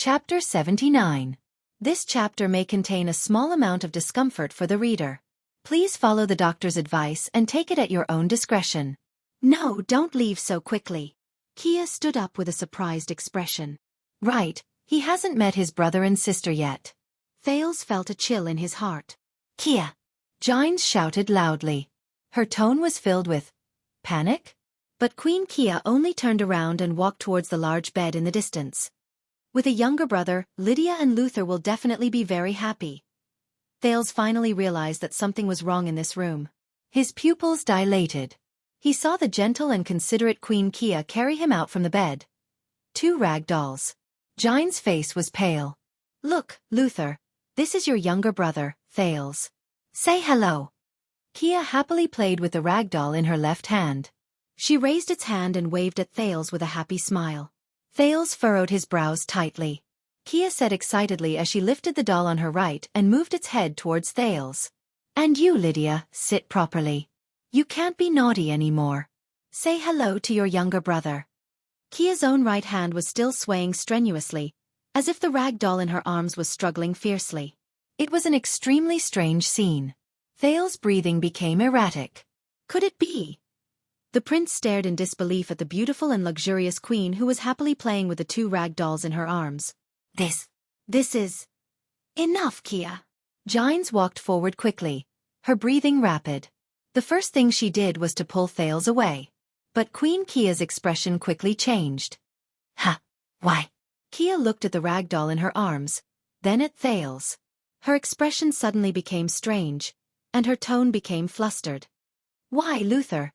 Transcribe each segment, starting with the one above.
Chapter 79. This chapter may contain a small amount of discomfort for the reader. Please follow the doctor's advice and take it at your own discretion. No, don't leave so quickly. Kia stood up with a surprised expression. Right, he hasn't met his brother and sister yet. Thales felt a chill in his heart. Kia! Jianghu shouted loudly. Her tone was filled with panic. But Queen Kia only turned around and walked towards the large bed in the distance. With a younger brother, Lydia and Luther will definitely be very happy. Thales finally realized that something was wrong in this room. His pupils dilated. He saw the gentle and considerate Queen Kia carry him out from the bed. 2 rag dolls. Jianghu's face was pale. Look, Luther, this is your younger brother, Thales. Say hello. Kia happily played with the rag doll in her left hand. She raised its hand and waved at Thales with a happy smile. Thales furrowed his brows tightly. Kia said excitedly as she lifted the doll on her right and moved its head towards Thales. And you, Lydia, sit properly. You can't be naughty anymore. Say hello to your younger brother. Kia's own right hand was still swaying strenuously, as if the rag doll in her arms was struggling fiercely. It was an extremely strange scene. Thales' breathing became erratic. Could it be? The prince stared in disbelief at the beautiful and luxurious queen who was happily playing with the 2 rag dolls in her arms. This is... Enough, Kia. Jianghu walked forward quickly, her breathing rapid. The first thing she did was to pull Thales away. But Queen Kia's expression quickly changed. Ha! Why? Kia looked at the rag doll in her arms, then at Thales. Her expression suddenly became strange, and her tone became flustered. Why, Luther,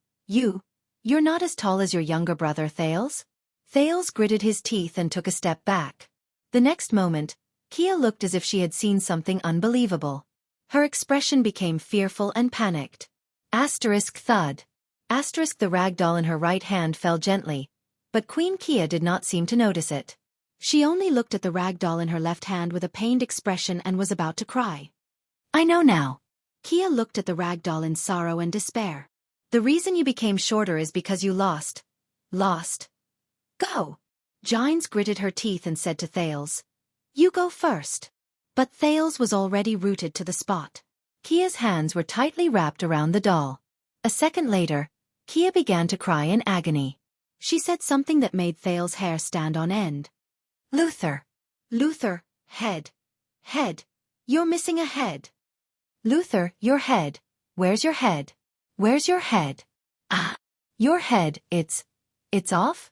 you're not as tall as your younger brother, Thales? Thales gritted his teeth and took a step back. The next moment, Kia looked as if she had seen something unbelievable. Her expression became fearful and panicked. Thud. The rag doll in her right hand fell gently, but Queen Kia did not seem to notice it. She only looked at the rag doll in her left hand with a pained expression and was about to cry. I know now. Kia looked at the rag doll in sorrow and despair. The reason you became shorter is because you lost. Go. Jianghu gritted her teeth and said to Thales, you go first. But Thales was already rooted to the spot. Kia's hands were tightly wrapped around the doll. A second later, Kia began to cry in agony. She said something that made Thales' hair stand on end. Luther, head. You're missing a head. Luther, your head. Where's your head? Where's your head? Your head, it's off?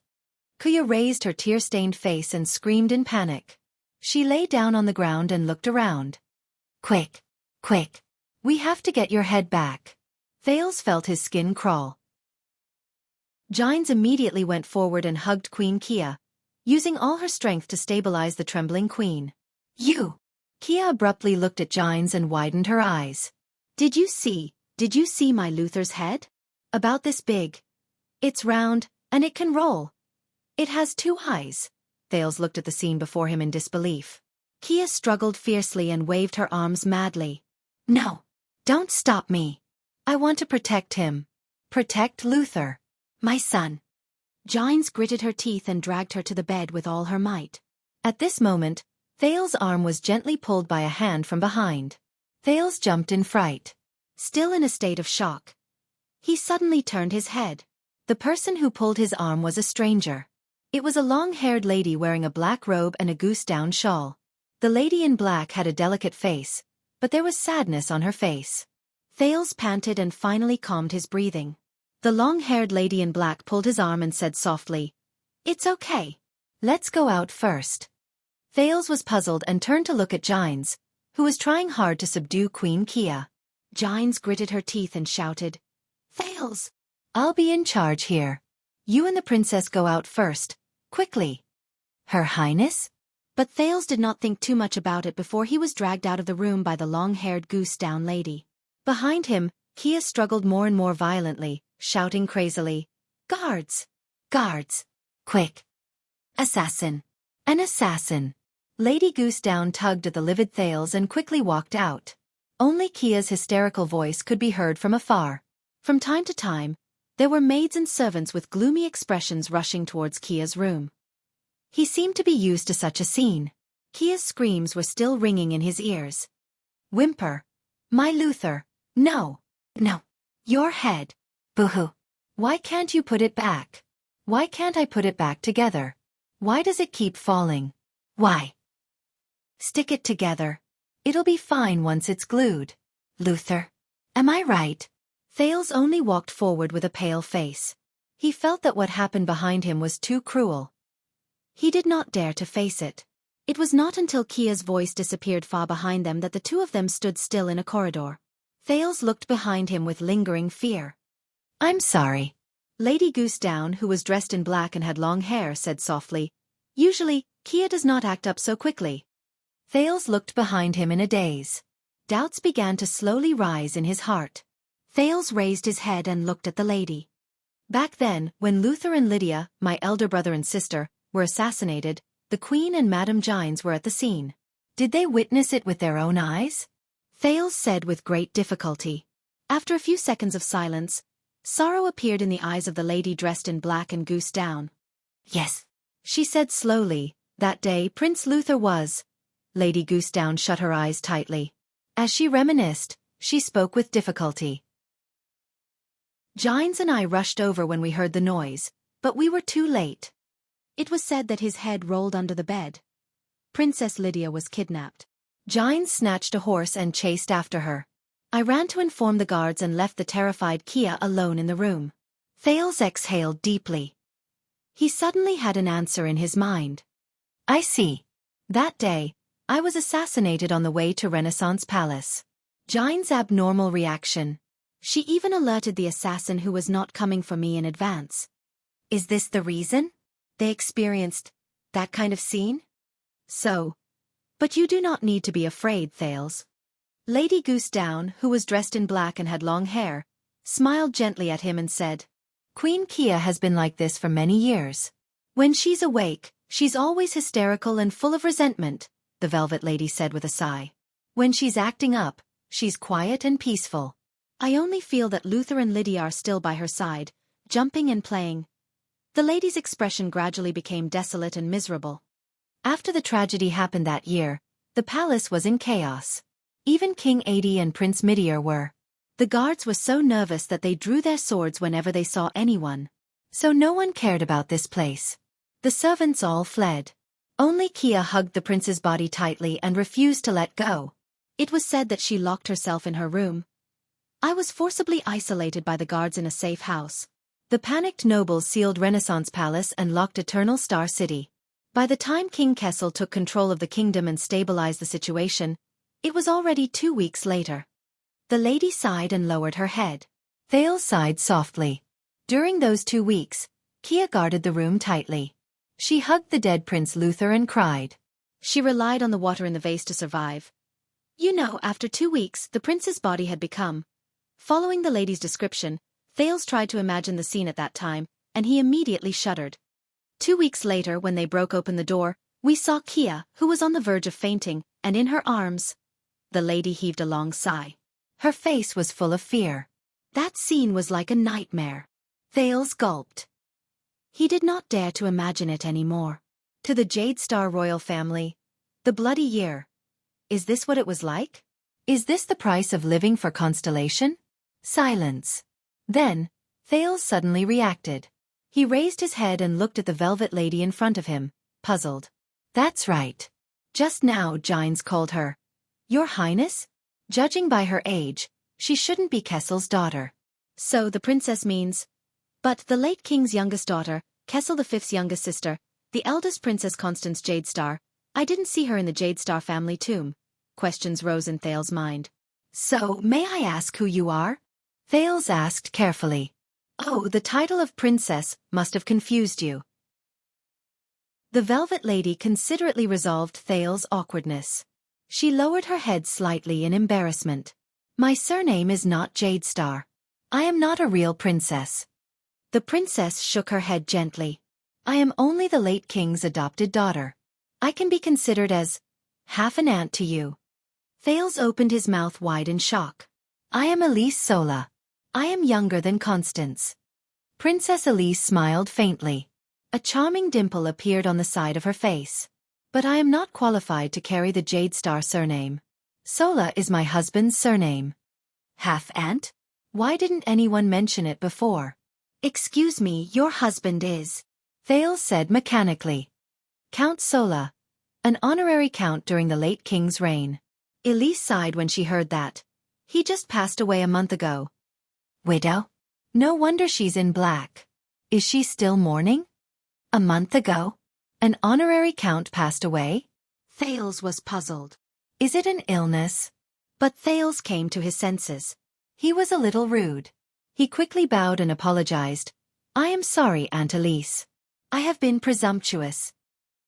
Kia raised her tear-stained face and screamed in panic. She lay down on the ground and looked around. Quick. We have to get your head back. Thales felt his skin crawl. Jianghu immediately went forward and hugged Queen Kia, using all her strength to stabilize the trembling queen. You! Kia abruptly looked at Jianghu and widened her eyes. Did you see my Luther's head? About this big. It's round, and it can roll. It has 2 eyes. Thales looked at the scene before him in disbelief. Kia struggled fiercely and waved her arms madly. No! Don't stop me. I want to protect him. Protect Luther. My son. Jianghu gritted her teeth and dragged her to the bed with all her might. At this moment, Thales' arm was gently pulled by a hand from behind. Thales jumped in fright. Still in a state of shock. He suddenly turned his head. The person who pulled his arm was a stranger. It was a long-haired lady wearing a black robe and a goose-down shawl. The lady in black had a delicate face, but there was sadness on her face. Thales panted and finally calmed his breathing. The long-haired lady in black pulled his arm and said softly, It's okay. Let's go out first. Thales was puzzled and turned to look at Jianghu, who was trying hard to subdue Queen Kia. Jianghu gritted her teeth and shouted, Thales! I'll be in charge here. You and the princess go out first, quickly. Her Highness? But Thales did not think too much about it before he was dragged out of the room by the long-haired goose-down lady. Behind him, Kia struggled more and more violently, shouting crazily, Guards! Quick! Assassin! An assassin! Lady Goosedown tugged at the livid Thales and quickly walked out. Only Kia's hysterical voice could be heard from afar. From time to time, there were maids and servants with gloomy expressions rushing towards Kia's room. He seemed to be used to such a scene. Kia's screams were still ringing in his ears. Whimper. My Luther. No. No. Your head. Boo-hoo. Why can't you put it back? Why can't I put it back together? Why does it keep falling? Why? Stick it together. It'll be fine once it's glued. Luther. Am I right? Thales only walked forward with a pale face. He felt that what happened behind him was too cruel. He did not dare to face it. It was not until Kia's voice disappeared far behind them that the two of them stood still in a corridor. Thales looked behind him with lingering fear. I'm sorry. Lady Goosedown, who was dressed in black and had long hair, said softly, Usually, Kia does not act up so quickly. Thales looked behind him in a daze. Doubts began to slowly rise in his heart. Thales raised his head and looked at the lady. Back then, when Luther and Lydia, my elder brother and sister, were assassinated, the Queen and Madame Gines were at the scene. Did they witness it with their own eyes? Thales said with great difficulty. After a few seconds of silence, sorrow appeared in the eyes of the lady dressed in black and goose down. Yes, she said slowly, that day Prince Luther was. Lady Goosedown shut her eyes tightly. As she reminisced, she spoke with difficulty. Gines and I rushed over when we heard the noise, but we were too late. It was said that his head rolled under the bed. Princess Lydia was kidnapped. Gines snatched a horse and chased after her. I ran to inform the guards and left the terrified Kia alone in the room. Thales exhaled deeply. He suddenly had an answer in his mind. I see. That day, I was assassinated on the way to Renaissance Palace. Gines' abnormal reaction. She even alerted the assassin who was not coming for me in advance. Is this the reason? They experienced that kind of scene? So. But you do not need to be afraid, Thales. Lady Goosedown, who was dressed in black and had long hair, smiled gently at him and said, Queen Kia has been like this for many years. When she's awake, she's always hysterical and full of resentment, the Velvet Lady said with a sigh. When she's acting up, she's quiet and peaceful. I only feel that Luther and Lydia are still by her side, jumping and playing. The lady's expression gradually became desolate and miserable. After the tragedy happened that year, the palace was in chaos. Even King Adi and Prince Midir were. The guards were so nervous that they drew their swords whenever they saw anyone. So no one cared about this place. The servants all fled. Only Kia hugged the prince's body tightly and refused to let go. It was said that she locked herself in her room. I was forcibly isolated by the guards in a safe house. The panicked nobles sealed Renaissance Palace and locked Eternal Star City. By the time King Kessel took control of the kingdom and stabilized the situation, it was already 2 weeks later. The lady sighed and lowered her head. Thales sighed softly. During those 2 weeks, Kia guarded the room tightly. She hugged the dead Prince Luther and cried. She relied on the water in the vase to survive. You know, after 2 weeks, the prince's body had become. Following the lady's description, Thales tried to imagine the scene at that time, and he immediately shuddered. 2 weeks later, when they broke open the door, we saw Kia, who was on the verge of fainting, and in her arms. The lady heaved a long sigh. Her face was full of fear. That scene was like a nightmare. Thales gulped. He did not dare to imagine it anymore. To the Jade Star royal family. The bloody year. Is this what it was like? Is this the price of living for Constellation? Silence. Then, Thales suddenly reacted. He raised his head and looked at the Velvet Lady in front of him, puzzled. That's right. Just now Gines called her. Your Highness? Judging by her age, she shouldn't be Kessel's daughter. So the princess means. But the late king's youngest daughter, Kessel V's youngest sister, the eldest Princess Constance Jadestar, I didn't see her in the Jadestar family tomb. Questions rose in Thales' mind. So, may I ask who you are? Thales asked carefully. Oh, the title of princess must have confused you. The Velvet Lady considerately resolved Thales' awkwardness. She lowered her head slightly in embarrassment. My surname is not Jadestar. I am not a real princess. The princess shook her head gently. I am only the late king's adopted daughter. I can be considered as half an aunt to you. Thales opened his mouth wide in shock. I am Elise Sola. I am younger than Constance. Princess Elise smiled faintly. A charming dimple appeared on the side of her face. But I am not qualified to carry the Jade Star surname. Sola is my husband's surname. Half-ant? Why didn't anyone mention it before? Excuse me, your husband is... Thales said mechanically. Count Sola. An honorary count during the late king's reign. Elise sighed when she heard that. He just passed away a month ago. Widow? No wonder she's in black. Is she still mourning? A month ago? An honorary count passed away? Thales was puzzled. Is it an illness? But Thales came to his senses. He was a little rude. He quickly bowed and apologized. I am sorry, Aunt Elise. I have been presumptuous.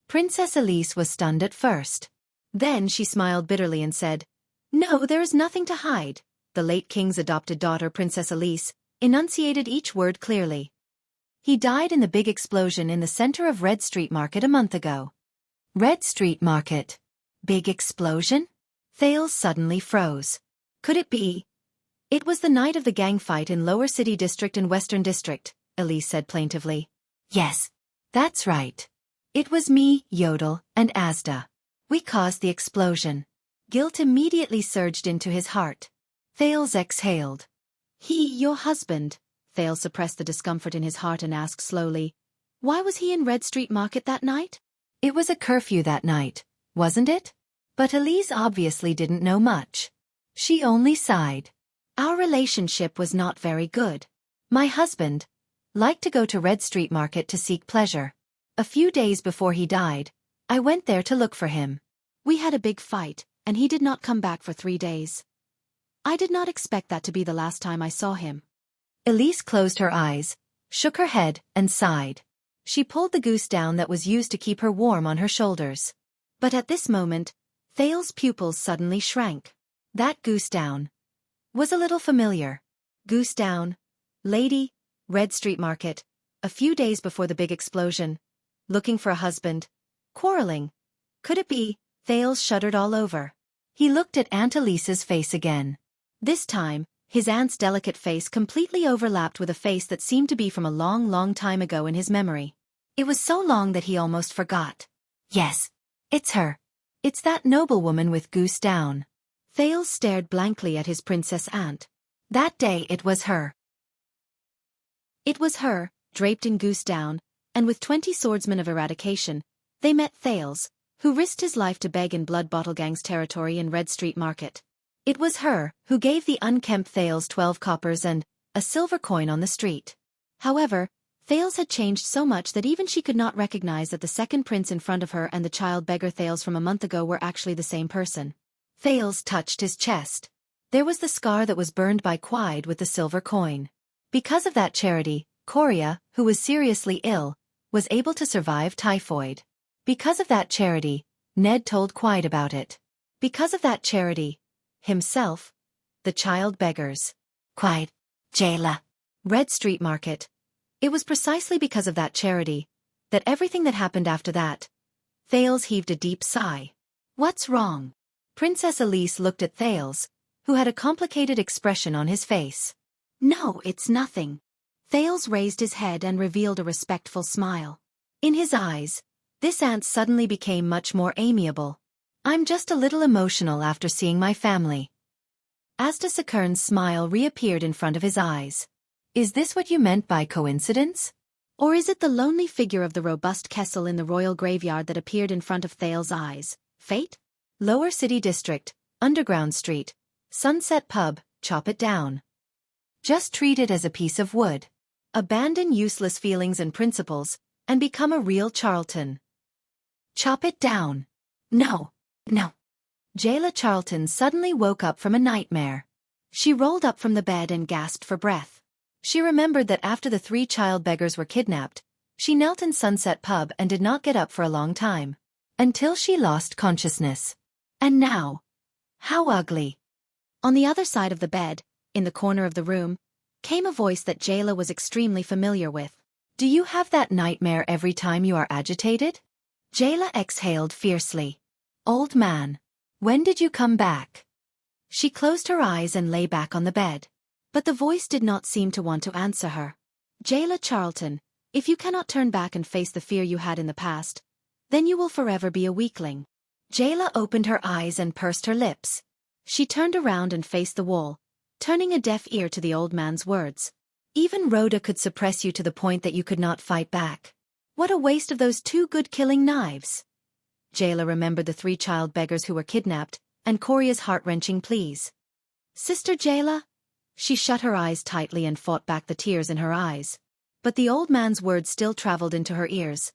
Princess Elise was stunned at first. Then she smiled bitterly and said, No, there is nothing to hide. The late king's adopted daughter, Princess Elise, enunciated each word clearly. He died in the big explosion in the center of Red Street Market a month ago. Red Street Market. Big explosion? Thales suddenly froze. Could it be? It was the night of the gang fight in Lower City District and Western District, Elise said plaintively. Yes. That's right. It was me, Yodel, and Asda. We caused the explosion. Guilt immediately surged into his heart. Thales exhaled. Your husband. Thales suppressed the discomfort in his heart and asked slowly, Why was he in Red Street Market that night? It was a curfew that night, wasn't it? But Elise obviously didn't know much. She only sighed. Our relationship was not very good. My husband liked to go to Red Street Market to seek pleasure. A few days before he died, I went there to look for him. We had a big fight, and he did not come back for 3 days. I did not expect that to be the last time I saw him. Elise closed her eyes, shook her head, and sighed. She pulled the goose down that was used to keep her warm on her shoulders. But at this moment, Thales' pupils suddenly shrank. That goose down was a little familiar. Goose down, lady, Red Street Market, a few days before the big explosion, looking for a husband, quarreling. Could it be? Thales shuddered all over. He looked at Aunt Elise's face again. This time, his aunt's delicate face completely overlapped with a face that seemed to be from a long, long time ago in his memory. It was so long that he almost forgot. Yes, it's her. It's that noblewoman with goose down. Thales stared blankly at his princess aunt. That day it was her. It was her, draped in goose down, and with 20 swordsmen of eradication, they met Thales, who risked his life to beg in Blood Bottle Gang's territory in Red Street Market. It was her who gave the unkempt Thales 12 coppers and a silver coin on the street. However, Thales had changed so much that even she could not recognize that the second prince in front of her and the child beggar Thales from a month ago were actually the same person. Thales touched his chest. There was the scar that was burned by Quide with the silver coin. Because of that charity, Coria, who was seriously ill, was able to survive typhoid. Because of that charity, Ned told Quide about it. Because of that charity, himself, the child beggars. Quide, Jayla, Red Street Market. It was precisely because of that charity, that everything that happened after that. Thales heaved a deep sigh. What's wrong? Princess Elise looked at Thales, who had a complicated expression on his face. No, it's nothing. Thales raised his head and revealed a respectful smile. In his eyes, this aunt suddenly became much more amiable. I'm just a little emotional after seeing my family. Asta Sakurn's smile reappeared in front of his eyes. Is this what you meant by coincidence? Or is it the lonely figure of the robust Kessel in the royal graveyard that appeared in front of Thales' eyes? Fate? Lower City District, Underground Street, Sunset Pub, chop it down. Just treat it as a piece of wood. Abandon useless feelings and principles, and become a real Charlton. Chop it down. No. No. Jayla Charlton suddenly woke up from a nightmare. She rolled up from the bed and gasped for breath. She remembered that after the 3 child beggars were kidnapped, she knelt in Sunset Pub and did not get up for a long time. Until she lost consciousness. And now. How ugly. On the other side of the bed, in the corner of the room, came a voice that Jayla was extremely familiar with. Do you have that nightmare every time you are agitated? Jayla exhaled fiercely. Old man. When did you come back? She closed her eyes and lay back on the bed. But the voice did not seem to want to answer her. Jayla Charlton, if you cannot turn back and face the fear you had in the past, Then you will forever be a weakling. Jayla opened her eyes and pursed her lips. She turned around and faced the wall, turning a deaf ear to the old man's words. Even Rhoda could suppress you to the point that you could not fight back. What a waste of those 2 good killing knives. Jayla remembered the 3 child beggars who were kidnapped, and Coria's heart-wrenching pleas. Sister Jayla? She shut her eyes tightly and fought back the tears in her eyes. But the old man's words still traveled into her ears.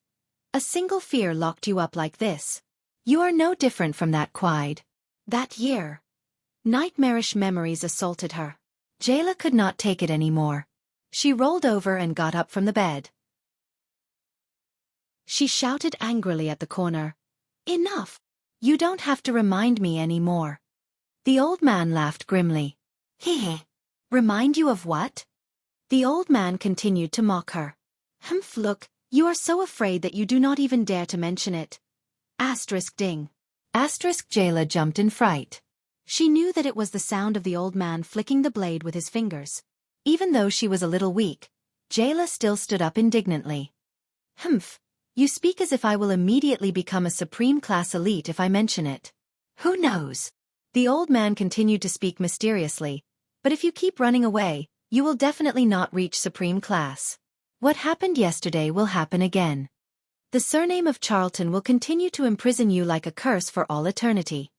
A single fear locked you up like this. You are no different from that Quide. That year. Nightmarish memories assaulted her. Jayla could not take it anymore. She rolled over and got up from the bed. She shouted angrily at the corner. Enough! You don't have to remind me anymore. The old man laughed grimly. Heh. Remind you of what? The old man continued to mock her. Humph, look, you are so afraid that you do not even dare to mention it. Ding. Jayla jumped in fright. She knew that it was the sound of the old man flicking the blade with his fingers. Even though she was a little weak, Jayla still stood up indignantly. Humph, you speak as if I will immediately become a supreme class elite if I mention it. Who knows? The old man continued to speak mysteriously, but if you keep running away, you will definitely not reach supreme class. What happened yesterday will happen again. The surname of Charlton will continue to imprison you like a curse for all eternity.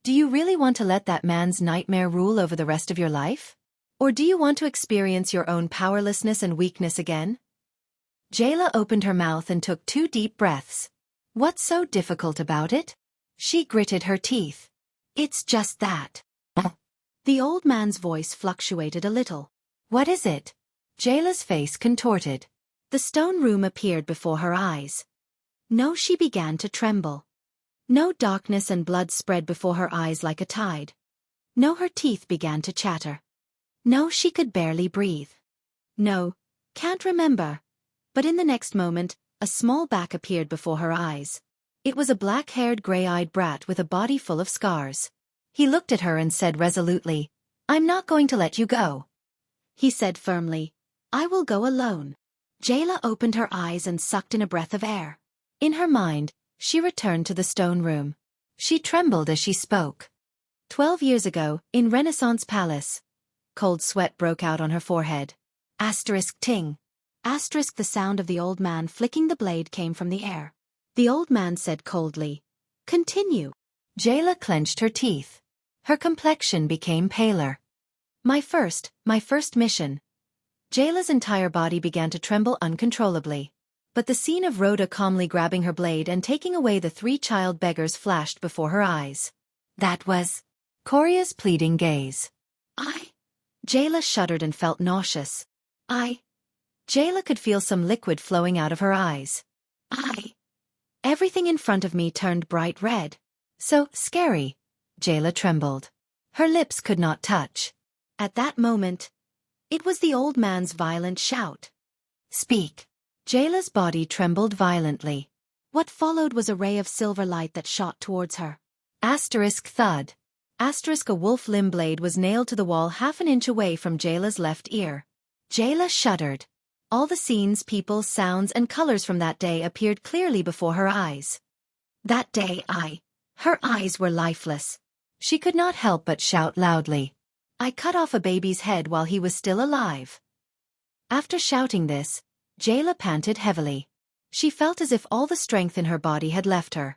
Do you really want to let that man's nightmare rule over the rest of your life? Or do you want to experience your own powerlessness and weakness again? Jayla opened her mouth and took 2 deep breaths. What's so difficult about it? She gritted her teeth. It's just that. The old man's voice fluctuated a little. What is it? Jayla's face contorted. The stone room appeared before her eyes. No, she began to tremble. No, darkness and blood spread before her eyes like a tide. No, her teeth began to chatter. No, she could barely breathe. No, can't remember. But in the next moment, a small back appeared before her eyes. It was a black-haired, gray-eyed brat with a body full of scars. He looked at her and said resolutely, I'm not going to let you go. He said firmly, I will go alone. Jayla opened her eyes and sucked in a breath of air. In her mind, she returned to the stone room. She trembled as she spoke. 12 years ago, in Renaissance Palace. Cold sweat broke out on her forehead. Ting. The sound of the old man flicking the blade came from the air. The old man said coldly, Continue. Jayla clenched her teeth. Her complexion became paler. My first mission. Jayla's entire body began to tremble uncontrollably. But the scene of Rhoda calmly grabbing her blade and taking away the 3 child beggars flashed before her eyes. That was Coria's pleading gaze. Jayla shuddered and felt nauseous. Jayla could feel some liquid flowing out of her eyes. Everything in front of me turned bright red. So scary. Jayla trembled. Her lips could not touch. At that moment, it was the old man's violent shout. Speak. Jayla's body trembled violently. What followed was a ray of silver light that shot towards her. Thud. A wolf limb blade was nailed to the wall half an inch away from Jayla's left ear. Jayla shuddered. All the scenes, people, sounds, and colors from that day appeared clearly before her eyes. That day her eyes were lifeless. She could not help but shout loudly. I cut off a baby's head while he was still alive. After shouting this, Jayla panted heavily. She felt as if all the strength in her body had left her.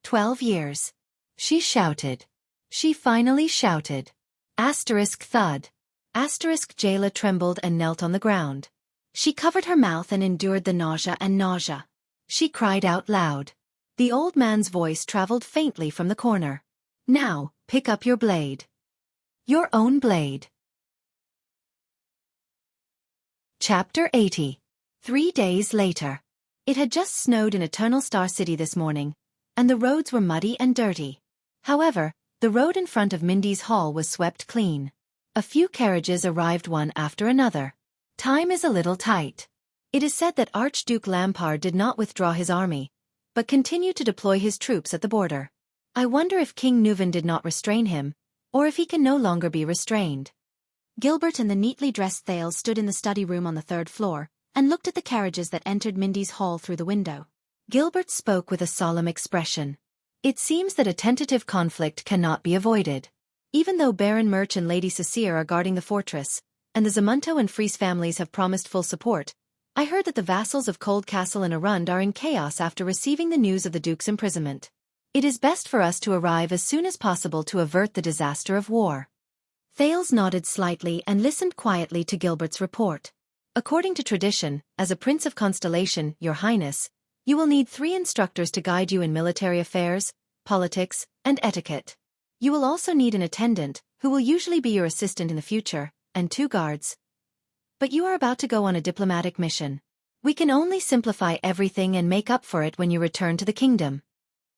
12 years. She shouted. She finally shouted. Thud. Jayla trembled and knelt on the ground. She covered her mouth and endured the nausea. She cried out loud. The old man's voice traveled faintly from the corner. Now, pick up your blade. Your own blade. Chapter 80. 3 days later. It had just snowed in Eternal Star City this morning, and the roads were muddy and dirty. However, the road in front of Mindy's hall was swept clean. A few carriages arrived one after another. Time is a little tight. It is said that Archduke Lampard did not withdraw his army, but continued to deploy his troops at the border. I wonder if King Nuvan did not restrain him, or if he can no longer be restrained. Gilbert and the neatly dressed Thales stood in the study room on the 3rd floor, and looked at the carriages that entered Mindy's hall through the window. Gilbert spoke with a solemn expression. It seems that a tentative conflict cannot be avoided. Even though Baron Murch and Lady Cecile are guarding the fortress, and the Zamunto and Fries families have promised full support, I heard that the vassals of Cold Castle and Arund are in chaos after receiving the news of the Duke's imprisonment. It is best for us to arrive as soon as possible to avert the disaster of war. Thales nodded slightly and listened quietly to Gilbert's report. According to tradition, as a Prince of Constellation, Your Highness, you will need 3 instructors to guide you in military affairs, politics, and etiquette. You will also need an attendant, who will usually be your assistant in the future, and 2 guards. But you are about to go on a diplomatic mission. We can only simplify everything and make up for it when you return to the kingdom.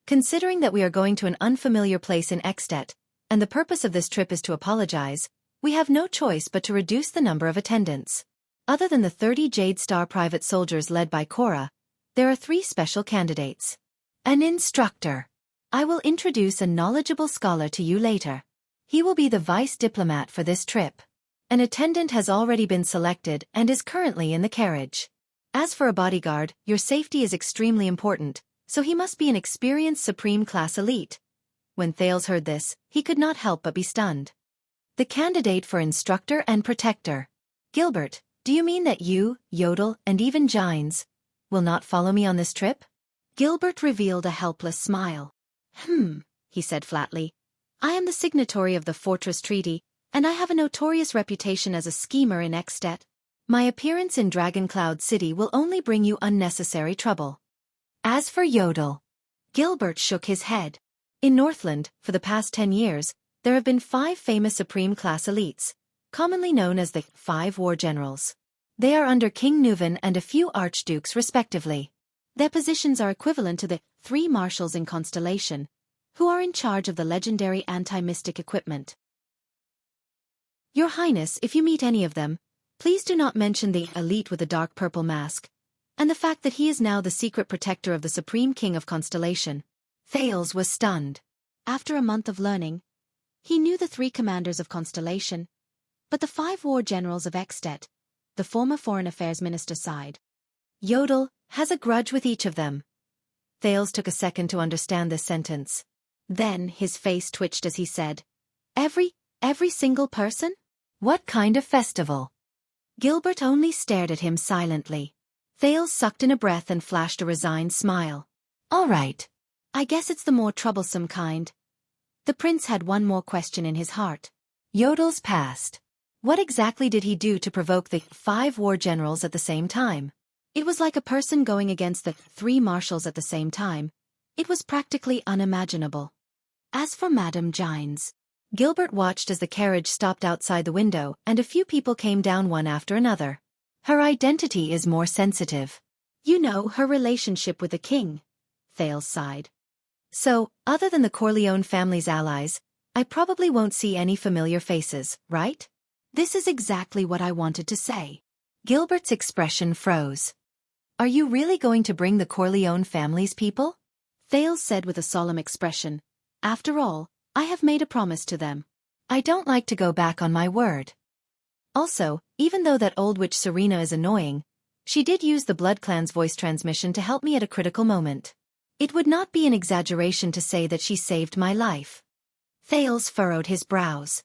Considering that we are going to an unfamiliar place in At, and the purpose of this trip is to apologize, we have no choice but to reduce the number of attendants. Other than the 30 Jade Star private soldiers led by Cora, there are 3 special candidates. An instructor. I will introduce a knowledgeable scholar to you later. He will be the vice diplomat for this trip. An attendant has already been selected and is currently in the carriage. As for a bodyguard, your safety is extremely important, so he must be an experienced supreme class elite. When Thales heard this, he could not help but be stunned. The candidate for instructor and protector. Gilbert, do you mean that you, Yodel, and even Gines will not follow me on this trip? Gilbert revealed a helpless smile. He said flatly. I am the signatory of the Fortress Treaty, and I have a notorious reputation as a schemer in At. My appearance in Dragon Cloud City will only bring you unnecessary trouble. As for Yodel, Gilbert shook his head. In Northland, for the past 10 years, there have been 5 famous supreme class elites, commonly known as the 5 war generals. They are under King Nuvan and a few archdukes respectively. Their positions are equivalent to the 3 marshals in Constellation, who are in charge of the legendary anti-mystic equipment. Your Highness, if you meet any of them, please do not mention the elite with the dark purple mask, and the fact that he is now the secret protector of the Supreme King of Constellation. Thales was stunned. After a month of learning, he knew the 3 commanders of Constellation, but the 5 war generals of At, the former foreign affairs minister, sighed. Yodel has a grudge with each of them. Thales took a second to understand this sentence. Then his face twitched as he said, Every single person? What kind of festival? Gilbert only stared at him silently. Thales sucked in a breath and flashed a resigned smile. All right. I guess it's the more troublesome kind. The prince had one more question in his heart. Yodel's past. What exactly did he do to provoke the 5 war generals at the same time? It was like a person going against the 3 marshals at the same time. It was practically unimaginable. As for Madame Gines, Gilbert watched as the carriage stopped outside the window and a few people came down one after another. Her identity is more sensitive. You know, her relationship with the king. Thales sighed. So, other than the Corleone family's allies, I probably won't see any familiar faces, right? This is exactly what I wanted to say. Gilbert's expression froze. Are you really going to bring the Corleone family's people? Thales said with a solemn expression. After all, I have made a promise to them. I don't like to go back on my word. Also, even though that old witch Serena is annoying, she did use the Blood Clan's voice transmission to help me at a critical moment. It would not be an exaggeration to say that she saved my life. Thales furrowed his brows.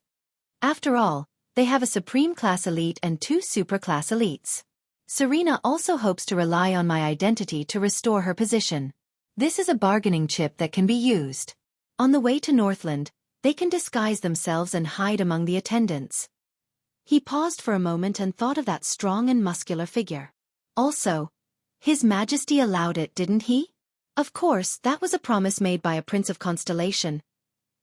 After all, they have a supreme class elite and 2 super class elites. Serena also hopes to rely on my identity to restore her position. This is a bargaining chip that can be used. On the way to Northland, they can disguise themselves and hide among the attendants. He paused for a moment and thought of that strong and muscular figure. Also, His Majesty allowed it, didn't he? Of course, that was a promise made by a Prince of Constellation.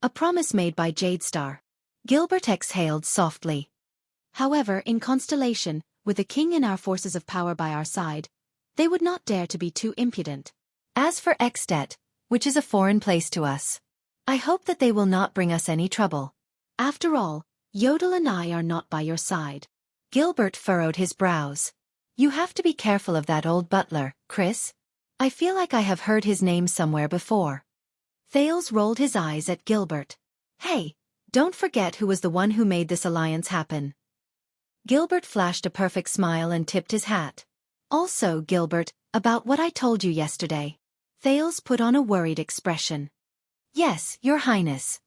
A promise made by Jade Star. Gilbert exhaled softly. However, in Constellation, with the king and our forces of power by our side, they would not dare to be too impudent. As for At, which is a foreign place to us, I hope that they will not bring us any trouble. After all, Yodel and I are not by your side. Gilbert furrowed his brows. You have to be careful of that old butler, Chris. I feel like I have heard his name somewhere before. Thales rolled his eyes at Gilbert. Hey, don't forget who was the one who made this alliance happen. Gilbert flashed a perfect smile and tipped his hat. Also, Gilbert, about what I told you yesterday. Thales put on a worried expression. Yes, Your Highness.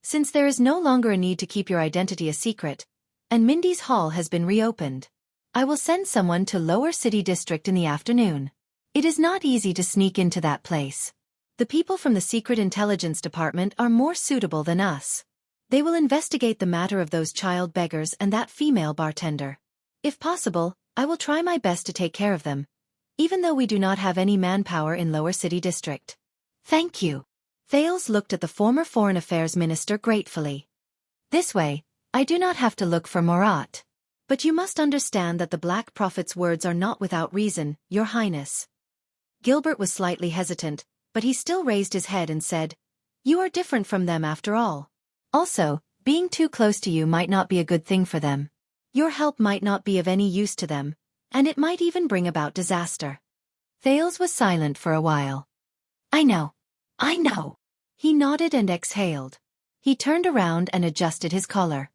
Since there is no longer a need to keep your identity a secret, and Mindy's Hall has been reopened, I will send someone to Lower City District in the afternoon. It is not easy to sneak into that place. The people from the Secret Intelligence Department are more suitable than us. They will investigate the matter of those child beggars and that female bartender. If possible, I will try my best to take care of them, even though we do not have any manpower in Lower City District. Thank you. Thales looked at the former Foreign Affairs Minister gratefully. This way, I do not have to look for Murat. But you must understand that the Black Prophet's words are not without reason, Your Highness. Gilbert was slightly hesitant, but he still raised his head and said, You are different from them after all. Also, being too close to you might not be a good thing for them. Your help might not be of any use to them, and it might even bring about disaster. Thales was silent for a while. I know. He nodded and exhaled. He turned around and adjusted his collar.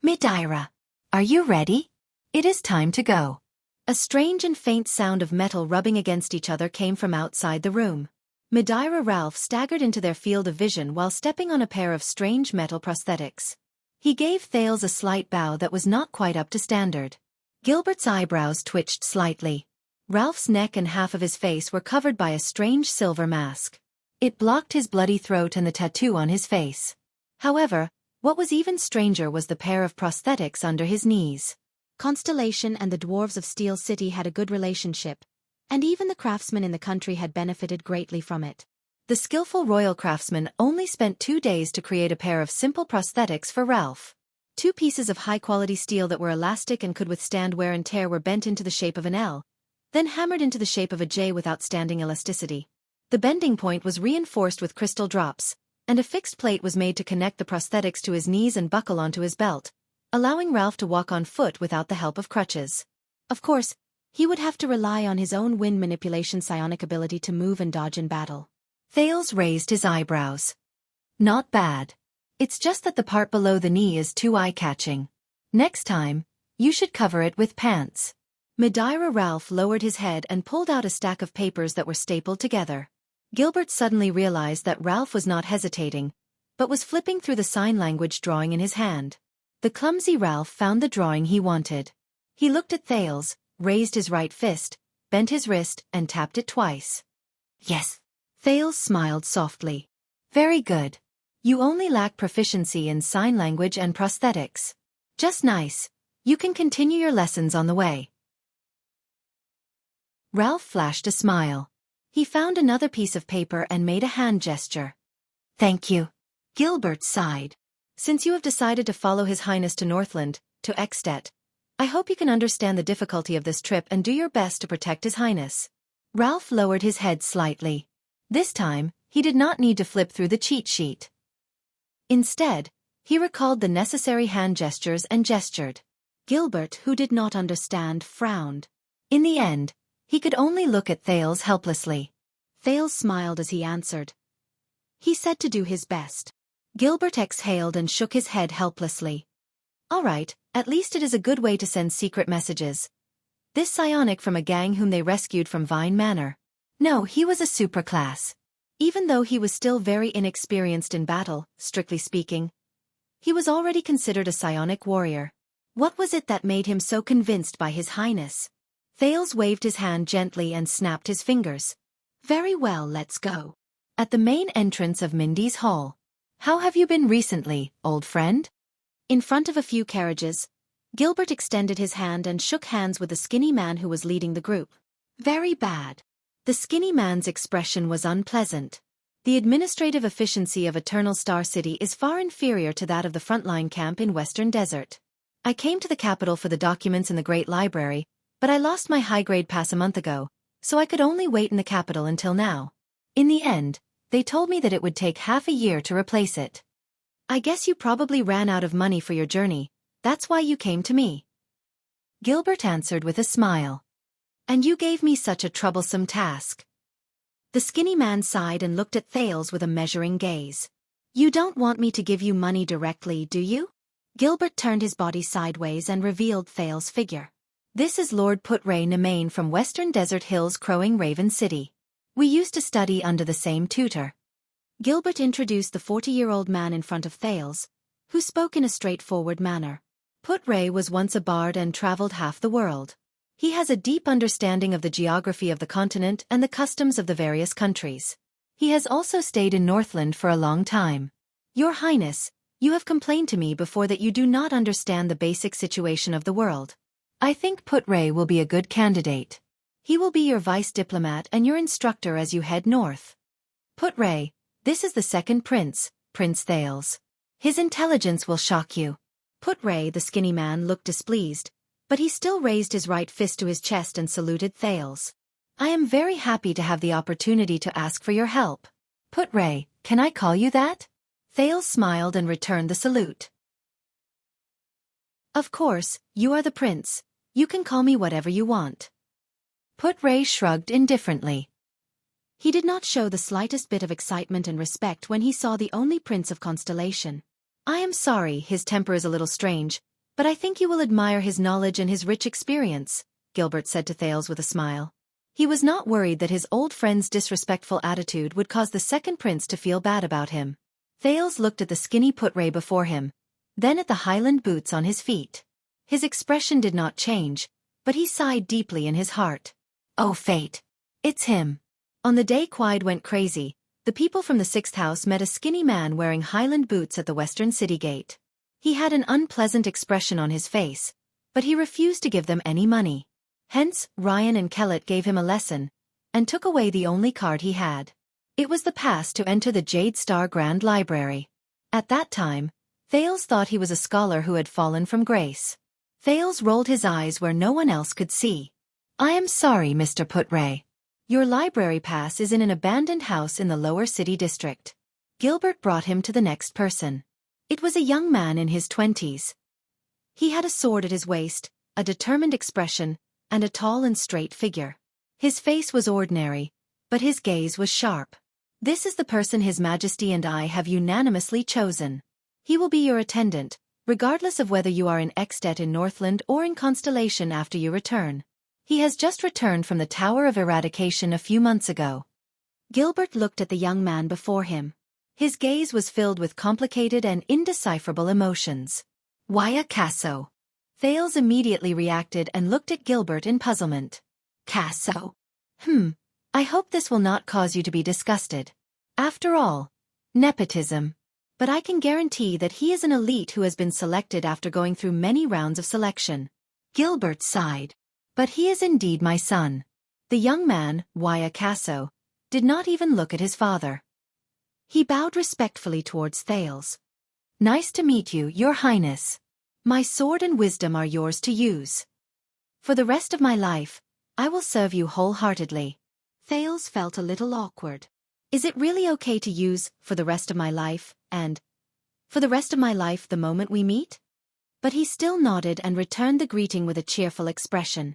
Midira, are you ready? It is time to go. A strange and faint sound of metal rubbing against each other came from outside the room. Midira Ralph staggered into their field of vision while stepping on a pair of strange metal prosthetics. He gave Thales a slight bow that was not quite up to standard. Gilbert's eyebrows twitched slightly. Ralph's neck and half of his face were covered by a strange silver mask. It blocked his bloody throat and the tattoo on his face. However, what was even stranger was the pair of prosthetics under his knees. Constellation and the dwarves of Steel City had a good relationship, and even the craftsmen in the country had benefited greatly from it. The skillful royal craftsman only spent 2 days to create a pair of simple prosthetics for Ralph. 2 pieces of high-quality steel that were elastic and could withstand wear and tear were bent into the shape of an L, then hammered into the shape of a J with outstanding elasticity. The bending point was reinforced with crystal drops, and a fixed plate was made to connect the prosthetics to his knees and buckle onto his belt, allowing Ralph to walk on foot without the help of crutches. Of course, he would have to rely on his own wind manipulation psionic ability to move and dodge in battle. Thales raised his eyebrows. Not bad. It's just that the part below the knee is too eye-catching. Next time, you should cover it with pants. Midira Ralph lowered his head and pulled out a stack of papers that were stapled together. Gilbert suddenly realized that Ralph was not hesitating, but was flipping through the sign language drawing in his hand. The clumsy Ralph found the drawing he wanted. He looked at Thales, raised his right fist, bent his wrist, and tapped it twice. Yes. Thales smiled softly. Very good. You only lack proficiency in sign language and prosthetics. Just nice. You can continue your lessons on the way. Ralph flashed a smile. He found another piece of paper and made a hand gesture. Thank you. Gilbert sighed. Since you have decided to follow His Highness to Northland, to At, I hope you can understand the difficulty of this trip and do your best to protect His Highness. Ralph lowered his head slightly. This time, he did not need to flip through the cheat sheet. Instead, he recalled the necessary hand gestures and gestured. Gilbert, who did not understand, frowned. In the end, he could only look at Thales helplessly. Thales smiled as he answered. He said to do his best. Gilbert exhaled and shook his head helplessly. All right, at least it is a good way to send secret messages. This psionic from a gang whom they rescued from Vine Manor. No, he was a superclass. Even though he was still very inexperienced in battle, strictly speaking, he was already considered a psionic warrior. What was it that made him so convinced by His Highness? Thales waved his hand gently and snapped his fingers. Very well, let's go. At the main entrance of Mindy's Hall. How have you been recently, old friend? In front of a few carriages, Gilbert extended his hand and shook hands with the skinny man who was leading the group. Very bad. The skinny man's expression was unpleasant. The administrative efficiency of Eternal Star City is far inferior to that of the frontline camp in Western Desert. I came to the capital for the documents in the Great Library, but I lost my high-grade pass a month ago, so I could only wait in the capital until now. In the end, they told me that it would take half a year to replace it. I guess you probably ran out of money for your journey, that's why you came to me. Gilbert answered with a smile. And you gave me such a troublesome task. The skinny man sighed and looked at Thales with a measuring gaze. You don't want me to give you money directly, do you? Gilbert turned his body sideways and revealed Thales' figure. This is Lord Putray Nemain from Western Desert Hills Crowing Raven City. We used to study under the same tutor. Gilbert introduced the 40-year-old man in front of Thales, who spoke in a straightforward manner. Putray was once a bard and traveled half the world. He has a deep understanding of the geography of the continent and the customs of the various countries. He has also stayed in Northland for a long time. Your Highness, you have complained to me before that you do not understand the basic situation of the world. I think Putray will be a good candidate. He will be your vice diplomat and your instructor as you head north. Putray, this is the second prince, Prince Thales. His intelligence will shock you. Putray, the skinny man, looked displeased, but he still raised his right fist to his chest and saluted Thales. I am very happy to have the opportunity to ask for your help. Putray, can I call you that? Thales smiled and returned the salute. Of course, you are the prince. You can call me whatever you want. Putray shrugged indifferently. He did not show the slightest bit of excitement and respect when he saw the only prince of Constellation. I am sorry, his temper is a little strange, but I think you will admire his knowledge and his rich experience, Gilbert said to Thales with a smile. He was not worried that his old friend's disrespectful attitude would cause the second prince to feel bad about him. Thales looked at the skinny Putray before him, then at the Highland boots on his feet. His expression did not change, but he sighed deeply in his heart. Oh fate! It's him. On the day Quide went crazy, the people from the 6th house met a skinny man wearing Highland boots at the western city gate. He had an unpleasant expression on his face, but he refused to give them any money. Hence, Ryan and Kellett gave him a lesson, and took away the only card he had. It was the pass to enter the Jade Star Grand Library. At that time, Thales thought he was a scholar who had fallen from grace. Thales rolled his eyes where no one else could see. I am sorry, Mr. Putray. Your library pass is in an abandoned house in the lower city district. Gilbert brought him to the next person. It was a young man in his 20s. He had a sword at his waist, a determined expression, and a tall and straight figure. His face was ordinary, but his gaze was sharp. This is the person His Majesty and I have unanimously chosen. He will be your attendant, regardless of whether you are in At in Northland or in Constellation after you return. He has just returned from the Tower of Eradication a few months ago. Gilbert looked at the young man before him. His gaze was filled with complicated and indecipherable emotions. Why a Casso? Thales immediately reacted and looked at Gilbert in puzzlement. Casso? I hope this will not cause you to be disgusted. After all, nepotism. But I can guarantee that he is an elite who has been selected after going through many rounds of selection. Gilbert sighed. But he is indeed my son. The young man, Waya Casso, did not even look at his father. He bowed respectfully towards Thales. Nice to meet you, Your Highness. My sword and wisdom are yours to use. For the rest of my life, I will serve you wholeheartedly. Thales felt a little awkward. Is it really okay to use, for the rest of my life, and for the rest of my life the moment we meet? But he still nodded and returned the greeting with a cheerful expression.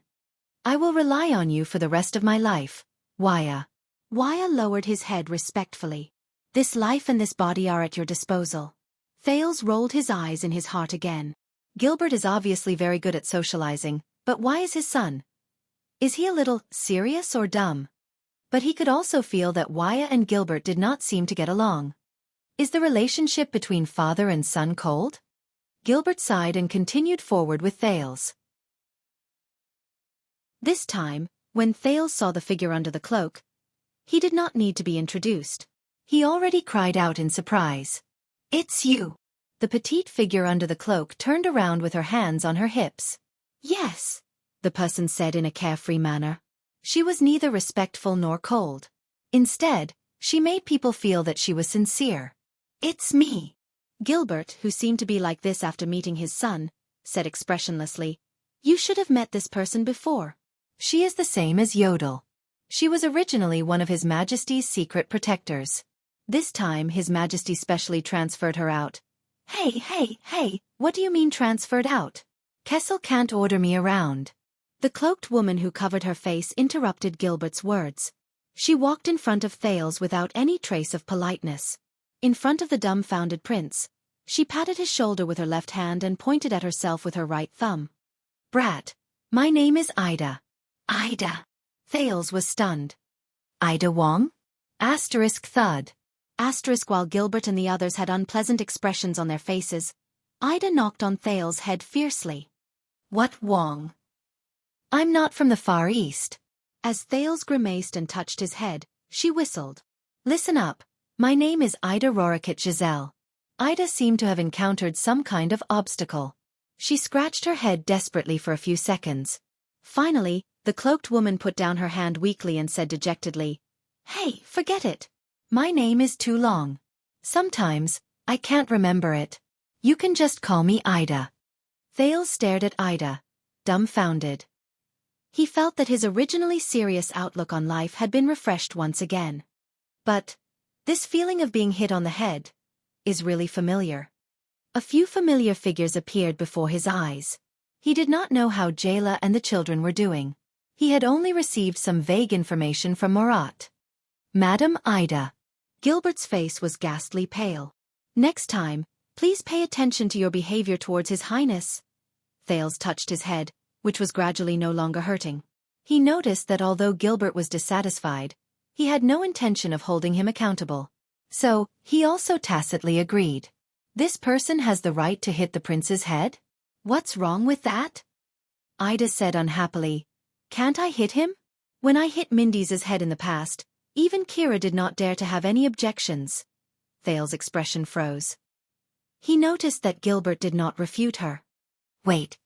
I will rely on you for the rest of my life, Waya. Waya lowered his head respectfully. This life and this body are at your disposal. Thales rolled his eyes in his heart again. Gilbert is obviously very good at socializing, but why is his son? Is he a little serious or dumb? But he could also feel that Waya and Gilbert did not seem to get along. Is the relationship between father and son cold? Gilbert sighed and continued forward with Thales. This time, when Thales saw the figure under the cloak, he did not need to be introduced. He already cried out in surprise. It's you. The petite figure under the cloak turned around with her hands on her hips. Yes, the person said in a carefree manner. She was neither respectful nor cold. Instead, she made people feel that she was sincere. It's me. Gilbert, who seemed to be like this after meeting his son, said expressionlessly, You should have met this person before. She is the same as Yodel. She was originally one of His Majesty's secret protectors. This time His Majesty specially transferred her out. Hey, what do you mean transferred out? Kessel can't order me around. The cloaked woman who covered her face interrupted Gilbert's words. She walked in front of Thales without any trace of politeness. In front of the dumbfounded prince, she patted his shoulder with her left hand and pointed at herself with her right thumb. Brat, My name is Ida. Ida. Thales was stunned. Ida Wong? Asterisk thud. Asterisk while Gilbert and the others had unpleasant expressions on their faces, Ida knocked on Thales' head fiercely. What Wong? I'm not from the Far East. As Thales grimaced and touched his head, she whistled. Listen up. My name is Ida Rorikit Giselle. Ida seemed to have encountered some kind of obstacle. She scratched her head desperately for a few seconds. Finally, the cloaked woman put down her hand weakly and said dejectedly, "Hey, forget it. My name is too long. Sometimes, I can't remember it. You can just call me Ida." Thales stared at Ida, dumbfounded. He felt that his originally serious outlook on life had been refreshed once again. But this feeling of being hit on the head is really familiar. A few familiar figures appeared before his eyes. He did not know how Jayla and the children were doing. He had only received some vague information from Murat. Madam Ida. Gilbert's face was ghastly pale. "Next time, please pay attention to your behavior towards His Highness." Thales touched his head, which was gradually no longer hurting. He noticed that although Gilbert was dissatisfied, he had no intention of holding him accountable. So, he also tacitly agreed. This person has the right to hit the prince's head? What's wrong with that? Ida said unhappily. Can't I hit him? When I hit Mindy's head in the past, even Kira did not dare to have any objections. Thales' expression froze. He noticed that Gilbert did not refute her. Wait.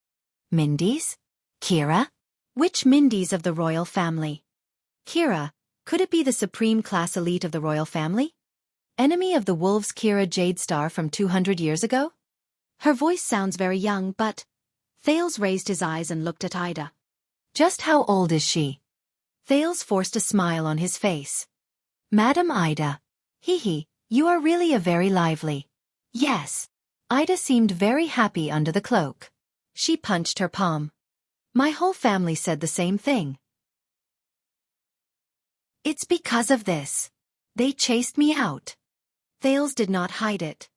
Mindy's? Kira? Which Mindy's of the royal family? Kira, could it be the supreme class elite of the royal family? Enemy of the wolves Kira Jadestar from 200 years ago? Her voice sounds very young, but... Thales raised his eyes and looked at Ida. Just how old is she? Thales forced a smile on his face. Madam Ida. Hee, you are really a very lively. Yes. Ida seemed very happy under the cloak. She punched her palm. My whole family said the same thing. It's because of this. They chased me out. Thales did not hide it.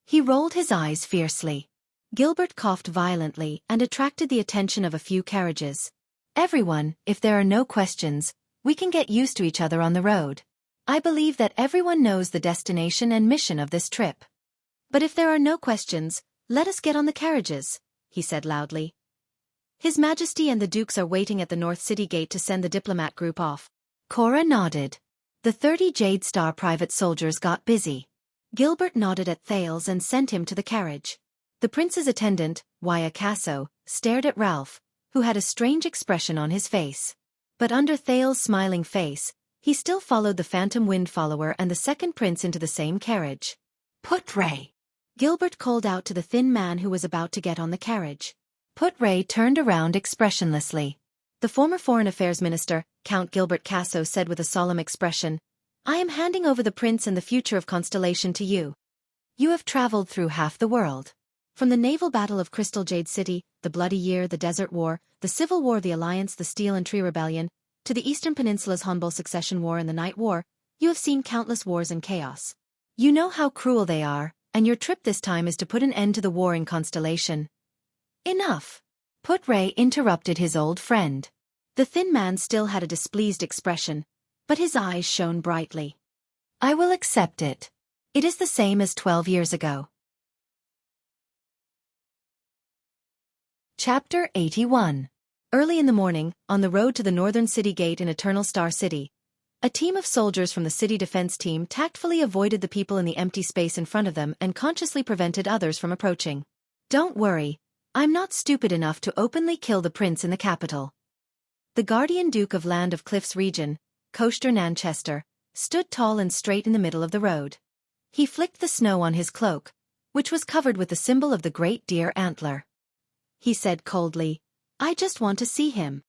He rolled his eyes fiercely. Gilbert coughed violently and attracted the attention of a few carriages. Everyone, if there are no questions, we can get used to each other on the road. I believe that everyone knows the destination and mission of this trip. But if there are no questions, let us get on the carriages, he said loudly. His Majesty and the Dukes are waiting at the North City Gate to send the diplomat group off. Cora nodded. The 30 Jade-Star private soldiers got busy. Gilbert nodded at Thales and sent him to the carriage. The prince's attendant, Casso, stared at Ralph, who had a strange expression on his face. But under Thales' smiling face, he still followed the Phantom Wind follower and the second prince into the same carriage. Put Ray. Gilbert called out to the thin man who was about to get on the carriage. Put Ray turned around expressionlessly. The former Foreign Affairs Minister, Count Gilbert Casso, said with a solemn expression, I am handing over the prince and the future of Constellation to you. You have traveled through half the world. From the naval battle of Crystal Jade City, the Bloody Year, the Desert War, the Civil War, the Alliance, the Steel and Tree Rebellion, to the Eastern Peninsula's Honbol Succession War and the Night War, you have seen countless wars and chaos. You know how cruel they are, and your trip this time is to put an end to the war in Constellation. Enough. Put Ray interrupted his old friend. The thin man still had a displeased expression, but his eyes shone brightly. I will accept it. It is the same as 12 years ago. Chapter 81. Early in the morning, on the road to the northern city gate in Eternal Star City, a team of soldiers from the city defense team tactfully avoided the people in the empty space in front of them and consciously prevented others from approaching. Don't worry, I'm not stupid enough to openly kill the prince in the capital. The Guardian Duke of Land of Cliffs region, Koester Nanchester, stood tall and straight in the middle of the road. He flicked the snow on his cloak, which was covered with the symbol of the great deer antler. He said coldly, I just want to see him.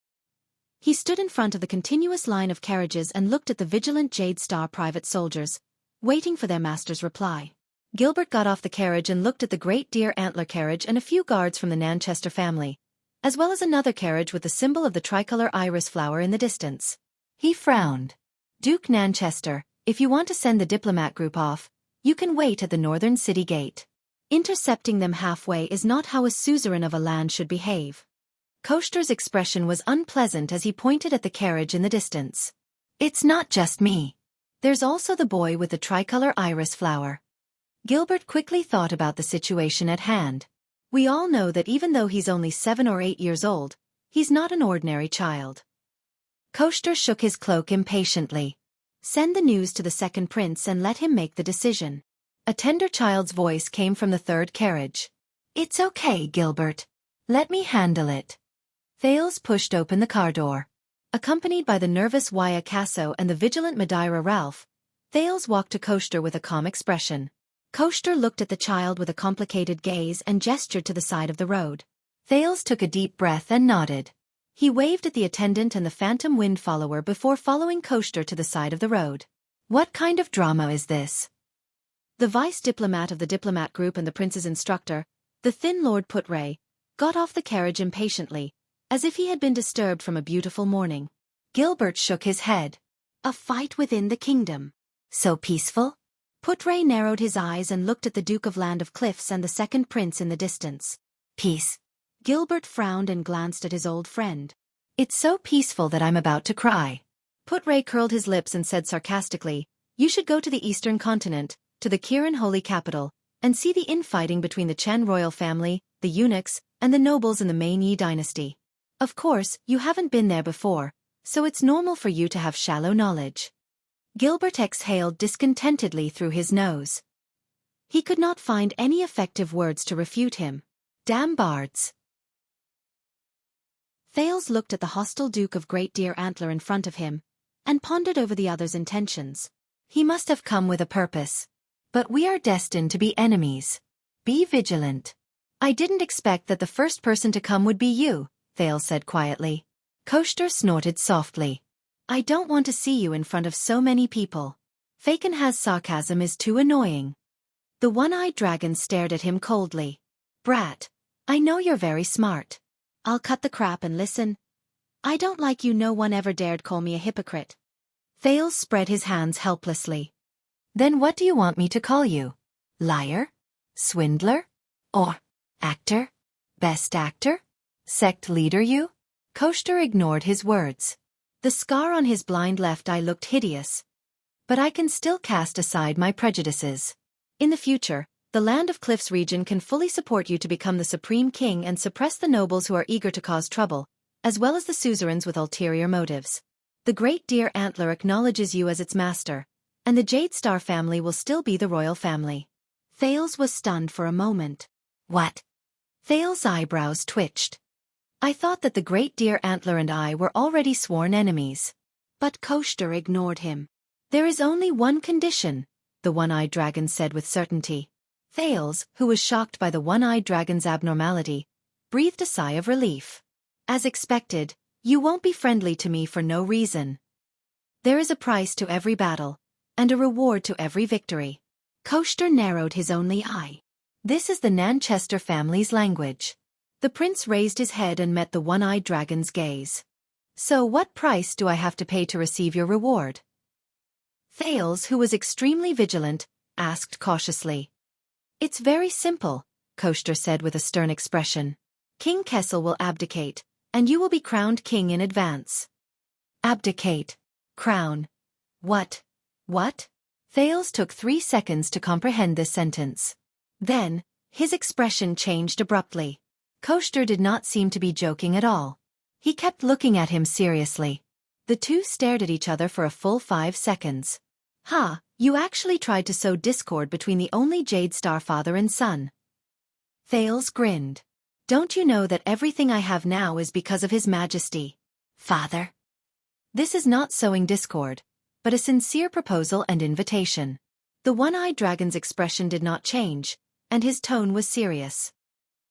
He stood in front of the continuous line of carriages and looked at the vigilant Jade-Star private soldiers, waiting for their master's reply. Gilbert got off the carriage and looked at the great deer antler carriage and a few guards from the Nanchester family, as well as another carriage with the symbol of the tricolor iris flower in the distance. He frowned. Duke Nanchester, if you want to send the diplomat group off, you can wait at the northern city gate. Intercepting them halfway is not how a suzerain of a land should behave. Koshter's expression was unpleasant as he pointed at the carriage in the distance. It's not just me. There's also the boy with the tricolor iris flower. Gilbert quickly thought about the situation at hand. We all know that even though he's only 7 or 8 years old, he's not an ordinary child. Koshter shook his cloak impatiently. Send the news to the second prince and let him make the decision. A tender child's voice came from the third carriage. It's okay, Gilbert. Let me handle it. Thales pushed open the car door. Accompanied by the nervous Waya Casso and the vigilant Madeira Ralph, Thales walked to Koshter with a calm expression. Koshter looked at the child with a complicated gaze and gestured to the side of the road. Thales took a deep breath and nodded. He waved at the attendant and the phantom wind follower before following Koshter to the side of the road. What kind of drama is this? The vice-diplomat of the diplomat group and the prince's instructor, the thin Lord Putray, got off the carriage impatiently, as if he had been disturbed from a beautiful morning. Gilbert shook his head. A fight within the kingdom. So peaceful? Putray narrowed his eyes and looked at the Duke of Land of Cliffs and the second prince in the distance. Peace. Gilbert frowned and glanced at his old friend. It's so peaceful that I'm about to cry. Putray curled his lips and said sarcastically, You should go to the eastern continent, to the Kirin holy capital, and see the infighting between the Chen royal family, the eunuchs, and the nobles in the main Yi dynasty. Of course, you haven't been there before, so it's normal for you to have shallow knowledge. Gilbert exhaled discontentedly through his nose. He could not find any effective words to refute him. Damn bards. Thales looked at the hostile Duke of Great Deer Antler in front of him, and pondered over the other's intentions. He must have come with a purpose. But we are destined to be enemies. Be vigilant. I didn't expect that the first person to come would be you, Thales said quietly. Koshter snorted softly. I don't want to see you in front of so many people. Fakenhaz's sarcasm is too annoying. The one-eyed dragon stared at him coldly. Brat, I know you're very smart. I'll cut the crap and listen. I don't like you. No one ever dared call me a hypocrite. Thales spread his hands helplessly. Then what do you want me to call you? Liar? Swindler? Or actor? Best actor? Sect leader you? Koshter ignored his words. The scar on his blind left eye looked hideous. But I can still cast aside my prejudices. In the future, the Land of Cliffs region can fully support you to become the supreme king and suppress the nobles who are eager to cause trouble, as well as the suzerains with ulterior motives. The Great Deer Antler acknowledges you as its master, and the Jade Star family will still be the royal family. Thales was stunned for a moment. What? Thales' eyebrows twitched. I thought that the Great Deer Antler and I were already sworn enemies. But Koshter ignored him. There is only one condition, the one-eyed dragon said with certainty. Thales, who was shocked by the one-eyed dragon's abnormality, breathed a sigh of relief. As expected, you won't be friendly to me for no reason. There is a price to every battle, and a reward to every victory. Koshter narrowed his only eye. This is the Nanchester family's language. The prince raised his head and met the one-eyed dragon's gaze. So what price do I have to pay to receive your reward? Thales, who was extremely vigilant, asked cautiously. It's very simple, Koshter said with a stern expression. King Kessel will abdicate, and you will be crowned king in advance. Abdicate. Crown. What? What? Thales took 3 seconds to comprehend this sentence. Then, his expression changed abruptly. Koshter did not seem to be joking at all. He kept looking at him seriously. The two stared at each other for a full 5 seconds. Ha, you actually tried to sow discord between the only Jade Star father and son. Thales grinned. Don't you know that everything I have now is because of His Majesty? Father? This is not sowing discord, but a sincere proposal and invitation. The one-eyed dragon's expression did not change, and his tone was serious.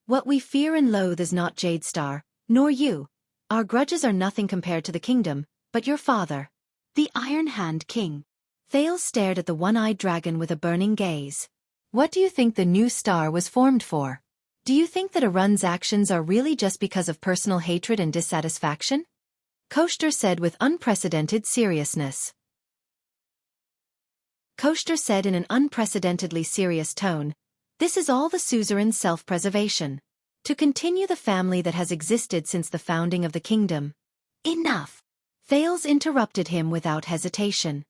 What we fear and loathe is not Jade Star, nor you. Our grudges are nothing compared to the kingdom, but your father, the Iron Hand King. Thales stared at the one-eyed dragon with a burning gaze. What do you think the new star was formed for? Do you think that Arun's actions are really just because of personal hatred and dissatisfaction? Koshter said with unprecedented seriousness. Koshter said in an unprecedentedly serious tone, this is all the suzerain's self-preservation. To continue the family that has existed since the founding of the kingdom. Enough! Thales interrupted him without hesitation.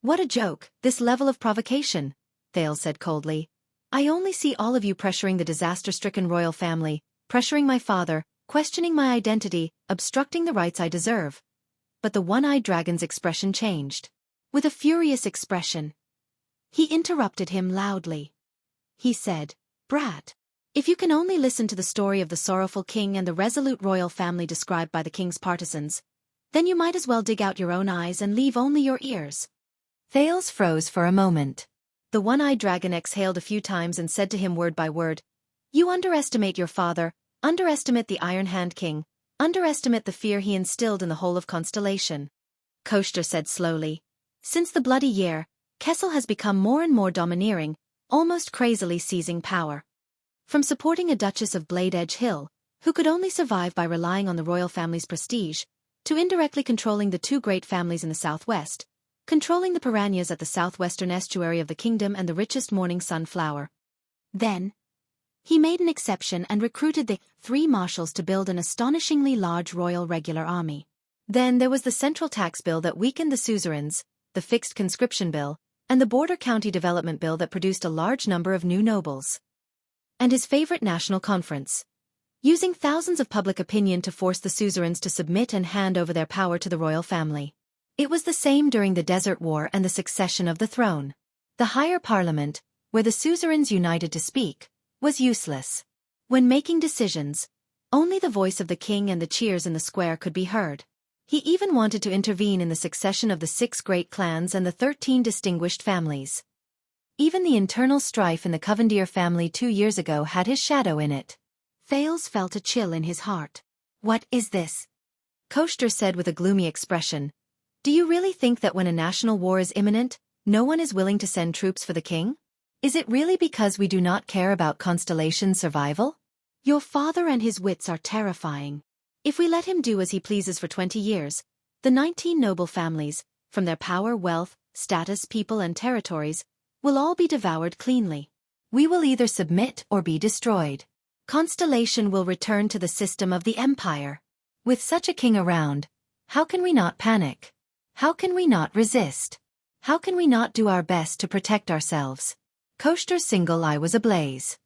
What a joke, this level of provocation, Thales said coldly. I only see all of you pressuring the disaster-stricken royal family, pressuring my father, questioning my identity, obstructing the rights I deserve. But the one-eyed dragon's expression changed. With a furious expression. He interrupted him loudly. He said, Brat, if you can only listen to the story of the sorrowful king and the resolute royal family described by the king's partisans, then you might as well dig out your own eyes and leave only your ears. Thales froze for a moment. The one-eyed dragon exhaled a few times and said to him word by word, You underestimate your father, underestimate the Iron Hand King, underestimate the fear he instilled in the whole of Constellation. Koshter said slowly, Since the bloody year, Kessel has become more and more domineering, almost crazily seizing power. From supporting a Duchess of Blade Edge Hill, who could only survive by relying on the royal family's prestige, to indirectly controlling the two great families in the southwest, controlling the piranhas at the southwestern estuary of the kingdom and the richest morning sunflower. Then, he made an exception and recruited the 3 marshals to build an astonishingly large royal regular army. Then there was the central tax bill that weakened the suzerains, the fixed conscription bill, and the border county development bill that produced a large number of new nobles. And his favorite national conference, using thousands of public opinion to force the suzerains to submit and hand over their power to the royal family. It was the same during the Desert War and the succession of the throne. The higher parliament, where the suzerains united to speak, was useless. When making decisions, only the voice of the king and the cheers in the square could be heard. He even wanted to intervene in the succession of the 6 great clans and the 13 distinguished families. Even the internal strife in the Covendier family 2 years ago had his shadow in it. Thales felt a chill in his heart. What is this? Koshter said with a gloomy expression. Do you really think that when a national war is imminent, no one is willing to send troops for the king? Is it really because we do not care about Constellation's survival? Your father and his wits are terrifying. If we let him do as he pleases for 20 years, the 19 noble families, from their power, wealth, status, people and territories, will all be devoured cleanly. We will either submit or be destroyed. Constellation will return to the system of the empire. With such a king around, how can we not panic? How can we not resist? How can we not do our best to protect ourselves? Koshter's single eye was ablaze.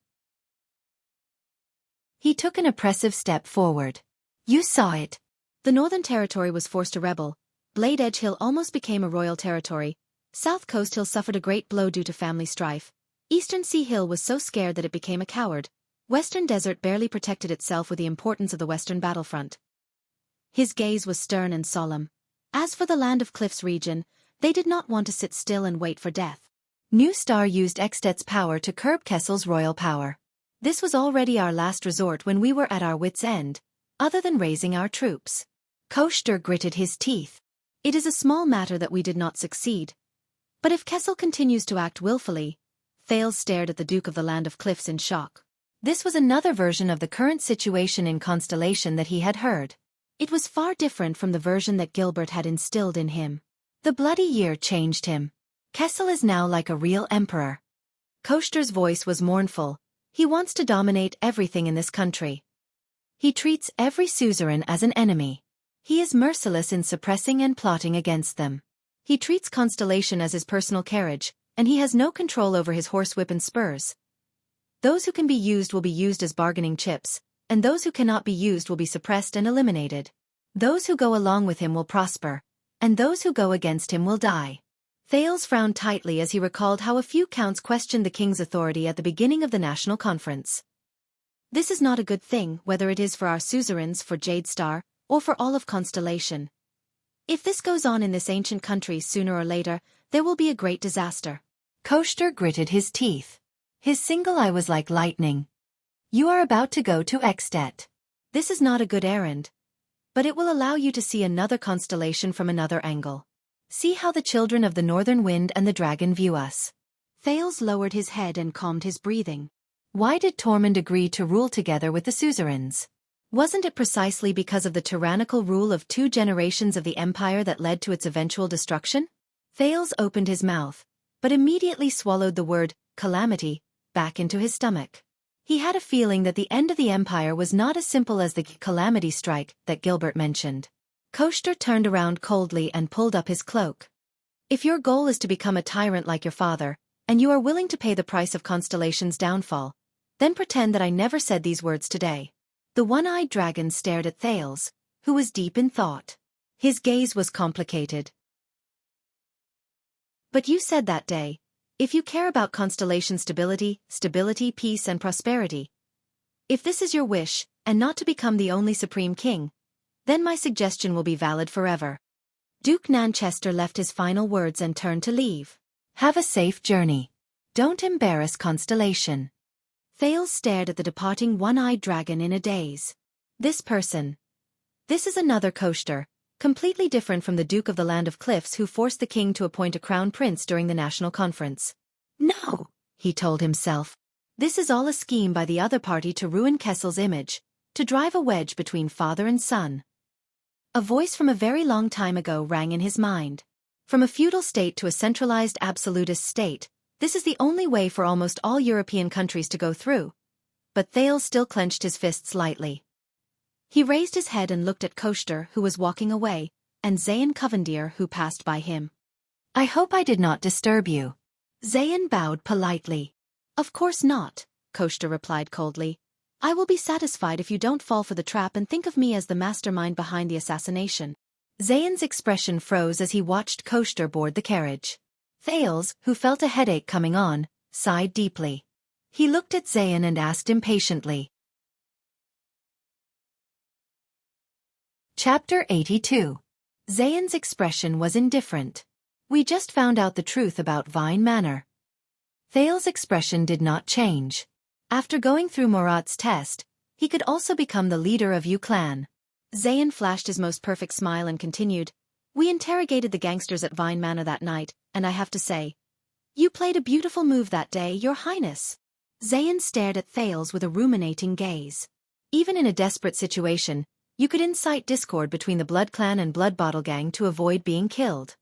He took an oppressive step forward. You saw it. The Northern Territory was forced to rebel. Blade Edge Hill almost became a royal territory. South Coast Hill suffered a great blow due to family strife. Eastern Sea Hill was so scared that it became a coward. Western Desert barely protected itself with the importance of the Western battlefront. His gaze was stern and solemn. As for the Land of Cliffs region, they did not want to sit still and wait for death. New Star used Extet's power to curb Kessel's royal power. This was already our last resort when we were at our wits' end, other than raising our troops. Koshter gritted his teeth. It is a small matter that we did not succeed. But if Kessel continues to act willfully, Thales stared at the Duke of the Land of Cliffs in shock. This was another version of the current situation in Constellation that he had heard. It was far different from the version that Gilbert had instilled in him. The bloody year changed him. Kessel is now like a real emperor. Koshter's voice was mournful. He wants to dominate everything in this country. He treats every suzerain as an enemy. He is merciless in suppressing and plotting against them. He treats Constellation as his personal carriage, and he has no control over his horsewhip and spurs. Those who can be used will be used as bargaining chips, and those who cannot be used will be suppressed and eliminated. Those who go along with him will prosper, and those who go against him will die. Thales frowned tightly as he recalled how a few counts questioned the king's authority at the beginning of the national conference. This is not a good thing, whether it is for our suzerains, for Jade Star, or for all of Constellation. If this goes on in this ancient country, sooner or later, there will be a great disaster. Koshter gritted his teeth. His single eye was like lightning. You are about to go to Extet. This is not a good errand. But it will allow you to see another constellation from another angle. See how the children of the northern wind and the dragon view us. Thales lowered his head and calmed his breathing. Why did Tormund agree to rule together with the suzerains? Wasn't it precisely because of the tyrannical rule of 2 generations of the empire that led to its eventual destruction? Thales opened his mouth, but immediately swallowed the word, calamity, back into his stomach. He had a feeling that the end of the empire was not as simple as the calamity strike that Gilbert mentioned. Koster turned around coldly and pulled up his cloak. If your goal is to become a tyrant like your father, and you are willing to pay the price of Constellation's downfall, then pretend that I never said these words today. The one-eyed dragon stared at Thales, who was deep in thought. His gaze was complicated. But you said that day, if you care about Constellation stability, peace and prosperity. If this is your wish, and not to become the only supreme king, then my suggestion will be valid forever. Duke Nanchester left his final words and turned to leave. Have a safe journey. Don't embarrass Constellation. Thales stared at the departing one-eyed dragon in a daze. This person. This is another Koster, completely different from the Duke of the Land of Cliffs who forced the king to appoint a crown prince during the national conference. No, he told himself. This is all a scheme by the other party to ruin Kessel's image, to drive a wedge between father and son. A voice from a very long time ago rang in his mind. From a feudal state to a centralized absolutist state, this is the only way for almost all European countries to go through. But Thales still clenched his fists lightly. He raised his head and looked at Koster, who was walking away, and Zayn Covendier, who passed by him. I hope I did not disturb you. Zayn bowed politely. Of course not, Koster replied coldly. I will be satisfied if you don't fall for the trap and think of me as the mastermind behind the assassination. Zayn's expression froze as he watched Koster board the carriage. Thales, who felt a headache coming on, sighed deeply. He looked at Zayn and asked impatiently. Chapter 82. Zayn's expression was indifferent. We just found out the truth about Vine Manor. Thales' expression did not change. After going through Murat's test, he could also become the leader of Yu clan. Zayn flashed his most perfect smile and continued, We interrogated the gangsters at Vine Manor that night, and I have to say, you played a beautiful move that day, Your Highness. Zayn stared at Thales with a ruminating gaze. Even in a desperate situation, you could incite discord between the Blood Clan and Blood Bottle Gang to avoid being killed.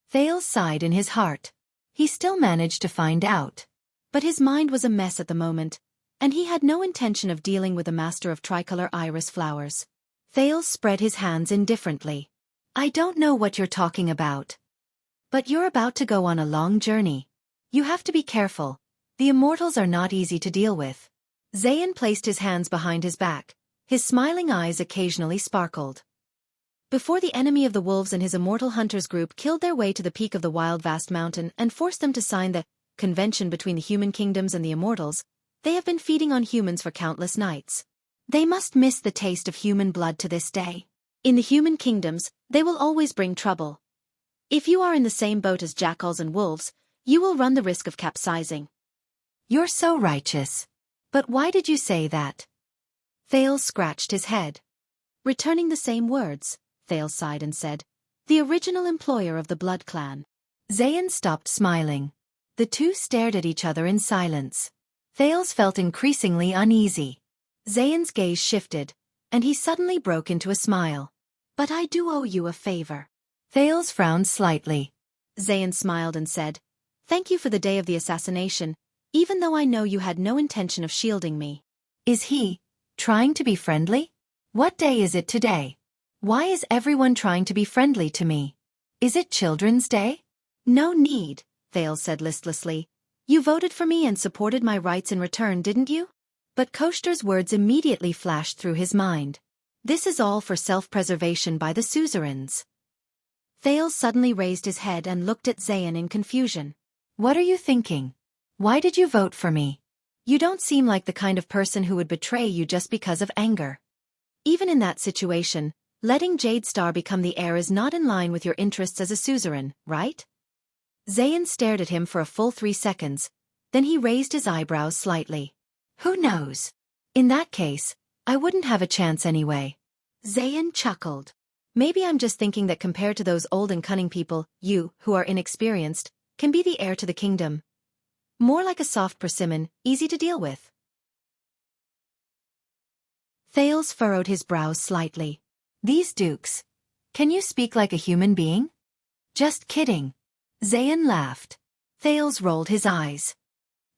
Thales sighed in his heart. He still managed to find out. But his mind was a mess at the moment, and he had no intention of dealing with the master of tricolor iris flowers. Thales spread his hands indifferently. I don't know what you're talking about. But you're about to go on a long journey. You have to be careful. The immortals are not easy to deal with. Zayn placed his hands behind his back. His smiling eyes occasionally sparkled. Before the enemy of the wolves and his immortal hunters group killed their way to the peak of the wild vast mountain and forced them to sign the convention between the human kingdoms and the immortals, they have been feeding on humans for countless nights. They must miss the taste of human blood to this day. In the human kingdoms, they will always bring trouble. If you are in the same boat as jackals and wolves, you will run the risk of capsizing. You're so righteous. But why did you say that? Thales scratched his head. Returning the same words, Thales sighed and said, The original employer of the Blood Clan. Zayn stopped smiling. The two stared at each other in silence. Thales felt increasingly uneasy. Zayn's gaze shifted, and he suddenly broke into a smile. But I do owe you a favor. Thales frowned slightly. Zayn smiled and said, Thank you for the day of the assassination, even though I know you had no intention of shielding me. Is he trying to be friendly? What day is it today? Why is everyone trying to be friendly to me? Is it Children's Day? No need, Thales said listlessly. You voted for me and supported my rights in return, didn't you? But Koster's words immediately flashed through his mind. This is all for self-preservation by the suzerains. Thales suddenly raised his head and looked at Zayn in confusion. What are you thinking? Why did you vote for me? You don't seem like the kind of person who would betray you just because of anger. Even in that situation, letting Jade Star become the heir is not in line with your interests as a suzerain, right? Zayn stared at him for a full 3 seconds, then he raised his eyebrows slightly. Who knows? In that case, I wouldn't have a chance anyway. Zayn chuckled. Maybe I'm just thinking that compared to those old and cunning people, you, who are inexperienced, can be the heir to the kingdom. More like a soft persimmon, easy to deal with. Thales furrowed his brows slightly. These dukes. Can you speak like a human being? Just kidding. Zayn laughed. Thales rolled his eyes.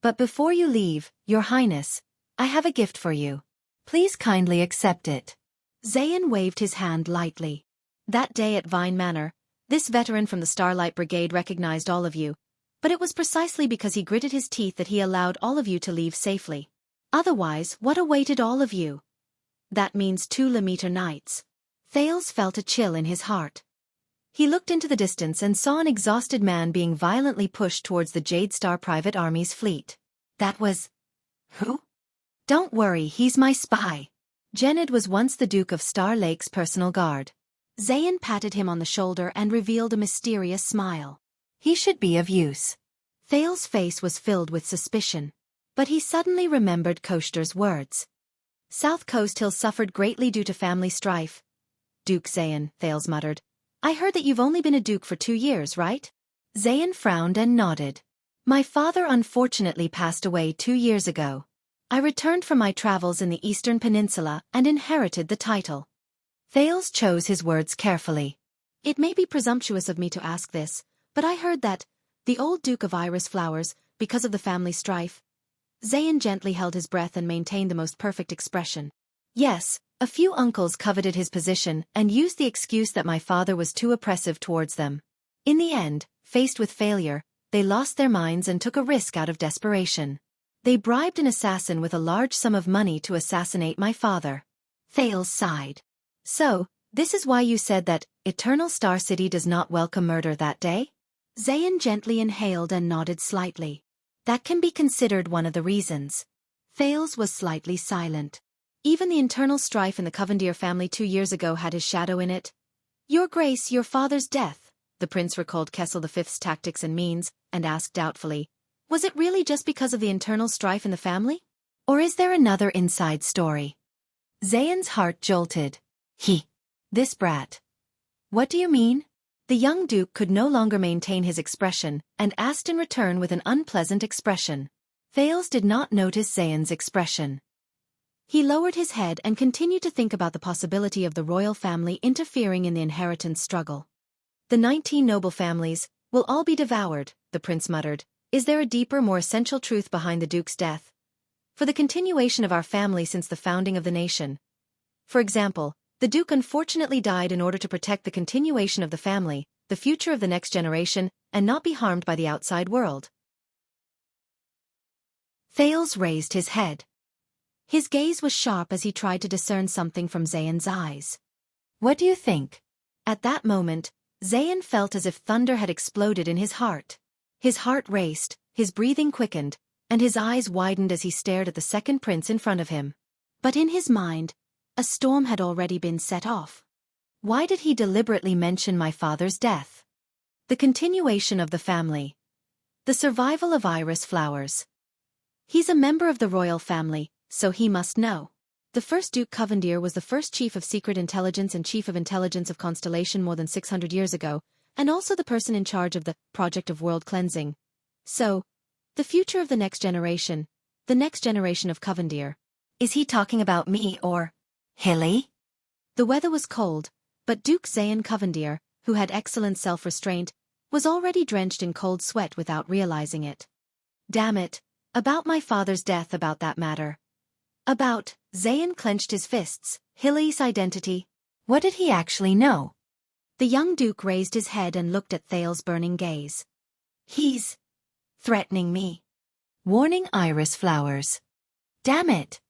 But before you leave, Your Highness, I have a gift for you. Please kindly accept it. Zayn waved his hand lightly. That day at Vine Manor, this veteran from the Starlight Brigade recognized all of you, but it was precisely because he gritted his teeth that he allowed all of you to leave safely. Otherwise, what awaited all of you? That means 2 Lemeter nights. Thales felt a chill in his heart. He looked into the distance and saw an exhausted man being violently pushed towards the Jade Star Private Army's fleet. That was... who? Don't worry, he's my spy. Genid was once the Duke of Star Lake's personal guard. Zayn patted him on the shoulder and revealed a mysterious smile. He should be of use. Thales' face was filled with suspicion. But he suddenly remembered Koshter's words. South Coast Hill suffered greatly due to family strife. Duke Zayn, Thales muttered. I heard that you've only been a duke for 2 years, right? Zayn frowned and nodded. My father unfortunately passed away 2 years ago. I returned from my travels in the Eastern Peninsula and inherited the title. Thales chose his words carefully. It may be presumptuous of me to ask this, but I heard that the old Duke of Iris Flowers, because of the family strife. Zayn gently held his breath and maintained the most perfect expression. Yes, a few uncles coveted his position and used the excuse that my father was too oppressive towards them. In the end, faced with failure, they lost their minds and took a risk out of desperation. They bribed an assassin with a large sum of money to assassinate my father. Thales sighed. So, this is why you said that Eternal Star City does not welcome murder that day? Zayn gently inhaled and nodded slightly. That can be considered one of the reasons. Thales was slightly silent. Even the internal strife in the Covendier family 2 years ago had his shadow in it. Your Grace, your father's death, the prince recalled Kessel V's tactics and means, and asked doubtfully, was it really just because of the internal strife in the family? Or is there another inside story? Zayn's heart jolted. This brat. What do you mean? The young duke could no longer maintain his expression, and asked in return with an unpleasant expression. Thales did not notice Zayn's expression. He lowered his head and continued to think about the possibility of the royal family interfering in the inheritance struggle. The 19 noble families will all be devoured, the prince muttered. Is there a deeper, more essential truth behind the duke's death? For the continuation of our family since the founding of the nation. For example, the duke unfortunately died in order to protect the continuation of the family, the future of the next generation, and not be harmed by the outside world. Thales raised his head. His gaze was sharp as he tried to discern something from Zayn's eyes. What do you think? At that moment, Zayn felt as if thunder had exploded in his heart. His heart raced, his breathing quickened, and his eyes widened as he stared at the second prince in front of him. But in his mind, a storm had already been set off. Why did he deliberately mention my father's death? The continuation of the family. The survival of Iris Flowers. He's a member of the royal family, so he must know. The first Duke Covendier was the first Chief of Secret Intelligence and Chief of Intelligence of Constellation more than 600 years ago, and also the person in charge of the Project of World Cleansing. So, the future of the next generation of Covendier. Is he talking about me or Hilly? The weather was cold, but Duke Zayn Covendier, who had excellent self-restraint, was already drenched in cold sweat without realizing it. Damn it, about my father's death, about that matter. About, Zayn clenched his fists, Hilly's identity. What did he actually know? The young duke raised his head and looked at Thales' burning gaze. He's threatening me. Warning Iris Flowers. Damn it.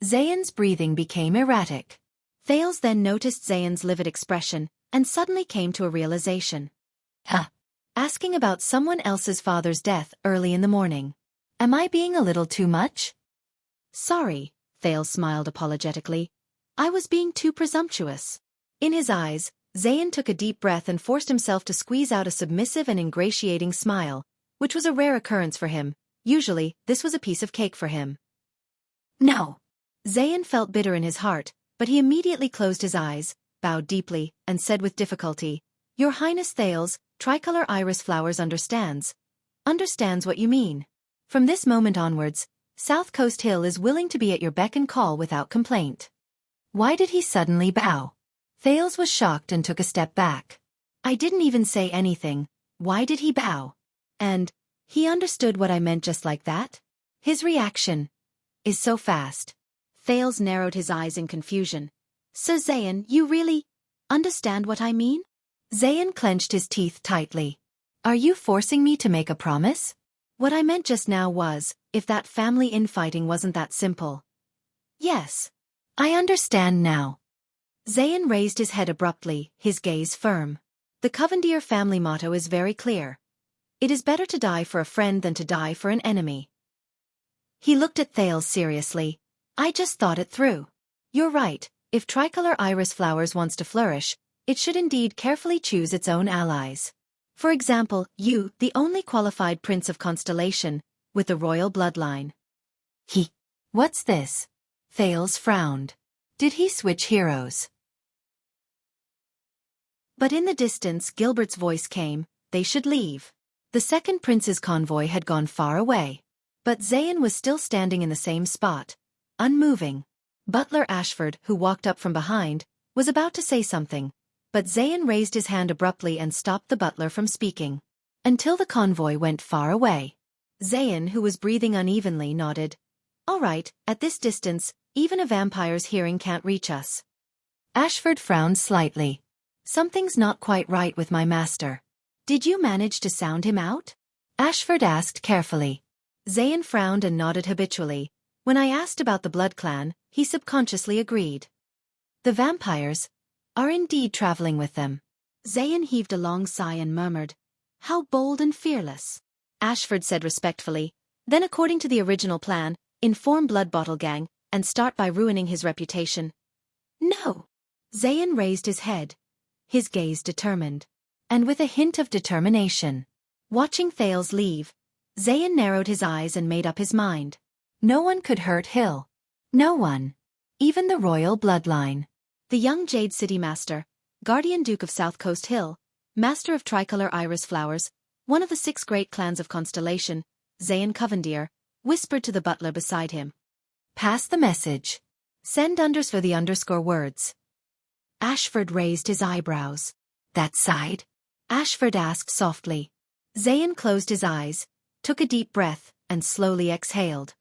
Zayn's breathing became erratic. Thales then noticed Zayn's livid expression, and suddenly came to a realization. Asking about someone else's father's death early in the morning. Am I being a little too much? Sorry, Thales smiled apologetically. I was being too presumptuous. In his eyes, Zayn took a deep breath and forced himself to squeeze out a submissive and ingratiating smile, which was a rare occurrence for him. Usually, this was a piece of cake for him. No. Zayn felt bitter in his heart, but he immediately closed his eyes, bowed deeply, and said with difficulty, Your Highness Thales, Tricolor Iris Flowers understands what you mean. From this moment onwards, South Coast Hill is willing to be at your beck and call without complaint. Why did he suddenly bow? Thales was shocked and took a step back. I didn't even say anything. Why did he bow? And he understood what I meant just like that? His reaction. is so fast. Thales narrowed his eyes in confusion. So Zayn, you really understand what I mean? Zayn clenched his teeth tightly. Are you forcing me to make a promise? What I meant just now was, if that family infighting wasn't that simple. Yes. I understand now. Zayn raised his head abruptly, his gaze firm. The Covendier family motto is very clear. It is better to die for a friend than to die for an enemy. He looked at Thales seriously. I just thought it through. You're right, if tricolor iris flowers wants to flourish, it should indeed carefully choose its own allies. For example, you, the only qualified prince of constellation, with the royal bloodline. What's this? Thales frowned. Did he switch heroes? But in the distance Gilbert's voice came, they should leave. The second prince's convoy had gone far away. But Zayn was still standing in the same spot, unmoving. Butler Ashford, who walked up from behind, was about to say something, but Zayn raised his hand abruptly and stopped the butler from speaking. Until the convoy went far away. Zayn, who was breathing unevenly, nodded. All right, at this distance, even a vampire's hearing can't reach us. Ashford frowned slightly. Something's not quite right with my master. Did you manage to sound him out? Ashford asked carefully. Zayn frowned and nodded habitually. When I asked about the Blood Clan, he subconsciously agreed. The vampires are indeed traveling with them. Zayn heaved a long sigh and murmured, How bold and fearless. Ashford said respectfully, Then according to the original plan, inform Blood Bottle Gang, and start by ruining his reputation. No. Zayn raised his head. His gaze determined. And with a hint of determination. Watching Thales leave, Zayn narrowed his eyes and made up his mind. No one could hurt Hill. No one. Even the royal bloodline. The young Jade City Master, Guardian Duke of South Coast Hill, Master of Tricolor Iris Flowers, one of the 6 great clans of Constellation, Zayn Covendier, whispered to the butler beside him. Pass the message. Send unders for the underscore words. Ashford raised his eyebrows. That side? Ashford asked softly. Zayn closed his eyes, took a deep breath, and slowly exhaled.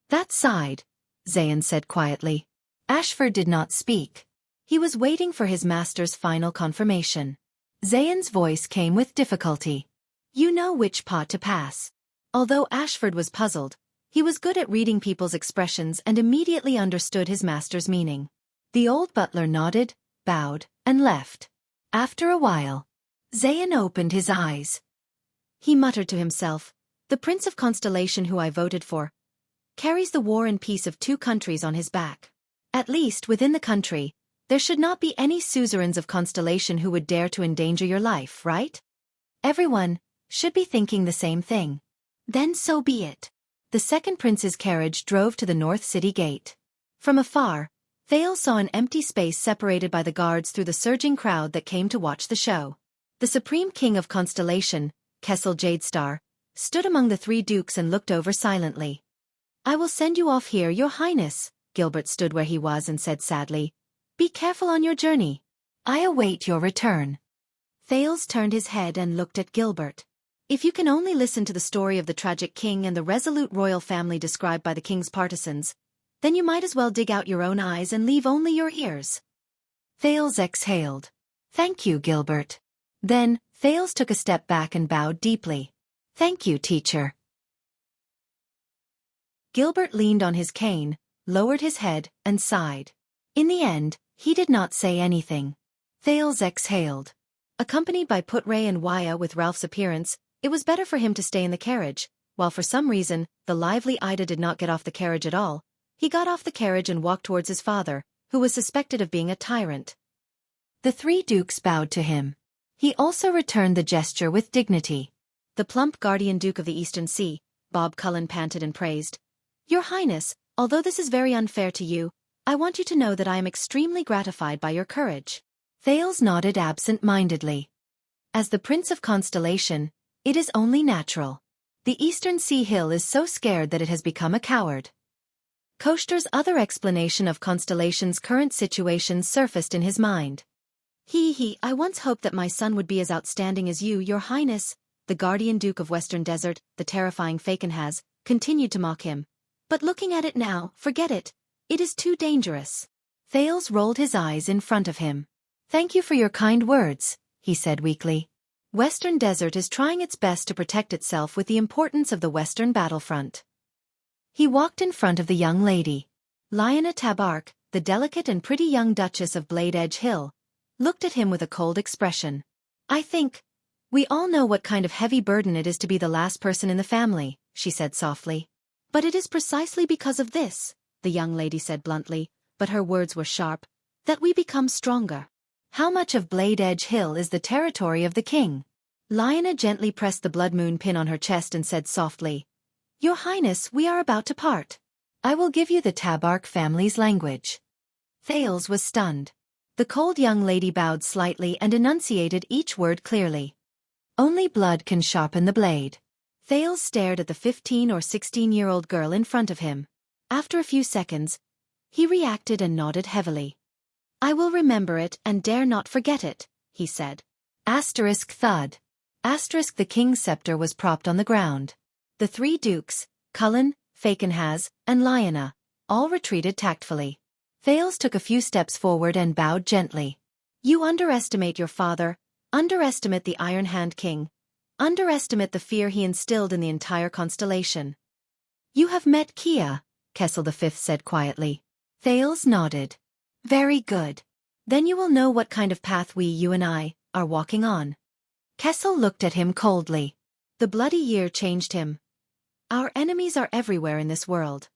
That side, Zayn said quietly. Ashford did not speak. He was waiting for his master's final confirmation. Zayn's voice came with difficulty. You know which paw to pass. Although Ashford was puzzled, he was good at reading people's expressions and immediately understood his master's meaning. The old butler nodded, bowed, and left. After a while, Zayn opened his eyes. He muttered to himself, The Prince of Constellation who I voted for carries the war and peace of 2 countries on his back. At least within the country, there should not be any suzerains of Constellation who would dare to endanger your life, right? Everyone should be thinking the same thing. Then so be it. The second prince's carriage drove to the North City gate. From afar, Thales saw an empty space separated by the guards through the surging crowd that came to watch the show. The Supreme King of Constellation, Kessel Jadestar, stood among the 3 dukes and looked over silently. I will send you off here, Your Highness. Gilbert stood where he was and said sadly, Be careful on your journey. I await your return. Thales turned his head and looked at Gilbert. If you can only listen to the story of the tragic king and the resolute royal family described by the king's partisans, then you might as well dig out your own eyes and leave only your ears. Thales exhaled. Thank you, Gilbert. Then, Thales took a step back and bowed deeply. Thank you, teacher. Gilbert leaned on his cane, lowered his head, and sighed. In the end, he did not say anything. Thales exhaled. Accompanied by Putray and Waya with Ralph's appearance, it was better for him to stay in the carriage, while for some reason, the lively Ida did not get off the carriage at all. He got off the carriage and walked towards his father, who was suspected of being a tyrant. The 3 dukes bowed to him. He also returned the gesture with dignity. The plump Guardian Duke of the Eastern Sea, Bob Cullen panted and praised. Your Highness, although this is very unfair to you, I want you to know that I am extremely gratified by your courage. Thales nodded absent-mindedly. As the Prince of Constellation, it is only natural. The Eastern Sea Hill is so scared that it has become a coward. Koshter's other explanation of Constellation's current situation surfaced in his mind. I once hoped that my son would be as outstanding as you, Your Highness. The Guardian Duke of Western Desert, the terrifying Fakenhaz, continued to mock him. But looking at it now, forget it. It is too dangerous. Thales rolled his eyes in front of him. Thank you for your kind words, he said weakly. Western Desert is trying its best to protect itself with the importance of the Western battlefront. He walked in front of the young lady. Lyanna Tabark, the delicate and pretty young Duchess of Blade Edge Hill, looked at him with a cold expression. I think we all know what kind of heavy burden it is to be the last person in the family, she said softly. But it is precisely because of this, the young lady said bluntly, but her words were sharp, that we become stronger. How much of Blade Edge Hill is the territory of the king? Lyanna gently pressed the blood moon pin on her chest and said softly, Your Highness, we are about to part. I will give you the Tabark family's language. Thales was stunned. The cold young lady bowed slightly and enunciated each word clearly. Only blood can sharpen the blade. Thales stared at the 15 or 16-year-old girl in front of him. After a few seconds, he reacted and nodded heavily. I will remember it and dare not forget it, he said. Asterisk thud. Asterisk the king's scepter was propped on the ground. The three dukes, Cullen, Fakenhaz, and Lyanna, all retreated tactfully. Thales took a few steps forward and bowed gently. You underestimate your father, underestimate the Iron Hand King, underestimate the fear he instilled in the entire constellation. You have met Kia, Kessel V said quietly. Thales nodded. Very good. Then you will know what kind of path you and I, are walking on. Kessel looked at him coldly. The bloody year changed him. Our enemies are everywhere in this world.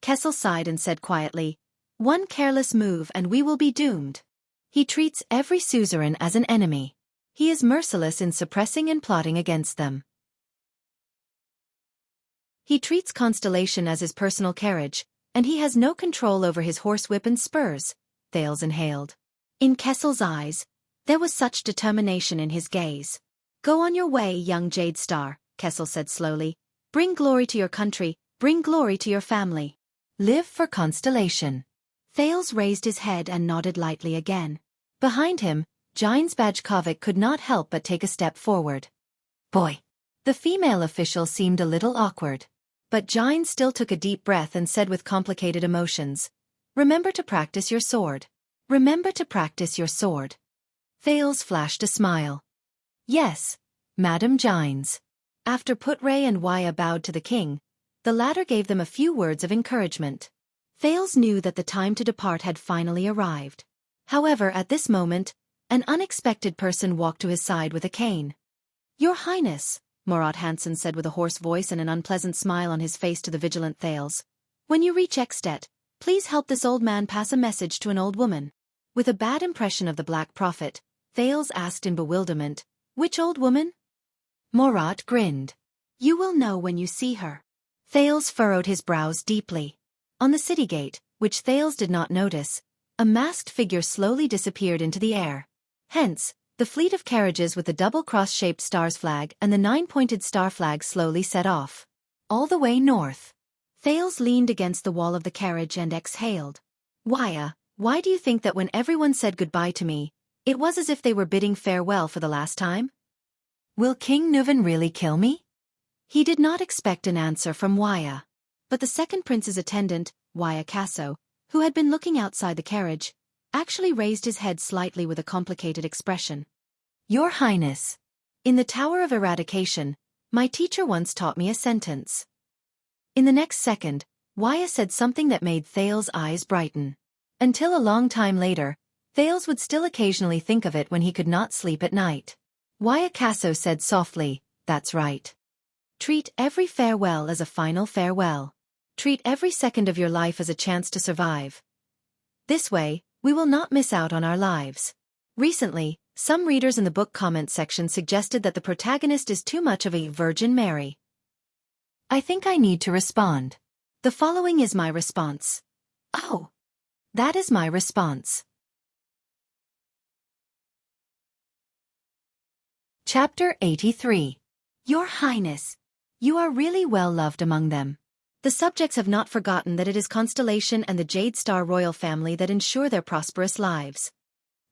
Kessel sighed and said quietly, One careless move and we will be doomed. He treats every suzerain as an enemy. He is merciless in suppressing and plotting against them. He treats Constellation as his personal carriage, and he has no control over his horsewhip and spurs, Thales inhaled. In Kessel's eyes, there was such determination in his gaze. Go on your way, young Jade Star, Kessel said slowly. Bring glory to your country, bring glory to your family. Live for Constellation. Thales raised his head and nodded lightly again. Behind him, Jines Bajkovic could not help but take a step forward. Boy. The female official seemed a little awkward. But Jines still took a deep breath and said with complicated emotions, Remember to practice your sword. Remember to practice your sword. Thales flashed a smile. Yes, Madam Jines. After Putre and Wuxia bowed to the king, the latter gave them a few words of encouragement. Thales knew that the time to depart had finally arrived. However, at this moment, an unexpected person walked to his side with a cane. Your Highness, Murat Hansen said with a hoarse voice and an unpleasant smile on his face to the vigilant Thales. When you reach Xianxia, please help this old man pass a message to an old woman. With a bad impression of the Black Prophet, Thales asked in bewilderment, Which old woman? Murat grinned. You will know when you see her. Thales furrowed his brows deeply. On the city gate, which Thales did not notice, a masked figure slowly disappeared into the air. Hence, the fleet of carriages with the double cross-shaped stars flag and the 9-pointed star flag slowly set off. All the way north. Thales leaned against the wall of the carriage and exhaled. Wuxia, why do you think that when everyone said goodbye to me, it was as if they were bidding farewell for the last time? Will King Nuvan really kill me? He did not expect an answer from Wuxia. But the second prince's attendant, Wuxia Casso, who had been looking outside the carriage, actually raised his head slightly with a complicated expression. Your Highness. In the Tower of Eradication, my teacher once taught me a sentence. In the next second, Wuxia said something that made Thales' eyes brighten. Until a long time later, Thales would still occasionally think of it when he could not sleep at night. Wuxia Casso said softly, That's right. Treat every farewell as a final farewell. Treat every second of your life as a chance to survive. This way, we will not miss out on our lives. Recently, some readers in the book comment section suggested that the protagonist is too much of a Virgin Mary. I think I need to respond. The following is my response. Oh. That is my response. Chapter 83. Your Highness, you are really well loved among them. The subjects have not forgotten that it is Constellation and the Jade Star royal family that ensure their prosperous lives.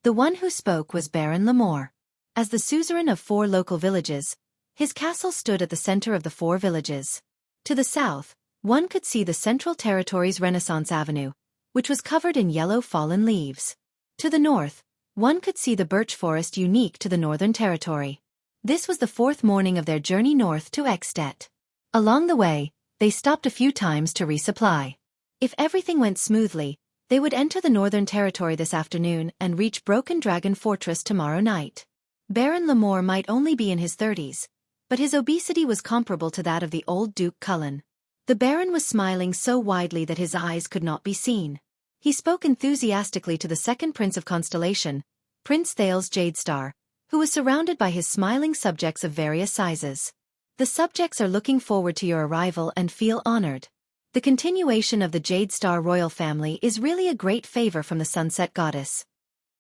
The one who spoke was Baron Lemore. As the suzerain of 4 local villages, his castle stood at the center of the 4 villages. To the south, One could see the Central Territory's Renaissance Avenue, which was covered in yellow fallen leaves. To the north, one could see the birch forest unique to the Northern Territory. This was the fourth morning of their journey north to At. Along the way, they stopped a few times to resupply. If everything went smoothly, they would enter the Northern Territory this afternoon and reach Broken Dragon Fortress tomorrow night. Baron Lamore might only be in his 30s, but his obesity was comparable to that of the old Duke Cullen. The Baron was smiling so widely that his eyes could not be seen. He spoke enthusiastically to the second Prince of Constellation, Prince Thales Jadestar, who was surrounded by his smiling subjects of various sizes. The subjects are looking forward to your arrival and feel honored. The continuation of the Jadestar royal family is really a great favor from the Sunset Goddess.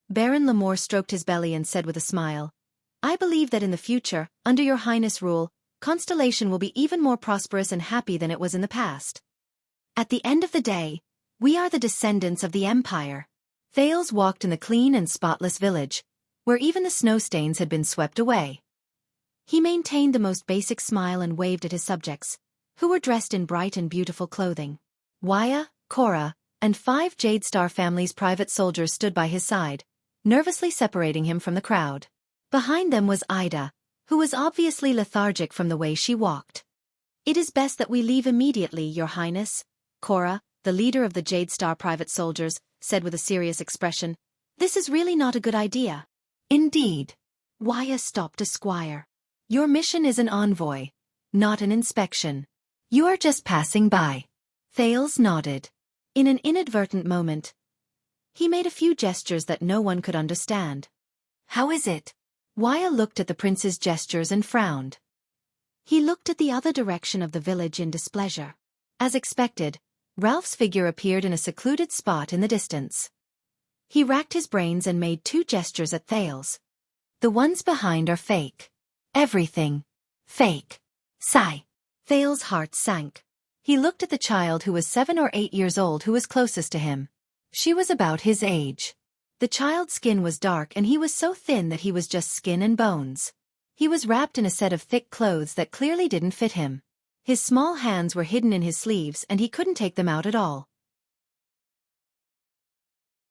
Baron Lamore stroked his belly and said with a smile, I believe that in the future, under your Highness' rule, Constellation will be even more prosperous and happy than it was in the past. At the end of the day, we are the descendants of the Empire. Thales walked in the clean and spotless village, where even the snow stains had been swept away. He maintained the most basic smile and waved at his subjects, who were dressed in bright and beautiful clothing. Wuxia, Cora, and 5 Jadestar family's private soldiers stood by his side, nervously separating him from the crowd. Behind them was Ida, who was obviously lethargic from the way she walked. It is best that we leave immediately, Your Highness, Cora, the leader of the Jadestar private soldiers, said with a serious expression. This is really not a good idea. Indeed. Wuxia stopped a squire. Your mission is an envoy, not an inspection. You are just passing by. Thales nodded. In an inadvertent moment, he made a few gestures that no one could understand. How is it? Wuxia looked at the prince's gestures and frowned. He looked at the other direction of the village in displeasure. As expected, Ralph's figure appeared in a secluded spot in the distance. He racked his brains and made 2 gestures at Thales. The ones behind are fake. Everything. Fake. Sigh. Thales' heart sank. He looked at the child who was 7 or 8 years old who was closest to him. She was about his age. The child's skin was dark and he was so thin that he was just skin and bones. He was wrapped in a set of thick clothes that clearly didn't fit him. His small hands were hidden in his sleeves and he couldn't take them out at all.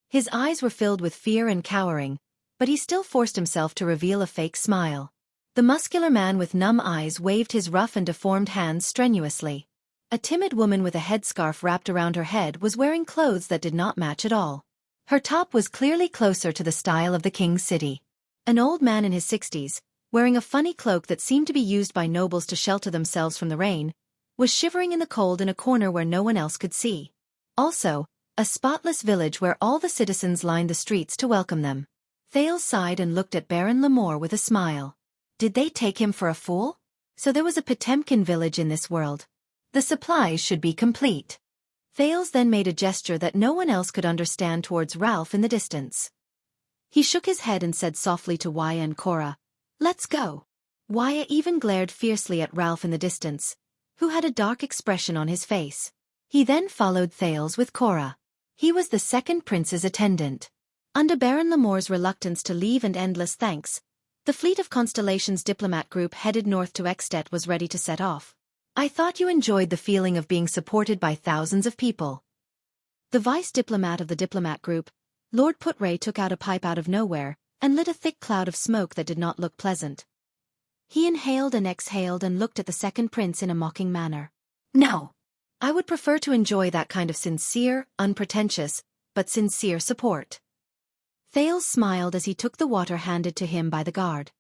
His eyes were filled with fear and cowering, but he still forced himself to reveal a fake smile. The muscular man with numb eyes waved his rough and deformed hands strenuously. A timid woman with a headscarf wrapped around her head was wearing clothes that did not match at all. Her top was clearly closer to the style of the king's city. An old man in his 60s, wearing a funny cloak that seemed to be used by nobles to shelter themselves from the rain, was shivering in the cold in a corner where no one else could see. Also, a spotless village where all the citizens lined the streets to welcome them. Thales sighed and looked at Baron Lamore with a smile. Did they take him for a fool? So there was a Potemkin village in this world. The supplies should be complete. Thales then made a gesture that no one else could understand towards Ralph in the distance. He shook his head and said softly to Wuxia and Cora, Let's go. Wuxia even glared fiercely at Ralph in the distance, who had a dark expression on his face. He then followed Thales with Cora. He was the second prince's attendant. Under Baron Lamore's reluctance to leave and endless thanks, the fleet of Constellation's diplomat group headed north to At was ready to set off. I thought you enjoyed the feeling of being supported by thousands of people. The vice diplomat of the diplomat group, Lord Putray, took out a pipe out of nowhere and lit a thick cloud of smoke that did not look pleasant. He inhaled and exhaled and looked at the second prince in a mocking manner. No. I would prefer to enjoy that kind of sincere, unpretentious, but sincere support. Thales smiled as he took the water handed to him by the guard.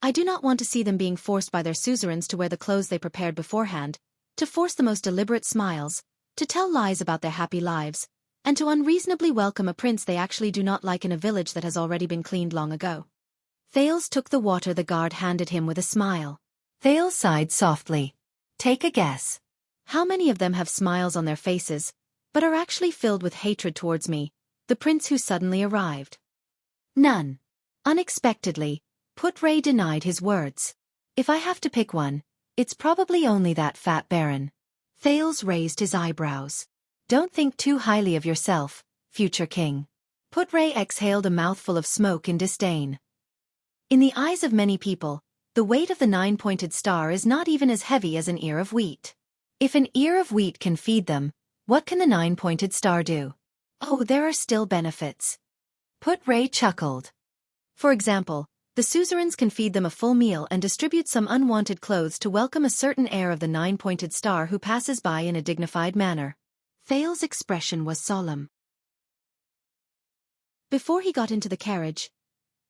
I do not want to see them being forced by their suzerains to wear the clothes they prepared beforehand, to force the most deliberate smiles, to tell lies about their happy lives, and to unreasonably welcome a prince they actually do not like in a village that has already been cleaned long ago. Thales took the water the guard handed him with a smile. Thales sighed softly. Take a guess. How many of them have smiles on their faces, but are actually filled with hatred towards me, the prince who suddenly arrived? None. Unexpectedly, Putray denied his words. If I have to pick one, it's probably only that fat baron. Thales raised his eyebrows. Don't think too highly of yourself, future king. Putray exhaled a mouthful of smoke in disdain. In the eyes of many people, the weight of the 9-pointed star is not even as heavy as an ear of wheat. If an ear of wheat can feed them, what can the 9-pointed star do? Oh, there are still benefits. Put-Ray chuckled. For example, the suzerains can feed them a full meal and distribute some unwanted clothes to welcome a certain heir of the 9-pointed star who passes by in a dignified manner. Thales's expression was solemn. Before he got into the carriage,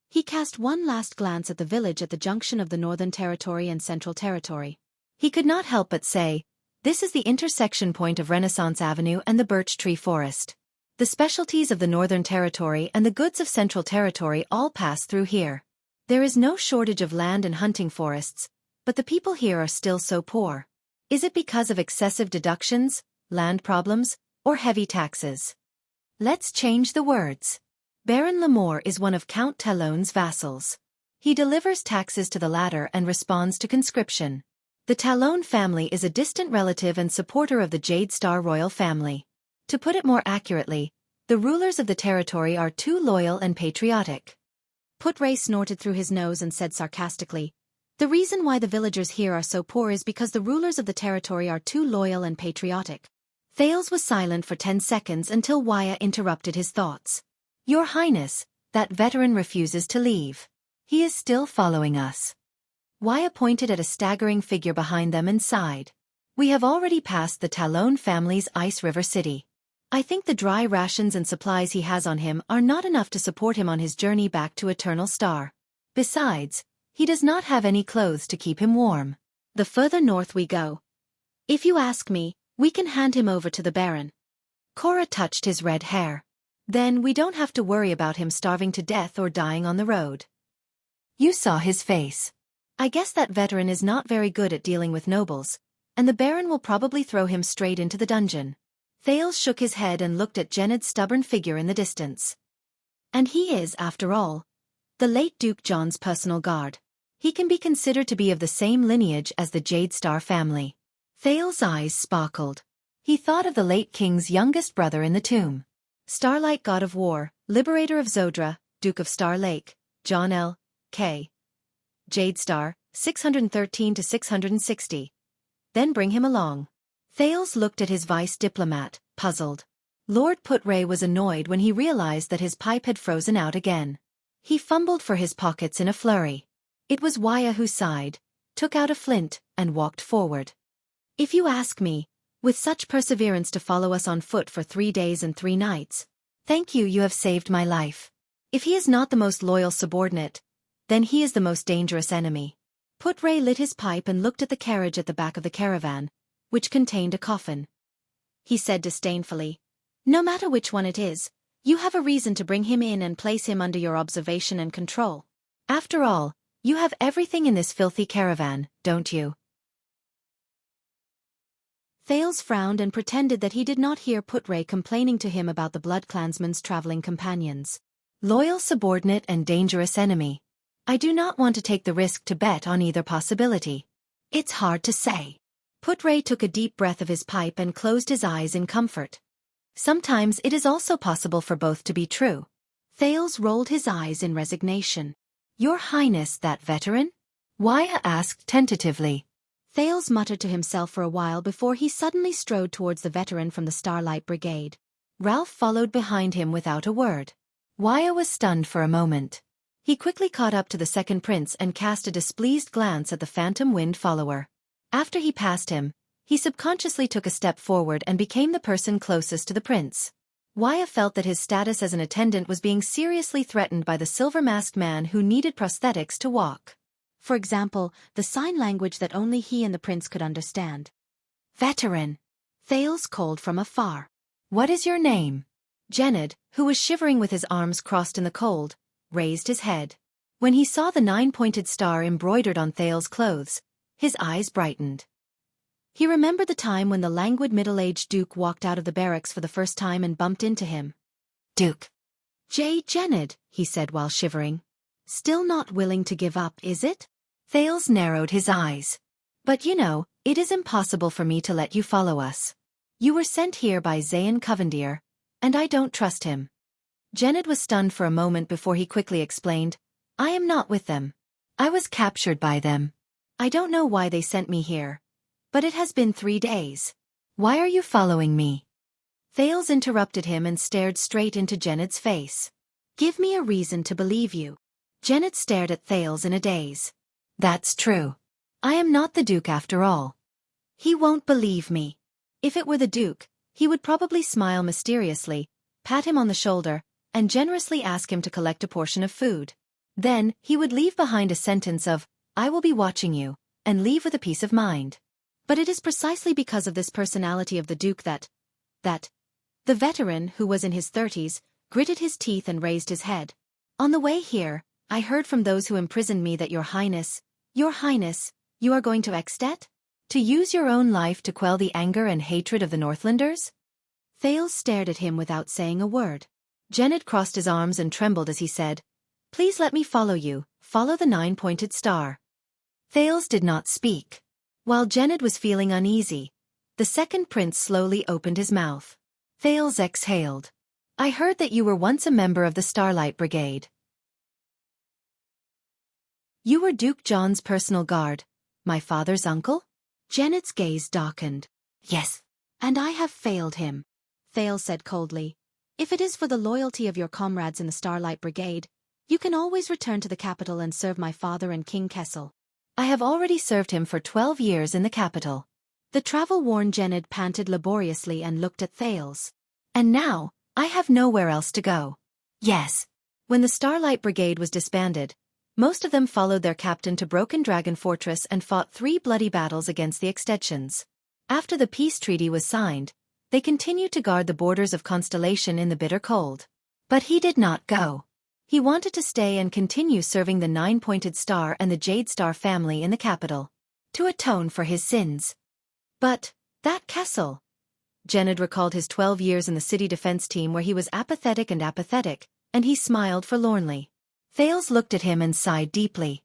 he cast one last glance at the village at the junction of the Northern Territory and Central Territory. He could not help but say, "This is the intersection point of Renaissance Avenue and the Birch Tree Forest. The specialties of the Northern Territory and the goods of Central Territory all pass through here. There is no shortage of land and hunting forests, but the people here are still so poor. Is it because of excessive deductions, land problems, or heavy taxes? Let's change the words. Baron Lamore is one of Count Talon's vassals. He delivers taxes to the latter and responds to conscription. The Talon family is a distant relative and supporter of the Jade Star royal family. To put it more accurately, the rulers of the territory are too loyal and patriotic." Put-Ray snorted through his nose and said sarcastically, "The reason why the villagers here are so poor is because the rulers of the territory are too loyal and patriotic." Thales was silent for 10 seconds until Wuxia interrupted his thoughts. "Your Highness, that veteran refuses to leave. He is still following us." Wuxia pointed at a staggering figure behind them and sighed. "We have already passed the Talon family's Ice River City. I think the dry rations and supplies he has on him are not enough to support him on his journey back to Eternal Star. Besides, he does not have any clothes to keep him warm. The further north we go, if you ask me, we can hand him over to the Baron." Cora touched his red hair. "Then we don't have to worry about him starving to death or dying on the road." You saw his face. "I guess that veteran is not very good at dealing with nobles, and the Baron will probably throw him straight into the dungeon." Thales shook his head and looked at Gened's stubborn figure in the distance. "And he is, after all, the late Duke John's personal guard. He can be considered to be of the same lineage as the Jade Star family." Thales' eyes sparkled. He thought of the late king's youngest brother in the tomb. Starlight God of War, Liberator of Zodra, Duke of Star Lake, John L. K. Jade Star, 613 to 660. Then bring him along. Thales looked at his vice diplomat, puzzled. Lord Put-Ray was annoyed when he realized that his pipe had frozen out again. He fumbled for his pockets in a flurry. It was Wuxia who sighed, took out a flint, and walked forward. "If you ask me, with such perseverance to follow us on foot for 3 days and 3 nights, thank you, you have saved my life. If he is not the most loyal subordinate, then he is the most dangerous enemy." Put-Ray lit his pipe and looked at the carriage at the back of the caravan, which contained a coffin. He said disdainfully, "No matter which one it is, you have a reason to bring him in and place him under your observation and control. After all, you have everything in this filthy caravan, don't you?" Thales frowned and pretended that he did not hear Put-Ray complaining to him about the Blood Clansman's traveling companions. "Loyal subordinate and dangerous enemy. I do not want to take the risk to bet on either possibility. It's hard to say." Put-Ray took a deep breath of his pipe and closed his eyes in comfort. "Sometimes it is also possible for both to be true." Thales rolled his eyes in resignation. "Your Highness, that veteran?" Wuxia asked tentatively. Thales muttered to himself for a while before he suddenly strode towards the veteran from the Starlight Brigade. Ralph followed behind him without a word. Wuxia was stunned for a moment. He quickly caught up to the second prince and cast a displeased glance at the Phantom Wind follower. After he passed him, he subconsciously took a step forward and became the person closest to the prince. Wuxia felt that his status as an attendant was being seriously threatened by the silver-masked man who needed prosthetics to walk. For example, the sign language that only he and the prince could understand. "Veteran," Thales called from afar. "What is your name?" Gened, who was shivering with his arms crossed in the cold, raised his head. When he saw the 9-pointed star embroidered on Thales' clothes, his eyes brightened. He remembered the time when the languid middle-aged Duke walked out of the barracks for the first time and bumped into him. "Duke." "J. Gened," he said while shivering. "Still not willing to give up, is it?" Thales narrowed his eyes. "But you know, it is impossible for me to let you follow us. You were sent here by Zayn Covendier, and I don't trust him." Gened was stunned for a moment before he quickly explained, "I am not with them. I was captured by them. I don't know why they sent me here, But it has been 3 days. Why are you following me? Thales interrupted him and stared straight into Gened's face. Give me a reason to believe you. Gened stared at Thales in a daze. That's true. I am not the Duke after all. He won't believe me. If it were the Duke, he would probably smile mysteriously, pat him on the shoulder, and generously ask him to collect a portion of food. Then, he would leave behind a sentence of, I will be watching you, and leave with a peace of mind. But it is precisely because of this personality of the Duke that the veteran, who was in his 30s, gritted his teeth and raised his head. On the way here, I heard from those who imprisoned me that Your Highness, you are going to At? To use your own life to quell the anger and hatred of the Northlanders? Thales stared at him without saying a word. Gened crossed his arms and trembled as he said, Please let me follow you, follow the 9-pointed star. Thales did not speak. While Gened was feeling uneasy, the second prince slowly opened his mouth. Thales exhaled. I heard that you were once a member of the Starlight Brigade. You were Duke John's personal guard, my father's uncle? Gened's gaze darkened. Yes. And I have failed him, Thales said coldly. If it is for the loyalty of your comrades in the Starlight Brigade, you can always return to the capital and serve my father and King Kessel. I have already served him for 12 years in the capital. The travel-worn Gened panted laboriously and looked at Thales. And now, I have nowhere else to go. Yes. When the Starlight Brigade was disbanded, most of them followed their captain to Broken Dragon Fortress and fought 3 bloody battles against the Extensions. After the peace treaty was signed, they continued to guard the borders of Constellation in the bitter cold. But he did not go. He wanted to stay and continue serving the 9-pointed star and the Jade Star family in the capital, to atone for his sins. But, that Kessel. Gened recalled his 12 years in the city defense team where he was apathetic, and he smiled forlornly. Thales looked at him and sighed deeply.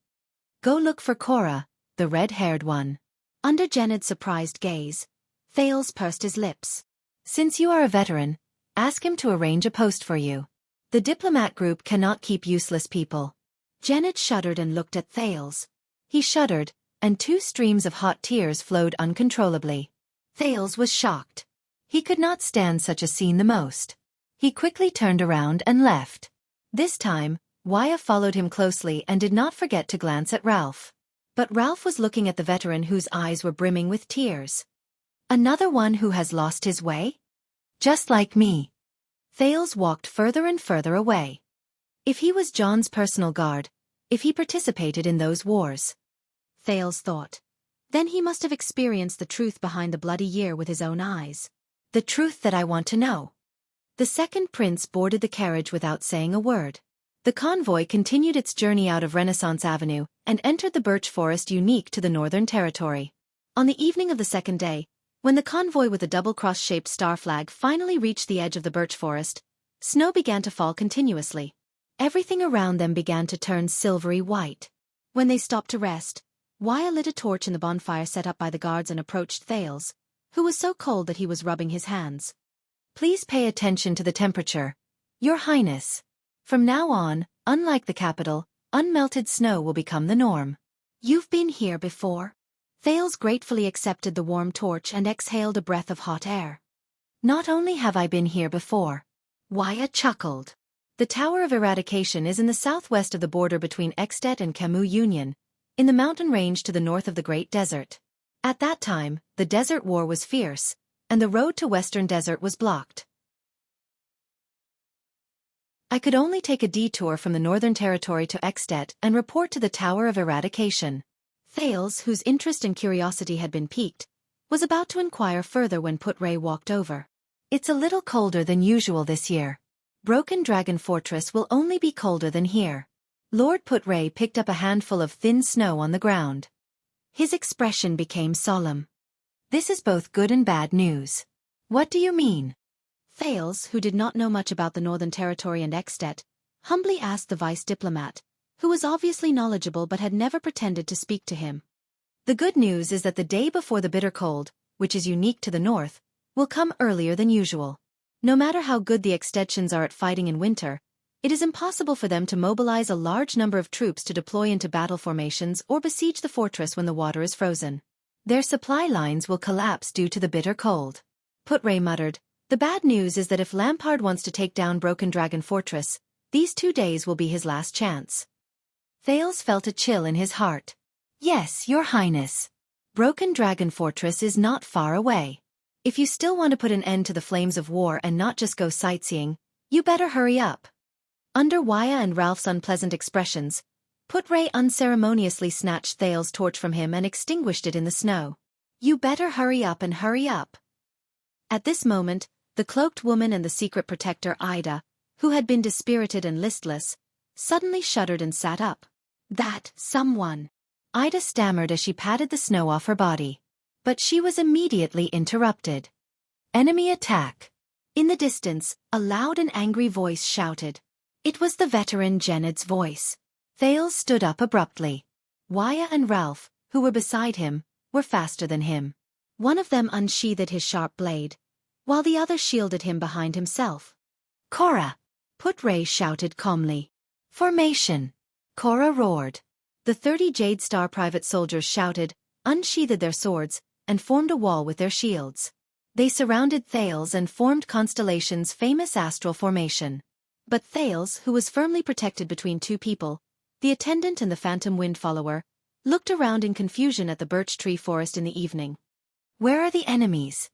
Go look for Cora, the red-haired one. Under Gened's surprised gaze, Thales pursed his lips. Since you are a veteran, ask him to arrange a post for you. The diplomat group cannot keep useless people. Gened shuddered and looked at Thales. He shuddered, and 2 streams of hot tears flowed uncontrollably. Thales was shocked. He could not stand such a scene the most. He quickly turned around and left. This time, Wuxia followed him closely and did not forget to glance at Ralph. But Ralph was looking at the veteran whose eyes were brimming with tears. Another one who has lost his way? Just like me. Thales walked further and further away. If he was John's personal guard, if he participated in those wars, Thales thought, then he must have experienced the truth behind the bloody year with his own eyes. The truth that I want to know. The second prince boarded the carriage without saying a word. The convoy continued its journey out of Renaissance Avenue and entered the birch forest unique to the Northern Territory. On the evening of the second day, when the convoy with the double-cross-shaped star flag finally reached the edge of the birch forest, snow began to fall continuously. Everything around them began to turn silvery white. When they stopped to rest, Wuxia lit a torch in the bonfire set up by the guards and approached Thales, who was so cold that he was rubbing his hands. Please pay attention to the temperature, Your Highness. From now on, unlike the capital, unmelted snow will become the norm. You've been here before? Thales gratefully accepted the warm torch and exhaled a breath of hot air. Not only have I been here before. Wuxia chuckled. The Tower of Eradication is in the southwest of the border between At and Camus Union, in the mountain range to the north of the Great Desert. At that time, the Desert War was fierce, and the road to Western Desert was blocked. I could only take a detour from the Northern Territory to At and report to the Tower of Eradication. Thales, whose interest and curiosity had been piqued, was about to inquire further when Put-Ray walked over. It's a little colder than usual this year. Broken Dragon Fortress will only be colder than here. Lord Put-Ray picked up a handful of thin snow on the ground. His expression became solemn. This is both good and bad news. What do you mean? Thales, who did not know much about the Northern Territory and At, humbly asked the vice diplomat, who was obviously knowledgeable but had never pretended to speak to him. The good news is that the day before the bitter cold, which is unique to the north, will come earlier than usual. No matter how good the Extensions are at fighting in winter, it is impossible for them to mobilize a large number of troops to deploy into battle formations or besiege the fortress when the water is frozen. Their supply lines will collapse due to the bitter cold. Putre muttered, "The bad news is that if Lampard wants to take down Broken Dragon Fortress, these 2 days will be his last chance." Thales felt a chill in his heart. "Yes, Your Highness. Broken Dragon Fortress is not far away. If you still want to put an end to the flames of war and not just go sightseeing, you better hurry up." Under Wuxia and Ralph's unpleasant expressions, Putre unceremoniously snatched Thales' torch from him and extinguished it in the snow. "You better hurry up and hurry up." At this moment, the cloaked woman and the secret protector Ida, who had been dispirited and listless, suddenly shuddered and sat up. "That someone," Ida stammered as she patted the snow off her body. But she was immediately interrupted. "Enemy attack!" In the distance, a loud and angry voice shouted. It was the veteran Gened's voice. Thales stood up abruptly. Wuxia and Ralph, who were beside him, were faster than him. One of them unsheathed his sharp blade, while the other shielded him behind himself. "Cora!" Putre shouted calmly. "Formation!" Cora roared. The 30 Jade Star private soldiers shouted, unsheathed their swords, and formed a wall with their shields. They surrounded Thales and formed Constellation's famous astral formation. But Thales, who was firmly protected between two people, the attendant and the phantom wind follower, looked around in confusion at the birch tree forest in the evening. Where are the enemies?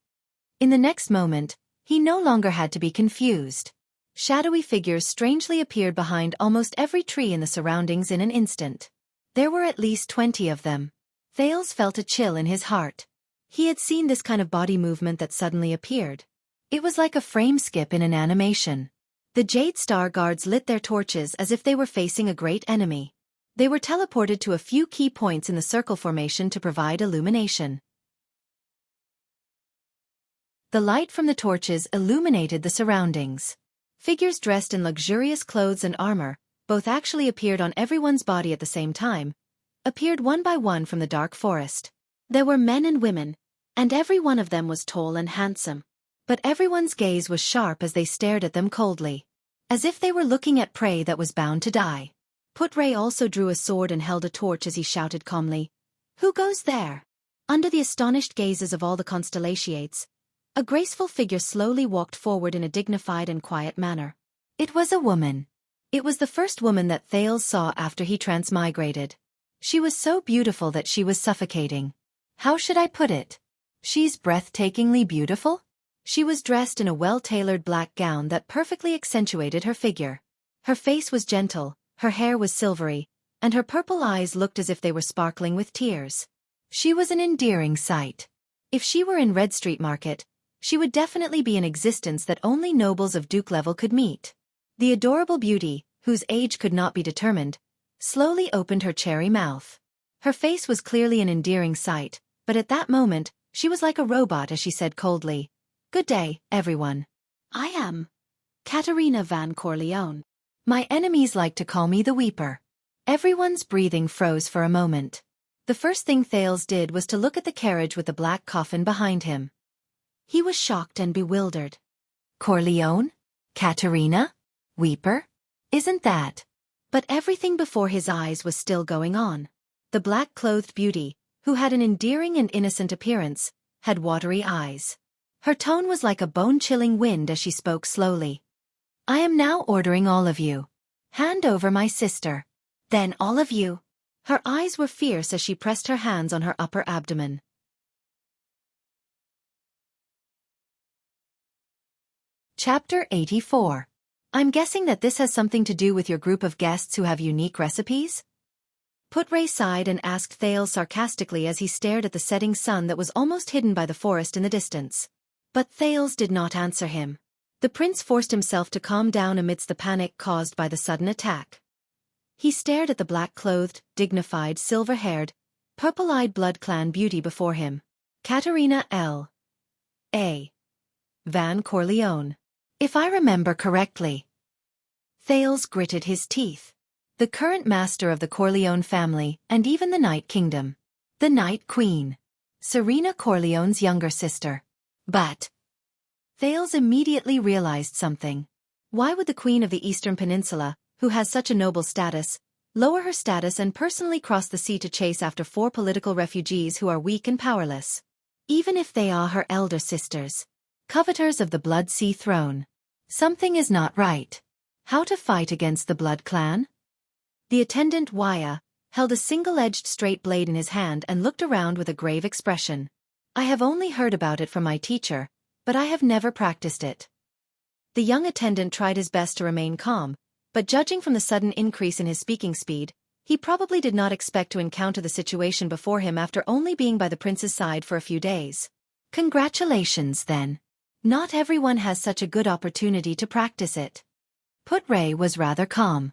In the next moment, he no longer had to be confused. Shadowy figures strangely appeared behind almost every tree in the surroundings in an instant. There were at least 20 of them. Thales felt a chill in his heart. He had seen this kind of body movement that suddenly appeared. It was like a frame skip in an animation. The Jade Star guards lit their torches as if they were facing a great enemy. They were teleported to a few key points in the circle formation to provide illumination. The light from the torches illuminated the surroundings. Figures dressed in luxurious clothes and armor, both actually appeared on everyone's body at the same time, appeared one by one from the dark forest. There were men and women, and every one of them was tall and handsome. But everyone's gaze was sharp as they stared at them coldly, as if they were looking at prey that was bound to die. Putre also drew a sword and held a torch as he shouted calmly, "Who goes there?" Under the astonished gazes of all the Constellations, a graceful figure slowly walked forward in a dignified and quiet manner. It was a woman. It was the first woman that Thales saw after he transmigrated. She was so beautiful that she was suffocating. How should I put it? She's breathtakingly beautiful? She was dressed in a well-tailored black gown that perfectly accentuated her figure. Her face was gentle, her hair was silvery, and her purple eyes looked as if they were sparkling with tears. She was an endearing sight. If she were in Red Street Market, she would definitely be an existence that only nobles of Duke level could meet. The adorable beauty, whose age could not be determined, slowly opened her cherry mouth. Her face was clearly an endearing sight, but at that moment, she was like a robot as she said coldly, "Good day, everyone. I am Katerina Van Corleone. My enemies like to call me the Weeper." Everyone's breathing froze for a moment. The first thing Thales did was to look at the carriage with the black coffin behind him. He was shocked and bewildered. Corleone? Katerina? Weeper? Isn't that? But everything before his eyes was still going on. The black-clothed beauty, who had an endearing and innocent appearance, had watery eyes. Her tone was like a bone-chilling wind as she spoke slowly. "I am now ordering all of you. Hand over my sister. Then all of you." Her eyes were fierce as she pressed her hands on her upper abdomen. Chapter 84. I'm guessing that this has something to do with your group of guests who have unique recipes? Putre sighed and asked Thales sarcastically as he stared at the setting sun that was almost hidden by the forest in the distance. But Thales did not answer him. The prince forced himself to calm down amidst the panic caused by the sudden attack. He stared at the black-clothed, dignified, silver-haired, purple-eyed blood clan beauty before him. Katerina L.A. Van Corleone. If I remember correctly. Thales gritted his teeth. The current master of the Corleone family and even the Night Kingdom. The Night Queen. Serena Corleone's younger sister. But Thales immediately realized something. Why would the Queen of the Eastern Peninsula, who has such a noble status, lower her status and personally cross the sea to chase after 4 political refugees who are weak and powerless. Even if they are her elder sisters. Coveters of the Blood Sea throne. Something is not right. How to fight against the Blood Clan? The attendant Wuxia held a single-edged straight blade in his hand and looked around with a grave expression. I have only heard about it from my teacher, but I have never practiced it. The young attendant tried his best to remain calm, but judging from the sudden increase in his speaking speed, he probably did not expect to encounter the situation before him after only being by the prince's side for a few days. Congratulations, then. Not everyone has such a good opportunity to practice it. Put Ray was rather calm.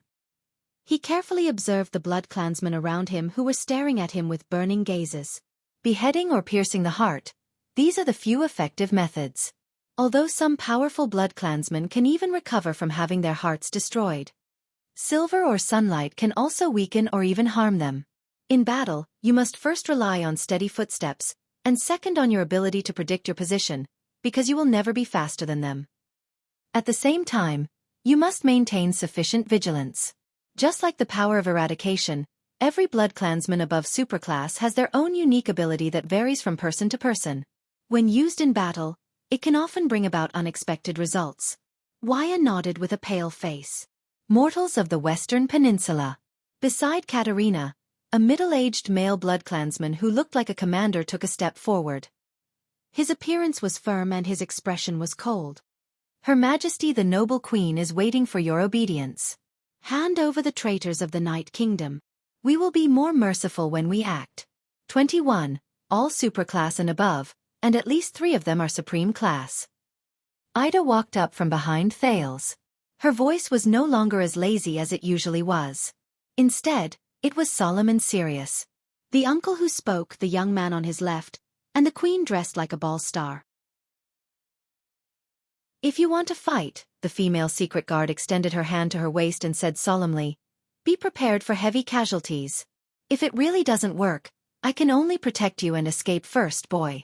He carefully observed the blood clansmen around him who were staring at him with burning gazes. Beheading or piercing the heart, these are the few effective methods. Although some powerful blood clansmen can even recover from having their hearts destroyed. Silver or sunlight can also weaken or even harm them. In battle, you must first rely on steady footsteps, and second on your ability to predict your position, because you will never be faster than them. At the same time, you must maintain sufficient vigilance. Just like the power of eradication, every blood clansman above superclass has their own unique ability that varies from person to person. When used in battle, it can often bring about unexpected results. Wuxia nodded with a pale face. Mortals of the Western Peninsula. Beside Katerina, a middle-aged male blood clansman who looked like a commander took a step forward. His appearance was firm and his expression was cold. Her Majesty the Noble Queen is waiting for your obedience. Hand over the traitors of the Night Kingdom. We will be more merciful when we act. 21, all superclass and above, and at least 3 of them are supreme class. Ida walked up from behind Thales. Her voice was no longer as lazy as it usually was. Instead, it was solemn and serious. The uncle who spoke, the young man on his left, and the queen dressed like a ball star. If you want to fight, the female secret guard extended her hand to her waist and said solemnly, be prepared for heavy casualties. If it really doesn't work, I can only protect you and escape first, boy.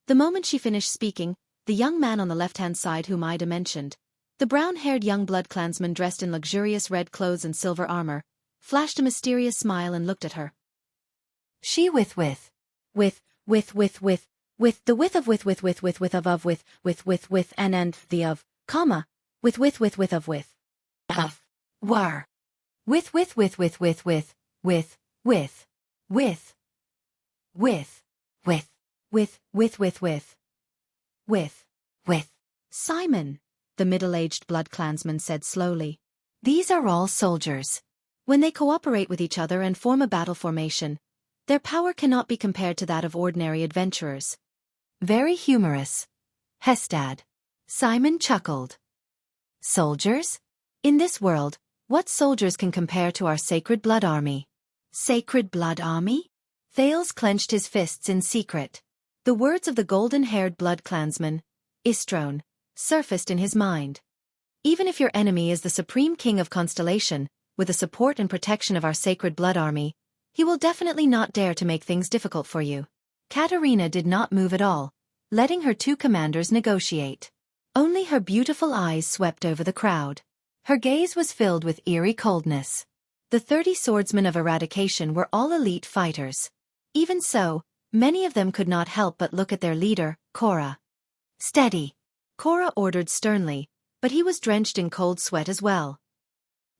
The moment she finished speaking, the young man on the left-hand side whom Ida mentioned, the brown-haired young blood clansman dressed in luxurious red clothes and silver armor, flashed a mysterious smile and looked at her. She with the width of and the of, comma, with of were. With. Simon, the middle-aged blood clansman said slowly. These are all soldiers. When they cooperate with each other and form a battle formation, their power cannot be compared to that of ordinary adventurers. Very humorous. Hestad. Simon chuckled. Soldiers? In this world, what soldiers can compare to our Sacred Blood Army? Sacred Blood Army? Thales clenched his fists in secret. The words of the golden-haired blood clansman, Istrone, surfaced in his mind. Even if your enemy is the supreme king of Constellation, with the support and protection of our Sacred Blood Army, he will definitely not dare to make things difficult for you. Katerina did not move at all, letting her 2 commanders negotiate. Only her beautiful eyes swept over the crowd. Her gaze was filled with eerie coldness. The 30 swordsmen of eradication were all elite fighters. Even so, many of them could not help but look at their leader, Cora. Steady. Cora ordered sternly, but he was drenched in cold sweat as well.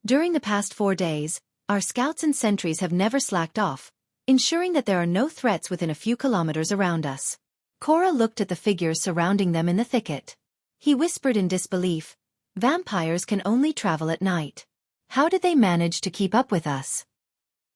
During the past 4 days, our scouts and sentries have never slacked off, ensuring that there are no threats within a few kilometers around us. Cora looked at the figures surrounding them in the thicket. He whispered in disbelief, vampires can only travel at night. How did they manage to keep up with us?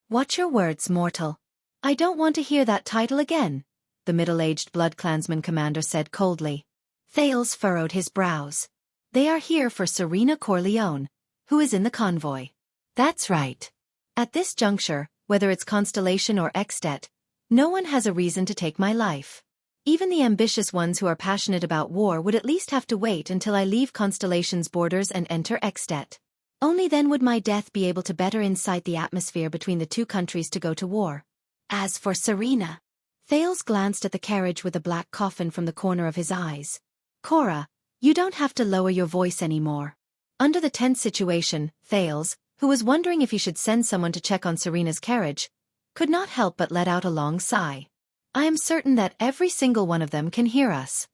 Watch your words, mortal. I don't want to hear that title again, the middle-aged blood clansman commander said coldly. Thales furrowed his brows. They are here for Serena Corleone, who is in the convoy. That's right. At this juncture, whether it's Constellation or At, no one has a reason to take my life. Even the ambitious ones who are passionate about war would at least have to wait until I leave Constellation's borders and enter At. Only then would my death be able to better incite the atmosphere between the 2 countries to go to war. As for Serena, Thales glanced at the carriage with a black coffin from the corner of his eyes. Cora, you don't have to lower your voice anymore. Under the tense situation, Thales, who was wondering if he should send someone to check on Serena's carriage, could not help but let out a long sigh. I am certain that every single one of them can hear us.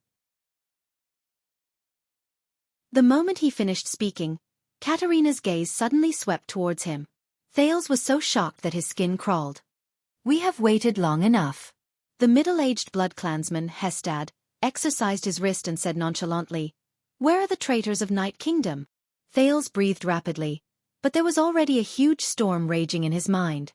The moment he finished speaking, Katerina's gaze suddenly swept towards him. Thales was so shocked that his skin crawled. We have waited long enough. The middle-aged blood clansman, Hestad, exercised his wrist and said nonchalantly, "Where are the traitors of Night Kingdom?" Thales breathed rapidly, but there was already a huge storm raging in his mind.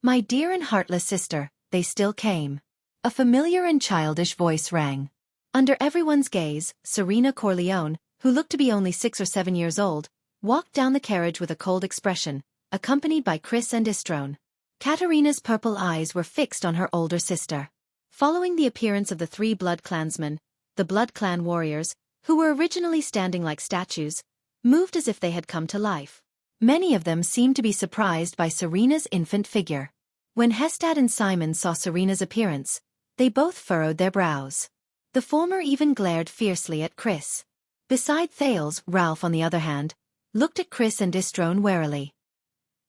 My dear and heartless sister, they still came. A familiar and childish voice rang. Under everyone's gaze, Serena Corleone, who looked to be only 6 or 7 years old, walked down the carriage with a cold expression, accompanied by Chris and Istrone. Katerina's purple eyes were fixed on her older sister. Following the appearance of the 3 blood clansmen, the blood clan warriors, who were originally standing like statues, moved as if they had come to life. Many of them seemed to be surprised by Serena's infant figure. When Hestad and Simon saw Serena's appearance, they both furrowed their brows. The former even glared fiercely at Chris. Beside Thales, Ralph, on the other hand, looked at Chris and Istrone warily.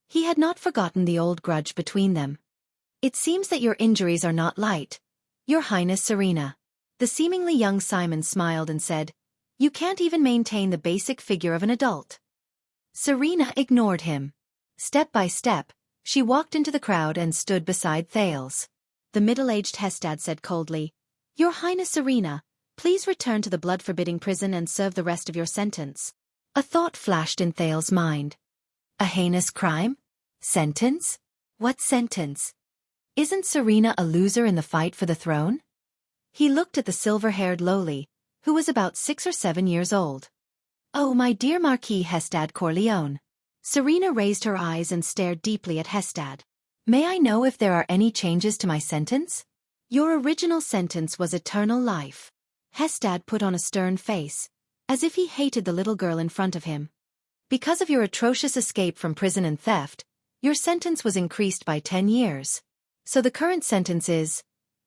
He had not forgotten the old grudge between them. It seems that your injuries are not light, Your Highness Serena. The seemingly young Simon smiled and said, "You can't even maintain the basic figure of an adult." Serena ignored him. Step by step, she walked into the crowd and stood beside Thales. The middle-aged Hestad said coldly, "Your Highness Serena, please return to the blood-forbidding prison and serve the rest of your sentence." A thought flashed in Thales' mind. A heinous crime? Sentence? What sentence? Isn't Serena a loser in the fight for the throne? He looked at the silver-haired lowly, who was about 6 or 7 years old. "Oh, my dear Marquis Hestad Corleone." Serena raised her eyes and stared deeply at Hestad. "May I know if there are any changes to my sentence?" "Your original sentence was eternal life." Hestad put on a stern face, as if he hated the little girl in front of him. "Because of your atrocious escape from prison and theft, your sentence was increased by 10 years. So the current sentence is..."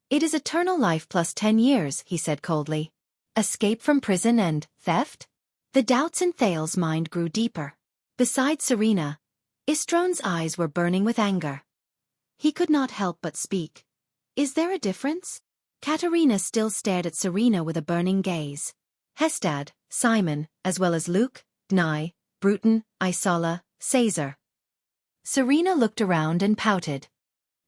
"It is eternal life plus 10 years, he said coldly. "Escape from prison and theft?" The doubts in Thales' mind grew deeper. Beside Serena, Istrone's eyes were burning with anger. He could not help but speak. "Is there a difference?" Katerina still stared at Serena with a burning gaze. Hestad, Simon, as well as Luke, Gnai, Bruton, Isala, Caesar. Serena looked around and pouted.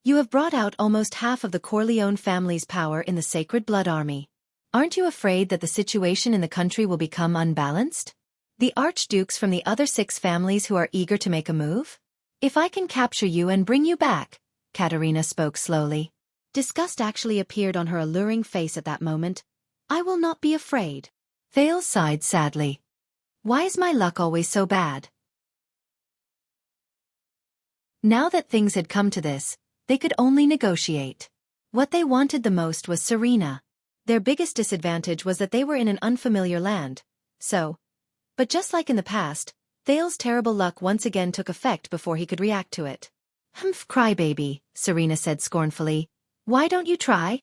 "You have brought out almost half of the Corleone family's power in the Sacred Blood Army. Aren't you afraid that the situation in the country will become unbalanced? The archdukes from the other 6 families who are eager to make a move? If I can capture you and bring you back," Katerina spoke slowly. Disgust actually appeared on her alluring face at that moment. "I will not be afraid." Thales sighed sadly. "Why is my luck always so bad?" Now that things had come to this, they could only negotiate. What they wanted the most was Serena. Their biggest disadvantage was that they were in an unfamiliar land, but just like in the past, Thales' terrible luck once again took effect before he could react to it. "Humph, crybaby," Serena said scornfully. "Why don't you try?"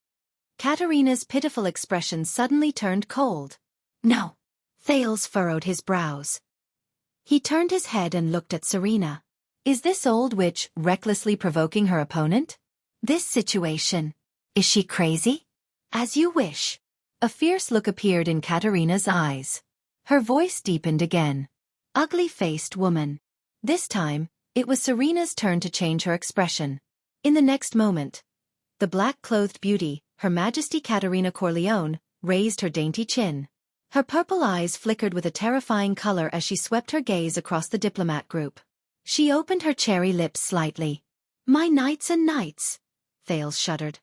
Katerina's pitiful expression suddenly turned cold. "No." Thales furrowed his brows. He turned his head and looked at Serena. Is this old witch recklessly provoking her opponent? This situation. Is she crazy? "As you wish." A fierce look appeared in Katerina's eyes. Her voice deepened again. "Ugly-faced woman." This time, it was Serena's turn to change her expression. In the next moment, the black-clothed beauty, Her Majesty Katerina Corleone, raised her dainty chin. Her purple eyes flickered with a terrifying color as she swept her gaze across the diplomat group. She opened her cherry lips slightly. "My knights and knights!" Thales shuddered.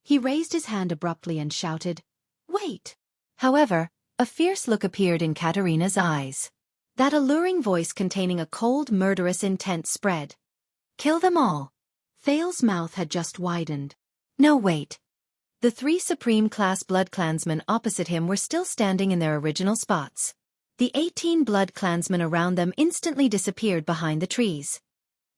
He raised his hand abruptly and shouted, "Wait!" However, a fierce look appeared in Katerina's eyes. That alluring voice containing a cold, murderous intent spread. "Kill them all." Thales' mouth had just widened. "No, wait." The 3 Supreme-class blood clansmen opposite him were still standing in their original spots. The 18 blood clansmen around them instantly disappeared behind the trees.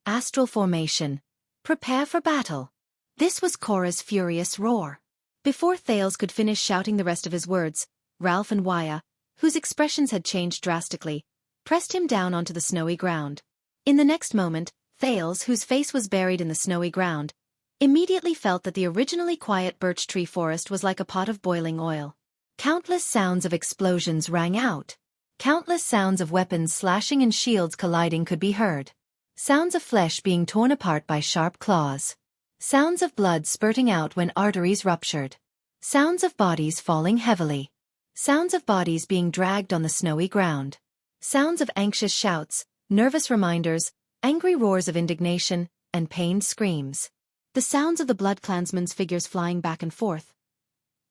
Astral formation. Prepare for battle. This was Korra's furious roar. Before Thales could finish shouting the rest of his words, Ralph and Wuxia, whose expressions had changed drastically, pressed him down onto the snowy ground. In the next moment, Thales, whose face was buried in the snowy ground, immediately felt that the originally quiet birch tree forest was like a pot of boiling oil. Countless sounds of explosions rang out. Countless sounds of weapons slashing and shields colliding could be heard. Sounds of flesh being torn apart by sharp claws. Sounds of blood spurting out when arteries ruptured. Sounds of bodies falling heavily. Sounds of bodies being dragged on the snowy ground. Sounds of anxious shouts, nervous reminders, angry roars of indignation, and pained screams. The sounds of the BloodClansmen's figures flying back and forth.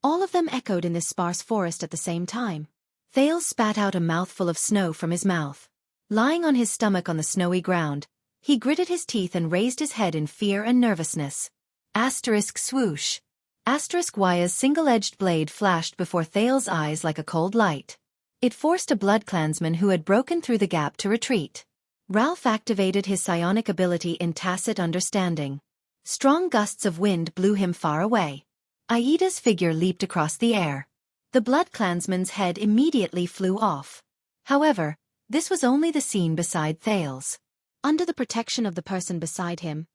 All of them echoed in this sparse forest at the same time. Thales spat out a mouthful of snow from his mouth. Lying on his stomach on the snowy ground, he gritted his teeth and raised his head in fear and nervousness. Asterisk swoosh. Asterisk Ya's single-edged blade flashed before Thales' eyes like a cold light. It forced a BloodClansman who had broken through the gap to retreat. Ralph activated his psionic ability in tacit understanding. Strong gusts of wind blew him far away. Aida's figure leaped across the air. The BloodClansman's head immediately flew off. However, this was only the scene beside Thales. Under the protection of the person beside him,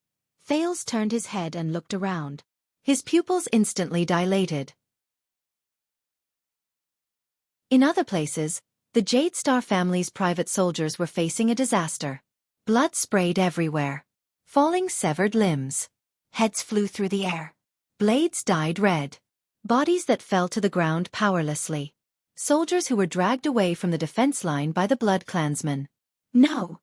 Thales turned his head and looked around. His pupils instantly dilated. In other places, the Jade Star family's private soldiers were facing a disaster. Blood sprayed everywhere. Falling severed limbs. Heads flew through the air. Blades dyed red. Bodies that fell to the ground powerlessly. Soldiers who were dragged away from the defense line by the BloodClansmen. No!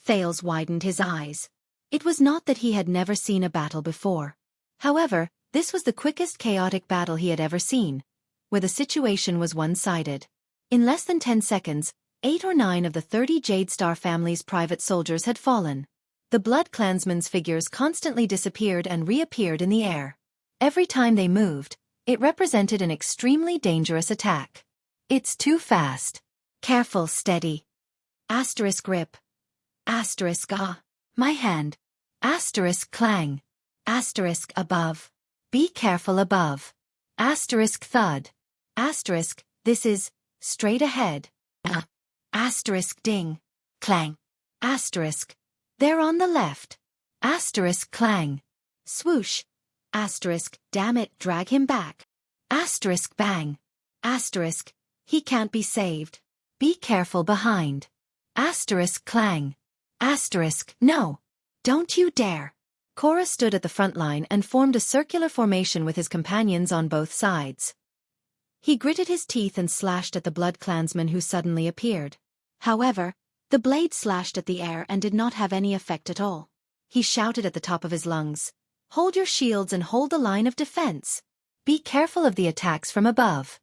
Thales widened his eyes. It was not that he had never seen a battle before. However, this was the quickest chaotic battle he had ever seen, where the situation was one-sided. In less than 10 seconds, 8 or 9 of the 30 Jade Star family's private soldiers had fallen. The BloodClansmen's figures constantly disappeared and reappeared in the air. Every time they moved, it represented an extremely dangerous attack. It's too fast. Careful, steady. Asterisk rip. Asterisk my hand. Asterisk clang. Asterisk above. Be careful above. Asterisk thud. Asterisk, this is, straight ahead. Asterisk ding. Clang. Asterisk, they're on the left. Asterisk clang. Swoosh. Asterisk, damn it, drag him back. Asterisk bang. Asterisk, he can't be saved. Be careful behind. Asterisk clang. Asterisk, no. Don't you dare. Korra stood at the front line and formed a circular formation with his companions on both sides. He gritted his teeth and slashed at the BloodClansman who suddenly appeared. However, the blade slashed at the air and did not have any effect at all. He shouted at the top of his lungs, "Hold your shields and hold the line of defense. Be careful of the attacks from above."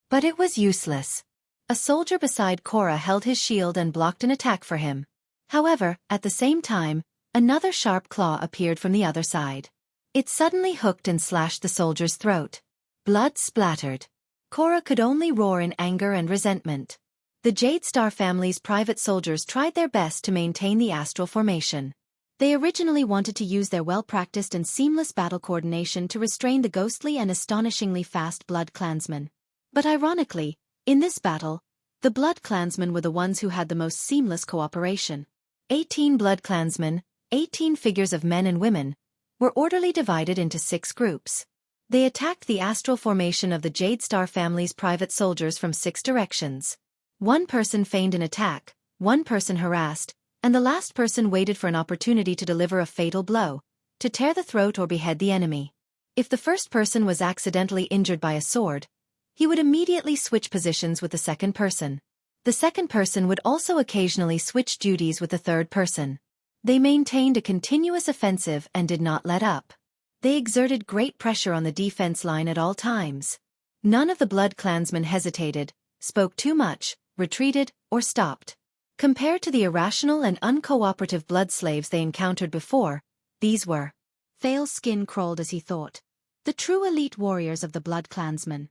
But it was useless. A soldier beside Korra held his shield and blocked an attack for him. However, at the same time, another sharp claw appeared from the other side. It suddenly hooked and slashed the soldier's throat. Blood splattered. Korra could only roar in anger and resentment. The Jade Star family's private soldiers tried their best to maintain the astral formation. They originally wanted to use their well-practiced and seamless battle coordination to restrain the ghostly and astonishingly fast BloodClansmen. But ironically, in this battle, the BloodClansmen were the ones who had the most seamless cooperation. 18 BloodClansmen, 18 figures of men and women, were orderly divided into 6 groups. They attacked the astral formation of the Jade Star family's private soldiers from 6 directions. One person feigned an attack, one person harassed, and the last person waited for an opportunity to deliver a fatal blow, to tear the throat or behead the enemy. If the first person was accidentally injured by a sword, he would immediately switch positions with the second person. The second person would also occasionally switch duties with the third person. They maintained a continuous offensive and did not let up. They exerted great pressure on the defense line at all times. None of the BloodClansmen hesitated, spoke too much, retreated, or stopped. Compared to the irrational and uncooperative blood slaves they encountered before, these were. Thale's skin crawled as he thought. The true elite warriors of the BloodClansmen.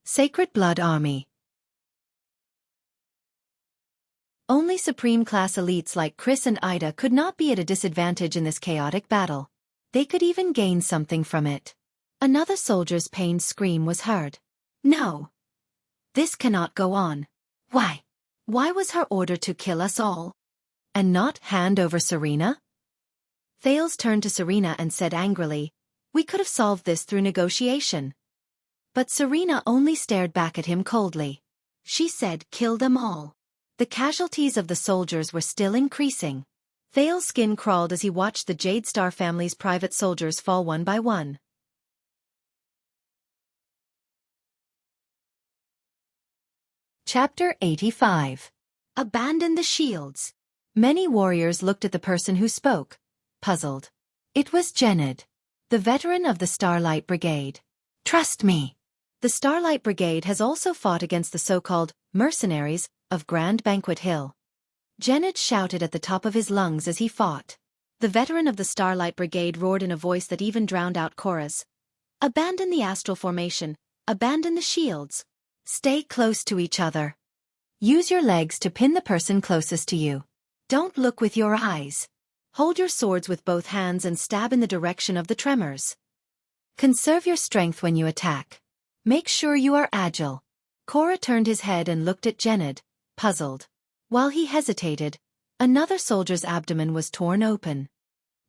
Sacred Blood Army. Only Supreme-class elites like Chris and Ida could not be at a disadvantage in this chaotic battle. They could even gain something from it. Another soldier's pained scream was heard. No! This cannot go on. Why? Why was her order to kill us all? And not hand over Serena? Thales turned to Serena and said angrily, "We could have solved this through negotiation." But Serena only stared back at him coldly. She said, "Kill them all." The casualties of the soldiers were still increasing. Thales' skin crawled as he watched the Jade Star family's private soldiers fall one by one. Chapter 85. Abandon the shields. Many warriors looked at the person who spoke, puzzled. It was Genid, the veteran of the Starlight Brigade. "Trust me." The Starlight Brigade has also fought against the so-called mercenaries of Grand Banquet Hill. Genid shouted at the top of his lungs as he fought. The veteran of the Starlight Brigade roared in a voice that even drowned out Cora's. "Abandon the astral formation. Abandon the shields. Stay close to each other. Use your legs to pin the person closest to you. Don't look with your eyes. Hold your swords with both hands and stab in the direction of the tremors. Conserve your strength when you attack. Make sure you are agile." Cora turned his head and looked at Genid, puzzled. While he hesitated, another soldier's abdomen was torn open.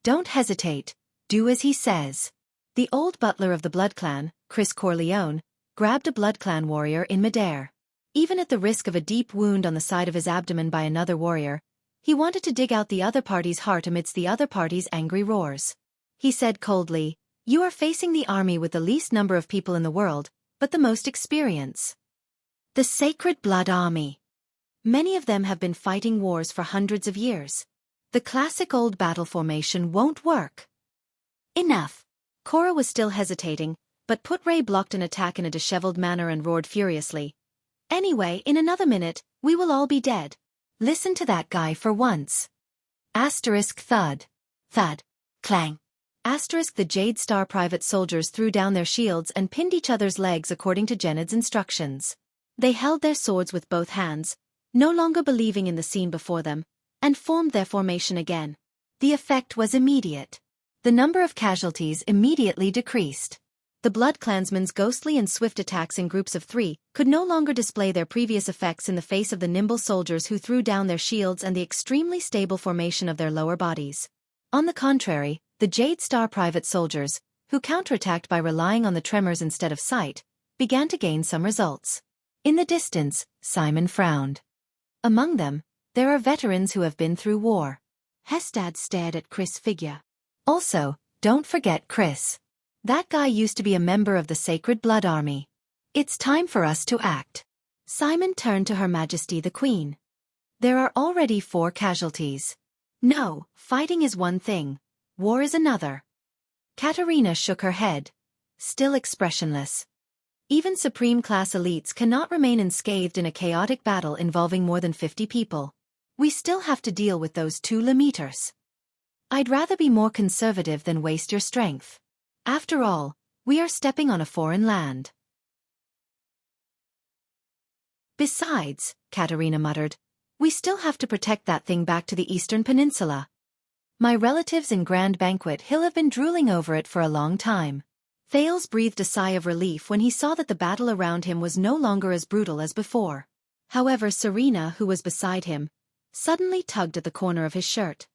"Don't hesitate, do as he says." The old butler of the Blood Clan, Chris Corleone, grabbed a Blood Clan warrior in midair. Even at the risk of a deep wound on the side of his abdomen by another warrior, he wanted to dig out the other party's heart amidst the other party's angry roars. He said coldly, "You are facing the army with the least number of people in the world, but the most experience. The Sacred Blood Army. Many of them have been fighting wars for hundreds of years. The classic old battle formation won't work." "Enough." Cora was still hesitating, but Put-Ray blocked an attack in a disheveled manner and roared furiously. "Anyway, in another minute, we will all be dead. Listen to that guy for once." Asterisk thud. Thud. Clang. Asterisk. The Jade Star private soldiers threw down their shields and pinned each other's legs according to Genid's instructions. They held their swords with both hands, no longer believing in the scene before them, and formed their formation again. The effect was immediate. The number of casualties immediately decreased. The Blood Clansmen's ghostly and swift attacks in groups of 3 could no longer display their previous effects in the face of the nimble soldiers who threw down their shields and the extremely stable formation of their lower bodies. On the contrary, the Jade Star private soldiers, who counterattacked by relying on the tremors instead of sight, began to gain some results. In the distance, Simon frowned. Among them, there are veterans who have been through war. Hestad stared at Chris' figure. "Also, don't forget Chris. That guy used to be a member of the Sacred Blood Army. It's time for us to act." Simon turned to Her Majesty the Queen. "There are already 4 casualties. No, fighting is one thing, war is another." Katerina shook her head, still expressionless. Even Supreme-class elites cannot remain unscathed in a chaotic battle involving more than 50 people. We still have to deal with those 2 limeters. I'd rather be more conservative than waste your strength. After all, we are stepping on a foreign land. Besides, Katerina muttered, we still have to protect that thing back to the Eastern Peninsula. My relatives in Grand Banquet Hill have been drooling over it for a long time. Thales breathed a sigh of relief when he saw that the battle around him was no longer as brutal as before. However, Serena, who was beside him, suddenly tugged at the corner of his shirt.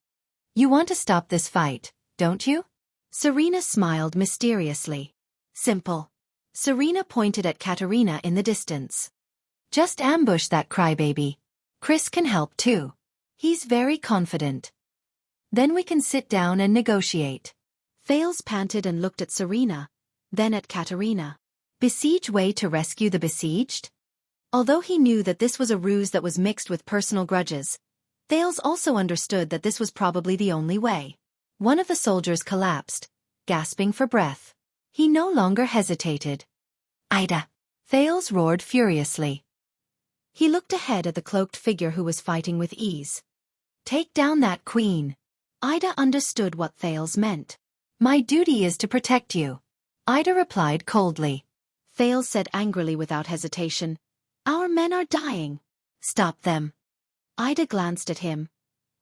"You want to stop this fight, don't you?" Serena smiled mysteriously. "Simple." Serena pointed at Katerina in the distance. "Just ambush that crybaby. Chris can help too. He's very confident. Then we can sit down and negotiate." Thales panted and looked at Serena, then at Katerina. Besiege way to rescue the besieged? Although he knew that this was a ruse that was mixed with personal grudges, Thales also understood that this was probably the only way. One of the soldiers collapsed, gasping for breath. He no longer hesitated. "Ida!" Thales roared furiously. He looked ahead at the cloaked figure who was fighting with ease. "Take down that queen." Ida understood what Thales meant. "My duty is to protect you," Ida replied coldly. Thales said angrily without hesitation, "Our men are dying. Stop them." Ida glanced at him,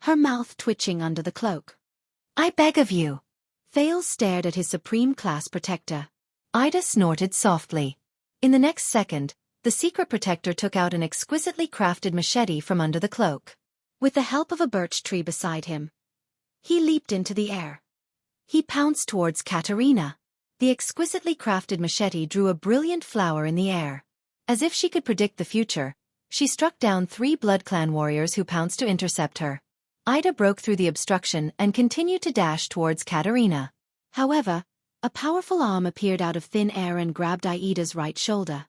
her mouth twitching under the cloak. "I beg of you." Thales stared at his supreme-class protector. Ida snorted softly. In the next second, the secret protector took out an exquisitely crafted machete from under the cloak. With the help of a birch tree beside him, he leaped into the air. He pounced towards Katerina. The exquisitely crafted machete drew a brilliant flower in the air. As if she could predict the future, she struck down 3 Blood Clan warriors who pounced to intercept her. Ida broke through the obstruction and continued to dash towards Katerina. However, a powerful arm appeared out of thin air and grabbed Ida's right shoulder.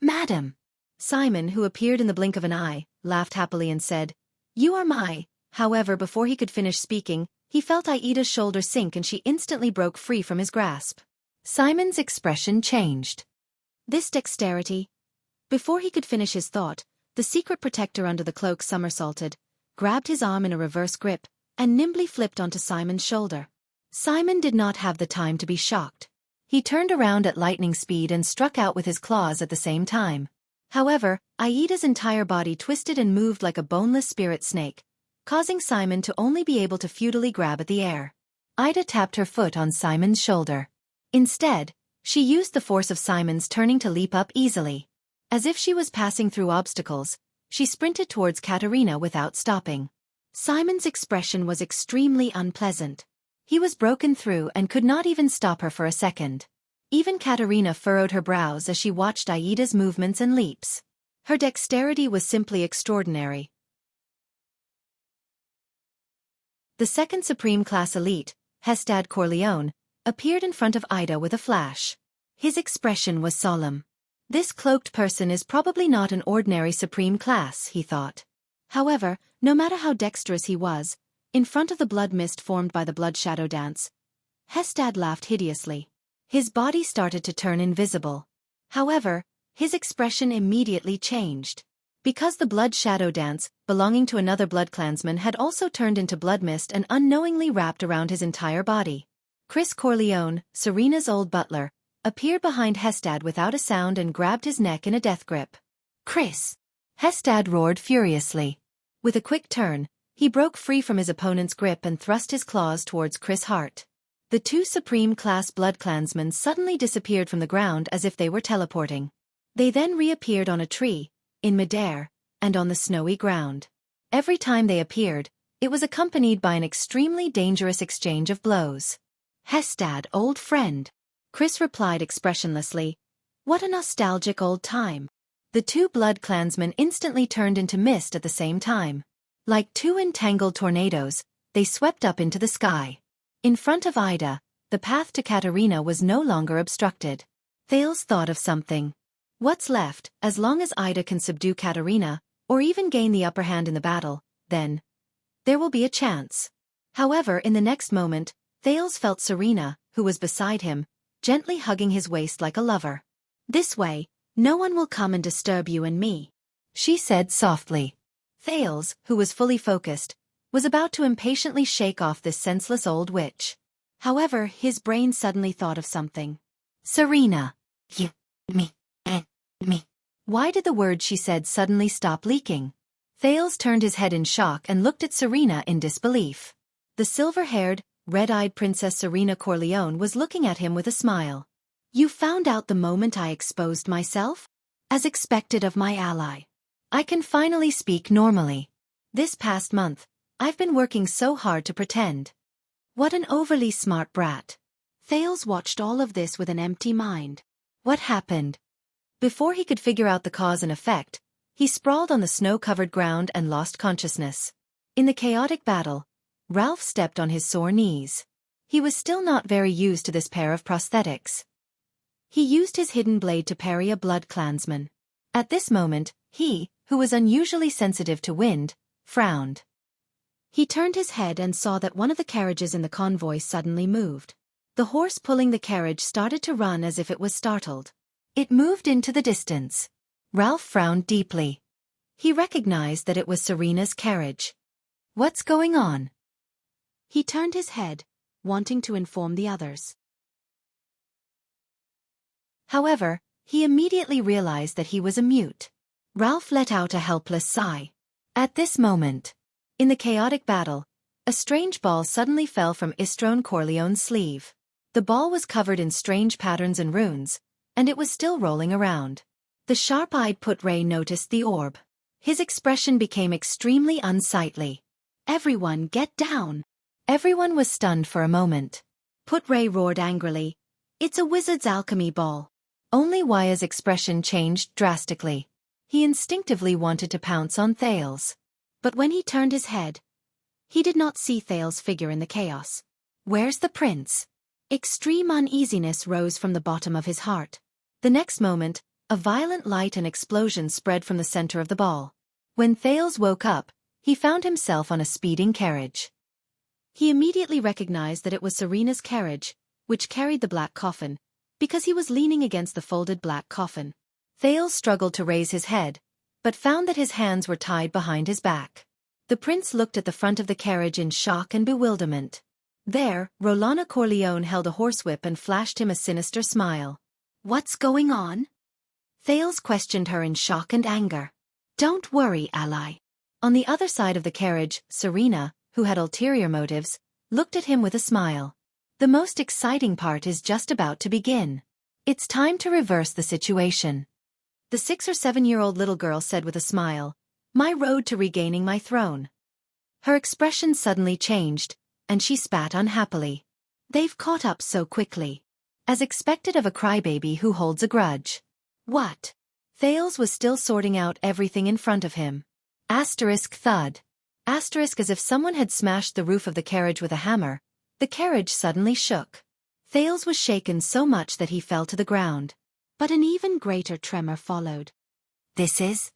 "Madam!" Simon, who appeared in the blink of an eye, laughed happily and said, "You are my..." However, before he could finish speaking, he felt Ida's shoulder sink and she instantly broke free from his grasp. Simon's expression changed. This dexterity. Before he could finish his thought, the secret protector under the cloak somersaulted, grabbed his arm in a reverse grip, and nimbly flipped onto Simon's shoulder. Simon did not have the time to be shocked. He turned around at lightning speed and struck out with his claws at the same time. However, Ida's entire body twisted and moved like a boneless spirit snake, causing Simon to only be able to futilely grab at the air. Ida tapped her foot on Simon's shoulder. Instead, she used the force of Simon's turning to leap up easily. As if she was passing through obstacles, she sprinted towards Katerina without stopping. Simon's expression was extremely unpleasant. He was broken through and could not even stop her for a second. Even Katerina furrowed her brows as she watched Ida's movements and leaps. Her dexterity was simply extraordinary. The second Supreme Class Elite, Hestad Corleone, appeared in front of Ida with a flash. His expression was solemn. This cloaked person is probably not an ordinary Supreme Class, he thought. However, no matter how dexterous he was, in front of the blood mist formed by the blood shadow dance, Hestad laughed hideously. His body started to turn invisible. However, his expression immediately changed. Because the blood shadow dance, belonging to another blood clansman, had also turned into blood mist and unknowingly wrapped around his entire body. Chris Corleone, Serena's old butler, appeared behind Hestad without a sound and grabbed his neck in a death grip. "Chris!" Hestad roared furiously. With a quick turn, he broke free from his opponent's grip and thrust his claws towards Chris' heart. The 2 Supreme Class Blood Clansmen suddenly disappeared from the ground as if they were teleporting. They then reappeared on a tree, in midair, and on the snowy ground. Every time they appeared, it was accompanied by an extremely dangerous exchange of blows. "Hestad, old friend," Chris replied expressionlessly. "What a nostalgic old time." The 2 Blood Clansmen instantly turned into mist at the same time. Like 2 entangled tornadoes, they swept up into the sky. In front of Ida, the path to Katerina was no longer obstructed. Thales thought of something. What's left, as long as Ida can subdue Katerina, or even gain the upper hand in the battle, then there will be a chance. However, in the next moment, Thales felt Serena, who was beside him, gently hugging his waist like a lover. "This way, no one will come and disturb you and me," she said softly. Thales, who was fully focused, was about to impatiently shake off this senseless old witch. However, his brain suddenly thought of something. "Serena. You, me, and me." Why did the words she said suddenly stop leaking? Thales turned his head in shock and looked at Serena in disbelief. The silver-haired, red-eyed Princess Serena Corleone was looking at him with a smile. "You found out the moment I exposed myself? As expected of my ally. I can finally speak normally. This past month, I've been working so hard to pretend." What an overly smart brat. Thales watched all of this with an empty mind. What happened? Before he could figure out the cause and effect, he sprawled on the snow-covered ground and lost consciousness. In the chaotic battle, Ralph stepped on his sore knees. He was still not very used to this pair of prosthetics. He used his hidden blade to parry a blood clansman. At this moment, he, who was unusually sensitive to wind, frowned. He turned his head and saw that one of the carriages in the convoy suddenly moved. The horse pulling the carriage started to run as if it was startled. It moved into the distance. Ralph frowned deeply. He recognized that it was Serena's carriage. What's going on? He turned his head, wanting to inform the others. However, he immediately realized that he was a mute. Ralph let out a helpless sigh. At this moment, in the chaotic battle, a strange ball suddenly fell from Istrone Corleone's sleeve. The ball was covered in strange patterns and runes, and it was still rolling around. The sharp-eyed Put-Ray noticed the orb. His expression became extremely unsightly. "Everyone get down!" Everyone was stunned for a moment. Put-Ray roared angrily. "It's a wizard's alchemy ball." Only Waya's expression changed drastically. He instinctively wanted to pounce on Thales. But when he turned his head, he did not see Thales' figure in the chaos. "Where's the prince?" Extreme uneasiness rose from the bottom of his heart. The next moment, a violent light and explosion spread from the center of the ball. When Thales woke up, he found himself on a speeding carriage. He immediately recognized that it was Serena's carriage, which carried the black coffin, because he was leaning against the folded black coffin. Thales struggled to raise his head, but found that his hands were tied behind his back. The prince looked at the front of the carriage in shock and bewilderment. There, Rolana Corleone held a horsewhip and flashed him a sinister smile. "What's going on?" Thales questioned her in shock and anger. "Don't worry, ally." On the other side of the carriage, Serena, who had ulterior motives, looked at him with a smile. "The most exciting part is just about to begin. It's time to reverse the situation." The 6 or 7-year-old little girl said with a smile, "My road to regaining my throne." Her expression suddenly changed, and she spat unhappily. "They've caught up so quickly." As expected of a crybaby who holds a grudge. "What?" Thales was still sorting out everything in front of him. Asterisk thud. Asterisk as if someone had smashed the roof of the carriage with a hammer. The carriage suddenly shook. Thales was shaken so much that he fell to the ground. But an even greater tremor followed. "This is?"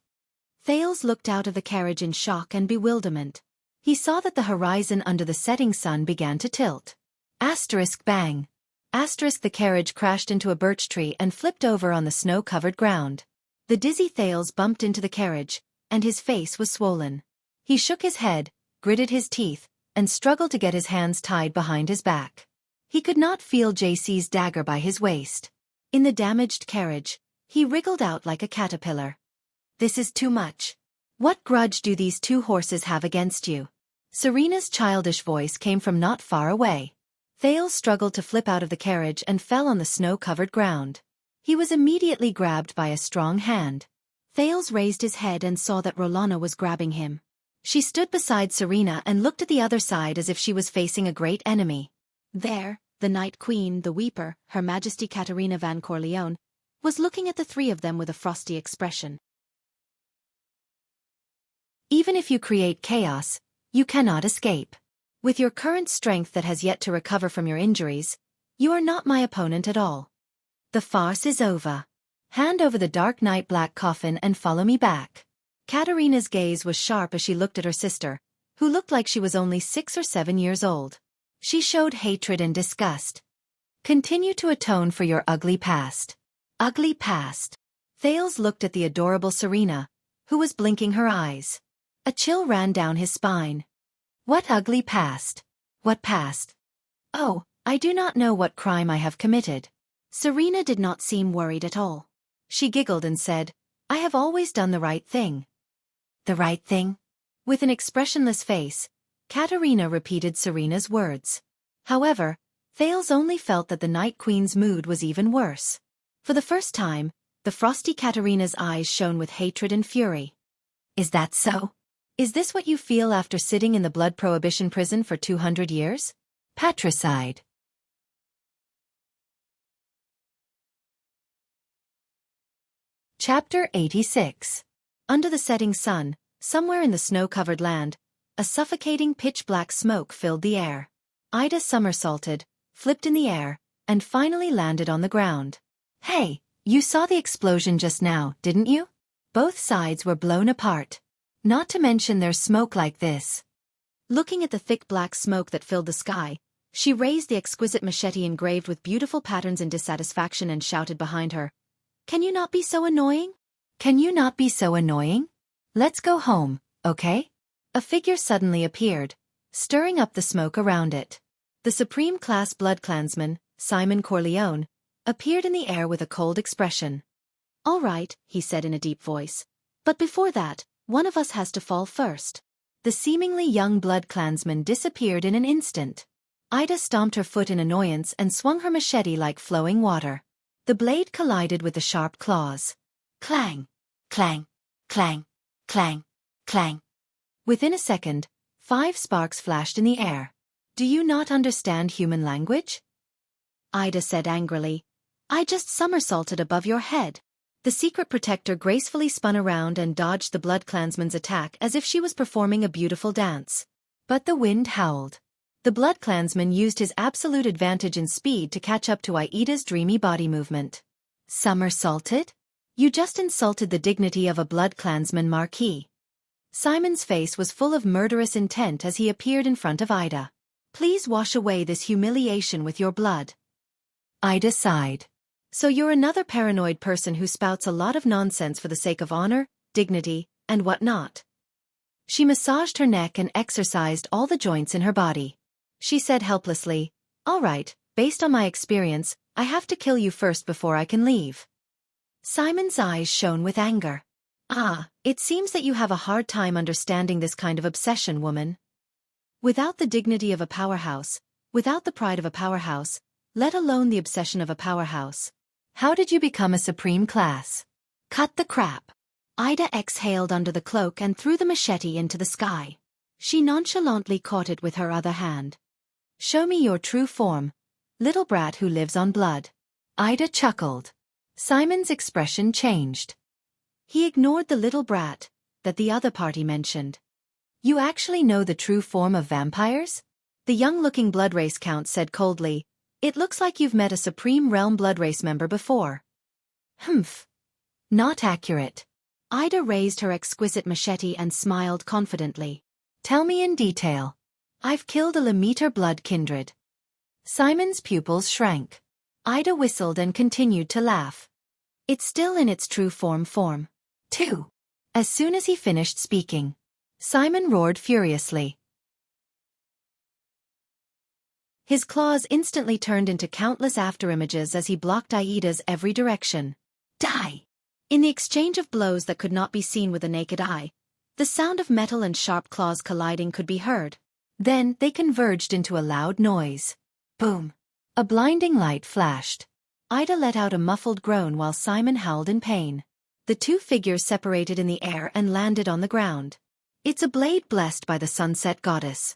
Thales looked out of the carriage in shock and bewilderment. He saw that the horizon under the setting sun began to tilt. Asterisk bang. Asterisk the carriage crashed into a birch tree and flipped over on the snow-covered ground. The dizzy Thales bumped into the carriage, and his face was swollen. He shook his head, gritted his teeth, and struggled to get his hands tied behind his back. He could not feel JC's dagger by his waist. In the damaged carriage, he wriggled out like a caterpillar. "This is too much. What grudge do these 2 horses have against you?" Serena's childish voice came from not far away. Thales struggled to flip out of the carriage and fell on the snow-covered ground. He was immediately grabbed by a strong hand. Thales raised his head and saw that Rolana was grabbing him. She stood beside Serena and looked at the other side as if she was facing a great enemy. There, the Night Queen, the Weeper, Her Majesty Katerina van Corleone, was looking at the 3 of them with a frosty expression. "Even if you create chaos, you cannot escape. With your current strength that has yet to recover from your injuries, you are not my opponent at all. The farce is over. Hand over the dark night black coffin and follow me back." Katerina's gaze was sharp as she looked at her sister, who looked like she was only 6 or 7 years old. She showed hatred and disgust. "Continue to atone for your ugly past." Ugly past. Thales looked at the adorable Serena, who was blinking her eyes. A chill ran down his spine. "What ugly past? What past?" "Oh, I do not know what crime I have committed." Serena did not seem worried at all. She giggled and said, "I have always done the right thing." "The right thing?" With an expressionless face, Katerina repeated Serena's words. However, Thales only felt that the Night Queen's mood was even worse. For the first time, the frosty Katerina's eyes shone with hatred and fury. "Is that so? Is this what you feel after sitting in the blood prohibition prison for 200 years? Patricide." Chapter 86. Under the setting sun, somewhere in the snow-covered land, a suffocating pitch-black smoke filled the air. Ida somersaulted, flipped in the air, and finally landed on the ground. "Hey, you saw the explosion just now, didn't you? Both sides were blown apart. Not to mention there's smoke like this." Looking at the thick black smoke that filled the sky, she raised the exquisite machete engraved with beautiful patterns in dissatisfaction and shouted behind her, "Can you not be so annoying? Can you not be so annoying? Let's go home, okay?" A figure suddenly appeared, stirring up the smoke around it. The Supreme-class bloodclansman, Simon Corleone, appeared in the air with a cold expression. "All right," he said in a deep voice. "But before that, one of us has to fall first." The seemingly young bloodclansman disappeared in an instant. Ida stomped her foot in annoyance and swung her machete like flowing water. The blade collided with the sharp claws. Clang! Clang! Clang! Clang, clang. Within a second, 5 sparks flashed in the air. Do you not understand human language? Ida said angrily. I just somersaulted above your head. The secret protector gracefully spun around and dodged the Blood Clansman's attack as if she was performing a beautiful dance. But the wind howled. The Blood Clansman used his absolute advantage in speed to catch up to Aida's dreamy body movement. Somersaulted? You just insulted the dignity of a Blood Clansman Marquis. Simon's face was full of murderous intent as he appeared in front of Ida. Please wash away this humiliation with your blood. Ida sighed. So you're another paranoid person who spouts a lot of nonsense for the sake of honor, dignity, and whatnot. She massaged her neck and exercised all the joints in her body. She said helplessly, all right, based on my experience, I have to kill you first before I can leave. Simon's eyes shone with anger. Ah, it seems that you have a hard time understanding this kind of obsession, woman. Without the dignity of a powerhouse, without the pride of a powerhouse, let alone the obsession of a powerhouse, how did you become a supreme class? Cut the crap. Ida exhaled under the cloak and threw the machete into the sky. She nonchalantly caught it with her other hand. Show me your true form, little brat who lives on blood. Ida chuckled. Simon's expression changed. He ignored the little brat that the other party mentioned. You actually know the true form of vampires? The young-looking blood race count said coldly. It looks like you've met a Supreme Realm blood race member before. Humph. Not accurate. Ida raised her exquisite machete and smiled confidently. Tell me in detail. I've killed a Lemeter blood kindred. Simon's pupils shrank. Ida whistled and continued to laugh. It's still in its true form. 2. As soon as he finished speaking, Simon roared furiously. His claws instantly turned into countless afterimages as he blocked Aida's every direction. Die! In the exchange of blows that could not be seen with the naked eye, the sound of metal and sharp claws colliding could be heard. Then they converged into a loud noise. Boom! A blinding light flashed. Ida let out a muffled groan while Simon howled in pain. The two figures separated in the air and landed on the ground. It's a blade blessed by the sunset goddess.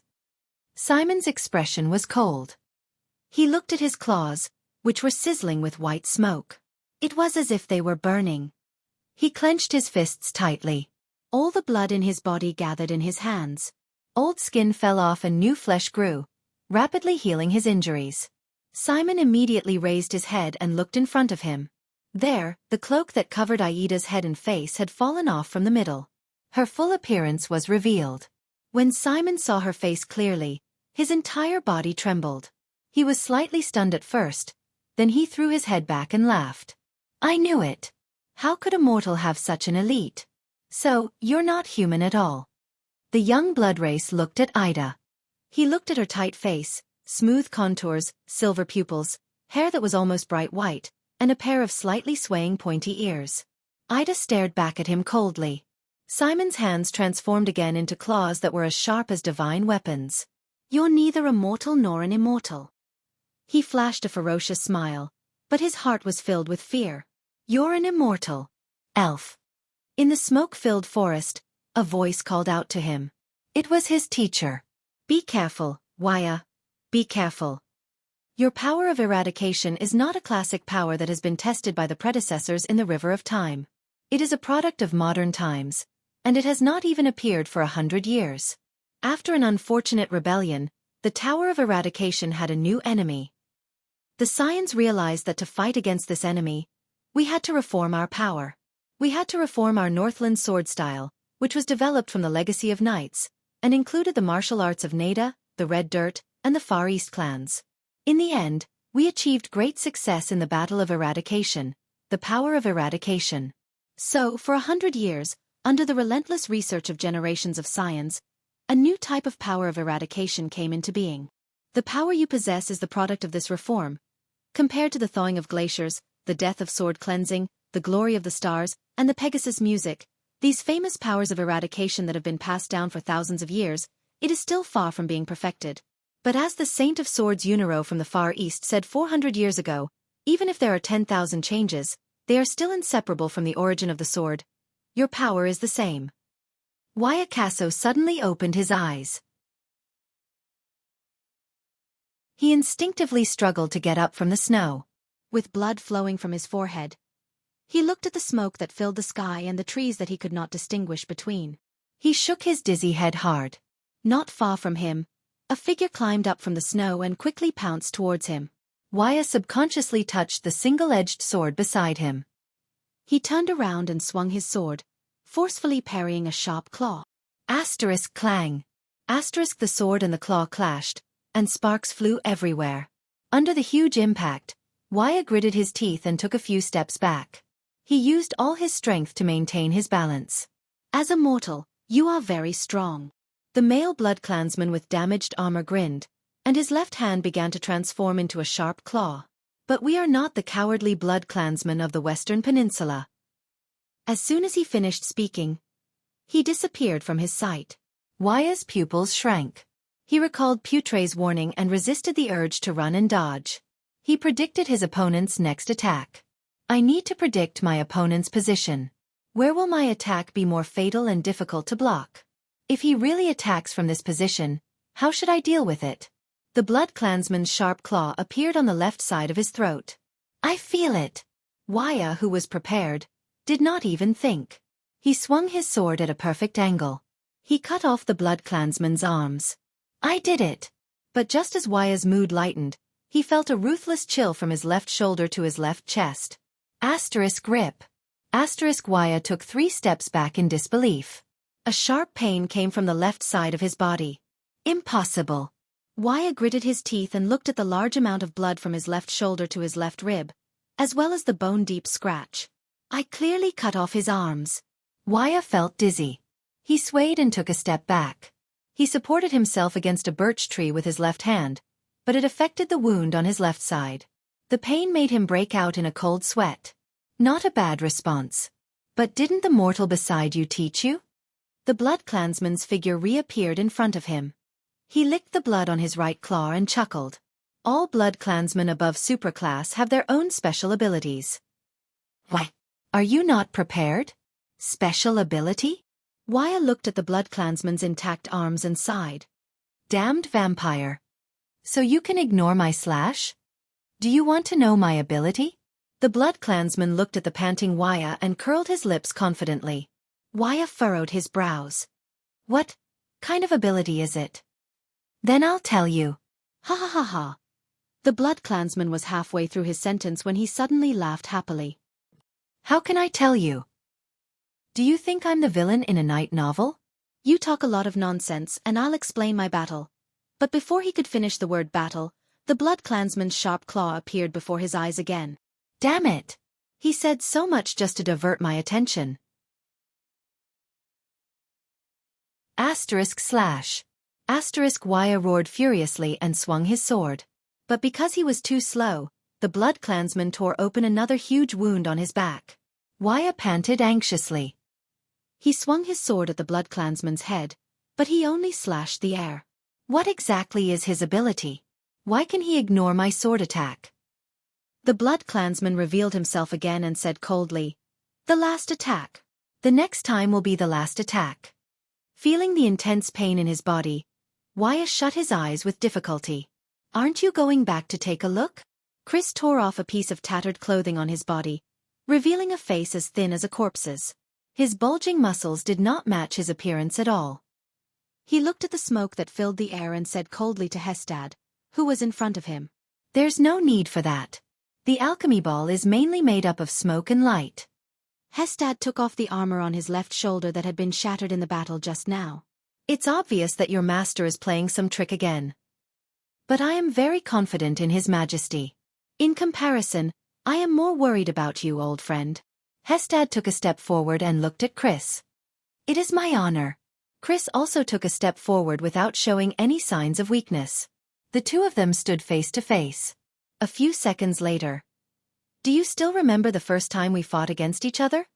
Simon's expression was cold. He looked at his claws, which were sizzling with white smoke. It was as if they were burning. He clenched his fists tightly. All the blood in his body gathered in his hands. Old skin fell off and new flesh grew, rapidly healing his injuries. Simon immediately raised his head and looked in front of him. There, the cloak that covered Aida's head and face had fallen off from the middle. Her full appearance was revealed. When Simon saw her face clearly, his entire body trembled. He was slightly stunned at first, then he threw his head back and laughed. I knew it. How could a mortal have such an elite? So, you're not human at all. The young blood race looked at Ida. He looked at her tight face, smooth contours, silver pupils, hair that was almost bright white, and a pair of slightly swaying pointy ears. Ida stared back at him coldly. Simon's hands transformed again into claws that were as sharp as divine weapons. You're neither a mortal nor an immortal. He flashed a ferocious smile, but his heart was filled with fear. You're an immortal. Elf. In the smoke-filled forest, a voice called out to him. It was his teacher. Be careful, Wuxia. Be careful. Your power of eradication is not a classic power that has been tested by the predecessors in the River of Time. It is a product of modern times, and it has not even appeared for 100 years. After an unfortunate rebellion, the Tower of Eradication had a new enemy. The Scions realized that to fight against this enemy, we had to reform our power. We had to reform our Northland sword style, which was developed from the legacy of knights, and included the martial arts of Nada, the Red Dirt, and the Far East clans. In the end, we achieved great success in the Battle of Eradication, the power of eradication. So, for 100 years, under the relentless research of generations of Scions, a new type of power of eradication came into being. The power you possess is the product of this reform. Compared to the thawing of glaciers, the death of sword cleansing, the glory of the stars, and the Pegasus music, these famous powers of eradication that have been passed down for thousands of years, it is still far from being perfected. But as the Saint of Swords Uniro from the Far East said 400 years ago, even if there are 10,000 changes, they are still inseparable from the origin of the sword. Your power is the same. Waiakaso suddenly opened his eyes. He instinctively struggled to get up from the snow. With blood flowing from his forehead, he looked at the smoke that filled the sky and the trees that he could not distinguish between. He shook his dizzy head hard. Not far from him, a figure climbed up from the snow and quickly pounced towards him. Waya subconsciously touched the single-edged sword beside him. He turned around and swung his sword, forcefully parrying a sharp claw. Asterisk clang. Asterisk the sword and the claw clashed, and sparks flew everywhere. Under the huge impact, Waya gritted his teeth and took a few steps back. He used all his strength to maintain his balance. As a mortal, you are very strong. The male blood clansman with damaged armor grinned, and his left hand began to transform into a sharp claw. But we are not the cowardly blood clansmen of the Western Peninsula. As soon as he finished speaking, he disappeared from his sight. Waya's pupils shrank. He recalled Putre's warning and resisted the urge to run and dodge. He predicted his opponent's next attack. I need to predict my opponent's position. Where will my attack be more fatal and difficult to block? If he really attacks from this position, how should I deal with it? The blood clansman's sharp claw appeared on the left side of his throat. I feel it. Waya, who was prepared, did not even think. He swung his sword at a perfect angle. He cut off the blood clansman's arms. I did it. But just as Waya's mood lightened, he felt a ruthless chill from his left shoulder to his left chest. Asterisk grip. Asterisk Waya took 3 steps back in disbelief. A sharp pain came from the left side of his body. Impossible. Waya gritted his teeth and looked at the large amount of blood from his left shoulder to his left rib, as well as the bone-deep scratch. I clearly cut off his arms. Waya felt dizzy. He swayed and took a step back. He supported himself against a birch tree with his left hand, but it affected the wound on his left side. The pain made him break out in a cold sweat. Not a bad response. But didn't the mortal beside you teach you? The blood clansman's figure reappeared in front of him. He licked the blood on his right claw and chuckled. All blood clansmen above superclass have their own special abilities. Why? Are you not prepared? Special ability? Waya looked at the blood clansman's intact arms and sighed. Damned vampire. So you can ignore my slash? Do you want to know my ability? The blood clansman looked at the panting Waya and curled his lips confidently. Waya furrowed his brows. What kind of ability is it? Then I'll tell you. Ha ha ha ha. The blood clansman was halfway through his sentence when he suddenly laughed happily. How can I tell you? Do you think I'm the villain in a night novel? You talk a lot of nonsense and I'll explain my battle. But before he could finish the word battle, the blood clansman's sharp claw appeared before his eyes again. Damn it! He said so much just to divert my attention. Asterisk slash. Asterisk Waya roared furiously and swung his sword. But because he was too slow, the blood clansman tore open another huge wound on his back. Waya panted anxiously. He swung his sword at the blood clansman's head, but he only slashed the air. What exactly is his ability? Why can he ignore my sword attack? The blood clansman revealed himself again and said coldly, "The last attack. The next time will be the last attack." Feeling the intense pain in his body, Waya shut his eyes with difficulty. Aren't you going back to take a look? Chris tore off a piece of tattered clothing on his body, revealing a face as thin as a corpse's. His bulging muscles did not match his appearance at all. He looked at the smoke that filled the air and said coldly to Hestad, who was in front of him. There's no need for that. The alchemy ball is mainly made up of smoke and light. Hestad took off the armor on his left shoulder that had been shattered in the battle just now. It's obvious that your master is playing some trick again. But I am very confident in his majesty. In comparison, I am more worried about you, old friend. Hestad took a step forward and looked at Chris. It is my honor. Chris also took a step forward without showing any signs of weakness. The two of them stood face to face. A few seconds later. Do you still remember the first time we fought against each other?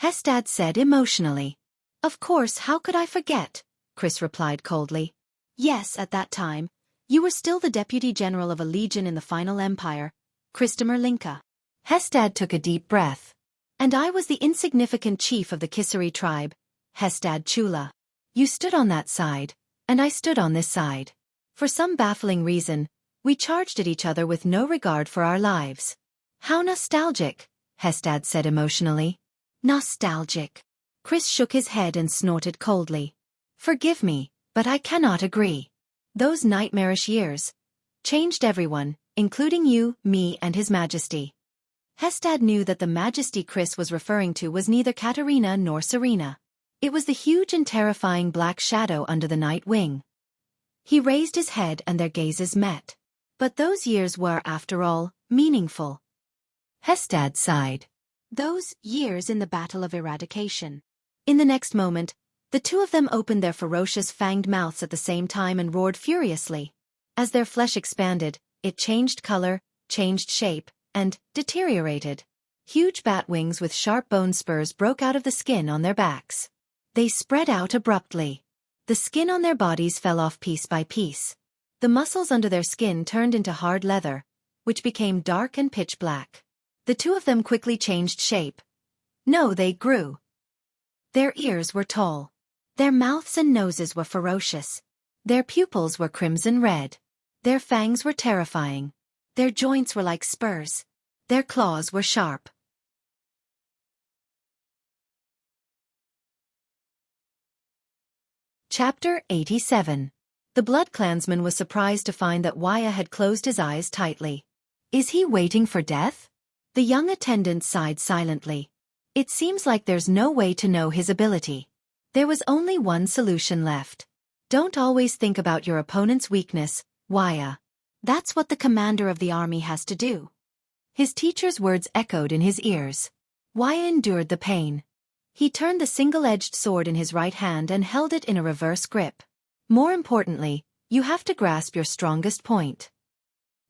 Hestad said emotionally. Of course, how could I forget? Chris replied coldly. Yes, at that time, you were still the deputy general of a legion in the final empire, Christopher Linka. Hestad took a deep breath. And I was the insignificant chief of the Kisari tribe, Hestad Chula. You stood on that side, and I stood on this side. For some baffling reason, we charged at each other with no regard for our lives. How nostalgic, Hestad said emotionally. Nostalgic. Chris shook his head and snorted coldly. Forgive me, but I cannot agree. Those nightmarish years changed everyone, including you, me, and His Majesty. Hestad knew that the Majesty Chris was referring to was neither Katerina nor Serena. It was the huge and terrifying black shadow under the night wing. He raised his head and their gazes met. But those years were, after all, meaningful. Hestad sighed. Those years in the Battle of Eradication. In the next moment, the two of them opened their ferocious fanged mouths at the same time and roared furiously. As their flesh expanded, it changed color, changed shape, and deteriorated. Huge bat wings with sharp bone spurs broke out of the skin on their backs. They spread out abruptly. The skin on their bodies fell off piece by piece. The muscles under their skin turned into hard leather, which became dark and pitch black. The two of them quickly changed shape. No, they grew. Their ears were tall. Their mouths and noses were ferocious. Their pupils were crimson red. Their fangs were terrifying. Their joints were like spurs. Their claws were sharp. Chapter 87. The Blood Clansman was surprised to find that Wuxia had closed his eyes tightly. Is he waiting for death? The young attendant sighed silently. It seems like there's no way to know his ability. There was only one solution left. Don't always think about your opponent's weakness, Wuxia. That's what the commander of the army has to do. His teacher's words echoed in his ears. Wuxia endured the pain. He turned the single-edged sword in his right hand and held it in a reverse grip. More importantly, you have to grasp your strongest point.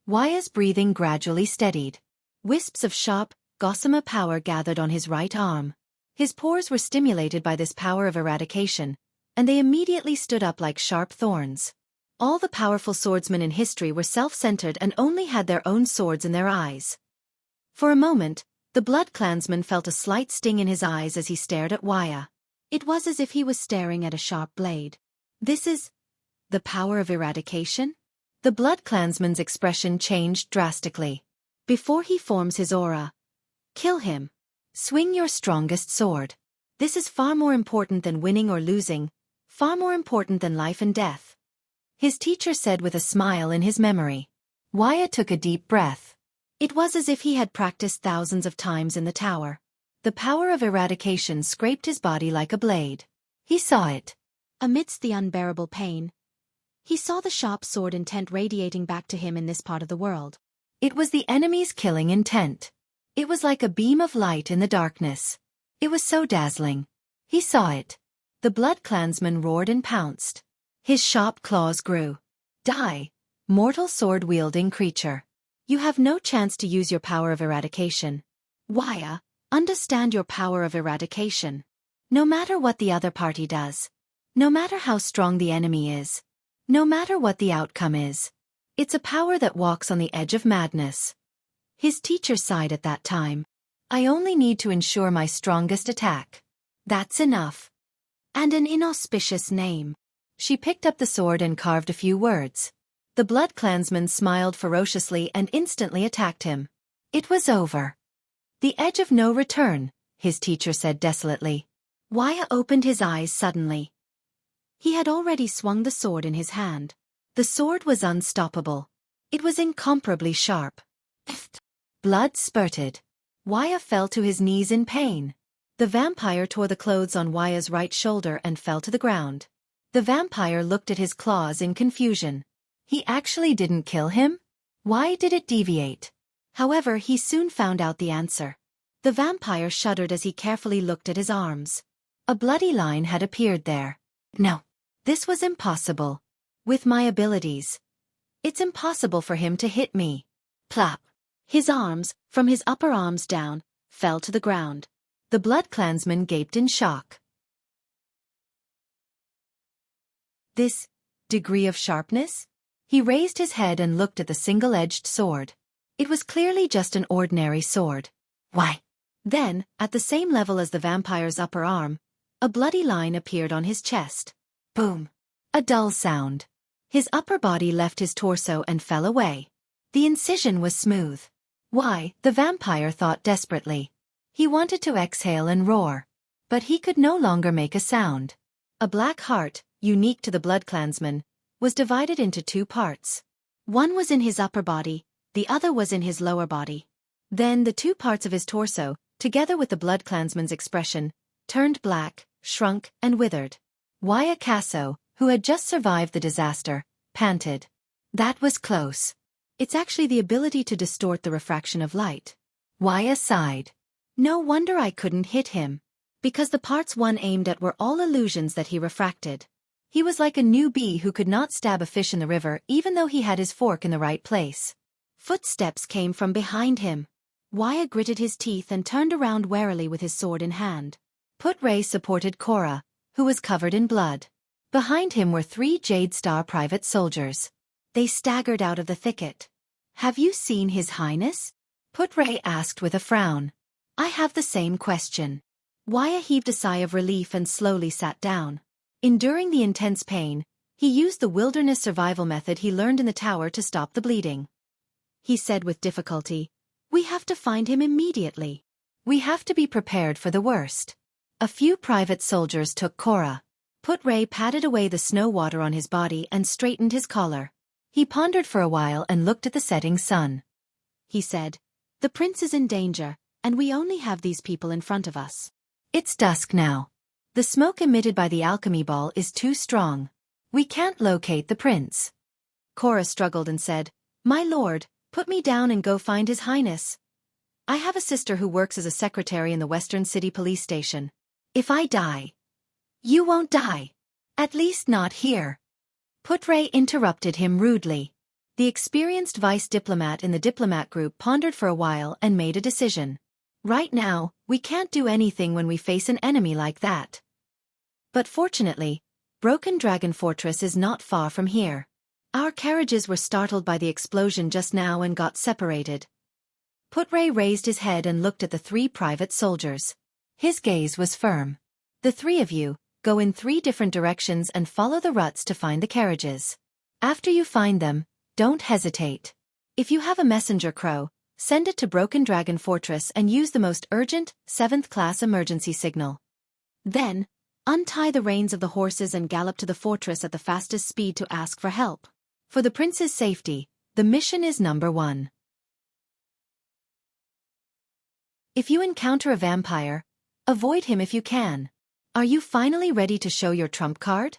Wuxia's breathing gradually steadied. Wisps of sharp, gossamer power gathered on his right arm. His pores were stimulated by this power of eradication, and they immediately stood up like sharp thorns. All the powerful swordsmen in history were self-centered and only had their own swords in their eyes. For a moment, the Blood Clansman felt a slight sting in his eyes as he stared at Wuxia. It was as if he was staring at a sharp blade. This is the power of eradication? The Blood Clansman's expression changed drastically. Before he forms his aura, kill him. Swing your strongest sword. This is far more important than winning or losing, far more important than life and death. His teacher said with a smile in his memory. Wuxia took a deep breath. It was as if he had practiced thousands of times in the tower. The power of eradication scraped his body like a blade. He saw it. Amidst the unbearable pain, he saw the sharp sword intent radiating back to him in this part of the world. It was the enemy's killing intent. It was like a beam of light in the darkness. It was so dazzling. He saw it. The Blood Clansman roared and pounced. His sharp claws grew. Die, mortal sword-wielding creature. You have no chance to use your power of eradication. Wuxia, understand your power of eradication. No matter what the other party does. No matter how strong the enemy is. No matter what the outcome is. It's a power that walks on the edge of madness. His teacher sighed at that time. I only need to ensure my strongest attack. That's enough. And an inauspicious name. She picked up the sword and carved a few words. The Blood Clansman smiled ferociously and instantly attacked him. It was over. The edge of no return, his teacher said desolately. Wuxia opened his eyes suddenly. He had already swung the sword in his hand. The sword was unstoppable. It was incomparably sharp. Blood spurted. Wuxia fell to his knees in pain. The vampire tore the clothes on Wuxia's right shoulder and fell to the ground. The vampire looked at his claws in confusion. He actually didn't kill him? Why did it deviate? However, he soon found out the answer. The vampire shuddered as he carefully looked at his arms. A bloody line had appeared there. No. This was impossible. With my abilities. It's impossible for him to hit me. Plop. His arms, from his upper arms down, fell to the ground. The Blood Clansman gaped in shock. This degree of sharpness? He raised his head and looked at the single-edged sword. It was clearly just an ordinary sword. Why? Then, at the same level as the vampire's upper arm, A bloody line appeared on his chest. Boom! A dull sound. His upper body left his torso and fell away. The incision was smooth. Why, the vampire thought desperately. He wanted to exhale and roar. But he could no longer make a sound. A black heart, unique to the BloodClansman, was divided into two parts. One was in his upper body, the other was in his lower body. Then the two parts of his torso, together with the BloodClansman's expression, turned black, shrunk, and withered. Wuxia, who had just survived the disaster, panted. That was close. It's actually the ability to distort the refraction of light. Wuxia sighed. No wonder I couldn't hit him. Because the parts one aimed at were all illusions that he refracted. He was like a newbie who could not stab a fish in the river even though he had his fork in the right place. Footsteps came from behind him. Wuxia gritted his teeth and turned around warily with his sword in hand. Put-Ray supported Cora, who was covered in blood. Behind him were 3 Jade Star private soldiers. They staggered out of the thicket. Have you seen His Highness? Put-Ray asked with a frown. I have the same question. Wuxia heaved a sigh of relief and slowly sat down. Enduring the intense pain, he used the wilderness survival method he learned in the tower to stop the bleeding. He said with difficulty, We have to find him immediately. We have to be prepared for the worst. A few private soldiers took Cora. Put-Ray patted away the snow water on his body and straightened his collar. He pondered for a while and looked at the setting sun. He said, The prince is in danger, and we only have these people in front of us. It's dusk now. The smoke emitted by the alchemy ball is too strong. We can't locate the prince. Cora struggled and said, My lord, put me down and go find His Highness. I have a sister who works as a secretary in the Western City Police Station. If I die, you won't die. At least not here. Put-Ray interrupted him rudely. The experienced vice diplomat in the diplomat group pondered for a while and made a decision. Right now, we can't do anything when we face an enemy like that. But fortunately, Broken Dragon Fortress is not far from here. Our carriages were startled by the explosion just now and got separated. Put-Ray raised his head and looked at the 3 private soldiers. His gaze was firm. The 3 of you, go in 3 different directions and follow the ruts to find the carriages. After you find them, don't hesitate. If you have a messenger crow, send it to Broken Dragon Fortress and use the most urgent, 7th-class emergency signal. Then, untie the reins of the horses and gallop to the fortress at the fastest speed to ask for help. For the prince's safety, the mission is number 1. If you encounter a vampire, avoid him if you can. Are you finally ready to show your trump card?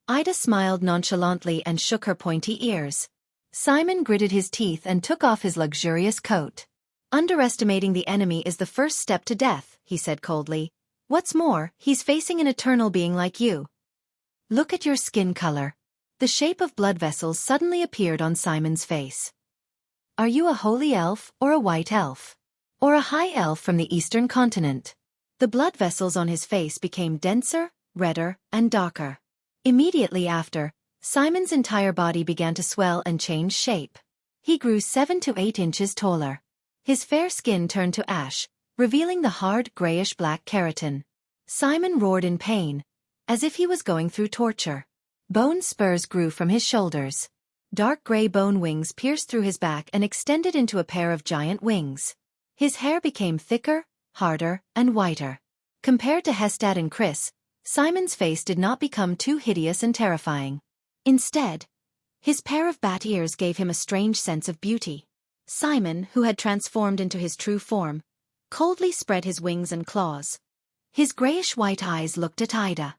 Ida smiled nonchalantly and shook her pointy ears. Simon gritted his teeth and took off his luxurious coat. Underestimating the enemy is the first step to death, he said coldly. What's more, he's facing an eternal being like you. Look at your skin color. The shape of blood vessels suddenly appeared on Simon's face. Are you a holy elf or a white elf? Or a high elf from the eastern continent? The blood vessels on his face became denser, redder, and darker. Immediately after, Simon's entire body began to swell and change shape. He grew 7 to 8 inches taller. His fair skin turned to ash, revealing the hard grayish-black keratin. Simon roared in pain, as if he was going through torture. Bone spurs grew from his shoulders. Dark gray bone wings pierced through his back and extended into a pair of giant wings. His hair became thicker, harder, and whiter. Compared to Hestad and Chris, Simon's face did not become too hideous and terrifying. Instead, his pair of bat ears gave him a strange sense of beauty. Simon, who had transformed into his true form, coldly spread his wings and claws. His grayish-white eyes looked at Ida.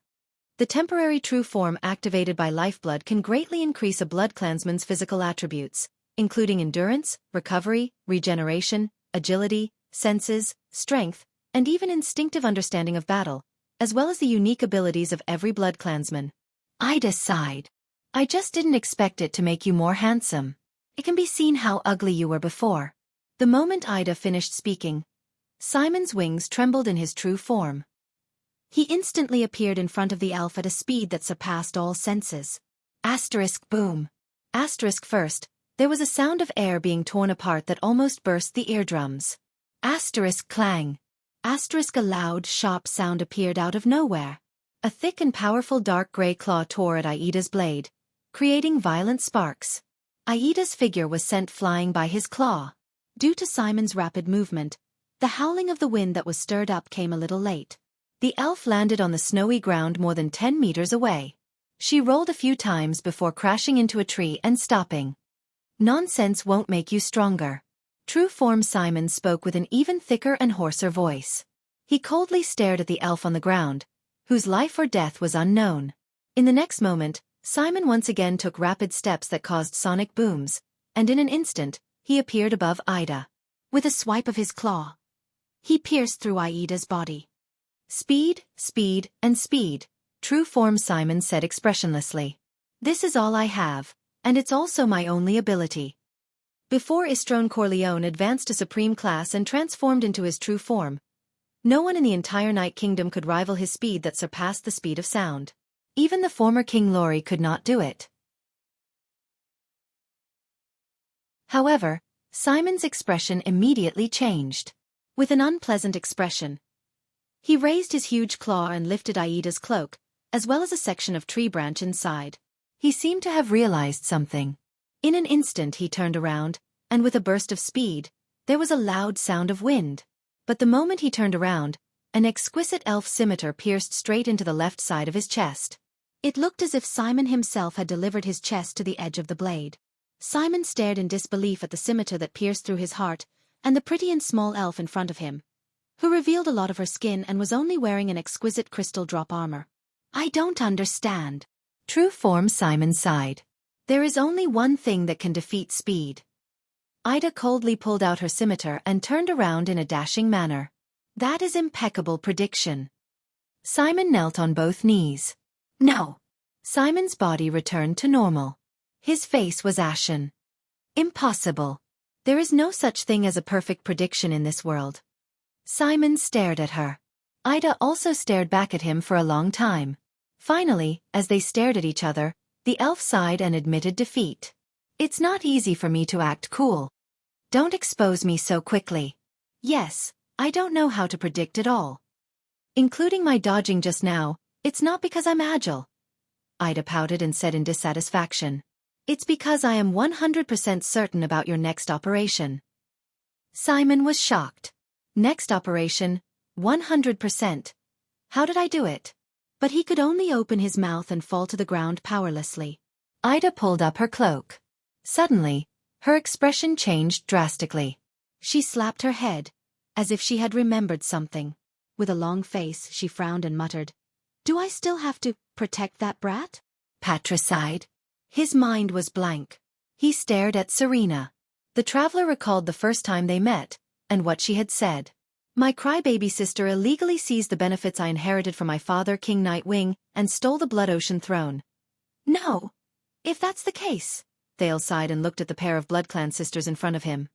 The temporary true form activated by lifeblood can greatly increase a BloodClansman's physical attributes, including endurance, recovery, regeneration, agility, senses, strength, and even instinctive understanding of battle, as well as the unique abilities of every BloodClansman. Ida sighed. I just didn't expect it to make you more handsome. It can be seen how ugly you were before. The moment Ida finished speaking, Simon's wings trembled in his true form. He instantly appeared in front of the elf at a speed that surpassed all senses. Asterisk boom. Asterisk first, there was a sound of air being torn apart that almost burst the eardrums. Asterisk clang. A loud, sharp sound appeared out of nowhere. A thick and powerful dark gray claw tore at Aida's blade, creating violent sparks. Aida's figure was sent flying by his claw. Due to Simon's rapid movement, the howling of the wind that was stirred up came a little late. The elf landed on the snowy ground more than 10 meters away. She rolled a few times before crashing into a tree and stopping. Nonsense won't make you stronger. True form Simon spoke with an even thicker and hoarser voice. He coldly stared at the elf on the ground, whose life or death was unknown. In the next moment, Simon once again took rapid steps that caused sonic booms, and in an instant, he appeared above Aida. With a swipe of his claw, he pierced through Aida's body. Speed, speed, and speed, true form Simon said expressionlessly. This is all I have, and it's also my only ability. Before Istron Corleone advanced to supreme class and transformed into his true form, no one in the entire Night Kingdom could rival his speed that surpassed the speed of sound. Even the former King Lori could not do it. However, Simon's expression immediately changed. With an unpleasant expression, he raised his huge claw and lifted Aida's cloak, as well as a section of tree branch inside. He seemed to have realized something. In an instant he turned around, and with a burst of speed, there was a loud sound of wind. But the moment he turned around, an exquisite elf scimitar pierced straight into the left side of his chest. It looked as if Simon himself had delivered his chest to the edge of the blade. Simon stared in disbelief at the scimitar that pierced through his heart, and the pretty and small elf in front of him, who revealed a lot of her skin and was only wearing an exquisite crystal drop armor. I don't understand. True form Simon sighed. There is only one thing that can defeat speed. Aida coldly pulled out her scimitar and turned around in a dashing manner. That is impeccable prediction. Simon knelt on both knees. No. Simon's body returned to normal. His face was ashen. Impossible. There is no such thing as a perfect prediction in this world. Simon stared at her. Aida also stared back at him for a long time. Finally, as they stared at each other, the elf sighed and admitted defeat. It's not easy for me to act cool. Don't expose me so quickly. Yes, I don't know how to predict at all. Including my dodging just now, it's not because I'm agile. Aida pouted and said in dissatisfaction. It's because I am 100% certain about your next operation. Simon was shocked. Next operation, 100%. How did I do it? But he could only open his mouth and fall to the ground powerlessly. Aida pulled up her cloak. Suddenly, her expression changed drastically. She slapped her head, as if she had remembered something. With a long face, she frowned and muttered, Do I still have to protect that brat? Patra sighed. His mind was blank. He stared at Serena. The traveler recalled the first time they met, and what she had said. My crybaby sister illegally seized the benefits I inherited from my father King Nightwing and stole the Blood Ocean throne. No. If that's the case, Thale sighed and looked at the pair of BloodClan sisters in front of him.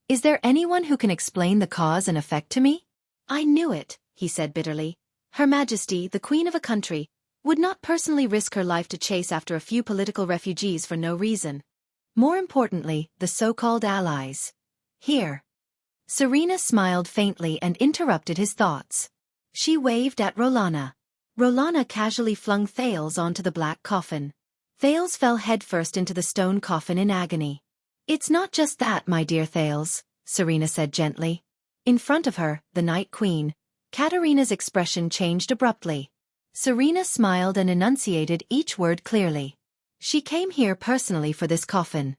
Is there anyone who can explain the cause and effect to me? I knew it, he said bitterly. Her Majesty, the Queen of a country, would not personally risk her life to chase after a few political refugees for no reason. More importantly, the so-called allies. Here. Serena smiled faintly and interrupted his thoughts. She waved at Rolana. Rolana casually flung Thales onto the black coffin. Thales fell headfirst into the stone coffin in agony. It's not just that, my dear Thales, Serena said gently. In front of her, the Night Queen, Katarina's expression changed abruptly. Serena smiled and enunciated each word clearly. She came here personally for this coffin.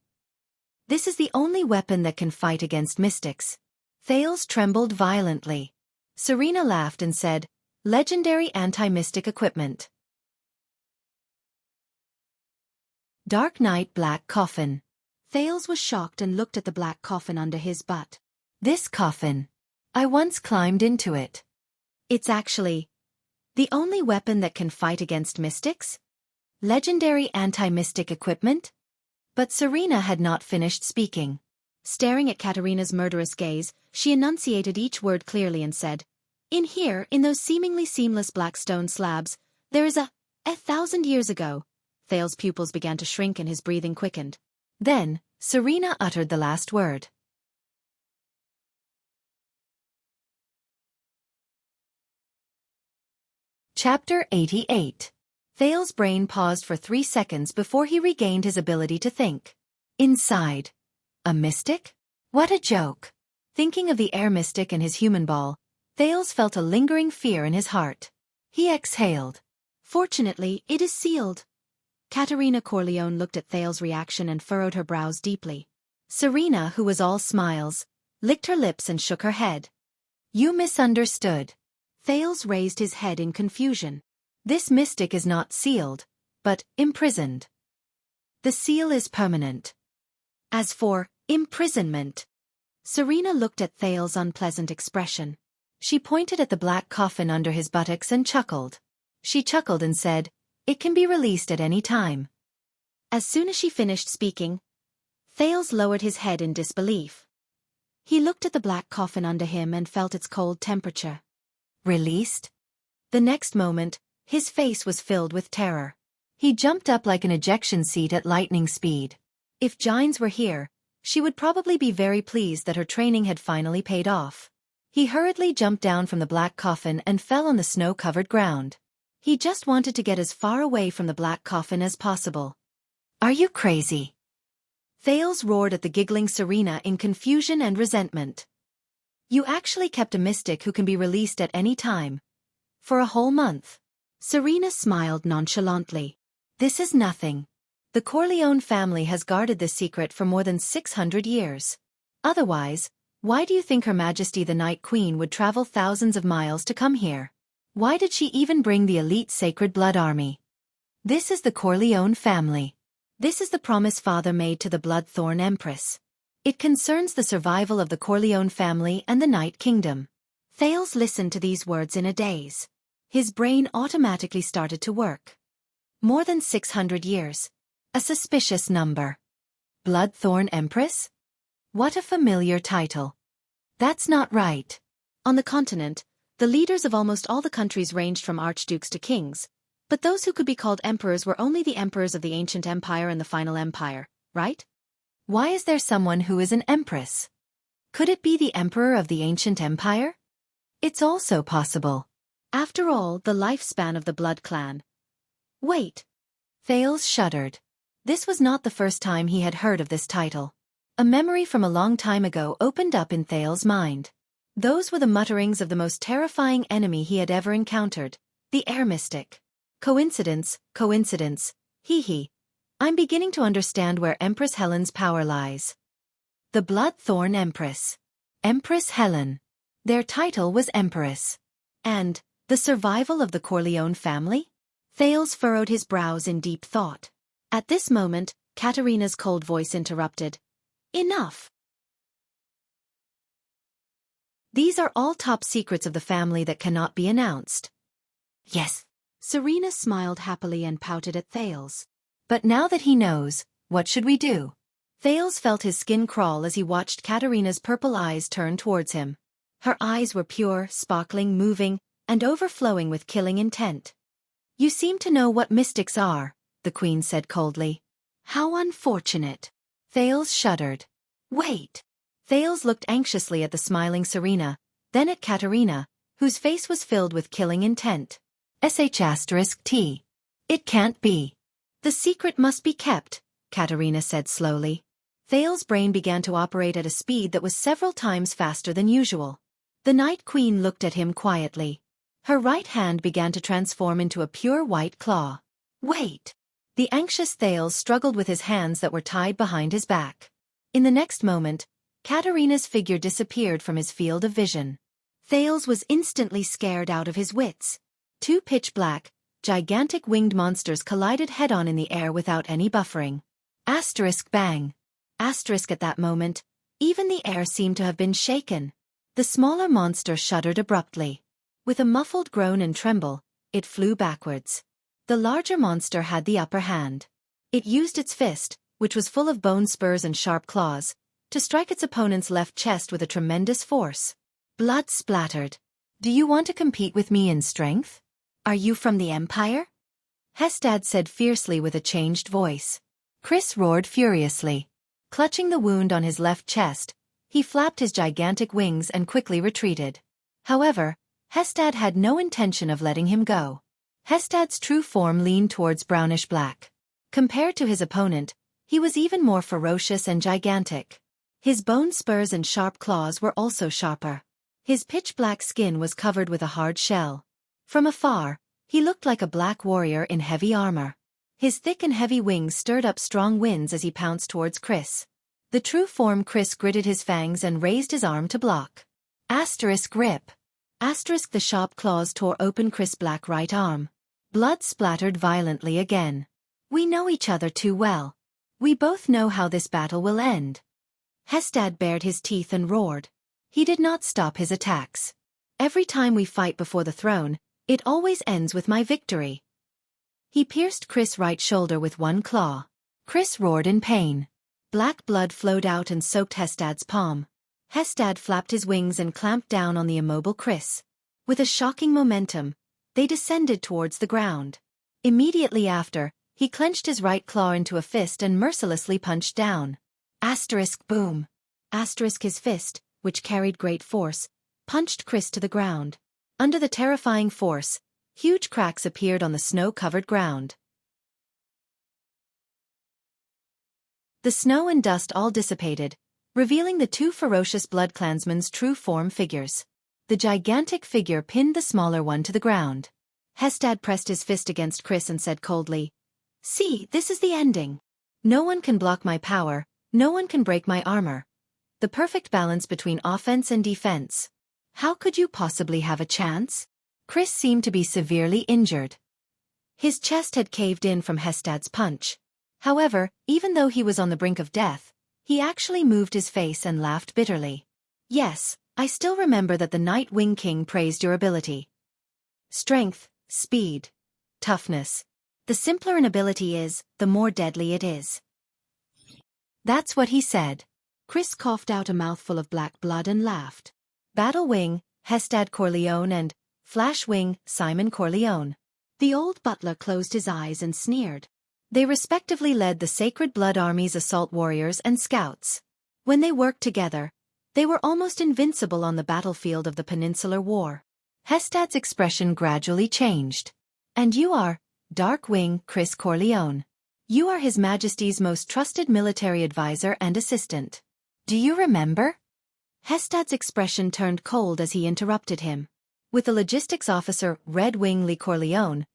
This is the only weapon that can fight against mystics. Thales trembled violently. Serena laughed and said, Legendary anti-mystic equipment. Dark Night Black Coffin. Thales was shocked and looked at the black coffin under his butt. This coffin. I once climbed into it. It's actually the only weapon that can fight against mystics? Legendary anti-mystic equipment? But Serena had not finished speaking. Staring at Katarina's murderous gaze, she enunciated each word clearly and said, In here, in those seemingly seamless black stone slabs, there is a 1,000 years ago. Thales' pupils began to shrink and his breathing quickened. Then, Serena uttered the last word. Chapter 88. Thale's brain paused for 3 seconds before he regained his ability to think. Inside. A mystic? What a joke. Thinking of the air mystic and his human ball, Thales felt a lingering fear in his heart. He exhaled. Fortunately, it is sealed. Katerina Corleone looked at Thales' reaction and furrowed her brows deeply. Serena, who was all smiles, licked her lips and shook her head. You misunderstood. Thales raised his head in confusion. This mystic is not sealed, but imprisoned. The seal is permanent. As for imprisonment, Serena looked at Thales' unpleasant expression. She pointed at the black coffin under his buttocks and chuckled. She chuckled and said, "It can be released at any time." As soon as she finished speaking, Thales lowered his head in disbelief. He looked at the black coffin under him and felt its cold temperature. Released? The next moment, his face was filled with terror. He jumped up like an ejection seat at lightning speed. If Jianghu were here, she would probably be very pleased that her training had finally paid off. He hurriedly jumped down from the black coffin and fell on the snow-covered ground. He just wanted to get as far away from the black coffin as possible. Are you crazy? Thales roared at the giggling Serena in confusion and resentment. You actually kept a mystic who can be released at any time. For a whole month. Serena smiled nonchalantly. This is nothing. The Corleone family has guarded this secret for more than 600 years. Otherwise, why do you think Her Majesty the Night Queen would travel thousands of miles to come here? Why did she even bring the elite Sacred Blood Army? This is the Corleone family. This is the promise Father made to the Bloodthorn Empress. It concerns the survival of the Corleone family and the Night Kingdom. Thales listened to these words in a daze. His brain automatically started to work. More than 600 years. A suspicious number. Bloodthorn Empress? What a familiar title. That's not right. On the continent, the leaders of almost all the countries ranged from archdukes to kings, but those who could be called emperors were only the emperors of the ancient empire and the final empire, right? Why is there someone who is an empress? Could it be the emperor of the ancient empire? It's also possible. After all, the lifespan of the Blood Clan. Wait. Thales shuddered. This was not the first time he had heard of this title. A memory from a long time ago opened up in Thales' mind. Those were the mutterings of the most terrifying enemy he had ever encountered, the air mystic. Coincidence, coincidence, hee. I'm beginning to understand where Empress Helen's power lies. The Bloodthorn Empress. Empress Helen. Their title was Empress. And, the survival of the Corleone family? Thales furrowed his brows in deep thought. At this moment, Katerina's cold voice interrupted. Enough. These are all top secrets of the family that cannot be announced. Yes. Serena smiled happily and pouted at Thales. But now that he knows, what should we do? Thales felt his skin crawl as he watched Katerina's purple eyes turn towards him. Her eyes were pure, sparkling, moving, and overflowing with killing intent. You seem to know what mystics are, the queen said coldly. How unfortunate. Thales shuddered. Wait. Thales looked anxiously at the smiling Serena, then at Katerina, whose face was filled with killing intent. *T. It can't be. The secret must be kept, Katerina said slowly. Thales' brain began to operate at a speed that was several times faster than usual. The Night Queen looked at him quietly. Her right hand began to transform into a pure white claw. Wait! The anxious Thales struggled with his hands that were tied behind his back. In the next moment, Katerina's figure disappeared from his field of vision. Thales was instantly scared out of his wits. Two pitch-black, gigantic winged monsters collided head-on in the air without any buffering. Bang. At that moment, even the air seemed to have been shaken. The smaller monster shuddered abruptly. With a muffled groan and tremble, it flew backwards. The larger monster had the upper hand. It used its fist, which was full of bone spurs and sharp claws, to strike its opponent's left chest with a tremendous force. Blood splattered. Do you want to compete with me in strength? Are you from the Empire? Hestad said fiercely with a changed voice. Chris roared furiously. Clutching the wound on his left chest, he flapped his gigantic wings and quickly retreated. However, Hestad had no intention of letting him go. Hestad's true form leaned towards brownish-black. Compared to his opponent, he was even more ferocious and gigantic. His bone spurs and sharp claws were also sharper. His pitch-black skin was covered with a hard shell. From afar, he looked like a black warrior in heavy armor. His thick and heavy wings stirred up strong winds as he pounced towards Chris. The true form Chris gritted his fangs and raised his arm to block. Asterisk rip. Asterisk the sharp claws tore open Chris' black right arm. Blood splattered violently again. We know each other too well. We both know how this battle will end. Hestad bared his teeth and roared. He did not stop his attacks. Every time we fight before the throne, it always ends with my victory. He pierced Chris' right shoulder with one claw. Chris roared in pain. Black blood flowed out and soaked Hestad's palm. Hestad flapped his wings and clamped down on the immobile Chris. With a shocking momentum, they descended towards the ground. Immediately after, he clenched his right claw into a fist and mercilessly punched down. Asterisk boom. Asterisk his fist, which carried great force, punched Chris to the ground. Under the terrifying force, huge cracks appeared on the snow-covered ground. The snow and dust all dissipated, revealing the two ferocious BloodClansmen's true form figures. The gigantic figure pinned the smaller one to the ground. Hestad pressed his fist against Chris and said coldly, "See, this is the ending. No one can block my power, no one can break my armor. The perfect balance between offense and defense. How could you possibly have a chance?" Chris seemed to be severely injured. His chest had caved in from Hestad's punch. However, even though he was on the brink of death, he actually moved his face and laughed bitterly. "Yes, I still remember that the Night Wing King praised your ability. Strength, speed, toughness. The simpler an ability is, the more deadly it is." That's what he said. Chris coughed out a mouthful of black blood and laughed. Battle Wing, Hestad Corleone, and Flash Wing, Simon Corleone. The old butler closed his eyes and sneered. They respectively led the Sacred Blood Army's assault warriors and scouts. When they worked together, they were almost invincible on the battlefield of the Peninsular War. Hestad's expression gradually changed. "And you are, Dark Wing Chris Corleone. You are His Majesty's most trusted military advisor and assistant. Do you remember?" Hestad's expression turned cold as he interrupted him. "With the logistics officer Red Wing Lee Corleone,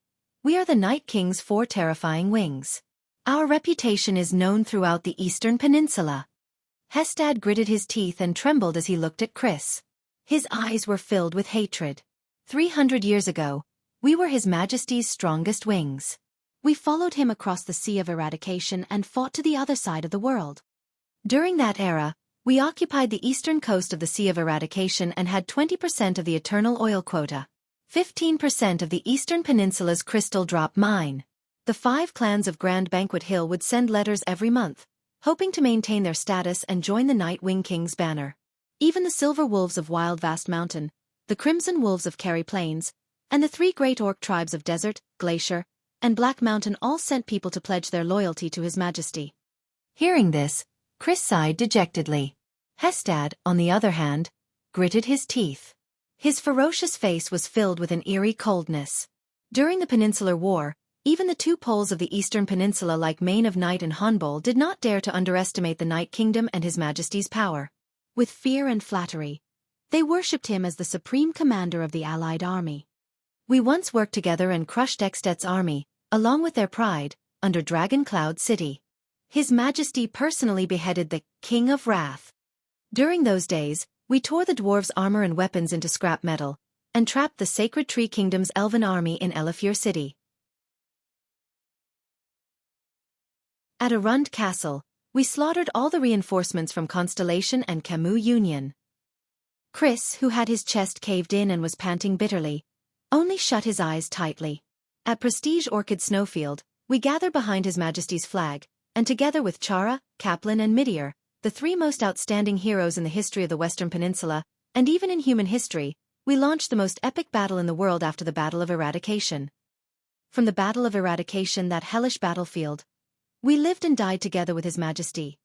we are the Night King's 4 terrifying wings. Our reputation is known throughout the Eastern Peninsula." Hestad gritted his teeth and trembled as he looked at Chris. His eyes were filled with hatred. 300 years ago, we were His Majesty's strongest wings. We followed him across the Sea of Eradication and fought to the other side of the world. During that era, we occupied the eastern coast of the Sea of Eradication and had 20% of the eternal oil quota. 15% of the Eastern Peninsula's crystal drop mine. The 5 clans of Grand Banquet Hill would send letters every month, hoping to maintain their status and join the Night Wing King's banner. Even the Silver Wolves of Wild Vast Mountain, the Crimson Wolves of Kerry Plains, and the 3 great orc tribes of Desert, Glacier, and Black Mountain all sent people to pledge their loyalty to His Majesty. Hearing this, Chris sighed dejectedly. Hestad, on the other hand, gritted his teeth. His ferocious face was filled with an eerie coldness. During the Peninsular War, even the 2 poles of the Eastern Peninsula like Mane of Night and Honbol did not dare to underestimate the Night Kingdom and His Majesty's power. With fear and flattery, they worshipped him as the supreme commander of the Allied army. "We once worked together and crushed Extet's army, along with their pride, under Dragon Cloud City. His Majesty personally beheaded the King of Wrath. During those days, we tore the dwarves' armor and weapons into scrap metal, and trapped the Sacred Tree Kingdom's elven army in Elefir City. At Arund Castle, we slaughtered all the reinforcements from Constellation and Camus Union." Chris, who had his chest caved in and was panting bitterly, only shut his eyes tightly. "At Prestige Orchid Snowfield, we gathered behind His Majesty's flag, and together with Chara, Kaplan and Midir, the 3 most outstanding heroes in the history of the Western Peninsula, and even in human history, we launched the most epic battle in the world after the Battle of Eradication. From the Battle of Eradication, that hellish battlefield, we lived and died together with His Majesty.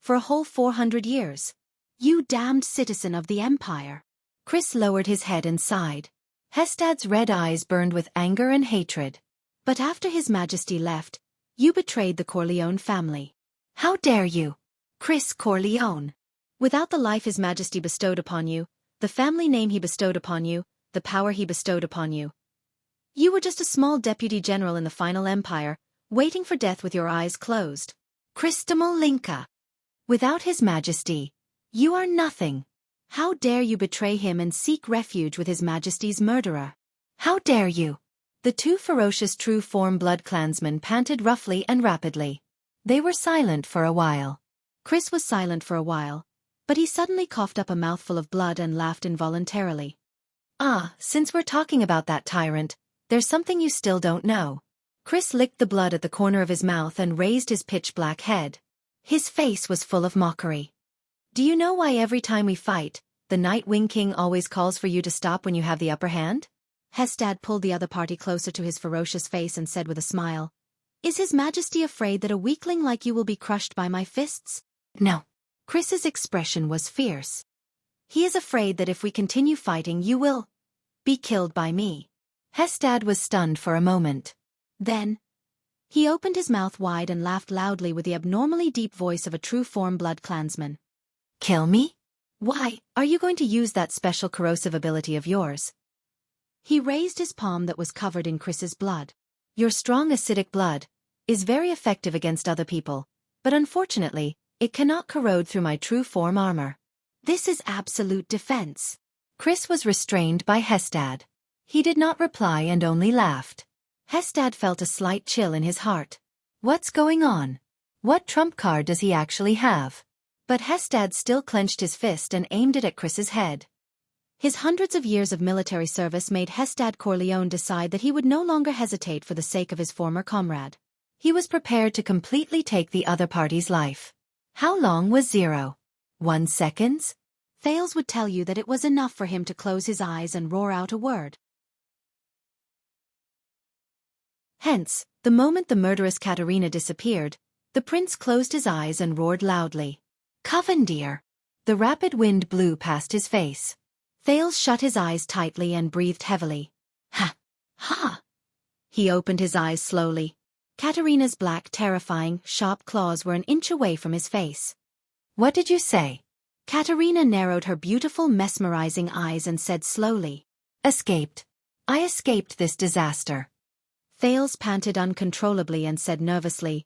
For a whole 400 years. You damned citizen of the Empire." Chris lowered his head and sighed. Hestad's red eyes burned with anger and hatred. But after His Majesty left, you betrayed the Corleone family. How dare you? Chris Corleone. Without the life His Majesty bestowed upon you, the family name he bestowed upon you, the power he bestowed upon you. You were just a small deputy general in the final empire, waiting for death with your eyes closed. Christamal Linka. Without His Majesty, you are nothing. How dare you betray him and seek refuge with His Majesty's murderer? How dare you? The two ferocious true-form blood clansmen panted roughly and rapidly. They were silent for a while. Chris was silent for a while, but he suddenly coughed up a mouthful of blood and laughed involuntarily. Since we're talking about that tyrant, there's something you still don't know. Chris licked the blood at the corner of his mouth and raised his pitch-black head. His face was full of mockery. Do you know why every time we fight, the Night Wing King always calls for you to stop when you have the upper hand? Hestad pulled the other party closer to his ferocious face and said with a smile, Is His Majesty afraid that a weakling like you will be crushed by my fists? No. Chris's expression was fierce. He is afraid that if we continue fighting you will be killed by me. Hestad was stunned for a moment. Then, he opened his mouth wide and laughed loudly with the abnormally deep voice of a true-form blood clansman. Kill me? Why, are you going to use that special corrosive ability of yours? He raised his palm that was covered in Chris's blood. Your strong acidic blood is very effective against other people, but unfortunately, it cannot corrode through my true-form armor. This is absolute defense. Chris was restrained by Hestad. He did not reply and only laughed. Hestad felt a slight chill in his heart. What's going on? What trump card does he actually have? But Hestad still clenched his fist and aimed it at Chris's head. His hundreds of years of military service made Hestad Corleone decide that he would no longer hesitate for the sake of his former comrade. He was prepared to completely take the other party's life. How long was 0.1 seconds? Thales would tell you that it was enough for him to close his eyes and roar out a word. Hence, the moment the murderous Katerina disappeared, the prince closed his eyes and roared loudly. Covendier! The rapid wind blew past his face. Thales shut his eyes tightly and breathed heavily. Ha! Ha! He opened his eyes slowly. Katerina's black, terrifying, sharp claws were an inch away from his face. What did you say? Katerina narrowed her beautiful, mesmerizing eyes and said slowly. Escaped. I escaped this disaster. Thales panted uncontrollably and said nervously,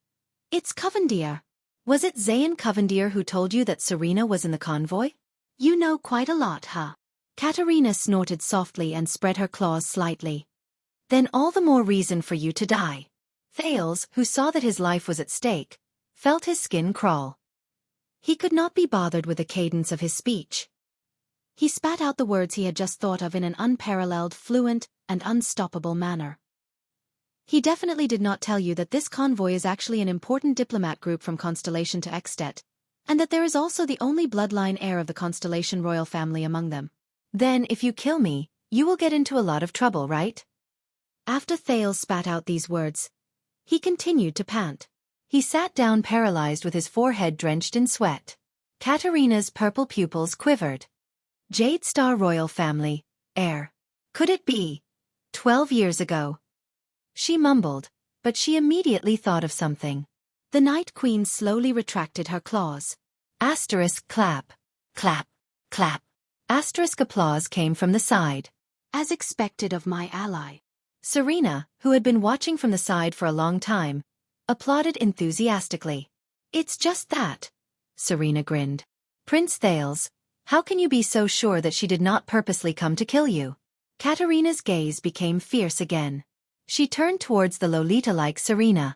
It's Covendier. Was it Zayn Covendier who told you that Serena was in the convoy? You know quite a lot, huh? Katerina snorted softly and spread her claws slightly. Then all the more reason for you to die. Thales, who saw that his life was at stake, felt his skin crawl. He could not be bothered with the cadence of his speech. He spat out the words he had just thought of in an unparalleled, fluent, and unstoppable manner. He definitely did not tell you that this convoy is actually an important diplomat group from Constellation to Extet, and that there is also the only bloodline heir of the Constellation royal family among them. Then if you kill me, you will get into a lot of trouble, right? After Thales spat out these words, he continued to pant. He sat down paralyzed with his forehead drenched in sweat. Katerina's purple pupils quivered. Jade Star royal family, heir. Could it be? 12 years ago. She mumbled, but she immediately thought of something. The Night Queen slowly retracted her claws. Asterisk clap. Clap. Clap. Asterisk applause came from the side. As expected of my ally. Serena, who had been watching from the side for a long time, applauded enthusiastically. It's just that. Serena grinned. Prince Thales, how can you be so sure that she did not purposely come to kill you? Katerina's gaze became fierce again. She turned towards the Lolita-like Serena.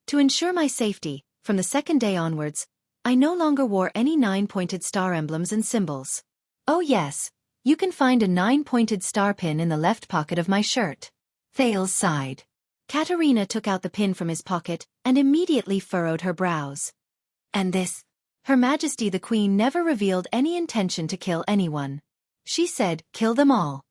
To ensure my safety, from the second day onwards, I no longer wore any 9-pointed star emblems and symbols. Oh yes, you can find a 9-pointed star pin in the left pocket of my shirt. Thales sighed. Katerina took out the pin from his pocket and immediately furrowed her brows. And this? Her Majesty the Queen never revealed any intention to kill anyone. She said, kill them all.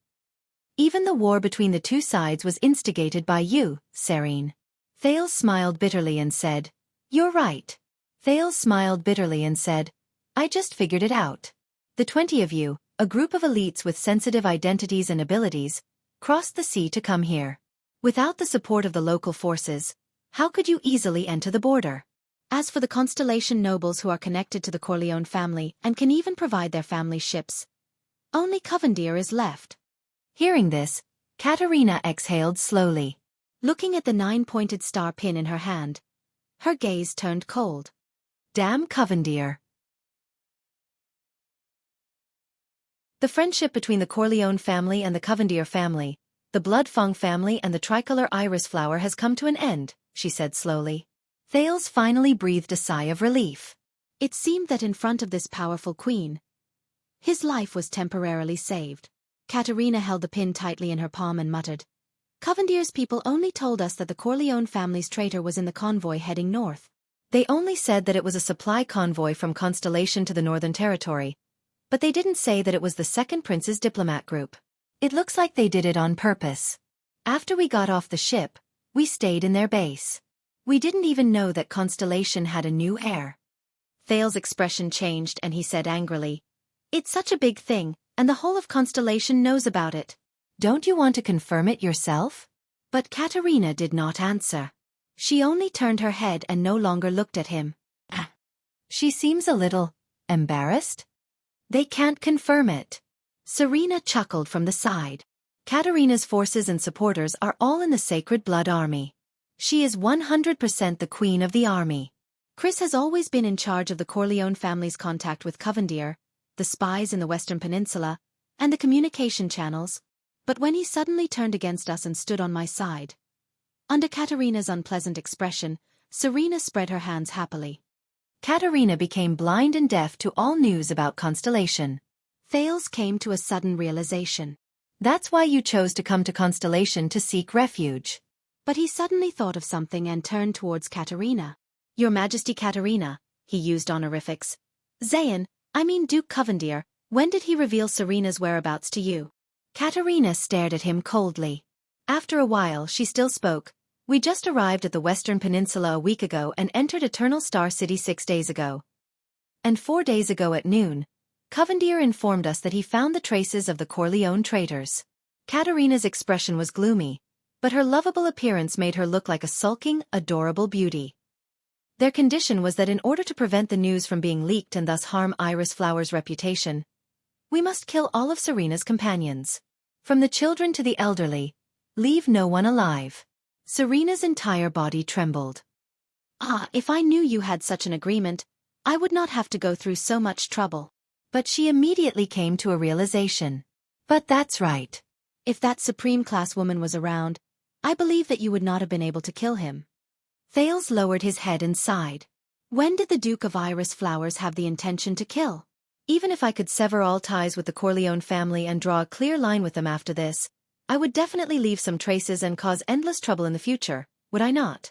Even the war between the two sides was instigated by you, Serene. Thales smiled bitterly and said, You're right. Thales smiled bitterly and said, I just figured it out. The 20 of you, a group of elites with sensitive identities and abilities, crossed the sea to come here. Without the support of the local forces, how could you easily enter the border? As for the Constellation nobles who are connected to the Corleone family and can even provide their family ships, only Covendier is left. Hearing this, Katerina exhaled slowly. Looking at the 9-pointed star pin in her hand, her gaze turned cold. Damn Covendier. The friendship between the Corleone family and the Covendier family, the Blood Fang family and the tricolor iris flower has come to an end, she said slowly. Thales finally breathed a sigh of relief. It seemed that in front of this powerful queen, his life was temporarily saved. Katerina held the pin tightly in her palm and muttered, Covendier's people only told us that the Corleone family's traitor was in the convoy heading north. They only said that it was a supply convoy from Constellation to the Northern Territory, but they didn't say that it was the second prince's diplomat group. It looks like they did it on purpose. After we got off the ship, we stayed in their base. We didn't even know that Constellation had a new heir. Thales' expression changed and he said angrily, It's such a big thing, and the whole of Constellation knows about it. Don't you want to confirm it yourself? But Katerina did not answer. She only turned her head and no longer looked at him. She seems a little embarrassed. They can't confirm it. Serena chuckled from the side. Katerina's forces and supporters are all in the Sacred Blood Army. She is 100% the queen of the army. Chris has always been in charge of the Corleone family's contact with Covendier, the spies in the Western Peninsula, and the communication channels. But when he suddenly turned against us and stood on my side. Under Katerina's unpleasant expression, Serena spread her hands happily. Katerina became blind and deaf to all news about Constellation. Thales came to a sudden realization. That's why you chose to come to Constellation to seek refuge. But he suddenly thought of something and turned towards Katerina. Your Majesty Katerina, he used honorifics. Duke Covendier, when did he reveal Serena's whereabouts to you? Katerina stared at him coldly. After a while she still spoke. We just arrived at the Western Peninsula a week ago and entered Eternal Star City 6 days ago. And 4 days ago at noon, Covendier informed us that he found the traces of the Corleone traitors. Katerina's expression was gloomy, but her lovable appearance made her look like a sulking, adorable beauty. Their condition was that in order to prevent the news from being leaked and thus harm Iris Flower's reputation, we must kill all of Serena's companions. From the children to the elderly, leave no one alive. Serena's entire body trembled. If I knew you had such an agreement, I would not have to go through so much trouble. But she immediately came to a realization. But that's right. If that supreme-class woman was around, I believe that you would not have been able to kill him. Thales lowered his head and sighed. When did the Duke of Iris Flowers have the intention to kill? Even if I could sever all ties with the Corleone family and draw a clear line with them after this, I would definitely leave some traces and cause endless trouble in the future, would I not?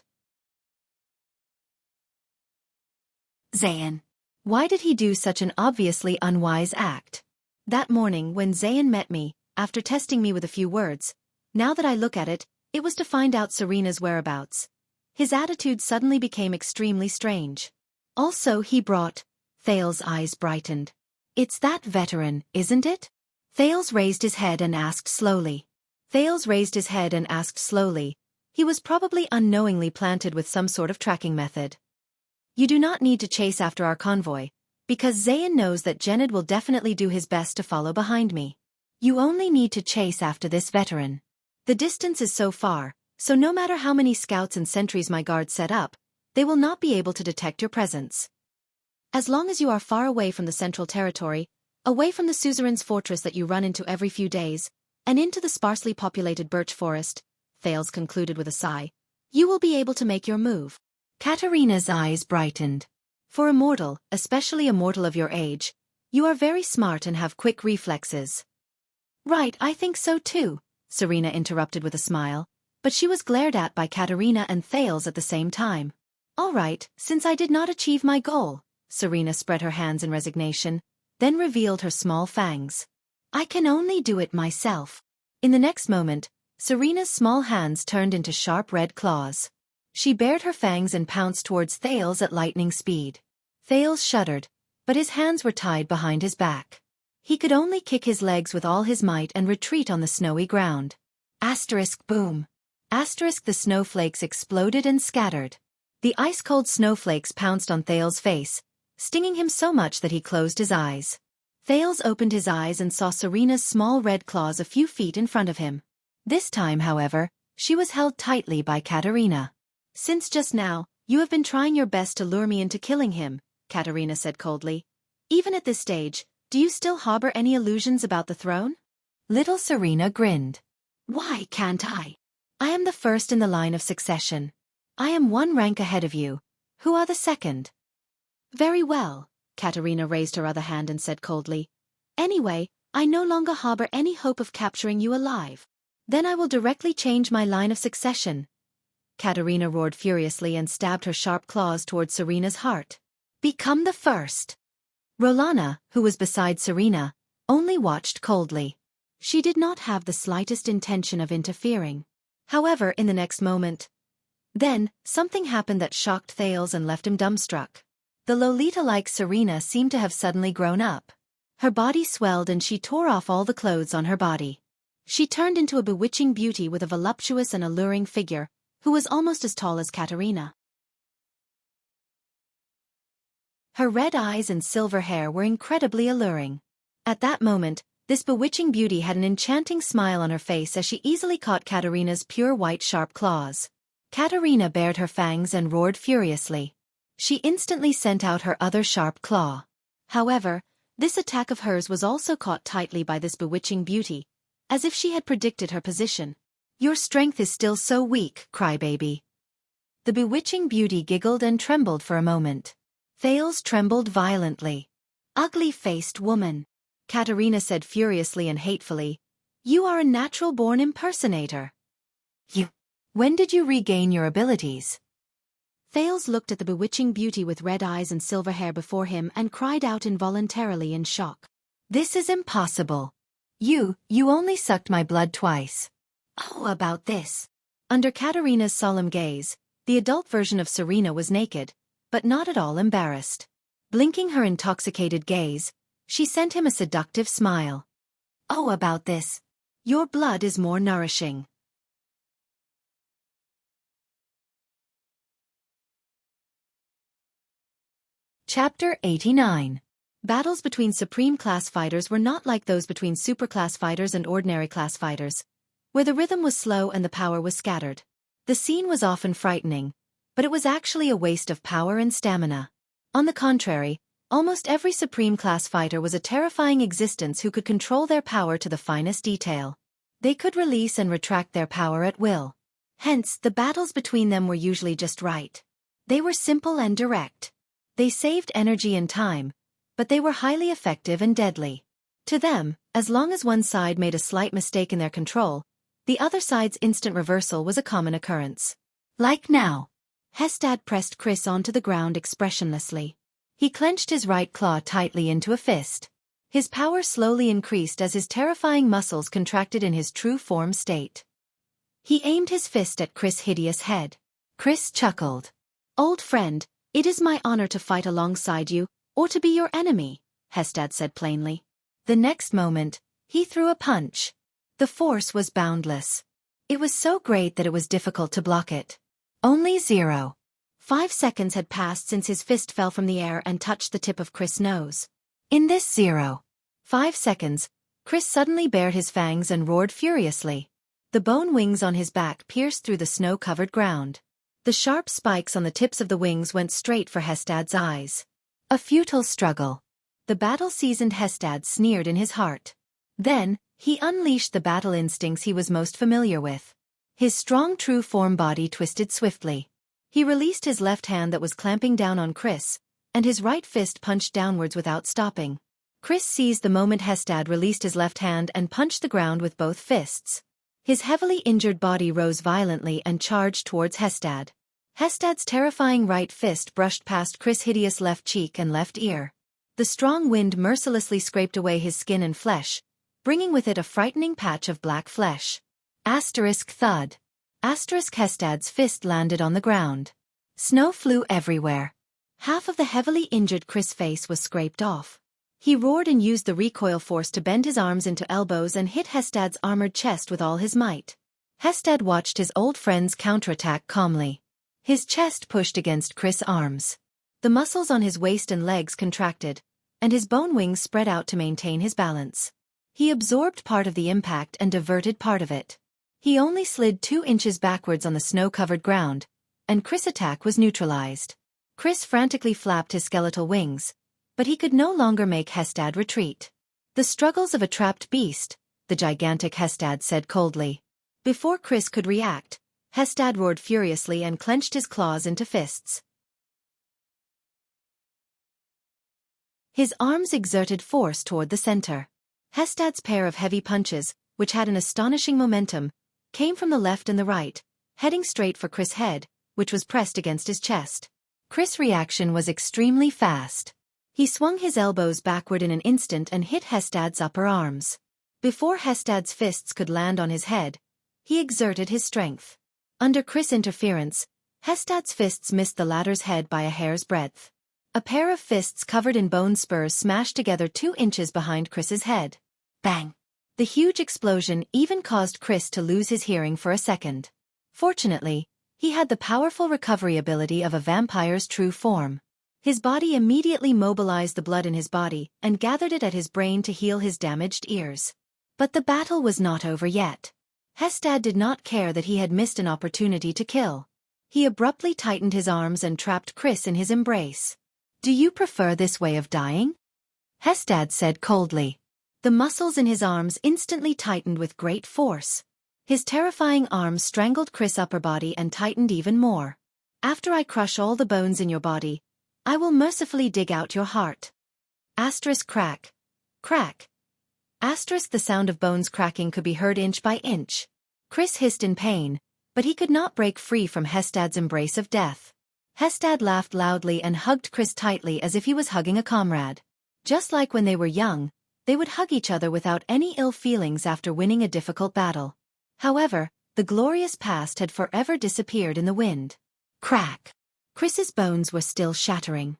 Zayn. Why did he do such an obviously unwise act? That morning when Zayn met me, after testing me with a few words, now that I look at it, it was to find out Serena's whereabouts. His attitude suddenly became extremely strange. Also he brought... Thales' eyes brightened. It's that veteran, isn't it? Thales raised his head and asked slowly. He was probably unknowingly planted with some sort of tracking method. You do not need to chase after our convoy, because Zayn knows that Genid will definitely do his best to follow behind me. You only need to chase after this veteran. The distance is so far, so no matter how many scouts and sentries my guards set up, they will not be able to detect your presence. As long as you are far away from the Central Territory, away from the suzerain's fortress that you run into every few days, and into the sparsely populated birch forest, Thales concluded with a sigh, you will be able to make your move. Katerina's eyes brightened. For a mortal, especially a mortal of your age, you are very smart and have quick reflexes. Right, I think so too, Serena interrupted with a smile, but she was glared at by Katerina and Thales at the same time. All right, since I did not achieve my goal, Serena spread her hands in resignation, then revealed her small fangs. I can only do it myself. In the next moment, Serena's small hands turned into sharp red claws. She bared her fangs and pounced towards Thales at lightning speed. Thales shuddered, but his hands were tied behind his back. He could only kick his legs with all his might and retreat on the snowy ground. Asterisk boom. Asterisk the snowflakes exploded and scattered. The ice-cold snowflakes pounced on Thales' face, stinging him so much that he closed his eyes. Thales opened his eyes and saw Serena's small red claws a few feet in front of him. This time, however, she was held tightly by Katerina. "Since just now, you have been trying your best to lure me into killing him," Katerina said coldly. "Even at this stage, do you still harbor any illusions about the throne?" Little Serena grinned. "Why can't I? I am the first in the line of succession. I am one rank ahead of you. Who are the second?" "Very well," Katerina raised her other hand and said coldly. "Anyway, I no longer harbor any hope of capturing you alive. Then I will directly change my line of succession." Katerina roared furiously and stabbed her sharp claws toward Serena's heart. "Become the first." Rolana, who was beside Serena, only watched coldly. She did not have the slightest intention of interfering. However, in the next moment, then, something happened that shocked Thales and left him dumbstruck. The Lolita-like Serena seemed to have suddenly grown up. Her body swelled and she tore off all the clothes on her body. She turned into a bewitching beauty with a voluptuous and alluring figure, who was almost as tall as Katerina. Her red eyes and silver hair were incredibly alluring. At that moment, this bewitching beauty had an enchanting smile on her face as she easily caught Katerina's pure white sharp claws. Katerina bared her fangs and roared furiously. She instantly sent out her other sharp claw. However, this attack of hers was also caught tightly by this bewitching beauty, as if she had predicted her position. "Your strength is still so weak, crybaby." The bewitching beauty giggled and trembled for a moment. Thales trembled violently. "Ugly-faced woman," Katerina said furiously and hatefully. "You are a natural-born impersonator." "You. When did you regain your abilities?" Thales looked at the bewitching beauty with red eyes and silver hair before him and cried out involuntarily in shock. "This is impossible. You only sucked my blood twice." "Oh, about this." Under Katerina's solemn gaze, the adult version of Serena was naked, but not at all embarrassed. Blinking her intoxicated gaze, she sent him a seductive smile. "Oh, about this. Your blood is more nourishing." Chapter 89. Battles between Supreme Class fighters were not like those between Superclass fighters and Ordinary Class fighters, where the rhythm was slow and the power was scattered. The scene was often frightening, but it was actually a waste of power and stamina. On the contrary, almost every Supreme Class fighter was a terrifying existence who could control their power to the finest detail. They could release and retract their power at will. Hence, the battles between them were usually just right. They were simple and direct. They saved energy and time, but they were highly effective and deadly. To them, as long as one side made a slight mistake in their control, the other side's instant reversal was a common occurrence. Like now. Hestad pressed Chris onto the ground expressionlessly. He clenched his right claw tightly into a fist. His power slowly increased as his terrifying muscles contracted in his true form state. He aimed his fist at Chris' hideous head. Chris chuckled. "Old friend, it is my honor to fight alongside you, or to be your enemy," Hestad said plainly. The next moment, he threw a punch. The force was boundless. It was so great that it was difficult to block it. Only 0.5 seconds had passed since his fist fell from the air and touched the tip of Chris' nose. In this 0.5 seconds, Chris suddenly bared his fangs and roared furiously. The bone wings on his back pierced through the snow-covered ground. The sharp spikes on the tips of the wings went straight for Hestad's eyes. A futile struggle. The battle-seasoned Hestad sneered in his heart. Then, he unleashed the battle instincts he was most familiar with. His strong true-form body twisted swiftly. He released his left hand that was clamping down on Chris, and his right fist punched downwards without stopping. Chris seized the moment Hestad released his left hand and punched the ground with both fists. His heavily injured body rose violently and charged towards Hestad. Hestad's terrifying right fist brushed past Chris' hideous left cheek and left ear. The strong wind mercilessly scraped away his skin and flesh, bringing with it a frightening patch of black flesh. Asterisk thud. Asterisk Hestad's fist landed on the ground. Snow flew everywhere. Half of the heavily injured Chris' face was scraped off. He roared and used the recoil force to bend his arms into elbows and hit Hestad's armored chest with all his might. Hestad watched his old friend's counterattack calmly. His chest pushed against Chris' arms. The muscles on his waist and legs contracted, and his bone wings spread out to maintain his balance. He absorbed part of the impact and diverted part of it. He only slid 2 inches backwards on the snow-covered ground, and Chris' attack was neutralized. Chris frantically flapped his skeletal wings, but he could no longer make Hestad retreat. The struggles of a trapped beast, the gigantic Hestad said coldly. Before Chris could react, Hestad roared furiously and clenched his claws into fists. His arms exerted force toward the center. Hestad's pair of heavy punches, which had an astonishing momentum, came from the left and the right, heading straight for Chris' head, which was pressed against his chest. Chris' reaction was extremely fast. He swung his elbows backward in an instant and hit Hestad's upper arms. Before Hestad's fists could land on his head, he exerted his strength. Under Chris' interference, Hestad's fists missed the latter's head by a hair's breadth. A pair of fists covered in bone spurs smashed together 2 inches behind Chris's head. Bang! The huge explosion even caused Chris to lose his hearing for a second. Fortunately, he had the powerful recovery ability of a vampire's true form. His body immediately mobilized the blood in his body and gathered it at his brain to heal his damaged ears. But the battle was not over yet. Hestad did not care that he had missed an opportunity to kill. He abruptly tightened his arms and trapped Chris in his embrace. "Do you prefer this way of dying?" Hestad said coldly. The muscles in his arms instantly tightened with great force. His terrifying arms strangled Chris' upper body and tightened even more. "After I crush all the bones in your body, I will mercifully dig out your heart." Asterisk crack. Crack. Asterisk the sound of bones cracking could be heard inch by inch. Chris hissed in pain, but he could not break free from Hestad's embrace of death. Hestad laughed loudly and hugged Chris tightly as if he was hugging a comrade. Just like when they were young, they would hug each other without any ill feelings after winning a difficult battle. However, the glorious past had forever disappeared in the wind. Crack! Chris's bones were still shattering.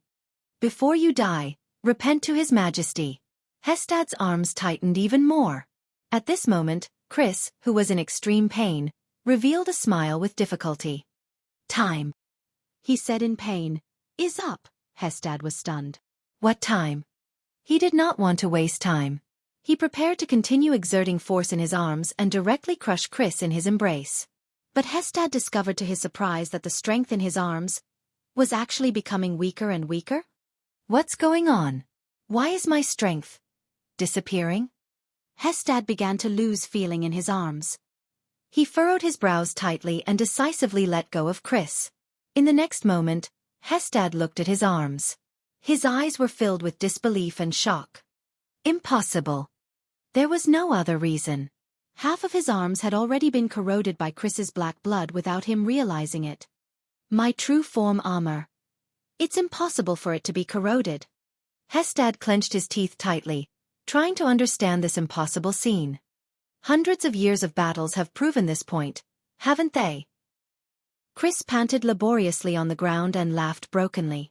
"Before you die, repent to His Majesty." Hestad's arms tightened even more. At this moment, Chris, who was in extreme pain, revealed a smile with difficulty. "Time," he said in pain, "is up." Hestad was stunned. What time? He did not want to waste time. He prepared to continue exerting force in his arms and directly crush Chris in his embrace. But Hestad discovered to his surprise that the strength in his arms was actually becoming weaker and weaker. "What's going on? Why is my strength disappearing?" Hestad began to lose feeling in his arms. He furrowed his brows tightly and decisively let go of Chris. In the next moment, Hestad looked at his arms. His eyes were filled with disbelief and shock. Impossible. There was no other reason. Half of his arms had already been corroded by Chris's black blood without him realizing it. My true form armor. It's impossible for it to be corroded. Hestad clenched his teeth tightly, trying to understand this impossible scene. Hundreds of years of battles have proven this point, haven't they? Chris panted laboriously on the ground and laughed brokenly.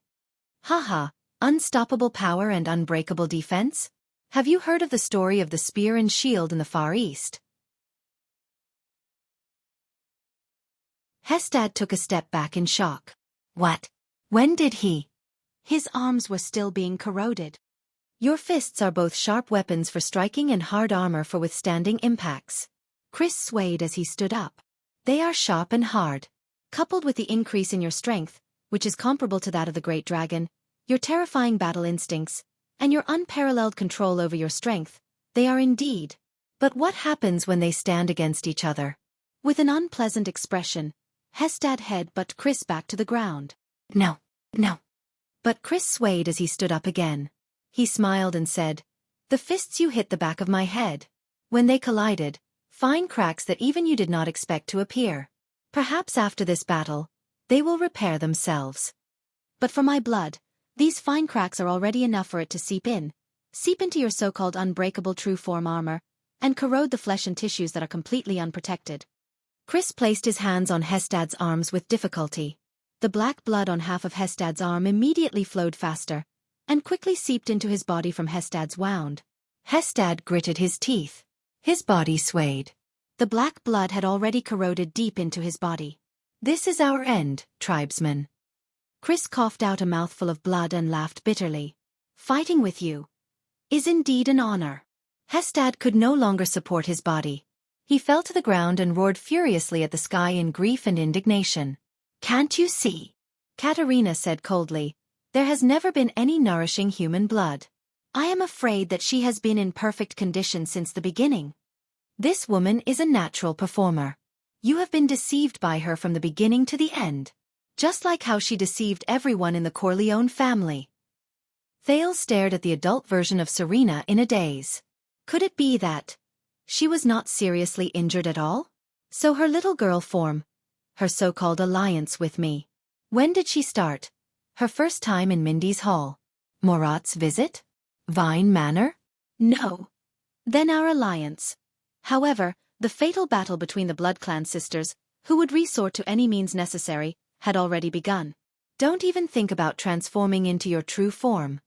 Haha, unstoppable power and unbreakable defense? Have you heard of the story of the spear and shield in the Far East? Hestad took a step back in shock. What? When did he? His arms were still being corroded. Your fists are both sharp weapons for striking and hard armor for withstanding impacts. Chris swayed as he stood up. They are sharp and hard. Coupled with the increase in your strength, which is comparable to that of the great dragon, your terrifying battle instincts, and your unparalleled control over your strength, they are indeed. But what happens when they stand against each other? With an unpleasant expression, Hestad head-butted Chris back to the ground. No, no. But Chris swayed as he stood up again. He smiled and said, "The fists you hit the back of my head. When they collided, fine cracks that even you did not expect to appear. Perhaps after this battle, they will repair themselves. But for my blood, these fine cracks are already enough for it to seep into your so-called unbreakable true form armor, and corrode the flesh and tissues that are completely unprotected." Chris placed his hands on Hestad's arms with difficulty. The black blood on half of Hestad's arm immediately flowed faster, and quickly seeped into his body from Hestad's wound. Hestad gritted his teeth. His body swayed. The black blood had already corroded deep into his body. This is our end, tribesman. Chris coughed out a mouthful of blood and laughed bitterly. Fighting with you is indeed an honor. Hestad could no longer support his body. He fell to the ground and roared furiously at the sky in grief and indignation. Can't you see? Katerina said coldly. There has never been any nourishing human blood. I am afraid that she has been in perfect condition since the beginning. This woman is a natural performer. You have been deceived by her from the beginning to the end. Just like how she deceived everyone in the Corleone family. Thales stared at the adult version of Serena in a daze. Could it be that she was not seriously injured at all? So her little girl form, her so-called alliance with me. When did she start? Her first time in Mindy's Hall. Morat's visit? Vine Manor? No. Then our alliance. However, the fatal battle between the Blood Clan sisters, who would resort to any means necessary, had already begun. Don't even think about transforming into your true form.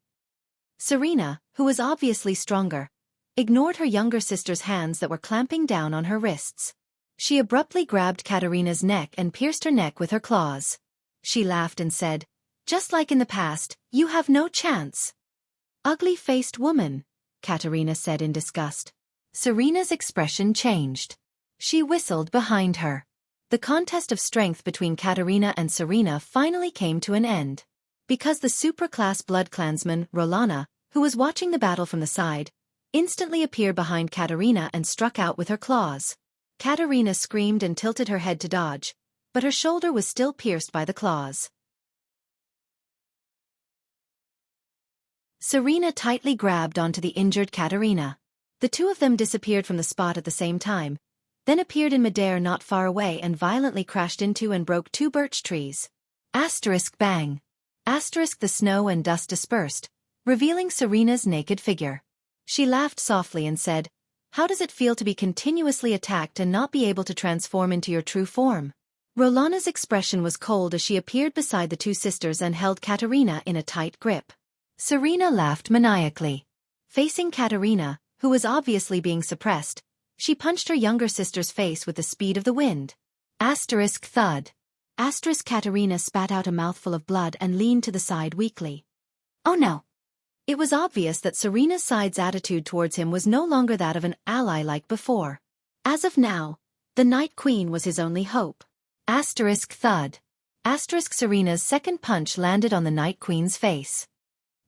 Serena, who was obviously stronger, ignored her younger sister's hands that were clamping down on her wrists. She abruptly grabbed Katerina's neck and pierced her neck with her claws. She laughed and said, "Just like in the past, you have no chance." Ugly-faced woman, Katerina said in disgust. Serena's expression changed. She whistled behind her. The contest of strength between Katerina and Serena finally came to an end. Because the supraclass blood clansman, Rolana, who was watching the battle from the side, instantly appeared behind Katerina and struck out with her claws. Katerina screamed and tilted her head to dodge, but her shoulder was still pierced by the claws. Serena tightly grabbed onto the injured Katerina. The two of them disappeared from the spot at the same time, then appeared in midair not far away and violently crashed into and broke two birch trees. Asterisk bang. Asterisk the snow and dust dispersed, revealing Serena's naked figure. She laughed softly and said, "How does it feel to be continuously attacked and not be able to transform into your true form?" Rolana's expression was cold as she appeared beside the two sisters and held Katerina in a tight grip. Serena laughed maniacally. Facing Katerina, who was obviously being suppressed, she punched her younger sister's face with the speed of the wind. Asterisk thud. Asterisk Katerina spat out a mouthful of blood and leaned to the side weakly. Oh no. It was obvious that Serena's side's attitude towards him was no longer that of an ally like before. As of now, the Night Queen was his only hope. Asterisk thud. Asterisk Serena's second punch landed on the Night Queen's face.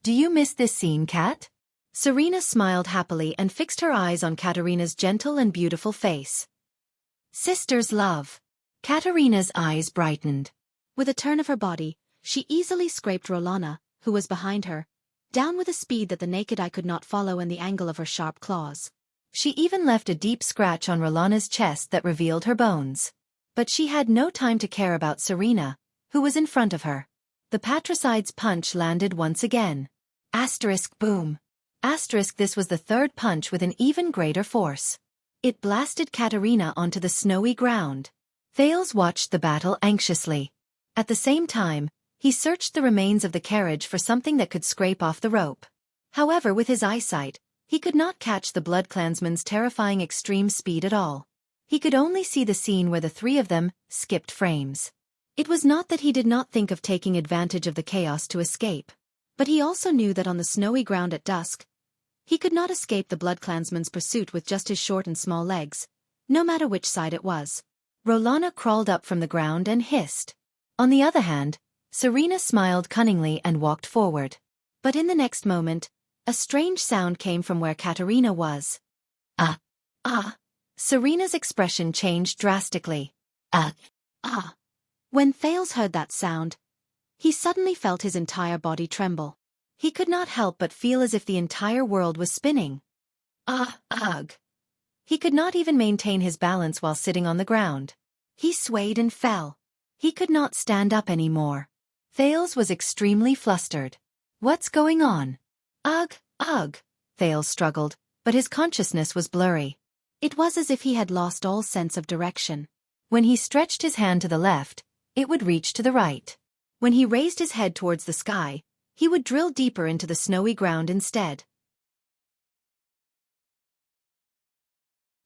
Do you miss this scene, Kat? Serena smiled happily and fixed her eyes on Katerina's gentle and beautiful face. Sister's love. Katerina's eyes brightened. With a turn of her body, she easily scraped Rolana, who was behind her, down with a speed that the naked eye could not follow in the angle of her sharp claws. She even left a deep scratch on Rolana's chest that revealed her bones. But she had no time to care about Serena, who was in front of her. The patricide's punch landed once again. Asterisk boom. Asterisk this was the third punch with an even greater force. It blasted Katerina onto the snowy ground. Thales watched the battle anxiously. At the same time, he searched the remains of the carriage for something that could scrape off the rope. However, with his eyesight, he could not catch the Blood Clansman's terrifying extreme speed at all. He could only see the scene where the three of them skipped frames. It was not that he did not think of taking advantage of the chaos to escape, but he also knew that on the snowy ground at dusk, he could not escape the Blood Clansman's pursuit with just his short and small legs, no matter which side it was. Rolana crawled up from the ground and hissed. On the other hand, Serena smiled cunningly and walked forward. But in the next moment, a strange sound came from where Katerina was. Ah! Ah! Serena's expression changed drastically. Ah! Ah! When Thales heard that sound, he suddenly felt his entire body tremble. He could not help but feel as if the entire world was spinning. Ah! Ugh! He could not even maintain his balance while sitting on the ground. He swayed and fell. He could not stand up anymore. Thales was extremely flustered. What's going on? Ugh! Ugh! Thales struggled, but his consciousness was blurry. It was as if he had lost all sense of direction. When he stretched his hand to the left, it would reach to the right. When he raised his head towards the sky, he would drill deeper into the snowy ground instead.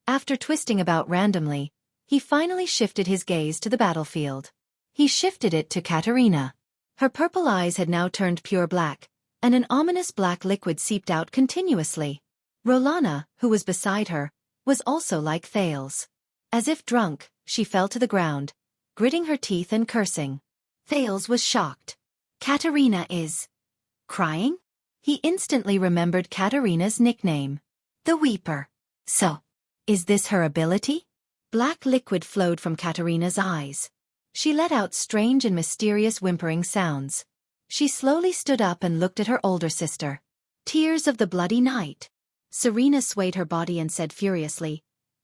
After twisting about randomly, he finally shifted his gaze to the battlefield. He shifted it to Katerina. Her purple eyes had now turned pure black, and an ominous black liquid seeped out continuously. Rolana, who was beside her, was also like Thales. As if drunk, she fell to the ground, gritting her teeth and cursing. Thales was shocked. Katerina is crying? He instantly remembered Katerina's nickname, the Weeper. So, is this her ability? Black liquid flowed from Katerina's eyes. She let out strange and mysterious whimpering sounds. She slowly stood up and looked at her older sister. Tears of the bloody night. Serena swayed her body and said furiously,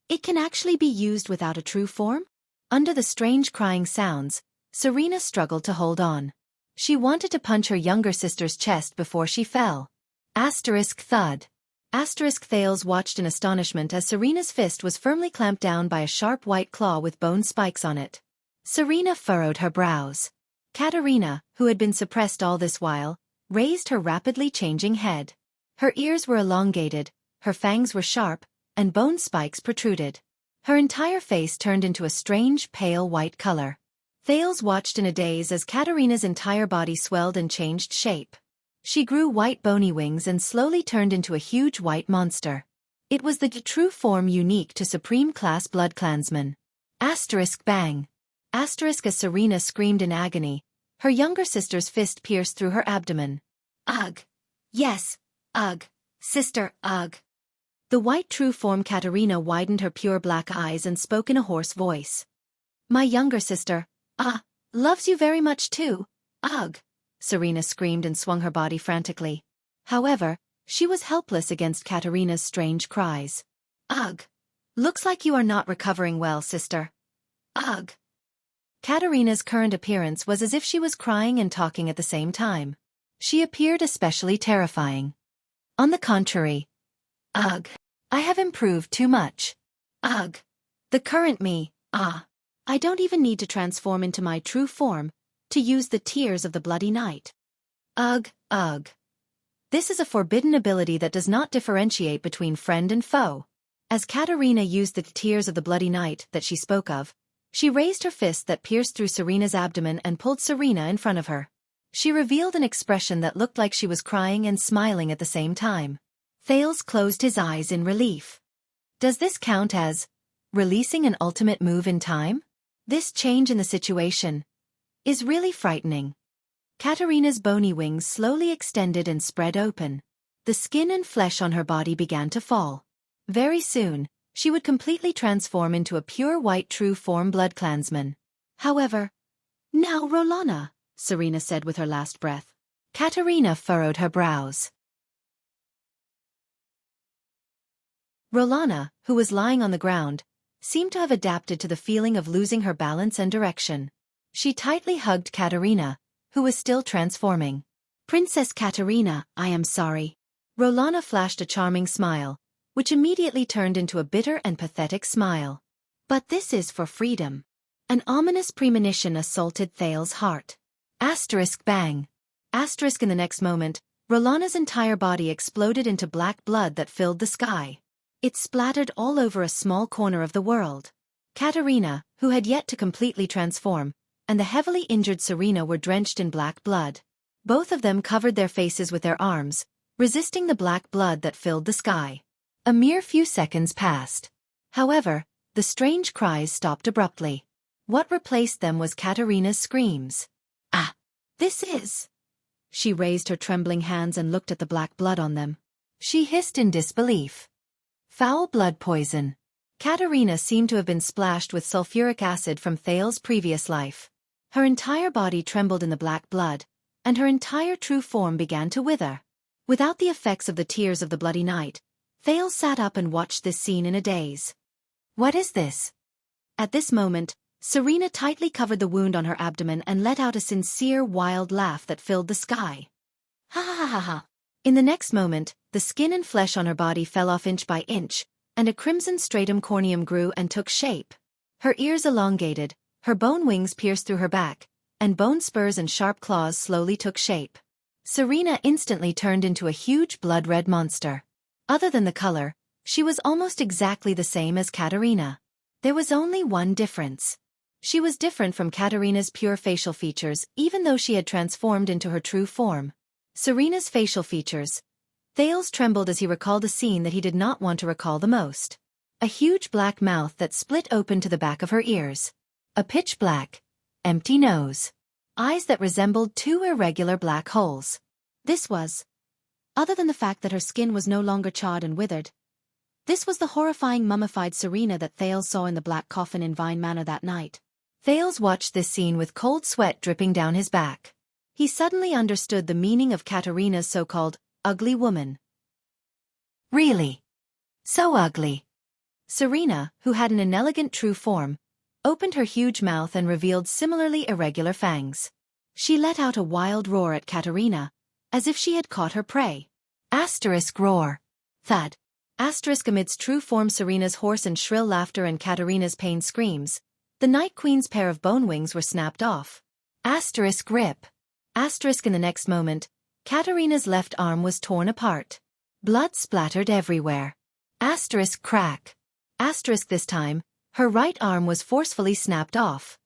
"It can actually be used without a true form?" Under the strange crying sounds, Serena struggled to hold on. She wanted to punch her younger sister's chest before she fell. Asterisk thud. Asterisk Thales watched in astonishment as Serena's fist was firmly clamped down by a sharp white claw with bone spikes on it. Serena furrowed her brows. Katerina, who had been suppressed all this while, raised her rapidly changing head. Her ears were elongated, her fangs were sharp, and bone spikes protruded. Her entire face turned into a strange pale white color. Thales watched in a daze as Katerina's entire body swelled and changed shape. She grew white bony wings and slowly turned into a huge white monster. It was the true form unique to Supreme Class Blood Clansmen. Asterisk bang. Asterisk as Serena screamed in agony, her younger sister's fist pierced through her abdomen. Ugh. Yes. Ugh. Sister, ugh. The white true form Katerina widened her pure black eyes and spoke in a hoarse voice. My younger sister, loves you very much too, ugh. Serena screamed and swung her body frantically. However, she was helpless against Katerina's strange cries. Ugh. Looks like you are not recovering well, sister. Ugh. Katerina's current appearance was as if she was crying and talking at the same time. She appeared especially terrifying. On the contrary. Ugh. I have improved too much. Ugh. The current me, I don't even need to transform into my true form, to use the tears of the bloody night. Ugh, ugh. This is a forbidden ability that does not differentiate between friend and foe. As Katerina used the tears of the bloody night that she spoke of, she raised her fist that pierced through Serena's abdomen and pulled Serena in front of her. She revealed an expression that looked like she was crying and smiling at the same time. Thales closed his eyes in relief. Does this count as releasing an ultimate move in time? This change in the situation is really frightening. Katerina's bony wings slowly extended and spread open. The skin and flesh on her body began to fall. Very soon, she would completely transform into a pure white true form blood clansman. However, now Rolana, Serena said with her last breath. Katerina furrowed her brows. Rolana, who was lying on the ground, seemed to have adapted to the feeling of losing her balance and direction. She tightly hugged Katerina, who was still transforming. Princess Katerina, I am sorry. Rolana flashed a charming smile, which immediately turned into a bitter and pathetic smile. But this is for freedom. An ominous premonition assaulted Thales' heart. Asterisk bang. Asterisk in the next moment, Rolana's entire body exploded into black blood that filled the sky. It splattered all over a small corner of the world. Katerina, who had yet to completely transform, and the heavily injured Serena were drenched in black blood. Both of them covered their faces with their arms, resisting the black blood that filled the sky. A mere few seconds passed. However, the strange cries stopped abruptly. What replaced them was Katerina's screams. Ah! This is... She raised her trembling hands and looked at the black blood on them. She hissed in disbelief. Foul blood poison. Katerina seemed to have been splashed with sulfuric acid from Thales' previous life. Her entire body trembled in the black blood, and her entire true form began to wither. Without the effects of the tears of the bloody night, Thales sat up and watched this scene in a daze. What is this? At this moment, Serena tightly covered the wound on her abdomen and let out a sincere, wild laugh that filled the sky. Ha ha ha ha ha. In the next moment, the skin and flesh on her body fell off inch by inch, and a crimson stratum corneum grew and took shape. Her ears elongated, her bone wings pierced through her back, and bone spurs and sharp claws slowly took shape. Serena instantly turned into a huge blood-red monster. Other than the color, She was almost exactly the same as Katerina. There was only one difference. She was different from Katerina's pure facial features, even though she had transformed into her true form. Serena's facial features. Thales trembled as he recalled a scene that he did not want to recall the most. A huge black mouth that split open to the back of her ears. A pitch-black, empty nose. Eyes that resembled two irregular black holes. This was, other than the fact that her skin was no longer charred and withered, this was the horrifying mummified Serena that Thales saw in the black coffin in Vine Manor that night. Thales watched this scene with cold sweat dripping down his back. He suddenly understood the meaning of Katerina's so-called ugly woman. Really? So ugly. Serena, who had an inelegant true form, opened her huge mouth and revealed similarly irregular fangs. She let out a wild roar at Katerina, as if she had caught her prey. Asterisk roar. Thud. Asterisk amidst true form Serena's hoarse and shrill laughter and Katerina's pained screams, the Night Queen's pair of bone wings were snapped off. Asterisk rip. Asterisk in the next moment, Katerina's left arm was torn apart. Blood splattered everywhere. Asterisk crack. Asterisk this time, her right arm was forcefully snapped off.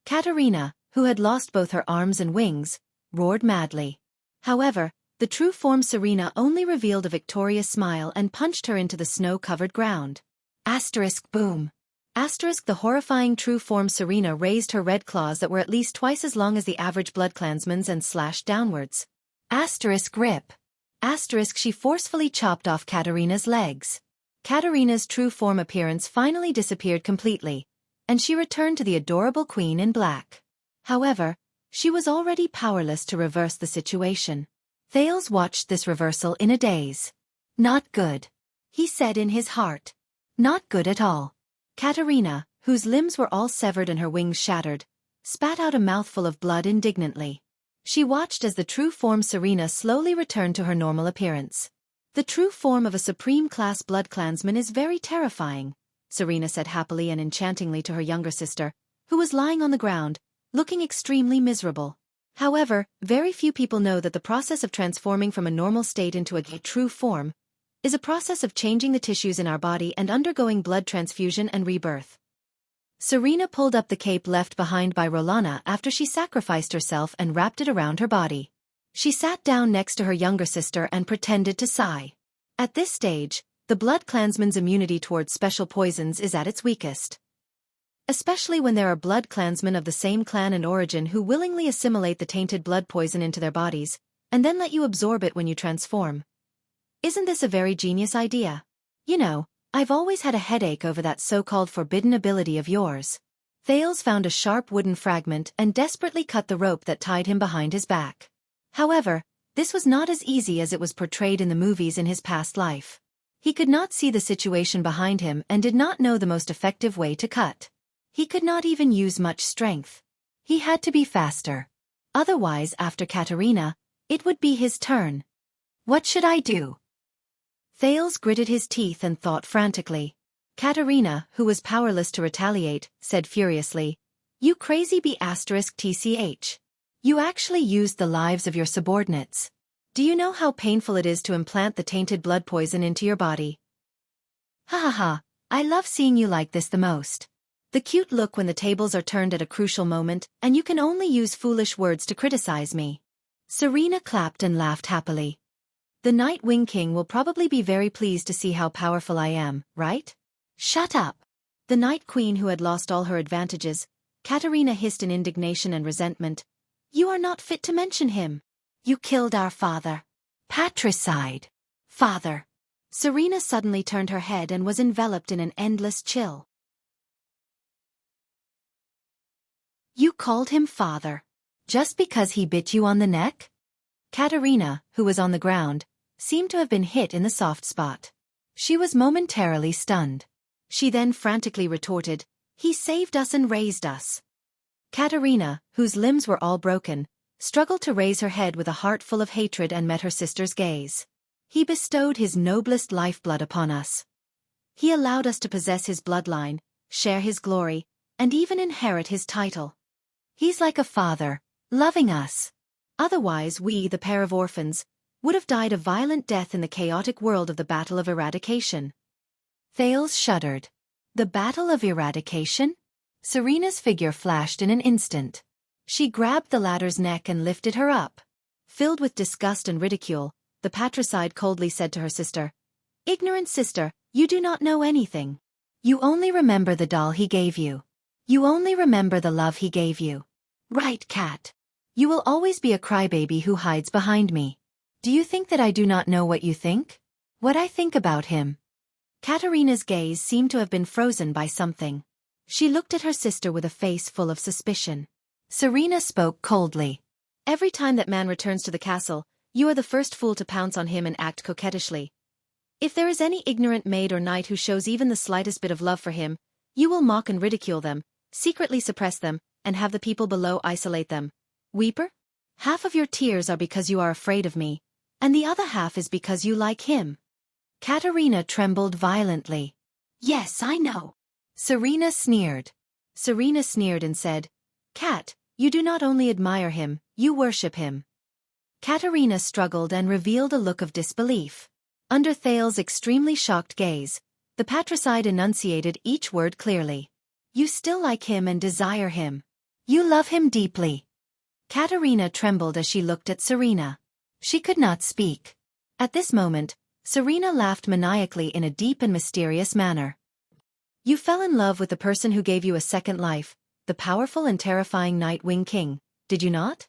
Katerina, who had lost both her arms and wings, roared madly. However, the true form Serena only revealed a victorious smile and punched her into the snow-covered ground. Asterisk boom. Asterisk the horrifying true form Serena raised her red claws that were at least twice as long as the average bloodclansman's and slashed downwards. Asterisk rip. Asterisk she forcefully chopped off Katerina's legs. Katerina's true form appearance finally disappeared completely, and she returned to the adorable queen in black. However, she was already powerless to reverse the situation. Thales watched this reversal in a daze. Not good, he said in his heart. Not good at all. Katerina, whose limbs were all severed and her wings shattered, spat out a mouthful of blood indignantly. She watched as the true form Serena slowly returned to her normal appearance. The true form of a supreme-class bloodclansman is very terrifying, Serena said happily and enchantingly to her younger sister, who was lying on the ground, looking extremely miserable. However, very few people know that the process of transforming from a normal state into a true form is a process of changing the tissues in our body and undergoing blood transfusion and rebirth. Serena pulled up the cape left behind by Rolana after she sacrificed herself and wrapped it around her body. She sat down next to her younger sister and pretended to sigh. At this stage, the bloodclansman's immunity towards special poisons is at its weakest. Especially when there are bloodclansmen of the same clan and origin who willingly assimilate the tainted blood poison into their bodies, and then let you absorb it when you transform. Isn't this a very genius idea? You know, I've always had a headache over that so-called forbidden ability of yours. Thales found a sharp wooden fragment and desperately cut the rope that tied him behind his back. However, this was not as easy as it was portrayed in the movies in his past life. He could not see the situation behind him and did not know the most effective way to cut. He could not even use much strength. He had to be faster. Otherwise, after Katerina, it would be his turn. What should I do? Thales gritted his teeth and thought frantically. Katerina, who was powerless to retaliate, said furiously, "You crazy B***tch. You actually used the lives of your subordinates. Do you know how painful it is to implant the tainted blood poison into your body? Ha ha ha, I love seeing you like this the most. The cute look when the tables are turned at a crucial moment, and you can only use foolish words to criticize me." Serena clapped and laughed happily. The Night Wing King will probably be very pleased to see how powerful I am, right? Shut up. The Night Queen, who had lost all her advantages, Katerina hissed in indignation and resentment. You are not fit to mention him. You killed our father. Patricide. Father. Serena suddenly turned her head and was enveloped in an endless chill. You called him father. Just because he bit you on the neck? Katerina, who was on the ground, seemed to have been hit in the soft spot. She was momentarily stunned. She then frantically retorted, He saved us and raised us. Katerina, whose limbs were all broken, struggled to raise her head with a heart full of hatred and met her sister's gaze. He bestowed his noblest lifeblood upon us. He allowed us to possess his bloodline, share his glory, and even inherit his title. He's like a father, loving us. Otherwise we, the pair of orphans, would have died a violent death in the chaotic world of the Battle of Eradication. Thales shuddered. The Battle of Eradication? Serena's figure flashed in an instant. She grabbed the ladder's neck and lifted her up. Filled with disgust and ridicule, the patricide coldly said to her sister, "Ignorant sister, you do not know anything. You only remember the doll he gave you. You only remember the love he gave you. Right, cat. You will always be a crybaby who hides behind me. Do you think that I do not know what you think? What I think about him?" Katerina's gaze seemed to have been frozen by something. She looked at her sister with a face full of suspicion. Serena spoke coldly. "Every time that man returns to the castle, you are the first fool to pounce on him and act coquettishly. If there is any ignorant maid or knight who shows even the slightest bit of love for him, you will mock and ridicule them, secretly suppress them, and have the people below isolate them. Weeper? Half of your tears are because you are afraid of me, and the other half is because you like him." Katerina trembled violently. "Yes, I know." Serena sneered. Serena sneered and said, "Cat, you do not only admire him, you worship him." Katerina struggled and revealed a look of disbelief. Under Thales' extremely shocked gaze, the patricide enunciated each word clearly. "You still like him and desire him. You love him deeply." Katerina trembled as she looked at Serena. She could not speak. At this moment, Serena laughed maniacally in a deep and mysterious manner. "You fell in love with the person who gave you a second life, the powerful and terrifying Night Wing King, did you not?"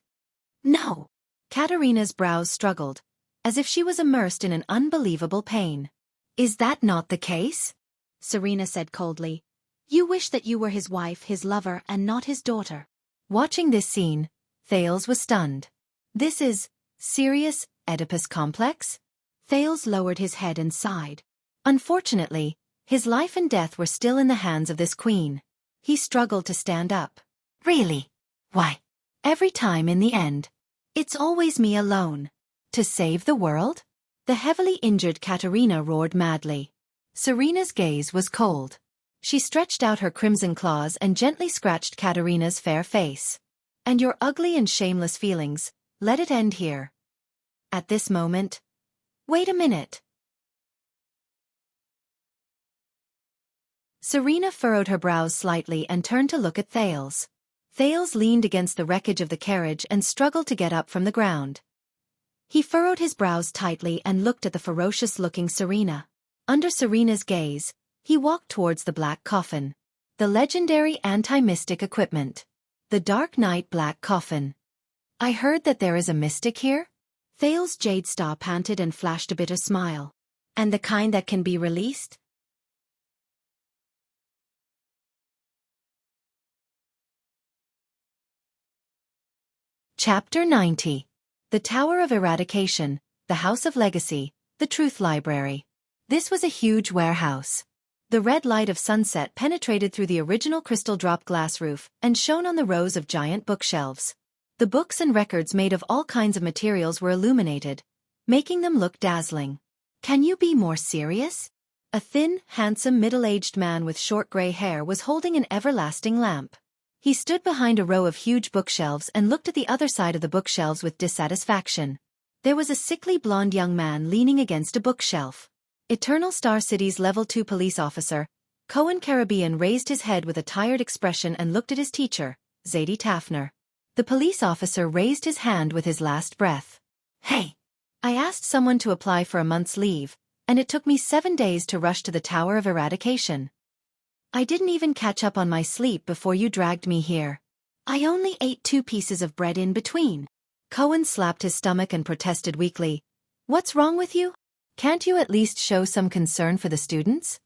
"No." Katerina's brows struggled, as if she was immersed in an unbelievable pain. "Is that not the case?" Serena said coldly. "You wish that you were his wife, his lover, and not his daughter." Watching this scene, Thales was stunned. "This is serious Oedipus complex?" Thales lowered his head and sighed. Unfortunately, his life and death were still in the hands of this queen. He struggled to stand up. "Really? Why? Every time in the end, it's always me alone. To save the world?" The heavily injured Katerina roared madly. Serena's gaze was cold. She stretched out her crimson claws and gently scratched Katerina's fair face. "And your ugly and shameless feelings, let it end here." At this moment, "Wait a minute." Serena furrowed her brows slightly and turned to look at Thales. Thales leaned against the wreckage of the carriage and struggled to get up from the ground. He furrowed his brows tightly and looked at the ferocious-looking Serena. Under Serena's gaze, he walked towards the black coffin. The legendary anti-mystic equipment. The Dark Knight Black Coffin. "I heard that there is a mystic here?" Thales' jade star panted and flashed a bitter smile. "And the kind that can be released?" Chapter 90. The Tower of Eradication, the House of Legacy, the Truth Library. This was a huge warehouse. The red light of sunset penetrated through the original crystal drop glass roof and shone on the rows of giant bookshelves. The books and records made of all kinds of materials were illuminated, making them look dazzling. "Can you be more serious?" A thin, handsome middle-aged man with short gray hair was holding an everlasting lamp. He stood behind a row of huge bookshelves and looked at the other side of the bookshelves with dissatisfaction. There was a sickly blonde young man leaning against a bookshelf. Eternal Star City's Level 2 police officer, Cohen Caribbean raised his head with a tired expression and looked at his teacher, Zadie Tafner. The police officer raised his hand with his last breath. "Hey! I asked someone to apply for a month's leave, and it took me 7 days to rush to the Tower of Eradication. I didn't even catch up on my sleep before you dragged me here. I only ate 2 pieces of bread in between." Cohen slapped his stomach and protested weakly. "What's wrong with you? Can't you at least show some concern for the students?"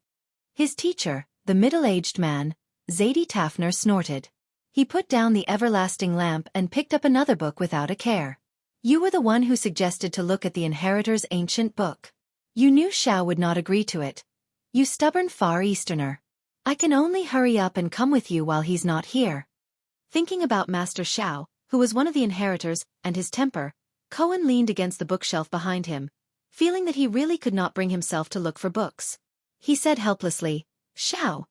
His teacher, the middle-aged man, Zadie Tafner, snorted. He put down the everlasting lamp and picked up another book without a care. "You were the one who suggested to look at the Inheritor's ancient book. You knew Xiao would not agree to it. You stubborn Far Easterner. I can only hurry up and come with you while he's not here." Thinking about Master Xiao, who was one of the inheritors, and his temper, Cohen leaned against the bookshelf behind him, feeling that he really could not bring himself to look for books. He said helplessly, "Xiao,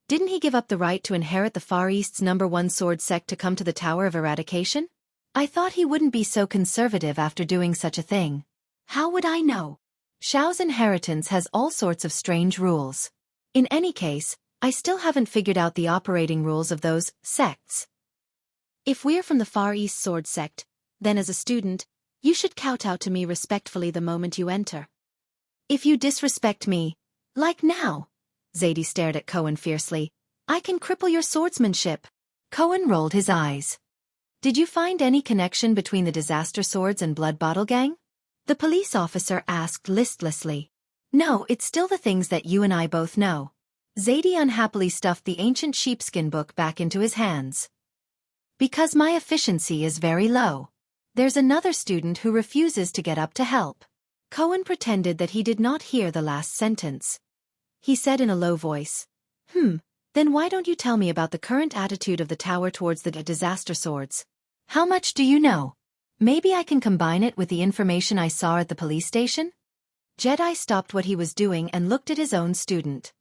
didn't he give up the right to inherit the Far East's #1 sword sect to come to the Tower of Eradication? I thought he wouldn't be so conservative after doing such a thing." How would I know? Xiao's inheritance has all sorts of strange rules. In any case, I still haven't figured out the operating rules of those sects. If we're from the Far East Sword Sect, then as a student, you should kowtow to me respectfully the moment you enter. If you disrespect me, like now, Zadie stared at Cohen fiercely, I can cripple your swordsmanship. Cohen rolled his eyes. Did you find any connection between the disaster swords and Blood Bottle Gang? The police officer asked listlessly. No, it's still the things that you and I both know. Zadie unhappily stuffed the ancient sheepskin book back into his hands. Because my efficiency is very low. There's another student who refuses to get up to help. Cohen pretended that he did not hear the last sentence. He said in a low voice, then why don't you tell me about the current attitude of the tower towards the disaster swords? How much do you know? Maybe I can combine it with the information I saw at the police station? Jedi stopped what he was doing and looked at his own student.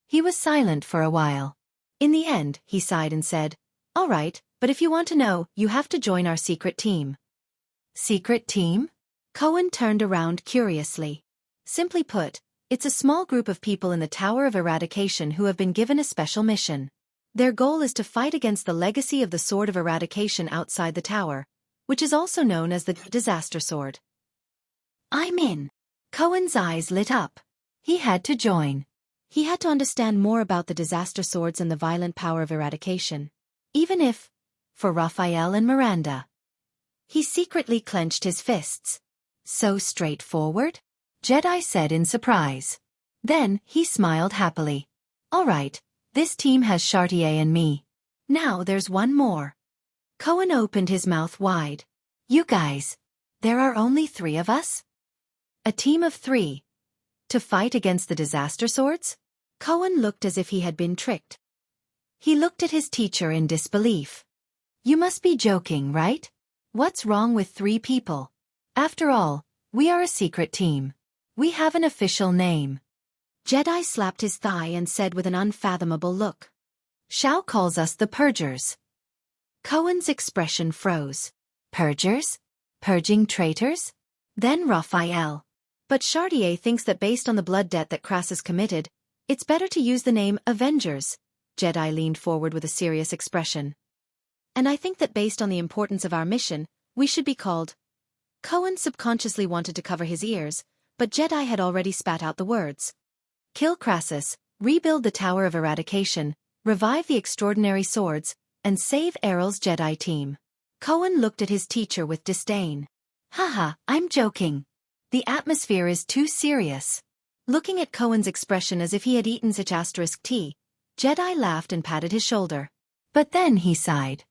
He was silent for a while. In the end, he sighed and said, All right, but if you want to know, you have to join our secret team. Secret team? Cohen turned around curiously. Simply put, it's a small group of people in the Tower of Eradication who have been given a special mission. Their goal is to fight against the legacy of the Sword of Eradication outside the tower, which is also known as the Disaster Sword. I'm in. Cohen's eyes lit up. He had to join. He had to understand more about the disaster swords and the violent power of eradication. Even if, for Raphael and Miranda. He secretly clenched his fists. So straightforward? Jedi said in surprise. Then, he smiled happily. All right, this team has Chartier and me. Now there's one more. Cohen opened his mouth wide. You guys. There are only 3 of us? A team of 3. To fight against the disaster swords? Cohen looked as if he had been tricked. He looked at his teacher in disbelief. You must be joking, right? What's wrong with 3 people? After all, we are a secret team. We have an official name. Jedi slapped his thigh and said with an unfathomable look. Xiao calls us the Purgers. Cohen's expression froze. Purgers? Purging traitors? Then Raphael. But Chartier thinks that based on the blood debt that Crassus committed, it's better to use the name Avengers. Jedi leaned forward with a serious expression. And I think that based on the importance of our mission, we should be called. Cohen subconsciously wanted to cover his ears, but Jedi had already spat out the words. Kill Crassus, rebuild the Tower of Eradication, revive the extraordinary swords, and save Errol's Jedi team. Cohen looked at his teacher with disdain. Haha, I'm joking. The atmosphere is too serious. Looking at Cohen's expression as if he had eaten such asterisk tea, Jedi laughed and patted his shoulder. But then he sighed.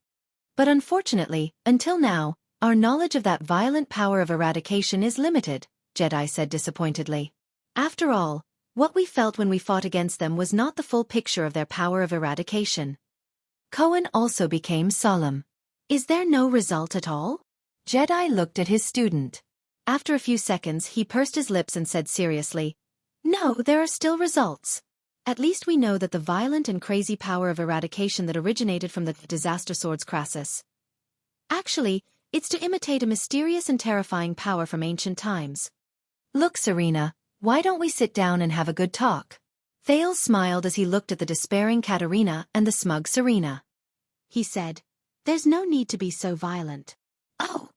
But unfortunately, until now, our knowledge of that violent power of eradication is limited, Jedi said disappointedly. After all, what we felt when we fought against them was not the full picture of their power of eradication. Cohen also became solemn. Is there no result at all? Jedi looked at his student. After a few seconds he pursed his lips and said seriously, No, there are still results. At least we know that the violent and crazy power of eradication that originated from the disaster swords Crassus. Actually, it's to imitate a mysterious and terrifying power from ancient times. Look, Serena, why don't we sit down and have a good talk? Thales smiled as he looked at the despairing Katerina and the smug Serena. He said, There's no need to be so violent. Oh!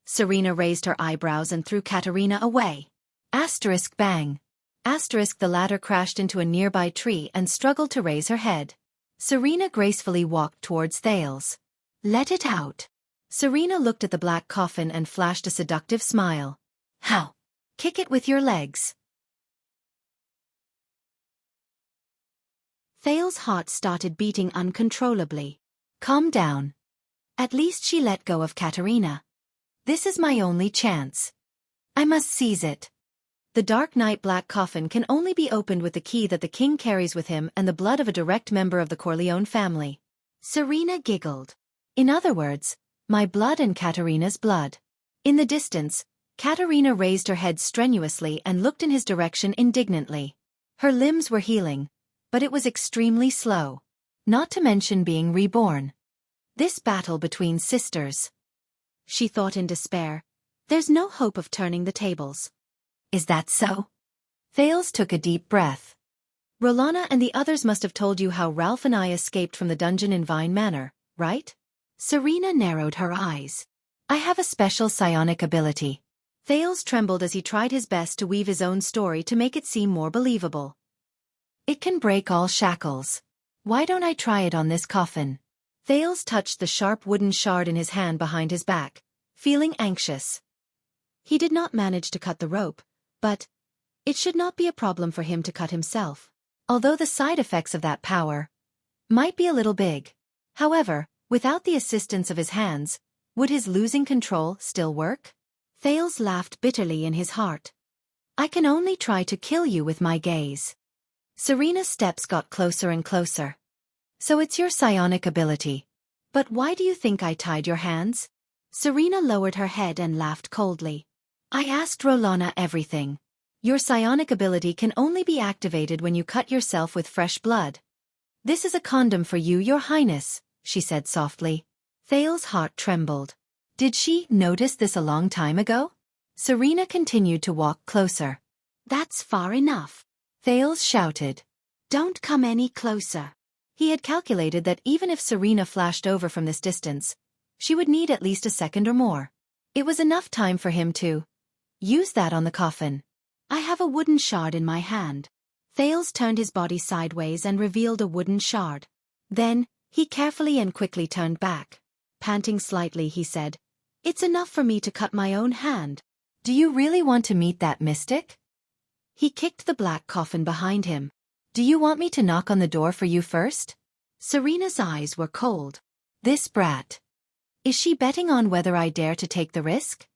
Serena raised her eyebrows and threw Katerina away. Asterisk bang. Asterisk the latter crashed into a nearby tree and struggled to raise her head. Serena gracefully walked towards Thales. Let it out. Serena looked at the black coffin and flashed a seductive smile. How? Kick it with your legs. Thales' heart started beating uncontrollably. Calm down. At least she let go of Katerina. This is my only chance. I must seize it. The Dark Knight black coffin can only be opened with the key that the king carries with him and the blood of a direct member of the Corleone family. Serena giggled. In other words, my blood and Katerina's blood. In the distance, Katerina raised her head strenuously and looked in his direction indignantly. Her limbs were healing, but it was extremely slow. Not to mention being reborn. This battle between sisters. she thought in despair. There's no hope of turning the tables. Is that so? Thales took a deep breath. Rolana and the others must have told you how Ralph and I escaped from the dungeon in Vine Manor, right? Serena narrowed her eyes. I have a special psionic ability. Thales trembled as he tried his best to weave his own story to make it seem more believable. It can break all shackles. Why don't I try it on this coffin? Thales touched the sharp wooden shard in his hand behind his back, feeling anxious. He did not manage to cut the rope, but it should not be a problem for him to cut himself, although the side effects of that power might be a little big. However, without the assistance of his hands, would his losing control still work? Thales laughed bitterly in his heart. I can only try to kill you with my gaze. Serena's steps got closer and closer. So it's your psionic ability. But why do you think I tied your hands? Serena lowered her head and laughed coldly. I asked Rolana everything. Your psionic ability can only be activated when you cut yourself with fresh blood. This is a condom for you, Your Highness, she said softly. Thales' heart trembled. Did she notice this a long time ago? Serena continued to walk closer. That's far enough, Thales shouted. Don't come any closer. He had calculated that even if Serena flashed over from this distance, she would need at least a second or more. It was enough time for him to use that on the coffin. I have a wooden shard in my hand. Thales turned his body sideways and revealed a wooden shard. Then, he carefully and quickly turned back. Panting slightly, he said, It's enough for me to cut my own hand. Do you really want to meet that mystic? He kicked the black coffin behind him. Do you want me to knock on the door for you first? Serena's eyes were cold. This brat. Is she betting on whether I dare to take the risk?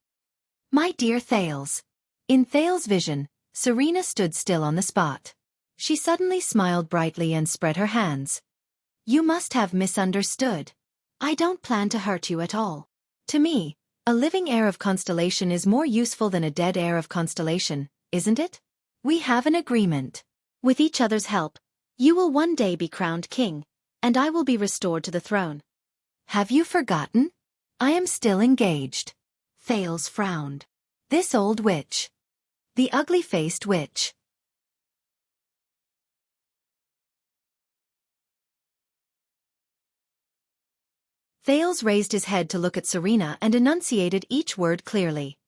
My dear Thales. In Thales' vision, Serena stood still on the spot. She suddenly smiled brightly and spread her hands. You must have misunderstood. I don't plan to hurt you at all. To me, a living heir of Constellation is more useful than a dead heir of Constellation, isn't it? We have an agreement. With each other's help, you will one day be crowned king, and I will be restored to the throne. Have you forgotten? I am still engaged. Thales frowned. This old witch. The ugly-faced witch. Thales raised his head to look at Serena and enunciated each word clearly.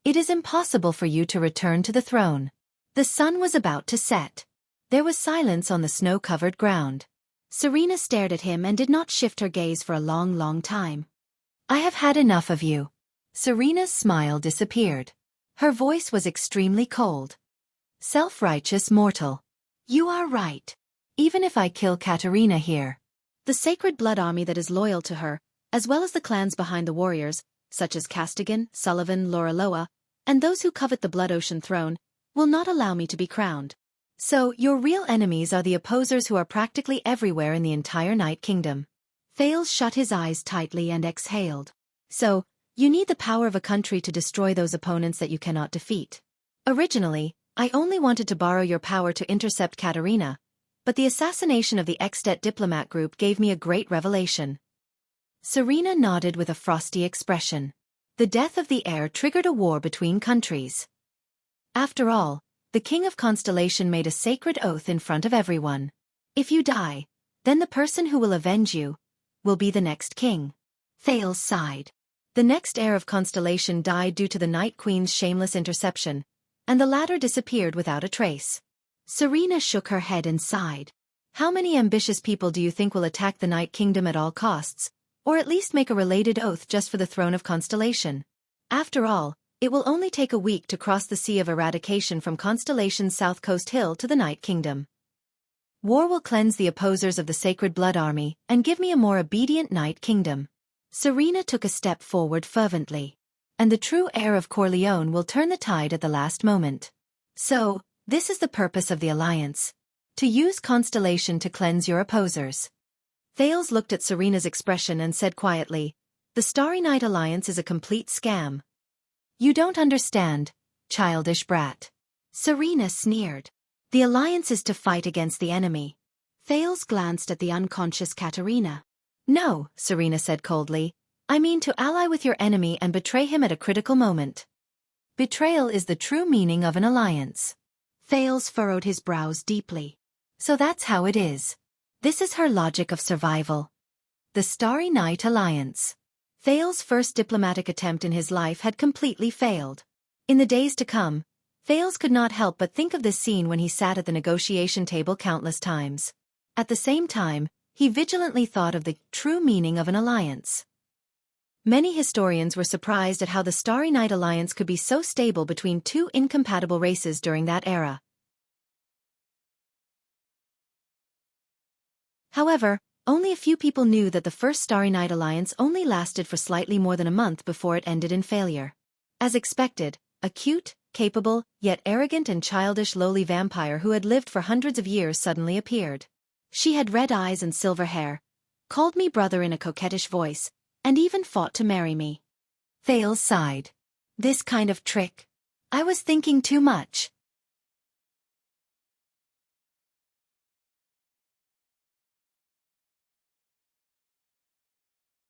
It is impossible for you to return to the throne. The sun was about to set. There was silence on the snow-covered ground. Serena stared at him and did not shift her gaze for a long, long time. I have had enough of you. Serena's smile disappeared. Her voice was extremely cold. Self-righteous mortal. You are right. Even if I kill Katerina here. The sacred blood army that is loyal to her, as well as the clans behind the warriors, such as Castigan, Sullivan, Loraloa, and those who covet the Blood Ocean throne, will not allow me to be crowned. So, your real enemies are the opposers who are practically everywhere in the entire Night Kingdom. Thales shut his eyes tightly and exhaled. So, you need the power of a country to destroy those opponents that you cannot defeat. Originally, I only wanted to borrow your power to intercept Katerina, but the assassination of the At diplomat group gave me a great revelation. Serena nodded with a frosty expression. The death of the heir triggered a war between countries. After all, the King of Constellation made a sacred oath in front of everyone. If you die, then the person who will avenge you will be the next king. Thales sighed. The next heir of Constellation died due to the Night Queen's shameless interception, and the latter disappeared without a trace. Serena shook her head and sighed. How many ambitious people do you think will attack the Night Kingdom at all costs, or at least make a related oath just for the throne of Constellation? After all, it will only take a week to cross the Sea of Eradication from Constellation's south coast hill to the Night Kingdom. War will cleanse the opposers of the Sacred Blood Army and give me a more obedient Night Kingdom. Serena took a step forward fervently. And the true heir of Corleone will turn the tide at the last moment. So, this is the purpose of the alliance. To use Constellation to cleanse your opposers. Thales looked at Serena's expression and said quietly, The Starry Night Alliance is a complete scam. You don't understand, childish brat. Serena sneered. The alliance is to fight against the enemy. Thales glanced at the unconscious Katerina. No, Serena said coldly. I mean to ally with your enemy and betray him at a critical moment. Betrayal is the true meaning of an alliance. Thales furrowed his brows deeply. So that's how it is. This is her logic of survival. The Starry Night Alliance. Thales' first diplomatic attempt in his life had completely failed. In the days to come, Thales could not help but think of this scene when he sat at the negotiation table countless times. At the same time, he vigilantly thought of the true meaning of an alliance. Many historians were surprised at how the Starry Night Alliance could be so stable between two incompatible races during that era. However, only a few people knew that the first Starry Night Alliance only lasted for slightly more than a month before it ended in failure. As expected, a cute, capable, yet arrogant and childish lowly vampire who had lived for hundreds of years suddenly appeared. She had red eyes and silver hair, called me brother in a coquettish voice, and even fought to marry me. Thales sighed. This kind of trick. I was thinking too much.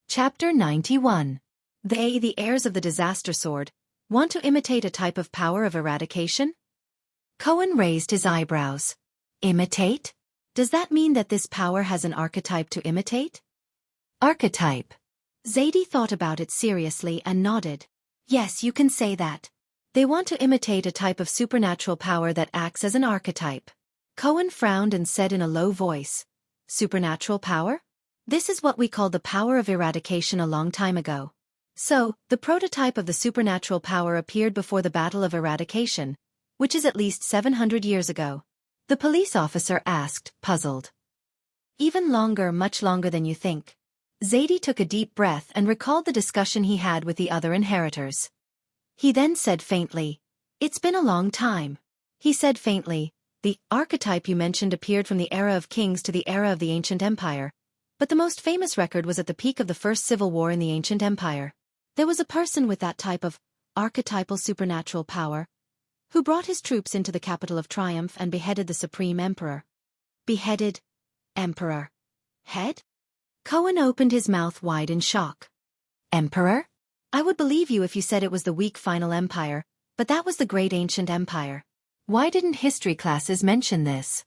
Chapter 91. They, the heirs of the disaster sword, want to imitate a type of power of eradication? Cohen raised his eyebrows. Imitate? Does that mean that this power has an archetype to imitate? Archetype. Zadie thought about it seriously and nodded. Yes, you can say that. They want to imitate a type of supernatural power that acts as an archetype. Cohen frowned and said in a low voice, Supernatural power? This is what we called the power of eradication a long time ago. So, the prototype of the supernatural power appeared before the Battle of Eradication, which is at least 700 years ago. The police officer asked, puzzled. Even longer, much longer than you think. Zadie took a deep breath and recalled the discussion he had with the other inheritors. He then said faintly, It's been a long time. He said faintly, the archetype you mentioned appeared from the era of kings to the era of the ancient empire, but the most famous record was at the peak of the first civil war in the ancient empire. There was a person with that type of archetypal supernatural power, who brought his troops into the capital of triumph and beheaded the supreme emperor. Beheaded? Emperor? Head? Cohen opened his mouth wide in shock. Emperor? I would believe you if you said it was the weak final empire, but that was the great ancient empire. Why didn't history classes mention this?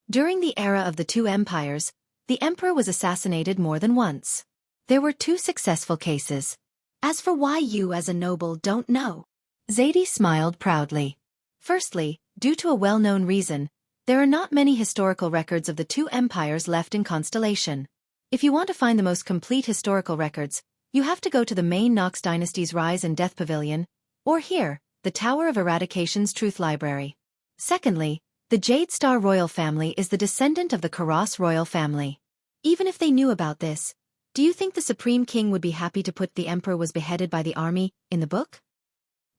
During the era of the two empires, the emperor was assassinated more than once. There were two successful cases. As for why you as a noble don't know, Zadie smiled proudly. Firstly, due to a well-known reason, there are not many historical records of the two empires left in Constellation. If you want to find the most complete historical records, you have to go to the main Nox Dynasty's Rise and Death Pavilion, or here, the Tower of Eradication's Truth Library. Secondly, the Jade Star royal family is the descendant of the Karas royal family. Even if they knew about this, do you think the Supreme King would be happy to put the Emperor was beheaded by the army in the book?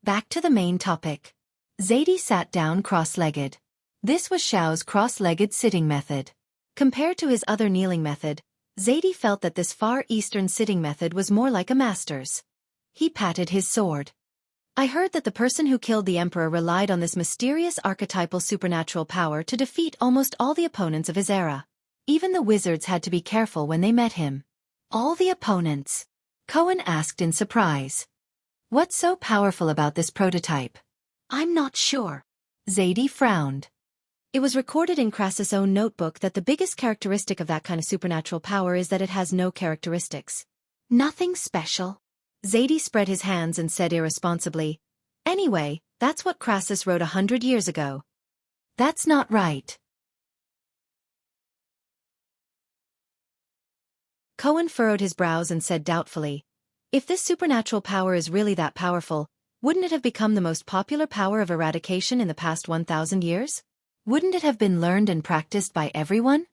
Back to the main topic. Zadie sat down cross-legged. This was Xiao's cross-legged sitting method. Compared to his other kneeling method, Zadie felt that this Far Eastern sitting method was more like a master's. He patted his sword. I heard that the person who killed the Emperor relied on this mysterious archetypal supernatural power to defeat almost all the opponents of his era. Even the wizards had to be careful when they met him. All the opponents? Cohen asked in surprise. What's so powerful about this prototype? I'm not sure. Zadie frowned. It was recorded in Crassus' own notebook that the biggest characteristic of that kind of supernatural power is that it has no characteristics. Nothing special. Zadie spread his hands and said irresponsibly, Anyway, that's what Crassus wrote 100 years ago. That's not right. Cohen furrowed his brows and said doubtfully, If this supernatural power is really that powerful, wouldn't it have become the most popular power of eradication in the past 1,000 years? Wouldn't it have been learned and practiced by everyone?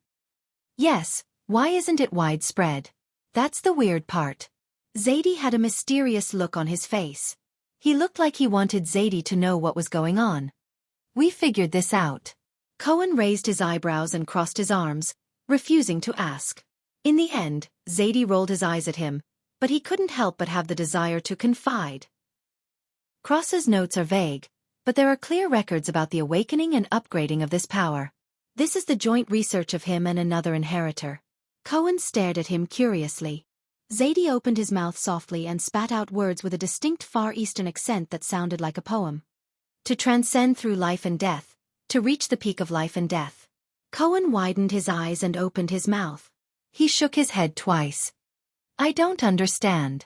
Yes, why isn't it widespread? That's the weird part. Zadie had a mysterious look on his face. He looked like he wanted Zadie to know what was going on. We figured this out. Cohen raised his eyebrows and crossed his arms, refusing to ask. In the end, Zadie rolled his eyes at him, but he couldn't help but have the desire to confide. Cross's notes are vague, but there are clear records about the awakening and upgrading of this power. This is the joint research of him and another inheritor. Cohen stared at him curiously. Zadie opened his mouth softly and spat out words with a distinct Far Eastern accent that sounded like a poem. To transcend through life and death, to reach the peak of life and death. Cohen widened his eyes and opened his mouth. He shook his head twice. I don't understand.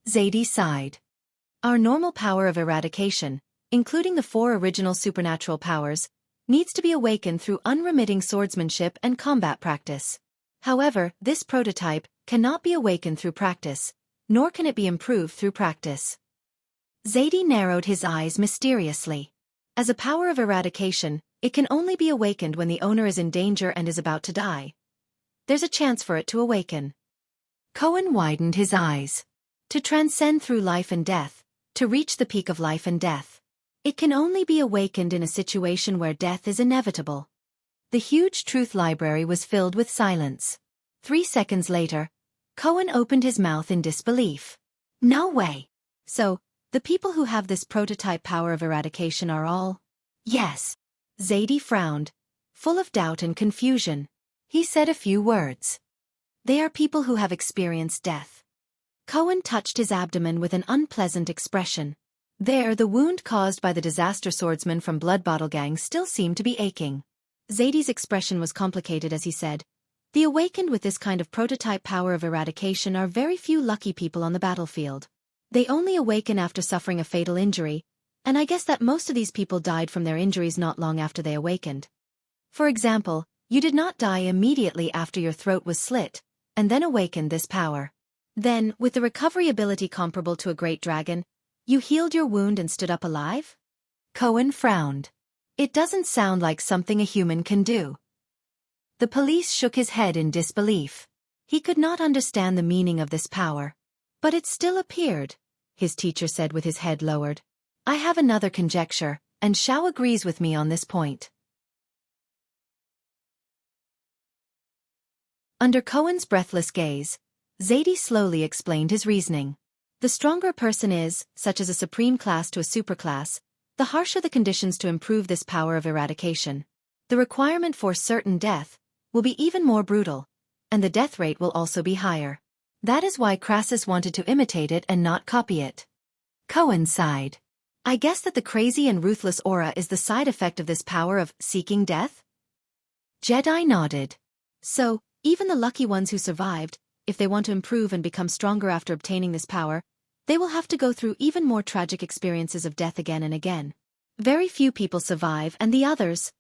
Zadie sighed. Our normal power of eradication, including the 4 original supernatural powers, needs to be awakened through unremitting swordsmanship and combat practice. However, this prototype cannot be awakened through practice, nor can it be improved through practice. Zadie narrowed his eyes mysteriously. As a power of eradication, it can only be awakened when the owner is in danger and is about to die. There's a chance for it to awaken. Cohen widened his eyes. To transcend through life and death, to reach the peak of life and death. It can only be awakened in a situation where death is inevitable. The huge truth library was filled with silence. 3 seconds later, Cohen opened his mouth in disbelief. No way. So, the people who have this prototype power of eradication are all? Yes. Zadie frowned, full of doubt and confusion. He said a few words. They are people who have experienced death. Cohen touched his abdomen with an unpleasant expression. There, the wound caused by the disaster swordsman from Blood Bottle Gang still seemed to be aching. Zadie's expression was complicated as he said, the awakened with this kind of prototype power of eradication are very few lucky people on the battlefield. They only awaken after suffering a fatal injury, and I guess that most of these people died from their injuries not long after they awakened. For example, you did not die immediately after your throat was slit, and then awakened this power. Then, with the recovery ability comparable to a great dragon, you healed your wound and stood up alive? Cohen frowned. It doesn't sound like something a human can do. The police shook his head in disbelief. He could not understand the meaning of this power. But it still appeared, his teacher said with his head lowered. I have another conjecture, and Xiao agrees with me on this point. Under Cohen's breathless gaze, Zadie slowly explained his reasoning. The stronger a person is, such as a supreme class to a superclass, the harsher the conditions to improve this power of eradication. The requirement for certain death will be even more brutal, and the death rate will also be higher. That is why Crassus wanted to imitate it and not copy it. Cohen sighed. I guess that the crazy and ruthless aura is the side effect of this power of seeking death? Jedi nodded. So, even the lucky ones who survived, if they want to improve and become stronger after obtaining this power, they will have to go through even more tragic experiences of death again and again. Very few people survive and the others.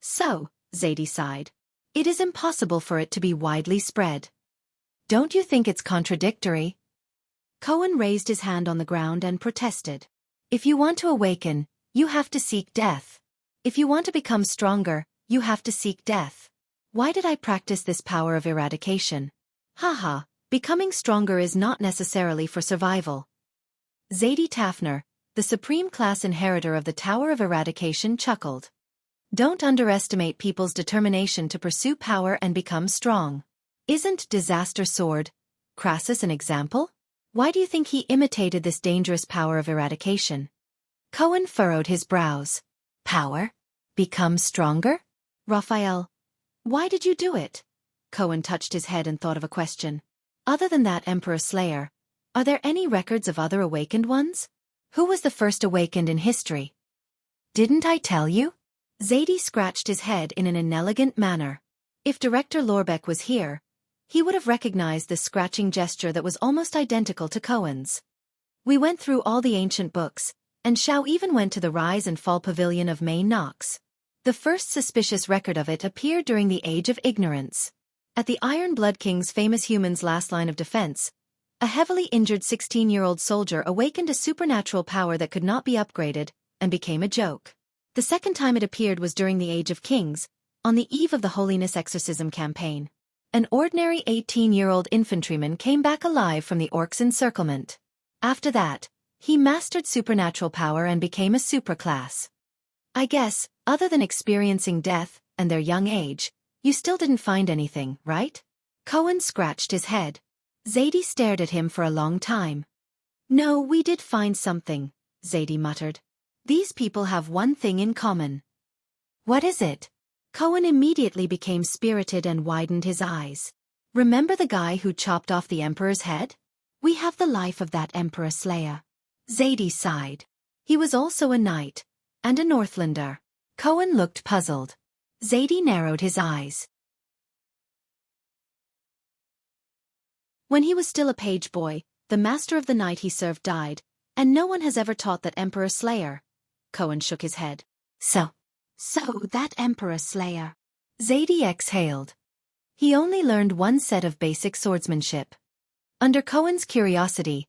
So, Zadie sighed. It is impossible for it to be widely spread. Don't you think it's contradictory? Cohen raised his hand on the ground and protested. If you want to awaken, you have to seek death. If you want to become stronger, you have to seek death. Why did I practice this power of eradication? Haha, becoming stronger is not necessarily for survival. Zadie Tafner, the supreme class inheritor of the Tower of Eradication, chuckled. Don't underestimate people's determination to pursue power and become strong. Isn't Disaster Sword, Crassus, an example? Why do you think he imitated this dangerous power of eradication? Cohen furrowed his brows. Power? Become stronger? Raphael, why did you do it? Cohen touched his head and thought of a question. Other than that Emperor Slayer, are there any records of other awakened ones? Who was the first awakened in history? Didn't I tell you? Zadie scratched his head in an inelegant manner. If Director Lorbeck was here, he would have recognized this scratching gesture that was almost identical to Cohen's. We went through all the ancient books, and Xiao even went to the Rise and Fall Pavilion of May Knox. The first suspicious record of it appeared during the Age of Ignorance. At the Iron Blood King's famous human's last line of defense, a heavily injured 16-year-old soldier awakened a supernatural power that could not be upgraded, and became a joke. The second time it appeared was during the Age of Kings, on the eve of the Holiness Exorcism campaign. An ordinary 18-year-old infantryman came back alive from the Orcs' encirclement. After that, he mastered supernatural power and became a superclass. I guess, other than experiencing death and their young age, you still didn't find anything, right? Cohen scratched his head. Zadie stared at him for a long time. No, we did find something, Zadie muttered. These people have one thing in common. What is it? Cohen immediately became spirited and widened his eyes. Remember the guy who chopped off the emperor's head? We have the life of that emperor slayer. Zadie sighed. He was also a knight, and a Northlander. Cohen looked puzzled. Zadie narrowed his eyes. When he was still a page boy, the master of the knight he served died, and no one has ever taught that emperor slayer. Cohen shook his head. So that emperor slayer. Zadie exhaled. He only learned one set of basic swordsmanship. Under Cohen's curiosity,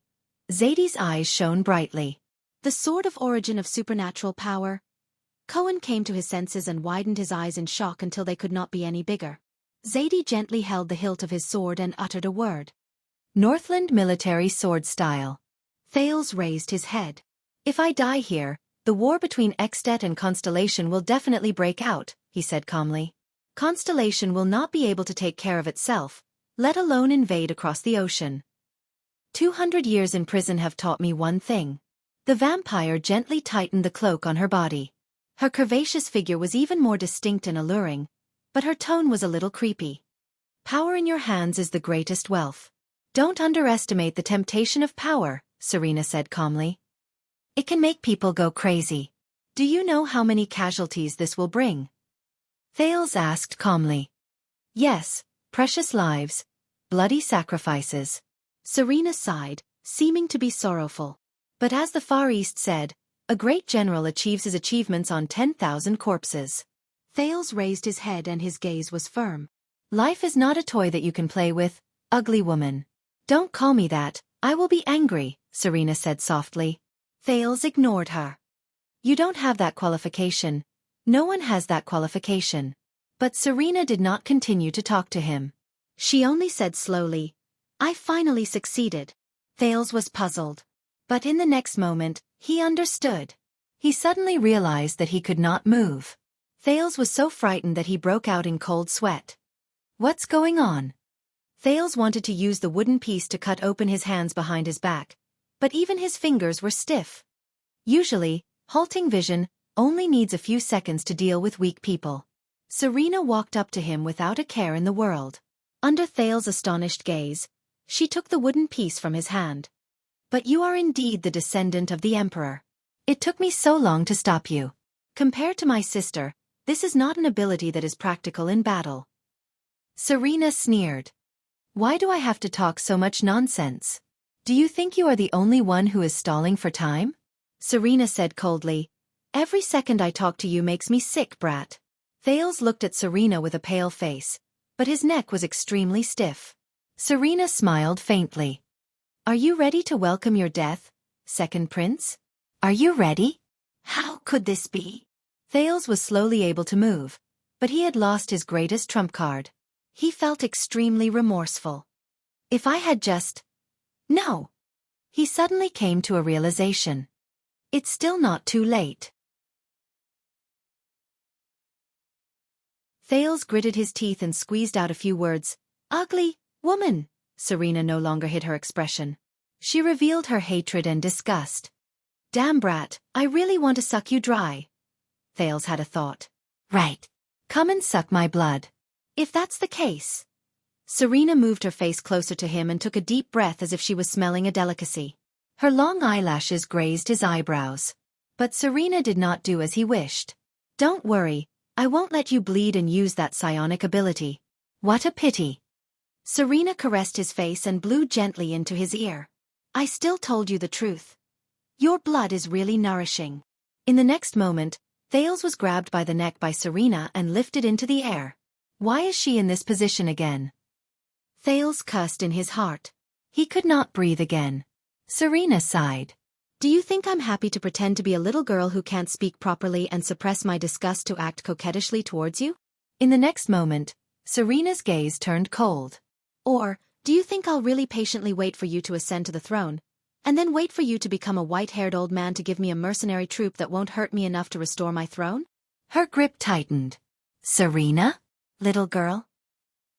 Zadie's eyes shone brightly. The sword of origin of supernatural power. Cohen came to his senses and widened his eyes in shock until they could not be any bigger. Zadie gently held the hilt of his sword and uttered a word. Northland military sword style. Thales raised his head. If I die here, the war between At and Constellation will definitely break out, he said calmly. Constellation will not be able to take care of itself, let alone invade across the ocean. 200 years in prison have taught me one thing. The vampire gently tightened the cloak on her body. Her curvaceous figure was even more distinct and alluring, but her tone was a little creepy. Power in your hands is the greatest wealth. Don't underestimate the temptation of power, Serena said calmly. It can make people go crazy. Do you know how many casualties this will bring? Thales asked calmly. Yes, precious lives, bloody sacrifices. Serena sighed, seeming to be sorrowful. But as the Far East said, a great general achieves his achievements on 10,000 corpses. Thales raised his head and his gaze was firm. Life is not a toy that you can play with, ugly woman. Don't call me that, I will be angry, Serena said softly. Thales ignored her. You don't have that qualification. No one has that qualification. But Serena did not continue to talk to him. She only said slowly, I finally succeeded. Thales was puzzled. But in the next moment, he understood. He suddenly realized that he could not move. Thales was so frightened that he broke out in cold sweat. What's going on? Thales wanted to use the wooden piece to cut open his hands behind his back, but even his fingers were stiff. Usually, halting vision only needs a few seconds to deal with weak people. Serena walked up to him without a care in the world. Under Thales' astonished gaze, she took the wooden piece from his hand. But you are indeed the descendant of the emperor. It took me so long to stop you. Compared to my sister, this is not an ability that is practical in battle. Serena sneered. Why do I have to talk so much nonsense? Do you think you are the only one who is stalling for time? Serena said coldly. Every second I talk to you makes me sick, brat. Thales looked at Serena with a pale face, but his neck was extremely stiff. Serena smiled faintly. Are you ready to welcome your death, second prince? Are you ready? How could this be? Thales was slowly able to move, but he had lost his greatest trump card. He felt extremely remorseful. If I had just... No. He suddenly came to a realization. It's still not too late. Thales gritted his teeth and squeezed out a few words. Ugly woman. Serena no longer hid her expression. She revealed her hatred and disgust. Damn brat, I really want to suck you dry. Thales had a thought. Right. Come and suck my blood. If that's the case. Serena moved her face closer to him and took a deep breath as if she was smelling a delicacy. Her long eyelashes grazed his eyebrows. But Serena did not do as he wished. Don't worry, I won't let you bleed and use that psionic ability. What a pity. Serena caressed his face and blew gently into his ear. I still told you the truth. Your blood is really nourishing. In the next moment, Thales was grabbed by the neck by Serena and lifted into the air. Why is she in this position again? Thales cursed in his heart. He could not breathe again. Serena sighed. Do you think I'm happy to pretend to be a little girl who can't speak properly and suppress my disgust to act coquettishly towards you? In the next moment, Serena's gaze turned cold. Or, do you think I'll really patiently wait for you to ascend to the throne, and then wait for you to become a white-haired old man to give me a mercenary troop that won't hurt me enough to restore my throne? Her grip tightened. Serena? Little girl?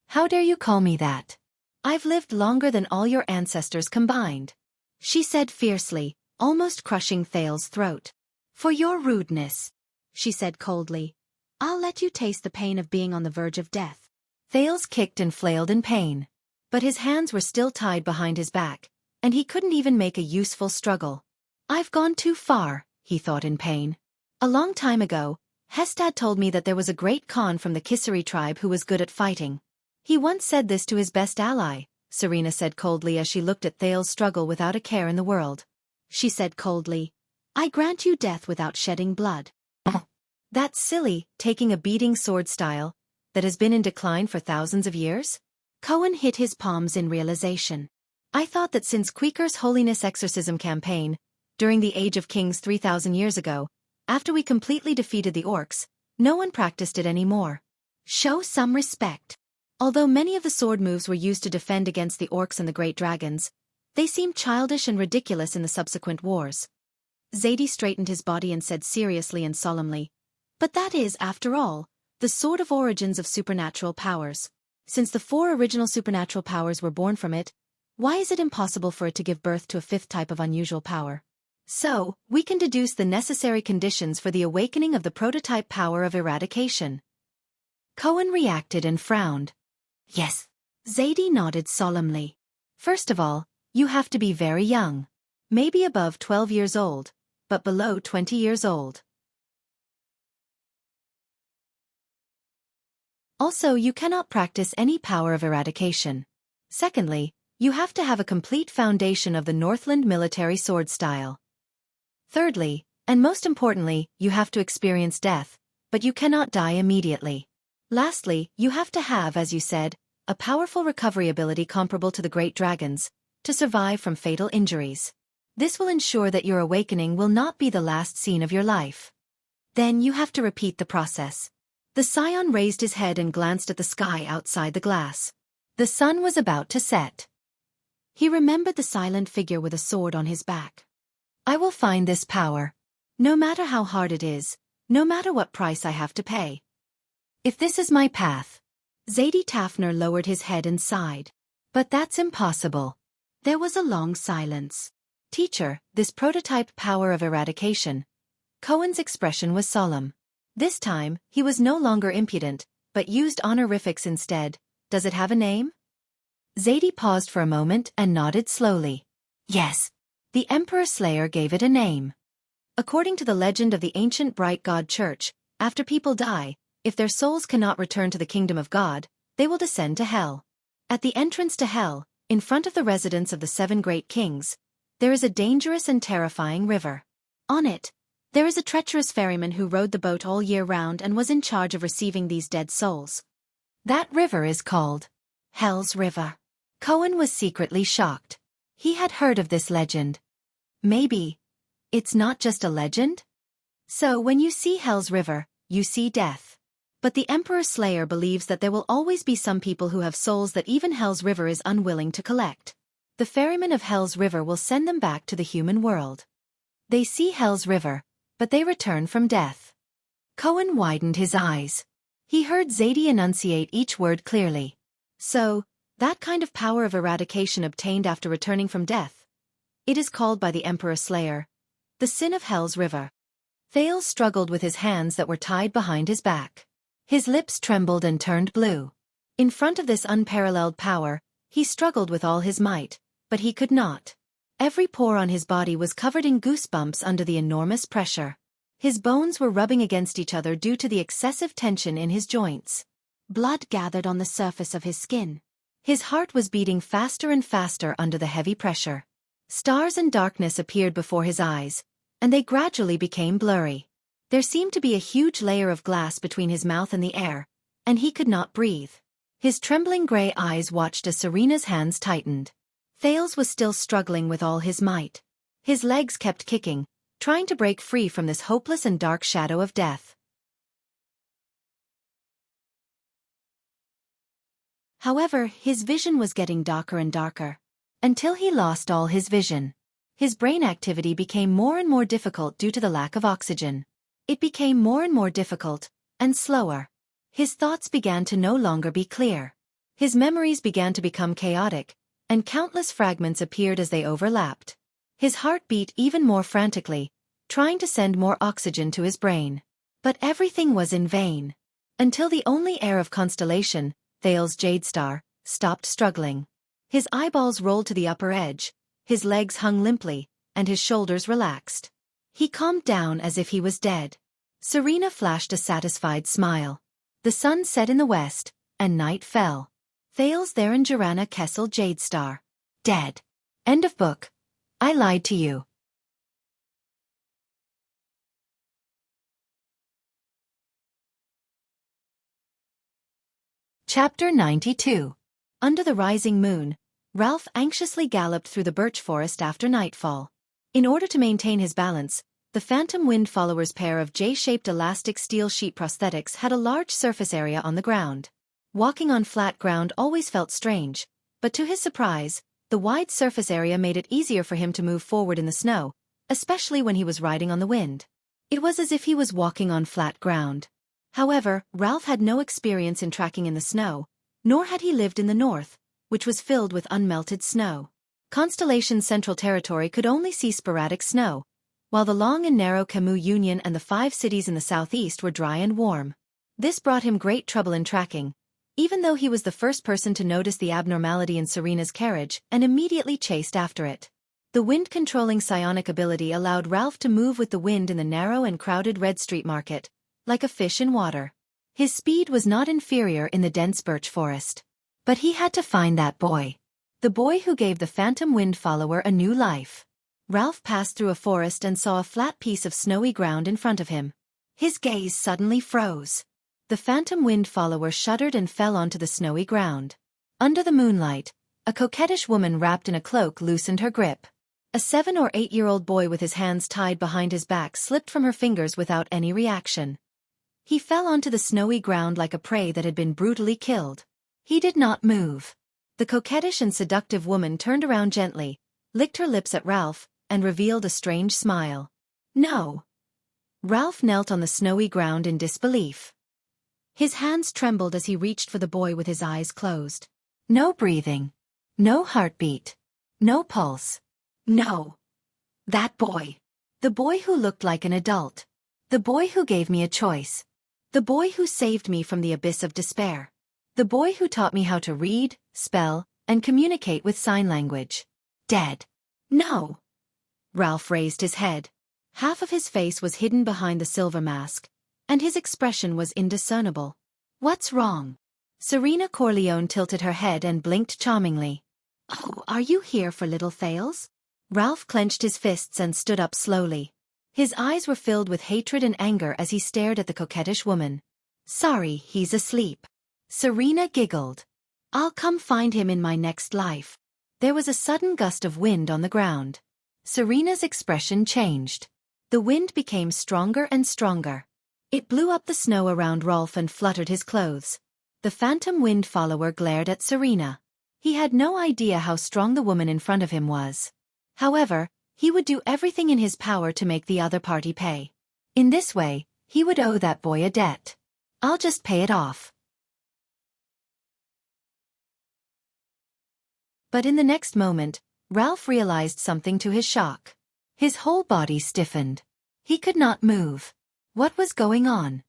How dare you call me that? I've lived longer than all your ancestors combined. She said fiercely, almost crushing Thales' throat. For your rudeness, she said coldly. I'll let you taste the pain of being on the verge of death. Thales kicked and flailed in pain. But his hands were still tied behind his back, and he couldn't even make a useful struggle. I've gone too far, he thought in pain. A long time ago, Hestad told me that there was a great Khan from the Kisari tribe who was good at fighting. He once said this to his best ally, Serena said coldly as she looked at Thales' struggle without a care in the world. She said coldly, I grant you death without shedding blood. That's silly, taking a beating sword style that has been in decline for thousands of years? Cohen hit his palms in realization. I thought that since Quaker's Holiness Exorcism campaign, during the Age of Kings 3,000 years ago, after we completely defeated the orcs, no one practiced it anymore. Show some respect. Although many of the sword moves were used to defend against the orcs and the great dragons, they seemed childish and ridiculous in the subsequent wars. Zadie straightened his body and said seriously and solemnly, but that is, after all, the sort of origins of supernatural powers. Since the 4 original supernatural powers were born from it, why is it impossible for it to give birth to a 5th type of unusual power? So, we can deduce the necessary conditions for the awakening of the prototype power of eradication. Cohen reacted and frowned. Yes. Zadie nodded solemnly. First of all, you have to be very young. Maybe above 12 years old, but below 20 years old. Also, you cannot practice any power of eradication. Secondly, you have to have a complete foundation of the Northland military sword style. Thirdly, and most importantly, you have to experience death, but you cannot die immediately. Lastly, you have to have, as you said, a powerful recovery ability comparable to the great dragons, to survive from fatal injuries. This will ensure that your awakening will not be the last scene of your life. Then you have to repeat the process. The scion raised his head and glanced at the sky outside the glass. The sun was about to set. He remembered the silent figure with a sword on his back. I will find this power. No matter how hard it is, no matter what price I have to pay. If this is my path. Zadie Tafner lowered his head and sighed. But that's impossible. There was a long silence. Teacher, this prototype power of eradication. Cohen's expression was solemn. This time, he was no longer impudent, but used honorifics instead. Does it have a name? Zadie paused for a moment and nodded slowly. Yes. The Emperor Slayer gave it a name. According to the legend of the ancient Bright God Church, after people die, if their souls cannot return to the kingdom of God, they will descend to hell. At the entrance to hell, in front of the residence of the 7 great kings, there is a dangerous and terrifying river. On it, there is a treacherous ferryman who rowed the boat all year round and was in charge of receiving these dead souls. That river is called Hell's River. Cohen was secretly shocked. He had heard of this legend. Maybe it's not just a legend? So when you see Hell's River, you see death. But the Emperor Slayer believes that there will always be some people who have souls that even Hell's River is unwilling to collect. The ferryman of Hell's River will send them back to the human world. They see Hell's River, but they return from death. Cohen widened his eyes. He heard Zadie enunciate each word clearly. So, that kind of power of eradication obtained after returning from death. It is called by the Emperor Slayer the sin of Hell's River. Thales struggled with his hands that were tied behind his back. His lips trembled and turned blue. In front of this unparalleled power, he struggled with all his might, but he could not. Every pore on his body was covered in goosebumps under the enormous pressure. His bones were rubbing against each other due to the excessive tension in his joints. Blood gathered on the surface of his skin. His heart was beating faster and faster under the heavy pressure. Stars and darkness appeared before his eyes, and they gradually became blurry. There seemed to be a huge layer of glass between his mouth and the air, and he could not breathe. His trembling gray eyes watched as Serena's hands tightened. Thales was still struggling with all his might. His legs kept kicking, trying to break free from this hopeless and dark shadow of death. However, his vision was getting darker and darker, until he lost all his vision. His brain activity became more and more difficult due to the lack of oxygen. It became more and more difficult, and slower. His thoughts began to no longer be clear. His memories began to become chaotic, and countless fragments appeared as they overlapped. His heart beat even more frantically, trying to send more oxygen to his brain. But everything was in vain. Until the only heir of Constellation, Thales Jadestar, stopped struggling. His eyeballs rolled to the upper edge, his legs hung limply, and his shoulders relaxed. He calmed down as if he was dead. Serena flashed a satisfied smile. The sun set in the west, and night fell. Thales there in Jirana Kessel Jadestar. Dead. End of book. I lied to you. Chapter 92. Under the rising moon, Ralph anxiously galloped through the birch forest after nightfall. In order to maintain his balance, the Phantom Wind Follower's pair of J-shaped elastic steel sheet prosthetics had a large surface area on the ground. Walking on flat ground always felt strange, but to his surprise, the wide surface area made it easier for him to move forward in the snow, especially when he was riding on the wind. It was as if he was walking on flat ground. However, Ralph had no experience in tracking in the snow, nor had he lived in the north, which was filled with unmelted snow. Constellation's central territory could only see sporadic snow, while the long and narrow Camus Union and the 5 cities in the southeast were dry and warm. This brought him great trouble in tracking, even though he was the first person to notice the abnormality in Serena's carriage and immediately chased after it. The wind-controlling psionic ability allowed Ralph to move with the wind in the narrow and crowded Red Street Market, like a fish in water. His speed was not inferior in the dense birch forest. But he had to find that boy. The boy who gave the Phantom Wind Follower a new life. Ralph passed through a forest and saw a flat piece of snowy ground in front of him. His gaze suddenly froze. The Phantom Wind Follower shuddered and fell onto the snowy ground. Under the moonlight, a coquettish woman wrapped in a cloak loosened her grip. A 7- or 8-year-old boy with his hands tied behind his back slipped from her fingers without any reaction. He fell onto the snowy ground like a prey that had been brutally killed. He did not move. The coquettish and seductive woman turned around gently, licked her lips at Ralph, and revealed a strange smile. No. Ralph knelt on the snowy ground in disbelief. His hands trembled as he reached for the boy with his eyes closed. No breathing. No heartbeat. No pulse. No. That boy. The boy who looked like an adult. The boy who gave me a choice. The boy who saved me from the abyss of despair. The boy who taught me how to read, spell, and communicate with sign language. Dead. No. Ralph raised his head. Half of his face was hidden behind the silver mask, and his expression was indiscernible. What's wrong? Serena Corleone tilted her head and blinked charmingly. Oh, are you here for little Thales? Ralph clenched his fists and stood up slowly. His eyes were filled with hatred and anger as he stared at the coquettish woman. Sorry, he's asleep. Serena giggled. I'll come find him in my next life. There was a sudden gust of wind on the ground. Serena's expression changed. The wind became stronger and stronger. It blew up the snow around Rolf and fluttered his clothes. The Phantom Wind Follower glared at Serena. He had no idea how strong the woman in front of him was. However, he would do everything in his power to make the other party pay. In this way, he would owe that boy a debt. I'll just pay it off. But in the next moment, Ralph realized something to his shock. His whole body stiffened. He could not move. What was going on?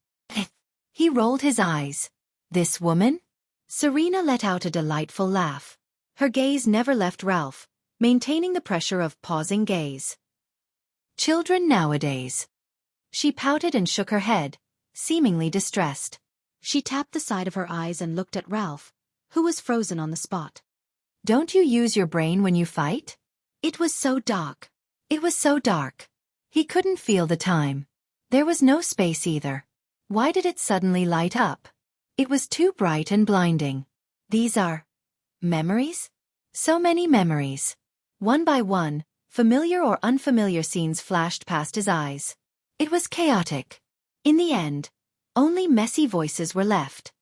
He rolled his eyes. This woman? Serena let out a delightful laugh. Her gaze never left Ralph, maintaining the pressure of pausing gaze. Children nowadays. She pouted and shook her head, seemingly distressed. She tapped the side of her eyes and looked at Ralph, who was frozen on the spot. Don't you use your brain when you fight? It was so dark. It was so dark. He couldn't feel the time. There was no space either. Why did it suddenly light up? It was too bright and blinding. These are memories? So many memories. One by one, familiar or unfamiliar scenes flashed past his eyes. It was chaotic. In the end, only messy voices were left.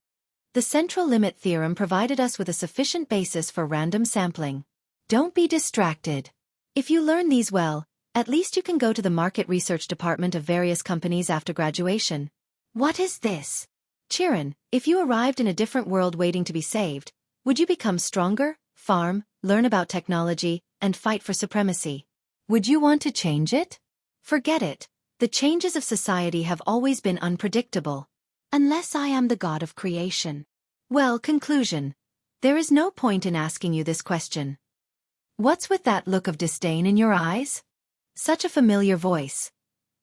The central limit theorem provided us with a sufficient basis for random sampling. Don't be distracted. If you learn these well, at least you can go to the market research department of various companies after graduation. What is this? Chiron, if you arrived in a different world waiting to be saved, would you become stronger, farm, learn about technology, and fight for supremacy? Would you want to change it? Forget it. The changes of society have always been unpredictable. Unless I am the god of creation. Well, conclusion. There is no point in asking you this question. What's with that look of disdain in your eyes? Such a familiar voice.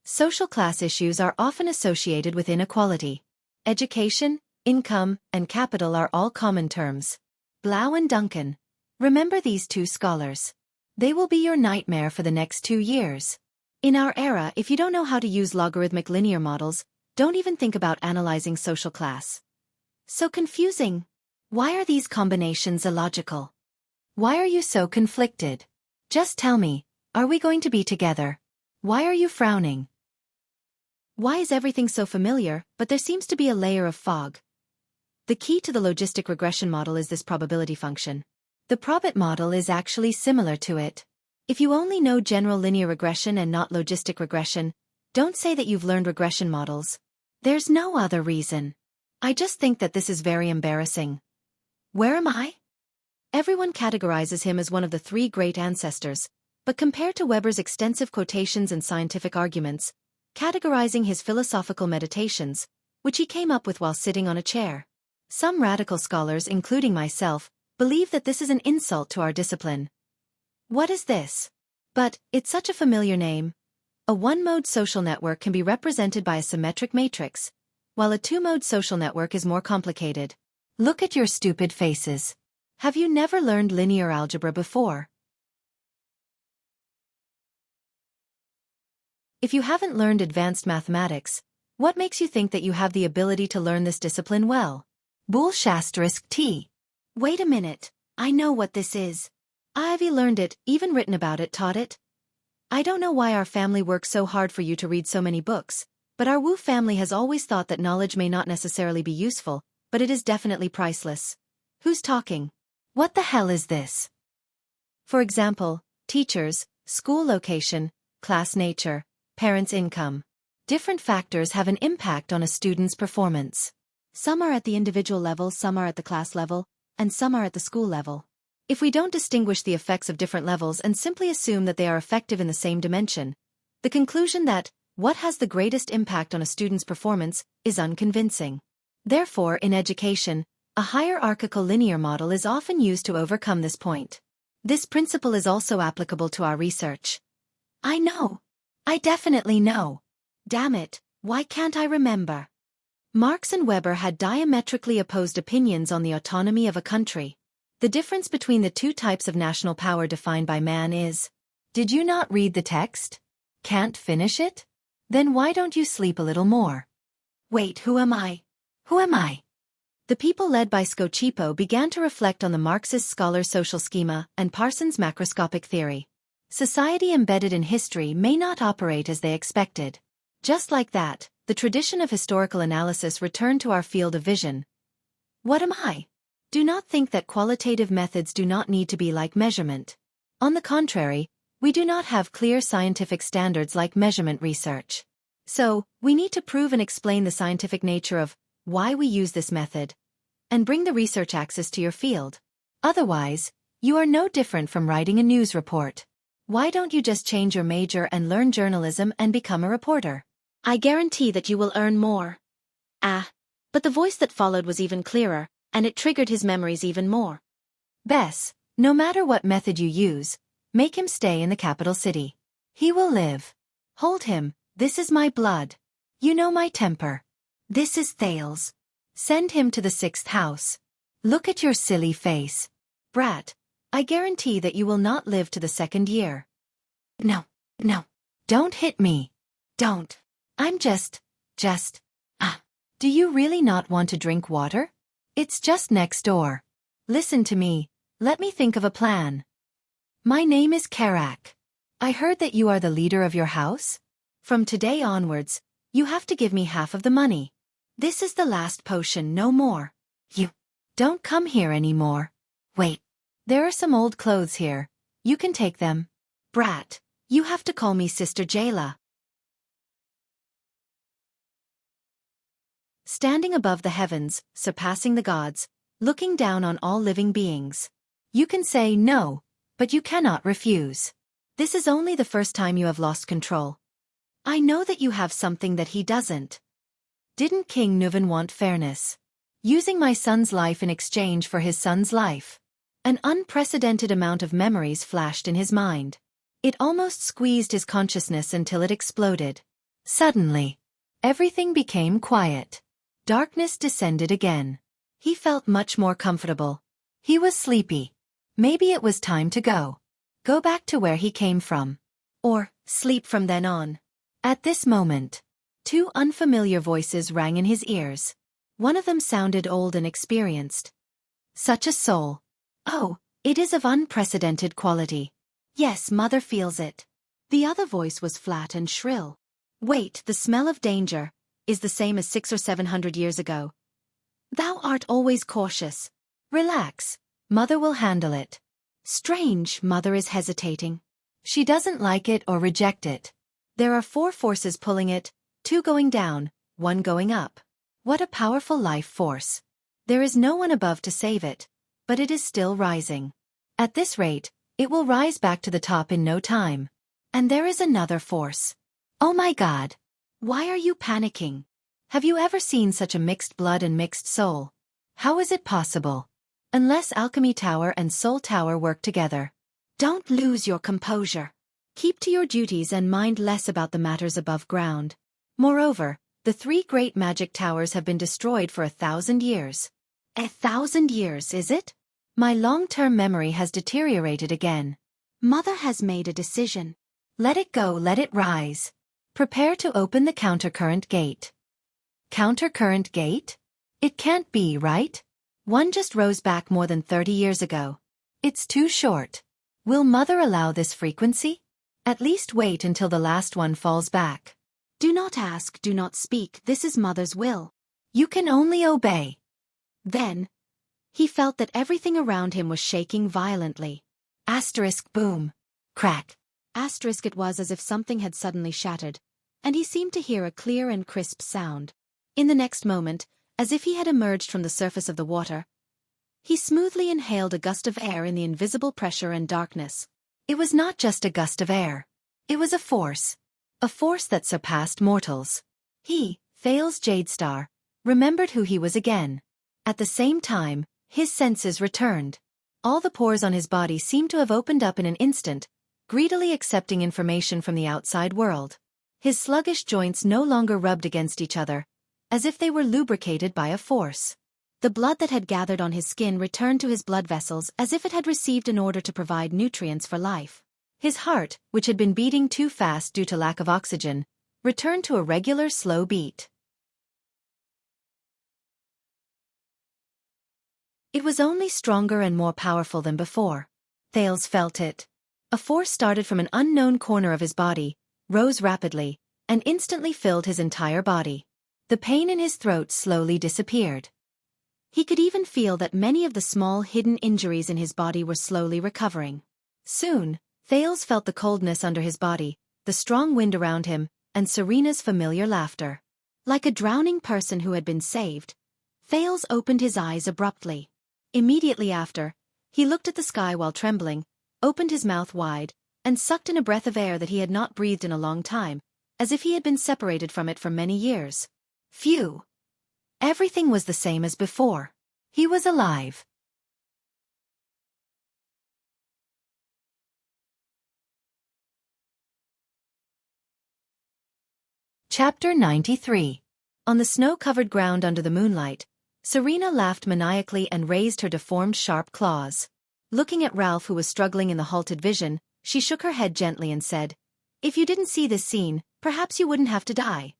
Social class issues are often associated with inequality. Education, income, and capital are all common terms. Blau and Duncan. Remember these two scholars. They will be your nightmare for the next 2 years. In our era, if you don't know how to use logarithmic linear models, don't even think about analyzing social class. So confusing. Why are these combinations illogical? Why are you so conflicted? Just tell me, are we going to be together? Why are you frowning? Why is everything so familiar, but there seems to be a layer of fog? The key to the logistic regression model is this probability function. The probit model is actually similar to it. If you only know general linear regression and not logistic regression, don't say that you've learned regression models. There's no other reason. I just think that this is very embarrassing. Where am I? Everyone categorizes him as one of the 3 great ancestors, but compared to Weber's extensive quotations and scientific arguments, categorizing his philosophical meditations, which he came up with while sitting on a chair. Some radical scholars, including myself, believe that this is an insult to our discipline. What is this? But, it's such a familiar name. A one-mode social network can be represented by a symmetric matrix, while a two-mode social network is more complicated. Look at your stupid faces. Have you never learned linear algebra before? If you haven't learned advanced mathematics, what makes you think that you have the ability to learn this discipline well? Bull**T. Wait a minute, I know what this is. I've learned it, even written about it, taught it. I don't know why our family works so hard for you to read so many books, but our Wu family has always thought that knowledge may not necessarily be useful, but it is definitely priceless. Who's talking? What the hell is this? For example, teachers, school location, class nature, parents' income. Different factors have an impact on a student's performance. Some are at the individual level, some are at the class level, and some are at the school level. If we don't distinguish the effects of different levels and simply assume that they are effective in the same dimension, the conclusion that what has the greatest impact on a student's performance is unconvincing. Therefore, in education, a hierarchical linear model is often used to overcome this point. This principle is also applicable to our research. I know. I definitely know. Damn it, why can't I remember? Marx and Weber had diametrically opposed opinions on the autonomy of a country. The difference between the two types of national power defined by man is, did you not read the text? Can't finish it? Then why don't you sleep a little more? Wait, who am I? Who am I? The people led by Scochipo began to reflect on the Marxist scholar's social schema and Parsons' macroscopic theory. Society embedded in history may not operate as they expected. Just like that, the tradition of historical analysis returned to our field of vision. What am I? Do not think that qualitative methods do not need to be like measurement. On the contrary, we do not have clear scientific standards like measurement research. So, we need to prove and explain the scientific nature of why we use this method, and bring the research axis to your field. Otherwise, you are no different from writing a news report. Why don't you just change your major and learn journalism and become a reporter? I guarantee that you will earn more. But the voice that followed was even clearer, and it triggered his memories even more. Bess, no matter what method you use, make him stay in the capital city. He will live. Hold him, this is my blood. You know my temper. This is Thales. Send him to the 6th house. Look at your silly face. Brat, I guarantee that you will not live to the 2nd year. No. Don't hit me. Don't. I'm just. Do you really not want to drink water? It's just next door. Listen to me, let me think of a plan. My name is Karak. I heard that you are the leader of your house? From today onwards, you have to give me half of the money. This is the last potion, no more. You don't come here anymore. Wait, there are some old clothes here. You can take them. Brat, you have to call me Sister Jayla. Standing above the heavens, surpassing the gods, looking down on all living beings. You can say no, but you cannot refuse. This is only the first time you have lost control. I know that you have something that he doesn't. Didn't King Nuvan want fairness? using my son's life in exchange for his son's life. An unprecedented amount of memories flashed in his mind. It almost squeezed his consciousness until it exploded. Suddenly, everything became quiet. Darkness descended again. He felt much more comfortable. He was sleepy. Maybe it was time to go. Go back to where he came from. Or, sleep from then on. At this moment, two unfamiliar voices rang in his ears. One of them sounded old and experienced. Such a soul. Oh, it is of unprecedented quality. Yes, mother feels it. The other voice was flat and shrill. Wait, the smell of danger is the same as 600 or 700 years ago. Thou art always cautious. Relax, mother will handle it. Strange, mother is hesitating. She doesn't like it or reject it. There are 4 forces pulling it, 2 going down, 1 going up. What a powerful life force. There is no one above to save it, but it is still rising. At this rate, it will rise back to the top in no time. And there is another force. Oh my God. Why are you panicking? Have you ever seen such a mixed blood and mixed soul? How is it possible? Unless Alchemy Tower and Soul Tower work together. Don't lose your composure. Keep to your duties and mind less about the matters above ground. Moreover, the 3 great magic towers have been destroyed for 1,000 years. 1,000 years, is it? My long-term memory has deteriorated again. Mother has made a decision. Let it go, let it rise. Prepare to open the countercurrent gate. Countercurrent gate? It can't be, right? One just rose back more than 30 years ago. It's too short. Will mother allow this frequency? At least wait until the last one falls back. Do not ask, do not speak, this is mother's will. You can only obey. Then, he felt that everything around him was shaking violently. Asterisk boom. Crack. Asterisk it was as if something had suddenly shattered, and he seemed to hear a clear and crisp sound. In the next moment, as if he had emerged from the surface of the water, he smoothly inhaled a gust of air in the invisible pressure and darkness. It was not just a gust of air. It was a force that surpassed mortals. He, Thales Jadestar, remembered who he was again. At the same time, his senses returned. All the pores on his body seemed to have opened up in an instant, greedily accepting information from the outside world. His sluggish joints no longer rubbed against each other, as if they were lubricated by a force. The blood that had gathered on his skin returned to his blood vessels as if it had received an order to provide nutrients for life. His heart, which had been beating too fast due to lack of oxygen, returned to a regular slow beat. It was only stronger and more powerful than before. Thales felt it. A force started from an unknown corner of his body, rose rapidly, and instantly filled his entire body. The pain in his throat slowly disappeared. He could even feel that many of the small hidden injuries in his body were slowly recovering. Soon, Thales felt the coldness under his body, the strong wind around him, and Serena's familiar laughter. Like a drowning person who had been saved, Thales opened his eyes abruptly. Immediately after, he looked at the sky while trembling, opened his mouth wide, and sucked in a breath of air that he had not breathed in a long time, as if he had been separated from it for many years. Phew! Everything was the same as before. He was alive. Chapter 93. On the snow-covered ground under the moonlight, Serena laughed maniacally and raised her deformed sharp claws. Looking at Ralph, who was struggling in the halted vision, she shook her head gently and said, "If you didn't see this scene, perhaps you wouldn't have to die.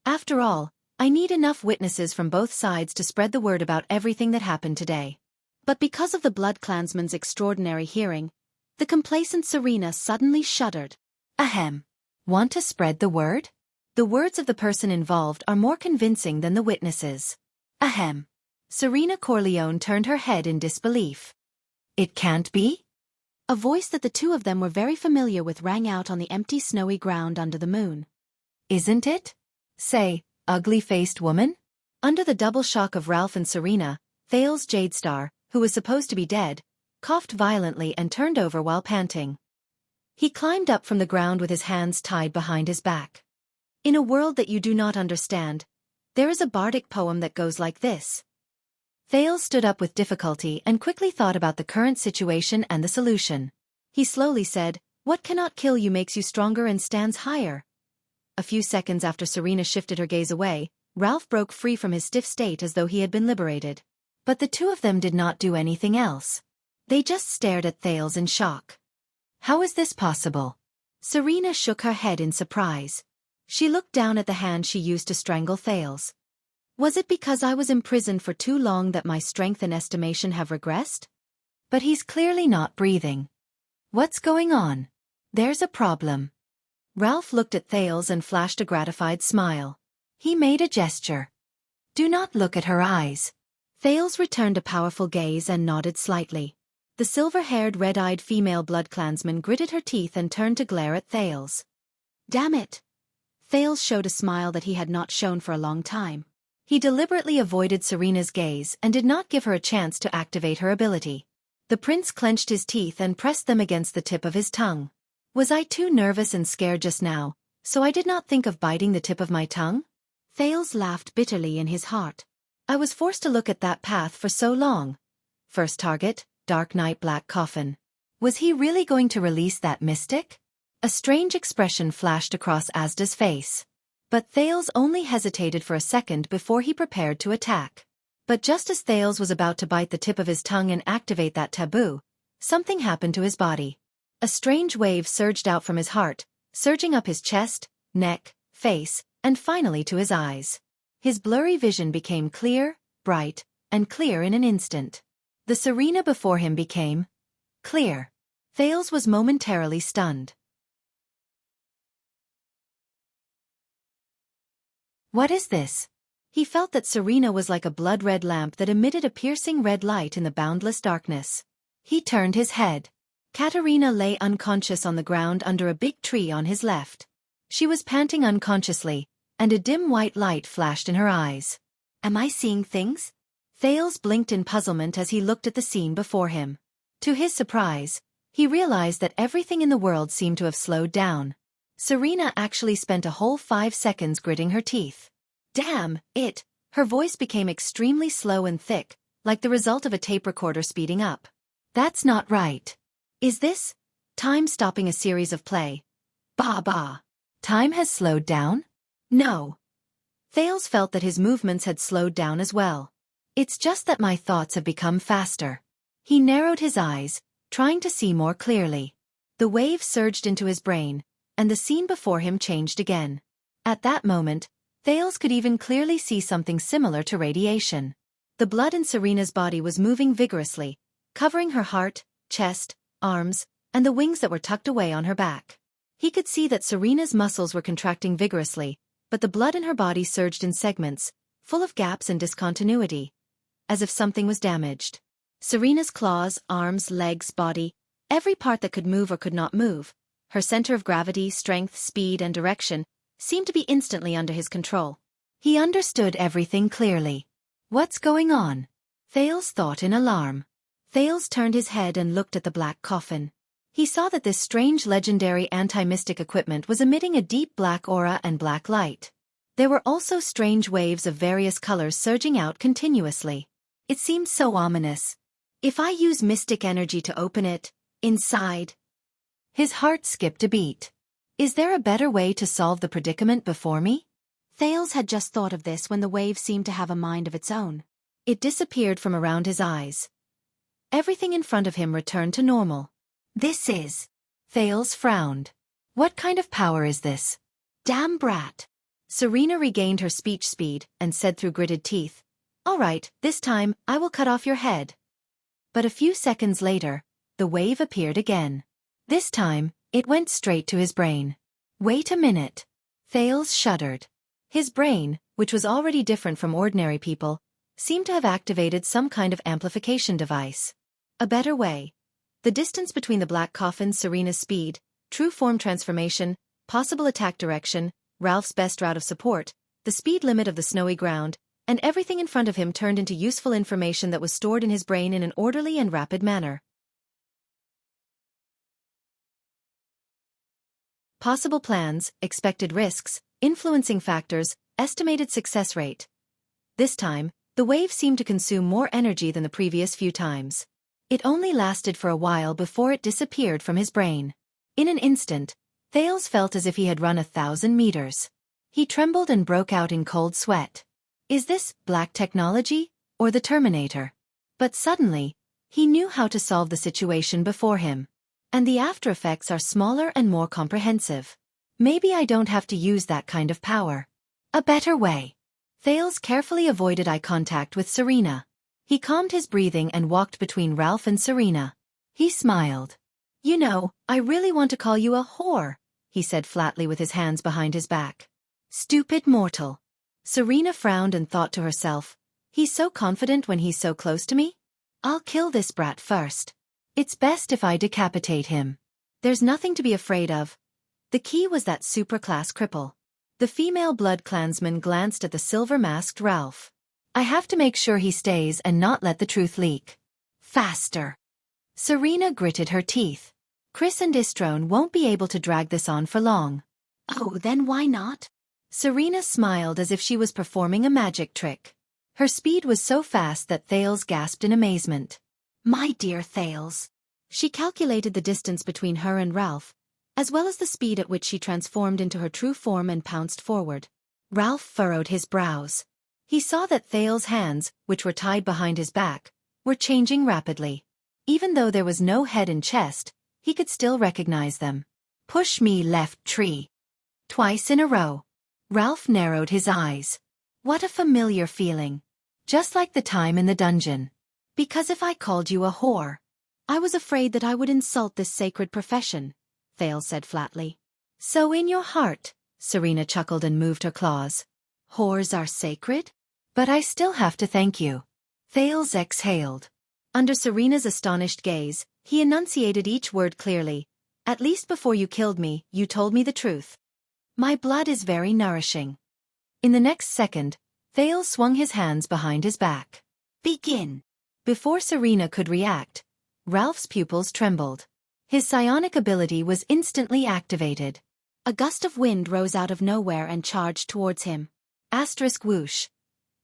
After all, I need enough witnesses from both sides to spread the word about everything that happened today." But because of the Blood Clansman's extraordinary hearing, the complacent Serena suddenly shuddered. Ahem. Want to spread the word? The words of the person involved are more convincing than the witnesses. Ahem. Serena Corleone turned her head in disbelief. It can't be? A voice that the two of them were very familiar with rang out on the empty snowy ground under the moon. Isn't it? Say, ugly-faced woman? Under the double shock of Ralph and Serena, Thales Jadestar, who was supposed to be dead, coughed violently and turned over while panting. He climbed up from the ground with his hands tied behind his back. In a world that you do not understand, there is a bardic poem that goes like this. Thales stood up with difficulty and quickly thought about the current situation and the solution. He slowly said, "What cannot kill you makes you stronger and stands higher." A few seconds after Serena shifted her gaze away, Ralph broke free from his stiff state as though he had been liberated. But the two of them did not do anything else. They just stared at Thales in shock. How is this possible? Serena shook her head in surprise. She looked down at the hand she used to strangle Thales. Was it because I was imprisoned for too long that my strength and estimation have regressed? But he's clearly not breathing. What's going on? There's a problem. Ralph looked at Thales and flashed a gratified smile. He made a gesture. Do not look at her eyes. Thales returned a powerful gaze and nodded slightly. The silver-haired, red-eyed female blood clansman gritted her teeth and turned to glare at Thales. Damn it! Thales showed a smile that he had not shown for a long time. He deliberately avoided Serena's gaze and did not give her a chance to activate her ability. The prince clenched his teeth and pressed them against the tip of his tongue. Was I too nervous and scared just now, so I did not think of biting the tip of my tongue? Thales laughed bitterly in his heart. I was forced to look at that path for so long. First target, Dark Knight Black Coffin. Was he really going to release that mystic? A strange expression flashed across Asda's face. But Thales only hesitated for a second before he prepared to attack. But just as Thales was about to bite the tip of his tongue and activate that taboo, something happened to his body. A strange wave surged out from his heart, surging up his chest, neck, face, and finally to his eyes. His blurry vision became clear, bright, and clear in an instant. The Serena before him became clear. Thales was momentarily stunned. What is this? He felt that Serena was like a blood-red lamp that emitted a piercing red light in the boundless darkness. He turned his head. Katerina lay unconscious on the ground under a big tree on his left. She was panting unconsciously, and a dim white light flashed in her eyes. Am I seeing things? Thales blinked in puzzlement as he looked at the scene before him. To his surprise, he realized that everything in the world seemed to have slowed down. Serena actually spent a whole 5 seconds gritting her teeth. Damn it! Her voice became extremely slow and thick, like the result of a tape recorder speeding up. That's not right. Is this time stopping a series of play? Bah bah. Time has slowed down? No. Thales felt that his movements had slowed down as well. It's just that my thoughts have become faster. He narrowed his eyes, trying to see more clearly. The wave surged into his brain, and the scene before him changed again. At that moment, Thales could even clearly see something similar to radiation. The blood in Serena's body was moving vigorously, covering her heart, chest, arms, and the wings that were tucked away on her back. He could see that Serena's muscles were contracting vigorously, but the blood in her body surged in segments, full of gaps and discontinuity, as if something was damaged. Serena's claws, arms, legs, body, every part that could move or could not move, her center of gravity, strength, speed, and direction, seemed to be instantly under his control. He understood everything clearly. What's going on? Thales thought in alarm. Thales turned his head and looked at the black coffin. He saw that this strange legendary anti-mystic equipment was emitting a deep black aura and black light. There were also strange waves of various colors surging out continuously. It seemed so ominous. If I use mystic energy to open it, inside... His heart skipped a beat. Is there a better way to solve the predicament before me? Thales had just thought of this when the wave seemed to have a mind of its own. It disappeared from around his eyes. Everything in front of him returned to normal. This is... Thales frowned. What kind of power is this? Damn brat. Serena regained her speech speed and said through gritted teeth, All right, this time, I will cut off your head. But a few seconds later, the wave appeared again. This time, it went straight to his brain. Wait a minute. Thales shuddered. His brain, which was already different from ordinary people, seemed to have activated some kind of amplification device. A better way. The distance between the black coffin, Serena's speed, true form transformation, possible attack direction, Ralph's best route of support, the speed limit of the snowy ground, and everything in front of him turned into useful information that was stored in his brain in an orderly and rapid manner. Possible plans, expected risks, influencing factors, estimated success rate. This time, The wave seemed to consume more energy than the previous few times. It only lasted for a while before it disappeared from his brain. In an instant, Thales felt as if he had run 1,000 meters. He trembled and broke out in cold sweat. Is this black technology, or the Terminator? But suddenly, he knew how to solve the situation before him. And the after effects are smaller and more comprehensive. Maybe I don't have to use that kind of power. A better way. Thales carefully avoided eye contact with Serena. He calmed his breathing and walked between Ralph and Serena. He smiled. You know, I really want to call you a whore, he said flatly with his hands behind his back. Stupid mortal. Serena frowned and thought to herself, he's so confident when he's so close to me? I'll kill this brat first. It's best if I decapitate him. There's nothing to be afraid of. The key was that super-class cripple. The female blood clansman glanced at the silver-masked Ralph. I have to make sure he stays and not let the truth leak. Faster. Serena gritted her teeth. Chris and Istrone won't be able to drag this on for long. Oh, then why not? Serena smiled as if she was performing a magic trick. Her speed was so fast that Thales gasped in amazement. My dear Thales. She calculated the distance between her and Ralph, as well as the speed at which she transformed into her true form and pounced forward. Ralph furrowed his brows. He saw that Thales' hands, which were tied behind his back, were changing rapidly. Even though there was no head and chest, he could still recognize them. Push me left tree. Twice in a row. Ralph narrowed his eyes. What a familiar feeling. Just like the time in the dungeon. Because if I called you a whore, I was afraid that I would insult this sacred profession, Thales said flatly. So in your heart, Serena chuckled and moved her claws. Whores are sacred? But I still have to thank you. Thales exhaled. Under Serena's astonished gaze, he enunciated each word clearly. At least before you killed me, you told me the truth. My blood is very nourishing. In the next second, Thales swung his hands behind his back. Begin. Before Serena could react, Ralph's pupils trembled. His psionic ability was instantly activated. A gust of wind rose out of nowhere and charged towards him. Asterisk whoosh.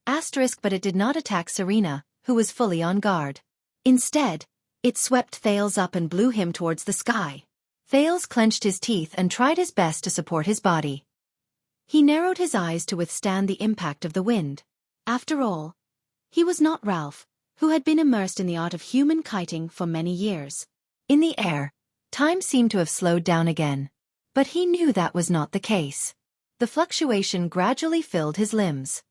Asterisk, but it did not attack Serena, who was fully on guard. Instead, it swept Thales up and blew him towards the sky. Thales clenched his teeth and tried his best to support his body. He narrowed his eyes to withstand the impact of the wind. After all, he was not Ralph, who had been immersed in the art of human kiting for many years. In the air, time seemed to have slowed down again. But he knew that was not the case. The fluctuation gradually filled his limbs.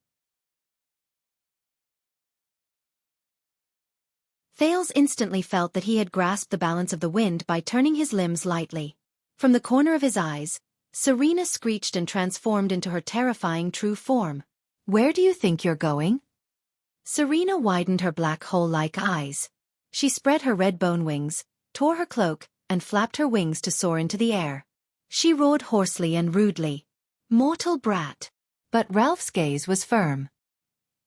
Thales instantly felt that he had grasped the balance of the wind by turning his limbs lightly. From the corner of his eyes, Serena screeched and transformed into her terrifying true form. Where do you think you're going? Serena widened her black hole-like eyes. She spread her red bone wings, tore her cloak, and flapped her wings to soar into the air. She roared hoarsely and rudely. Mortal brat. But Ralph's gaze was firm.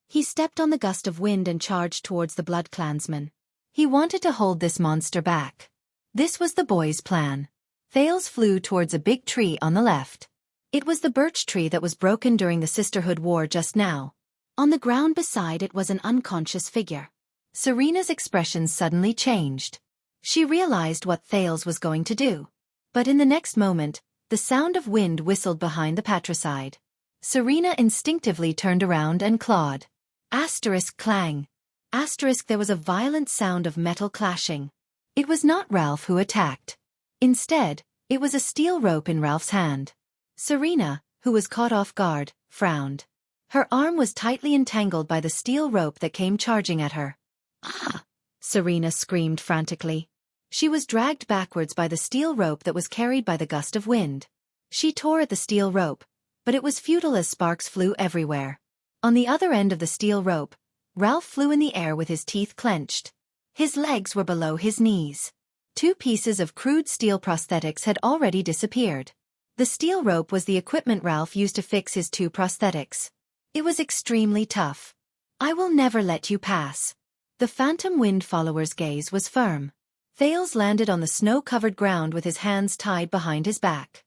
He stepped on the gust of wind and charged towards the blood clansman. He wanted to hold this monster back. This was the boy's plan. Thales flew towards a big tree on the left. It was the birch tree that was broken during the Sisterhood War just now. On the ground beside it was an unconscious figure. Serena's expression suddenly changed. She realized what Thales was going to do. But in the next moment, the sound of wind whistled behind the patricide. Serena instinctively turned around and clawed. Asterisk clang. Asterisk, there was a violent sound of metal clashing. It was not Ralph who attacked. Instead, it was a steel rope in Ralph's hand. Serena, who was caught off guard, frowned. Her arm was tightly entangled by the steel rope that came charging at her. Ah! Serena screamed frantically. She was dragged backwards by the steel rope that was carried by the gust of wind. She tore at the steel rope, but it was futile as sparks flew everywhere. On the other end of the steel rope, Ralph flew in the air with his teeth clenched. His legs were below his knees. 2 pieces of crude steel prosthetics had already disappeared. The steel rope was the equipment Ralph used to fix his 2 prosthetics. It was extremely tough. I will never let you pass. The phantom wind follower's gaze was firm. Thales landed on the snow-covered ground with his hands tied behind his back.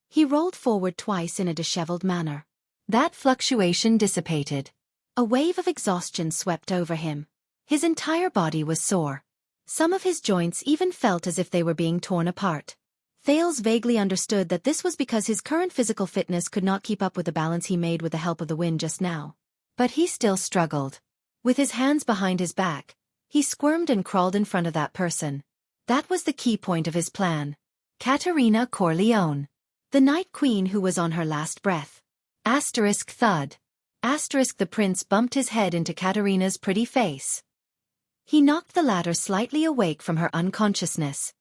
He rolled forward twice in a disheveled manner. That fluctuation dissipated. A wave of exhaustion swept over him. His entire body was sore. Some of his joints even felt as if they were being torn apart. Thales vaguely understood that this was because his current physical fitness could not keep up with the balance he made with the help of the wind just now. But he still struggled. With his hands behind his back, he squirmed and crawled in front of that person. That was the key point of his plan. Katerina Corleone. The Night Queen who was on her last breath. Asterisk thud. Asterisk the prince bumped his head into Katerina's pretty face. He knocked the latter slightly awake from her unconsciousness.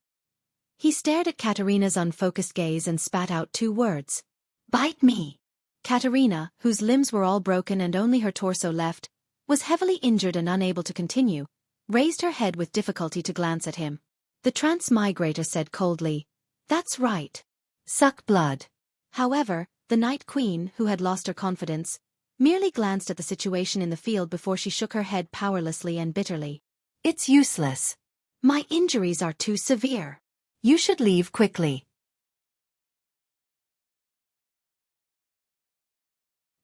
He stared at Katerina's unfocused gaze and spat out 2 words. Bite me. Katerina, whose limbs were all broken and only her torso left, was heavily injured and unable to continue, raised her head with difficulty to glance at him. The transmigrator said coldly, "That's right. Suck blood." However, the Night Queen, who had lost her confidence, merely glanced at the situation in the field before she shook her head powerlessly and bitterly. "It's useless. My injuries are too severe. You should leave quickly."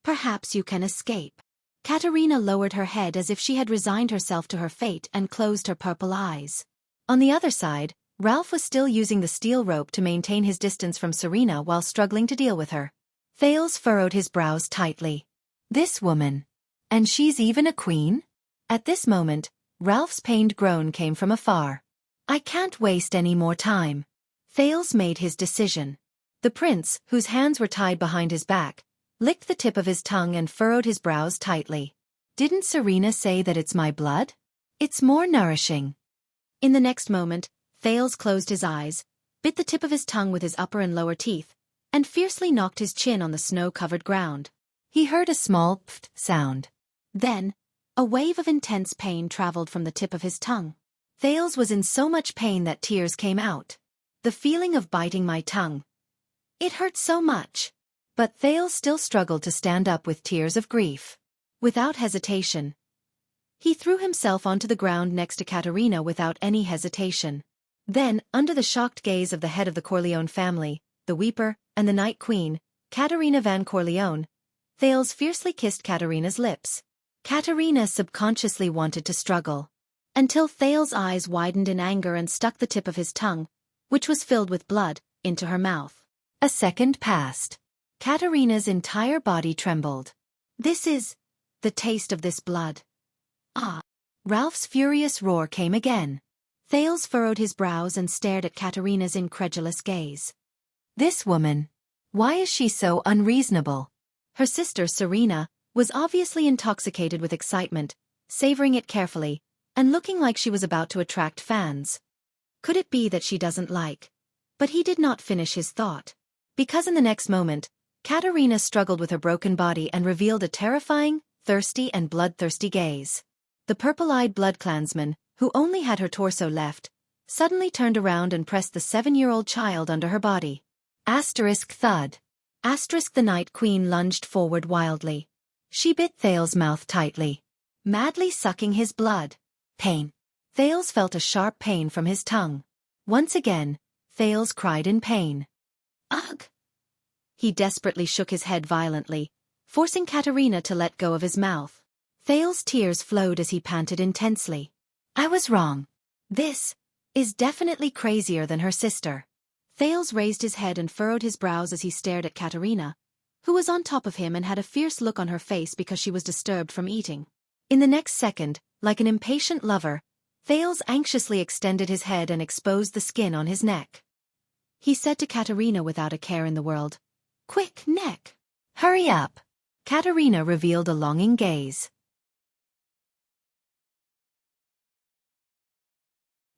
"Perhaps you can escape." Katerina lowered her head as if she had resigned herself to her fate and closed her purple eyes. On the other side, Ralph was still using the steel rope to maintain his distance from Serena while struggling to deal with her. Thales furrowed his brows tightly. This woman. And she's even a queen? At this moment, Ralph's pained groan came from afar. "I can't waste any more time." Thales made his decision. The prince, whose hands were tied behind his back, licked the tip of his tongue and furrowed his brows tightly. "Didn't Serena say that it's my blood? It's more nourishing." In the next moment, Thales closed his eyes, bit the tip of his tongue with his upper and lower teeth, and fiercely knocked his chin on the snow-covered ground. He heard a small pft sound. Then, a wave of intense pain traveled from the tip of his tongue. Thales was in so much pain that tears came out. The feeling of biting my tongue. It hurt so much. But Thales still struggled to stand up with tears of grief. Without hesitation, he threw himself onto the ground next to Katerina without any hesitation. Then, under the shocked gaze of the head of the Corleone family, the Weeper, and the Night Queen, Katerina van Corleone, Thales fiercely kissed Katerina's lips. Katerina subconsciously wanted to struggle. Until Thales' eyes widened in anger and stuck the tip of his tongue, which was filled with blood, into her mouth. A second passed. Katerina's entire body trembled. "This is the taste of this blood." "Ah!" Ralph's furious roar came again. Thales furrowed his brows and stared at Katerina's incredulous gaze. "This woman. Why is she so unreasonable?" Her sister, Serena, was obviously intoxicated with excitement, savoring it carefully, and looking like she was about to attract fans. Could it be that she doesn't like? But he did not finish his thought. Because in the next moment, Katerina struggled with her broken body and revealed a terrifying, thirsty and bloodthirsty gaze. The purple-eyed blood-clansman, who only had her torso left, suddenly turned around and pressed the 7-year-old child under her body. Asterisk thud. Asterisk the Night Queen lunged forward wildly. She bit Thales' mouth tightly, madly sucking his blood. Pain. Thales felt a sharp pain from his tongue. Once again, Thales cried in pain. Ugh! He desperately shook his head violently, forcing Katerina to let go of his mouth. Thales' tears flowed as he panted intensely. "I was wrong. This is definitely crazier than her sister." Thales raised his head and furrowed his brows as he stared at Katerina, who was on top of him and had a fierce look on her face because she was disturbed from eating. In the next second, like an impatient lover, Thales anxiously extended his head and exposed the skin on his neck. He said to Katerina without a care in the world, "Quick, neck! Hurry up!" Katerina revealed a longing gaze.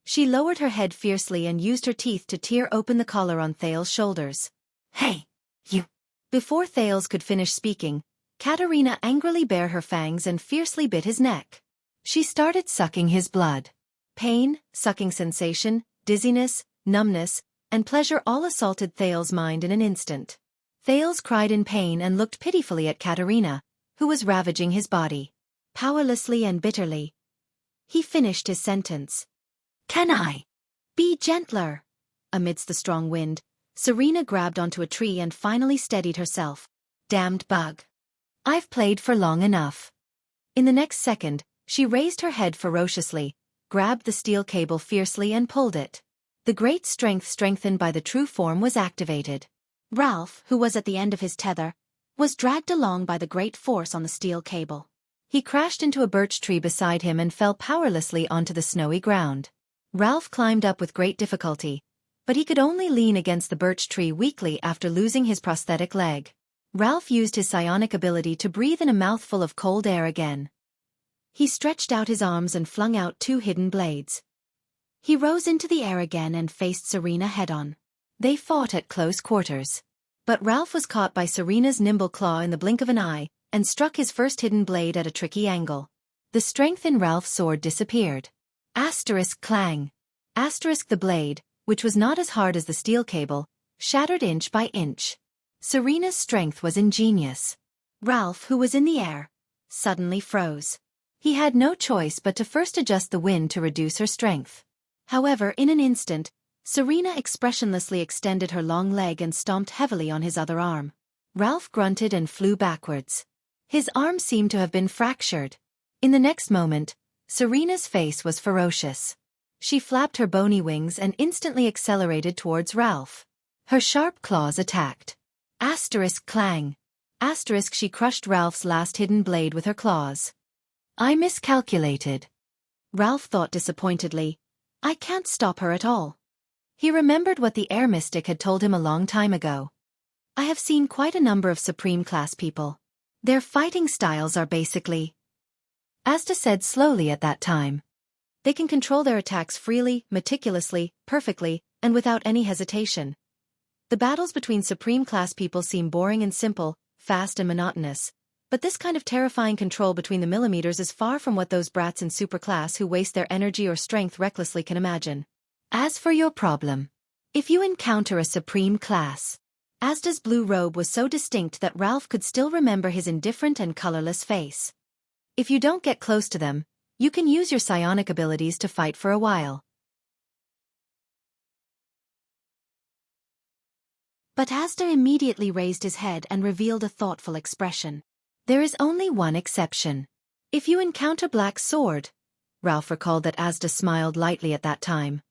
She lowered her head fiercely and used her teeth to tear open the collar on Thales' shoulders. "Hey, you!" Before Thales could finish speaking, Katerina angrily bared her fangs and fiercely bit his neck. She started sucking his blood. Pain, sucking sensation, dizziness, numbness, and pleasure all assaulted Thales' mind in an instant. Thales cried in pain and looked pitifully at Katerina, who was ravaging his body. Powerlessly and bitterly, he finished his sentence. "Can I be gentler?" Amidst the strong wind, Serena grabbed onto a tree and finally steadied herself. "Damned bug. I've played for long enough. In the next second, she raised her head ferociously, grabbed the steel cable fiercely and pulled it. The great strength strengthened by the true form was activated. Ralph, who was at the end of his tether, was dragged along by the great force on the steel cable. He crashed into a birch tree beside him and fell powerlessly onto the snowy ground. Ralph climbed up with great difficulty, but he could only lean against the birch tree weakly after losing his prosthetic leg. Ralph used his psionic ability to breathe in a mouthful of cold air again. He stretched out his arms and flung out 2 hidden blades. He rose into the air again and faced Serena head-on. They fought at close quarters. But Ralph was caught by Serena's nimble claw in the blink of an eye, and struck his first hidden blade at a tricky angle. The strength in Ralph's sword disappeared. Asterisk clang. Asterisk the blade, which was not as hard as the steel cable, shattered inch by inch. Serena's strength was ingenious. Ralph, who was in the air, suddenly froze. He had no choice but to first adjust the wind to reduce her strength. However, in an instant, Serena expressionlessly extended her long leg and stomped heavily on his other arm. Ralph grunted and flew backwards. His arm seemed to have been fractured. In the next moment, Serena's face was ferocious. She flapped her bony wings and instantly accelerated towards Ralph. Her sharp claws attacked. Asterisk clang. Asterisk she crushed Ralph's last hidden blade with her claws. I miscalculated. Ralph thought disappointedly. I can't stop her at all. He remembered what the air mystic had told him a long time ago. I have seen quite a number of supreme class people. Their fighting styles are basically, Asta said slowly at that time. They can control their attacks freely, meticulously, perfectly, and without any hesitation. The battles between supreme class people seem boring and simple, fast and monotonous. But this kind of terrifying control between the millimeters is far from what those brats in superclass who waste their energy or strength recklessly can imagine. As for your problem, if you encounter a supreme class, Asta's blue robe was so distinct that Ralph could still remember his indifferent and colorless face. If you don't get close to them, you can use your psionic abilities to fight for a while. But Asta immediately raised his head and revealed a thoughtful expression. There is only one exception. If you encounter Black Sword, Ralph recalled that Asta smiled lightly at that time.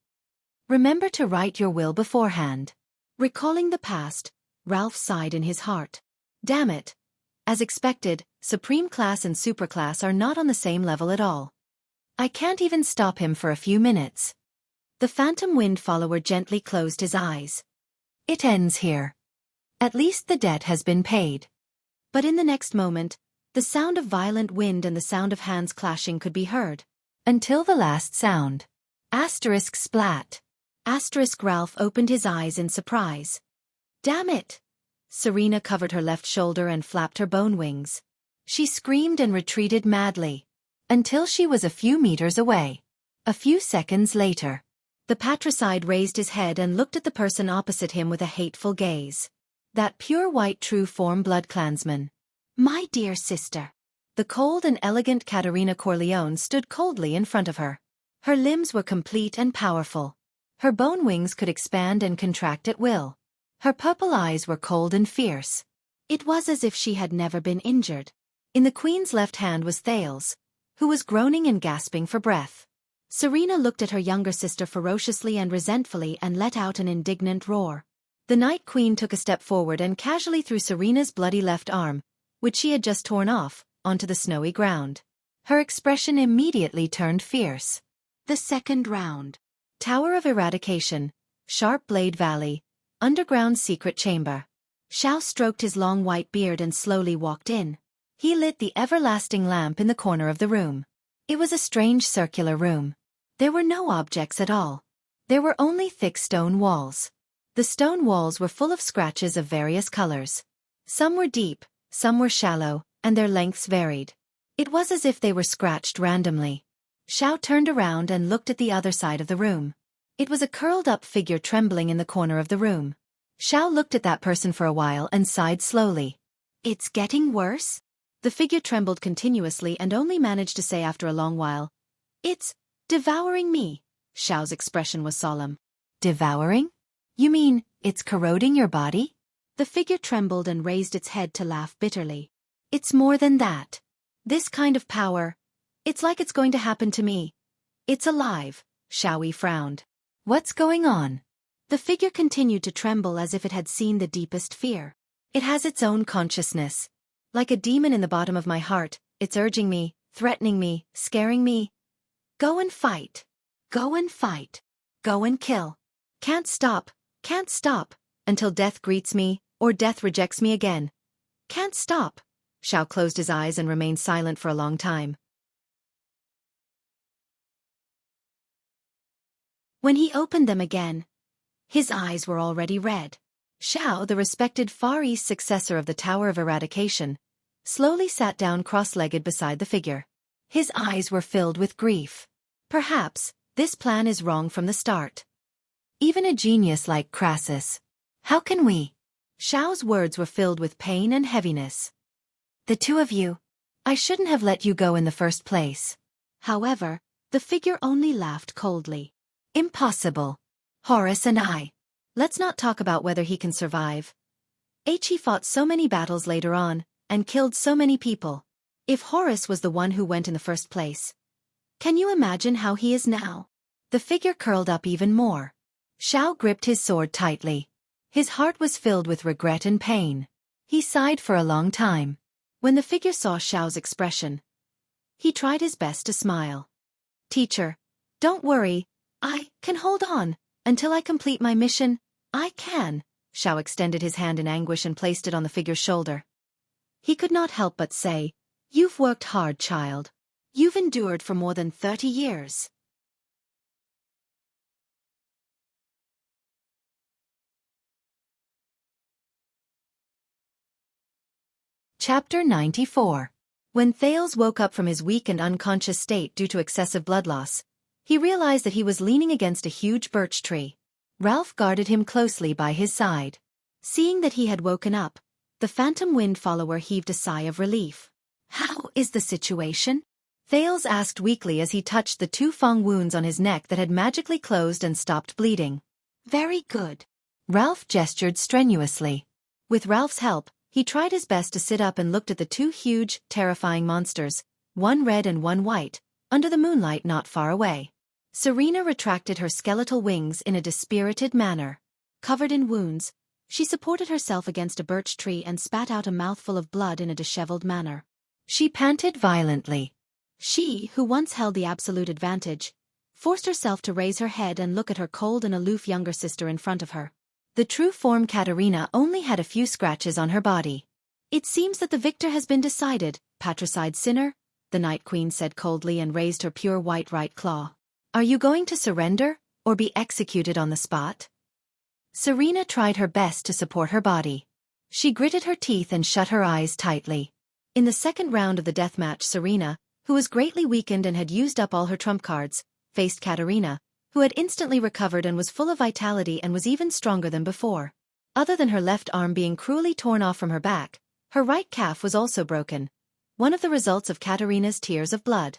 Remember to write your will beforehand. Recalling the past, Ralph sighed in his heart. Damn it. As expected, Supreme Class and Superclass are not on the same level at all. I can't even stop him for a few minutes. The Phantom Wind Follower gently closed his eyes. It ends here. At least the debt has been paid. But in the next moment, the sound of violent wind and the sound of hands clashing could be heard. Until the last sound. Asterisk splat. Asterisk Ralph opened his eyes in surprise. Damn it! Serena covered her left shoulder and flapped her bone wings. She screamed and retreated madly. Until she was a few meters away. A few seconds later. The patricide raised his head and looked at the person opposite him with a hateful gaze. That pure white true form blood clansman. My dear sister. The cold and elegant Caterina Corleone stood coldly in front of her. Her limbs were complete and powerful. Her bone wings could expand and contract at will. Her purple eyes were cold and fierce. It was as if she had never been injured. In the queen's left hand was Thales, who was groaning and gasping for breath. Serena looked at her younger sister ferociously and resentfully and let out an indignant roar. The Night Queen took a step forward and casually threw Serena's bloody left arm, which she had just torn off, onto the snowy ground. Her expression immediately turned fierce. The second round. Tower of Eradication, Sharp Blade Valley, Underground Secret Chamber. Xiao stroked his long white beard and slowly walked in. He lit the everlasting lamp in the corner of the room. It was a strange circular room. There were no objects at all. There were only thick stone walls. The stone walls were full of scratches of various colors. Some were deep, some were shallow, and their lengths varied. It was as if they were scratched randomly. Xiao turned around and looked at the other side of the room. It was a curled-up figure trembling in the corner of the room. Xiao looked at that person for a while and sighed slowly. It's getting worse? The figure trembled continuously and only managed to say after a long while, It's devouring me. Xiao's expression was solemn. Devouring? You mean, it's corroding your body? The figure trembled and raised its head to laugh bitterly. It's more than that. This kind of power, it's like it's going to happen to me. It's alive, Xiaoyi frowned. What's going on? The figure continued to tremble as if it had seen the deepest fear. It has its own consciousness. Like a demon in the bottom of my heart, it's urging me, threatening me, scaring me. Go and fight. Go and fight. Go and kill. Can't stop, until death greets me, or death rejects me again. Can't stop. Xiao closed his eyes and remained silent for a long time. When he opened them again, his eyes were already red. Xiao, the respected Far East successor of the Tower of Eradication, slowly sat down cross-legged beside the figure. His eyes were filled with grief. Perhaps, this plan is wrong from the start. Even a genius like Crassus. How can we? Xiao's words were filled with pain and heaviness. The two of you. I shouldn't have let you go in the first place. However, the figure only laughed coldly. Impossible. Horus and I. Let's not talk about whether he can survive. He fought so many battles later on, and killed so many people. If Horus was the one who went in the first place, can you imagine how he is now? The figure curled up even more. Xiao gripped his sword tightly. His heart was filled with regret and pain. He sighed for a long time. When the figure saw Xiao's expression, he tried his best to smile. Teacher, don't worry, I can hold on. Until I complete my mission, I can. Xiao extended his hand in anguish and placed it on the figure's shoulder. He could not help but say, "You've worked hard, child. You've endured for more than 30 years. Chapter 94. When Thales woke up from his weak and unconscious state due to excessive blood loss, he realized that he was leaning against a huge birch tree. Ralph guarded him closely by his side. Seeing that he had woken up, the phantom wind follower heaved a sigh of relief. How is the situation? Thales asked weakly as he touched the 2 fang wounds on his neck that had magically closed and stopped bleeding. Very good. Ralph gestured strenuously. With Ralph's help, he tried his best to sit up and looked at the 2 huge, terrifying monsters, one red and one white, under the moonlight not far away. Serena retracted her skeletal wings in a dispirited manner. Covered in wounds, she supported herself against a birch tree and spat out a mouthful of blood in a disheveled manner. She panted violently. She, who once held the absolute advantage, forced herself to raise her head and look at her cold and aloof younger sister in front of her. The true form Katerina only had a few scratches on her body. It seems that the victor has been decided, patricide sinner, the Night Queen said coldly and raised her pure white right claw. Are you going to surrender, or be executed on the spot? Serena tried her best to support her body. She gritted her teeth and shut her eyes tightly. In the second round of the deathmatch, Serena, who was greatly weakened and had used up all her trump cards, faced Katerina, who had instantly recovered and was full of vitality and was even stronger than before. Other than her left arm being cruelly torn off from her back, her right calf was also broken, one of the results of Katerina's tears of blood.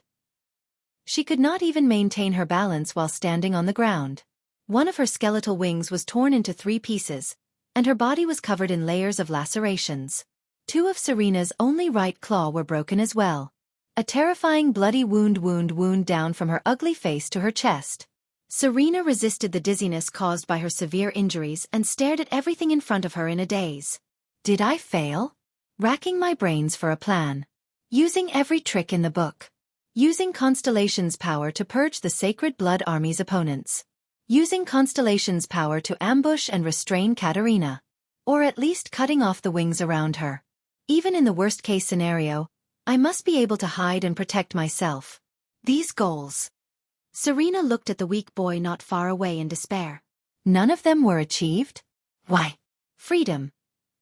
She could not even maintain her balance while standing on the ground. One of her skeletal wings was torn into 3 pieces, and her body was covered in layers of lacerations. 2 of Serena's only right claw were broken as well. A terrifying bloody wound down from her ugly face to her chest. Serena resisted the dizziness caused by her severe injuries and stared at everything in front of her in a daze. Did I fail? Racking my brains for a plan. Using every trick in the book. Using Constellation's power to purge the Sacred Blood Army's opponents. Using Constellation's power to ambush and restrain Katerina. Or at least cutting off the wings around her. Even in the worst-case scenario, I must be able to hide and protect myself. These goals. Serena looked at the weak boy not far away in despair. None of them were achieved? Why? Freedom.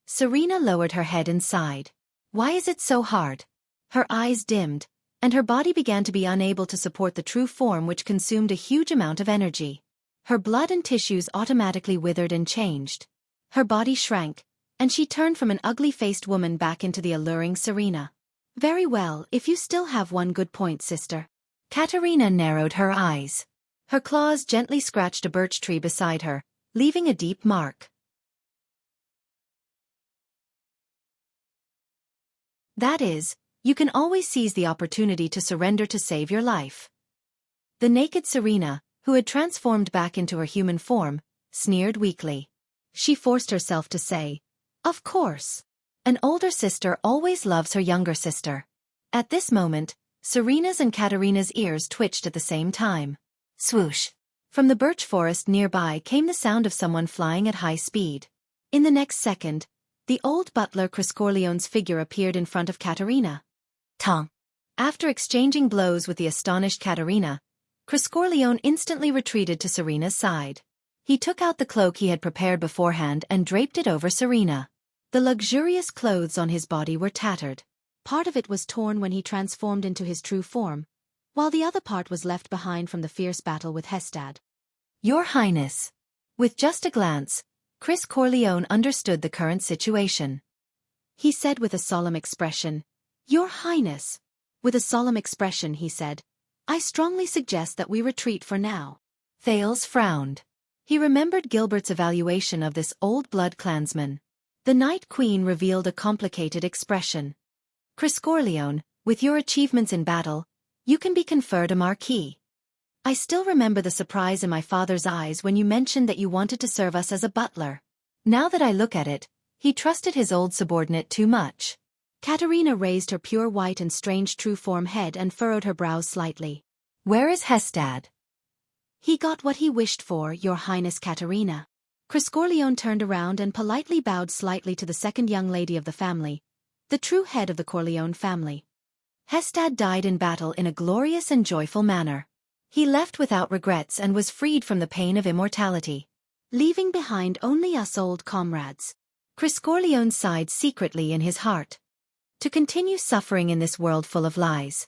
Serena lowered her head and sighed. Why is it so hard? Her eyes dimmed, and her body began to be unable to support the true form which consumed a huge amount of energy. Her blood and tissues automatically withered and changed. Her body shrank, and she turned from an ugly-faced woman back into the alluring Serena. Very well, if you still have one good point, sister. Katerina narrowed her eyes. Her claws gently scratched a birch tree beside her, leaving a deep mark. That is, You can always seize the opportunity to surrender to save your life. The naked Serena, who had transformed back into her human form, sneered weakly. She forced herself to say, "Of course. An older sister always loves her younger sister." At this moment, Serena's and Katerina's ears twitched at the same time. Swoosh! From the birch forest nearby came the sound of someone flying at high speed. In the next second, the old butler Criscorleone's figure appeared in front of Katerina. Tong! After exchanging blows with the astonished Katerina, Criscorleone instantly retreated to Serena's side. He took out the cloak he had prepared beforehand and draped it over Serena. The luxurious clothes on his body were tattered. Part of it was torn when he transformed into his true form, while the other part was left behind from the fierce battle with Hestad. "Your Highness." With just a glance, Criscorleone understood the current situation. He said with a solemn expression, "Your Highness." With a solemn expression he said, "I strongly suggest that we retreat for now." Thales frowned. He remembered Gilbert's evaluation of this old blood clansman. The Night Queen revealed a complicated expression. "Criscorleone, with your achievements in battle, you can be conferred a marquis. I still remember the surprise in my father's eyes when you mentioned that you wanted to serve us as a butler. Now that I look at it, he trusted his old subordinate too much." Katerina raised her pure white and strange true form head and furrowed her brows slightly. "Where is Hestad?" "He got what he wished for, Your Highness Katerina." Criscorleone turned around and politely bowed slightly to the second young lady of the family, the true head of the Corleone family. "Hestad died in battle in a glorious and joyful manner. He left without regrets and was freed from the pain of immortality, leaving behind only us old comrades." Criscorleone sighed secretly in his heart. To continue suffering in this world full of lies.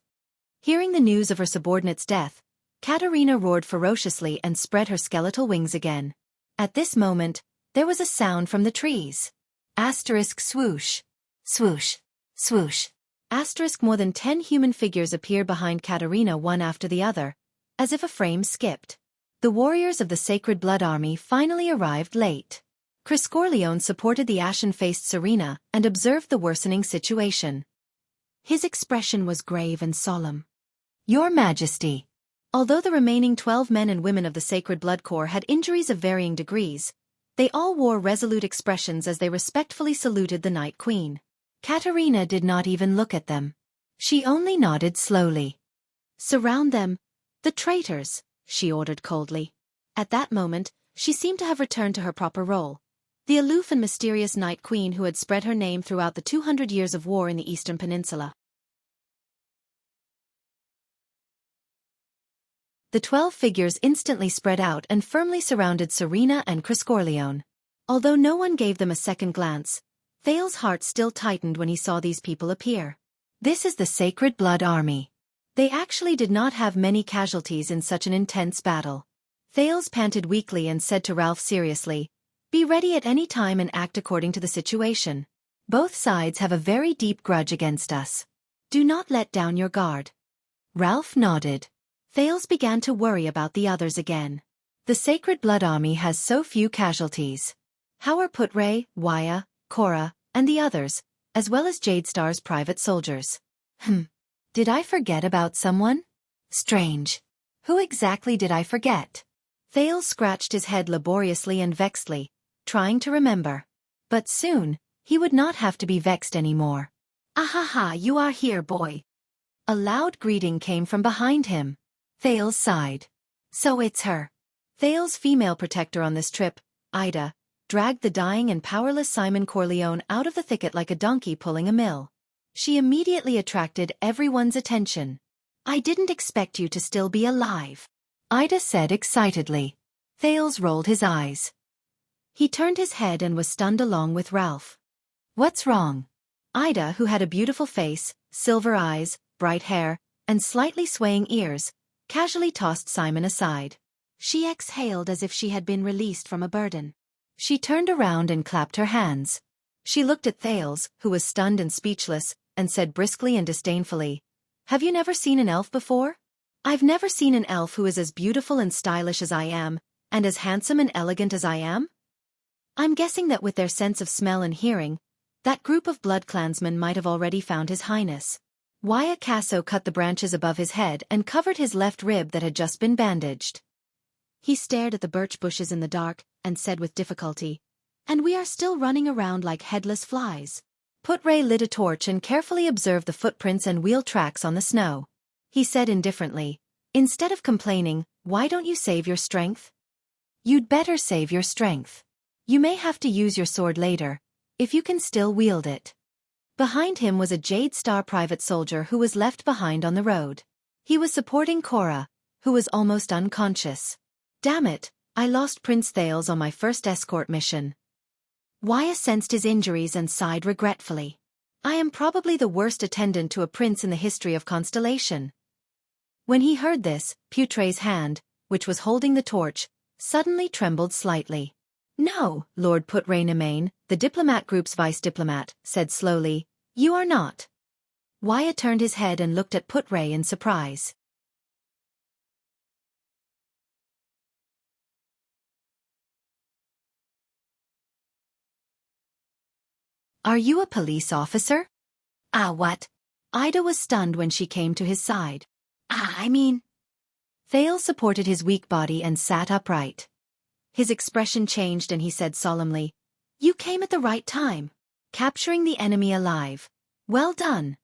Hearing the news of her subordinate's death, Katerina roared ferociously and spread her skeletal wings again. At this moment, there was a sound from the trees. Asterisk swoosh. Swoosh. Swoosh. Asterisk more than 10 human figures appeared behind Katerina one after the other, as if a frame skipped. The warriors of the Sacred Blood Army finally arrived late. Criscorleone supported the ashen-faced Serena and observed the worsening situation. His expression was grave and solemn. "Your Majesty." Although the remaining 12 men and women of the Sacred Blood Corps had injuries of varying degrees, they all wore resolute expressions as they respectfully saluted the Night Queen. Katerina did not even look at them. She only nodded slowly. "Surround them, the traitors," she ordered coldly. At that moment, she seemed to have returned to her proper role, the aloof and mysterious Night Queen who had spread her name throughout the 200 years of war in the Eastern Peninsula. The 12 figures instantly spread out and firmly surrounded Serena and Criscorleone. Although no one gave them a second glance, Thales' heart still tightened when he saw these people appear. This is the Sacred Blood Army. They actually did not have many casualties in such an intense battle. Thales panted weakly and said to Ralph seriously, "Be ready at any time and act according to the situation. Both sides have a very deep grudge against us. Do not let down your guard." Ralph nodded. Thales began to worry about the others again. The Sacred Blood Army has so few casualties. How are Putre, Waya, Cora, and the others, as well as Jadestar's private soldiers? Did I forget about someone? Strange. Who exactly did I forget? Thales scratched his head laboriously and vexedly, trying to remember. But soon, he would not have to be vexed anymore. "Ahaha, you are here, boy." A loud greeting came from behind him. Thales sighed. So it's her. Thales' female protector on this trip, Ida, dragged the dying and powerless Simon Corleone out of the thicket like a donkey pulling a mill. She immediately attracted everyone's attention. "I didn't expect you to still be alive," Ida said excitedly. Thales rolled his eyes. He turned his head and was stunned along with Ralph. "What's wrong?" Ida, who had a beautiful face, silver eyes, bright hair, and slightly swaying ears, casually tossed Simon aside. She exhaled as if she had been released from a burden. She turned around and clapped her hands. She looked at Thales, who was stunned and speechless, and said briskly and disdainfully, "Have you never seen an elf before?" "I've never seen an elf who is as beautiful and stylish as I am, and as handsome and elegant as I am." I'm guessing that with their sense of smell and hearing, that group of blood clansmen might have already found His Highness. Wuxia cut the branches above his head and covered his left rib that had just been bandaged. He stared at the birch bushes in the dark and said with difficulty, "And we are still running around like headless flies." Putray lit a torch and carefully observed the footprints and wheel tracks on the snow. He said indifferently, "Instead of complaining, why don't you save your strength? You'd better save your strength. You may have to use your sword later, if you can still wield it." Behind him was a Jade Star private soldier who was left behind on the road. He was supporting Cora, who was almost unconscious. "Damn it, I lost Prince Thales on my first escort mission." Wuxia sensed his injuries and sighed regretfully. "I am probably the worst attendant to a prince in the history of Constellation." When he heard this, Putray's hand, which was holding the torch, suddenly trembled slightly. "No, Lord Putray Nemain, the diplomat group's vice diplomat, said slowly, "You are not." Wuxia turned his head and looked at Putray in surprise. "Are you a police officer?" "Ah, what?" Ida was stunned when she came to his side. I mean..." Thales supported his weak body and sat upright. His expression changed and he said solemnly, "You came at the right time. Capturing the enemy alive. Well done."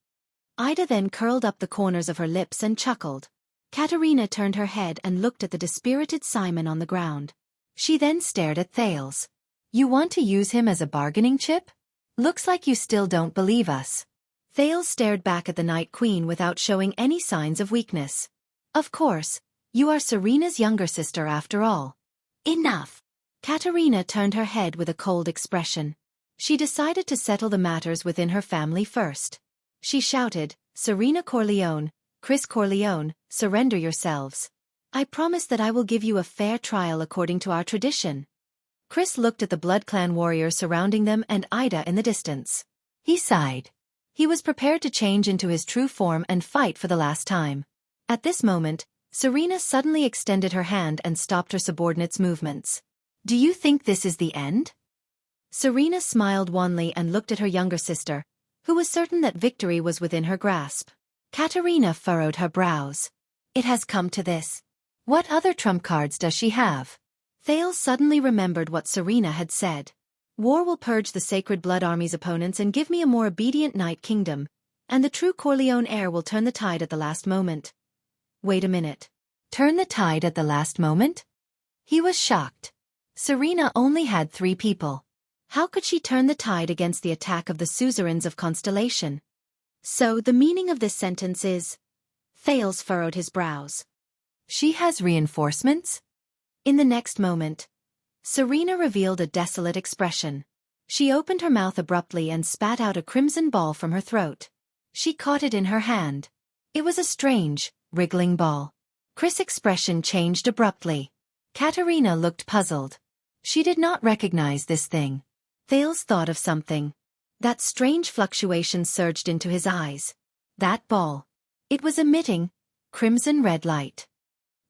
Ida then curled up the corners of her lips and chuckled. Katerina turned her head and looked at the dispirited Simon on the ground. She then stared at Thales. "You want to use him as a bargaining chip? Looks like you still don't believe us." Thales stared back at the Night Queen without showing any signs of weakness. "Of course, you are Serena's younger sister after all." "Enough." Katerina turned her head with a cold expression. She decided to settle the matters within her family first. She shouted, "Serena Corleone, Chris Corleone, surrender yourselves. I promise that I will give you a fair trial according to our tradition." Chris looked at the Blood Clan warriors surrounding them and Ida in the distance. He sighed. He was prepared to change into his true form and fight for the last time. At this moment, Serena suddenly extended her hand and stopped her subordinate's movements. "Do you think this is the end?" Serena smiled wanly and looked at her younger sister, who was certain that victory was within her grasp. Katerina furrowed her brows. "It has come to this. What other trump cards does she have?" Thales suddenly remembered what Serena had said. "War will purge the Sacred Blood Army's opponents and give me a more obedient Night Kingdom, and the true Corleone heir will turn the tide at the last moment." Wait a minute. Turn the tide at the last moment? He was shocked. Serena only had 3 people. How could she turn the tide against the attack of the suzerains of Constellation? So the meaning of this sentence is... Thales furrowed his brows. "She has reinforcements?" In the next moment, Serena revealed a desolate expression. She opened her mouth abruptly and spat out a crimson ball from her throat. She caught it in her hand. It was a strange, wriggling ball. Chris' expression changed abruptly. Katerina looked puzzled. She did not recognize this thing. Thales thought of something. That strange fluctuation surged into his eyes. That ball. It was emitting crimson red light.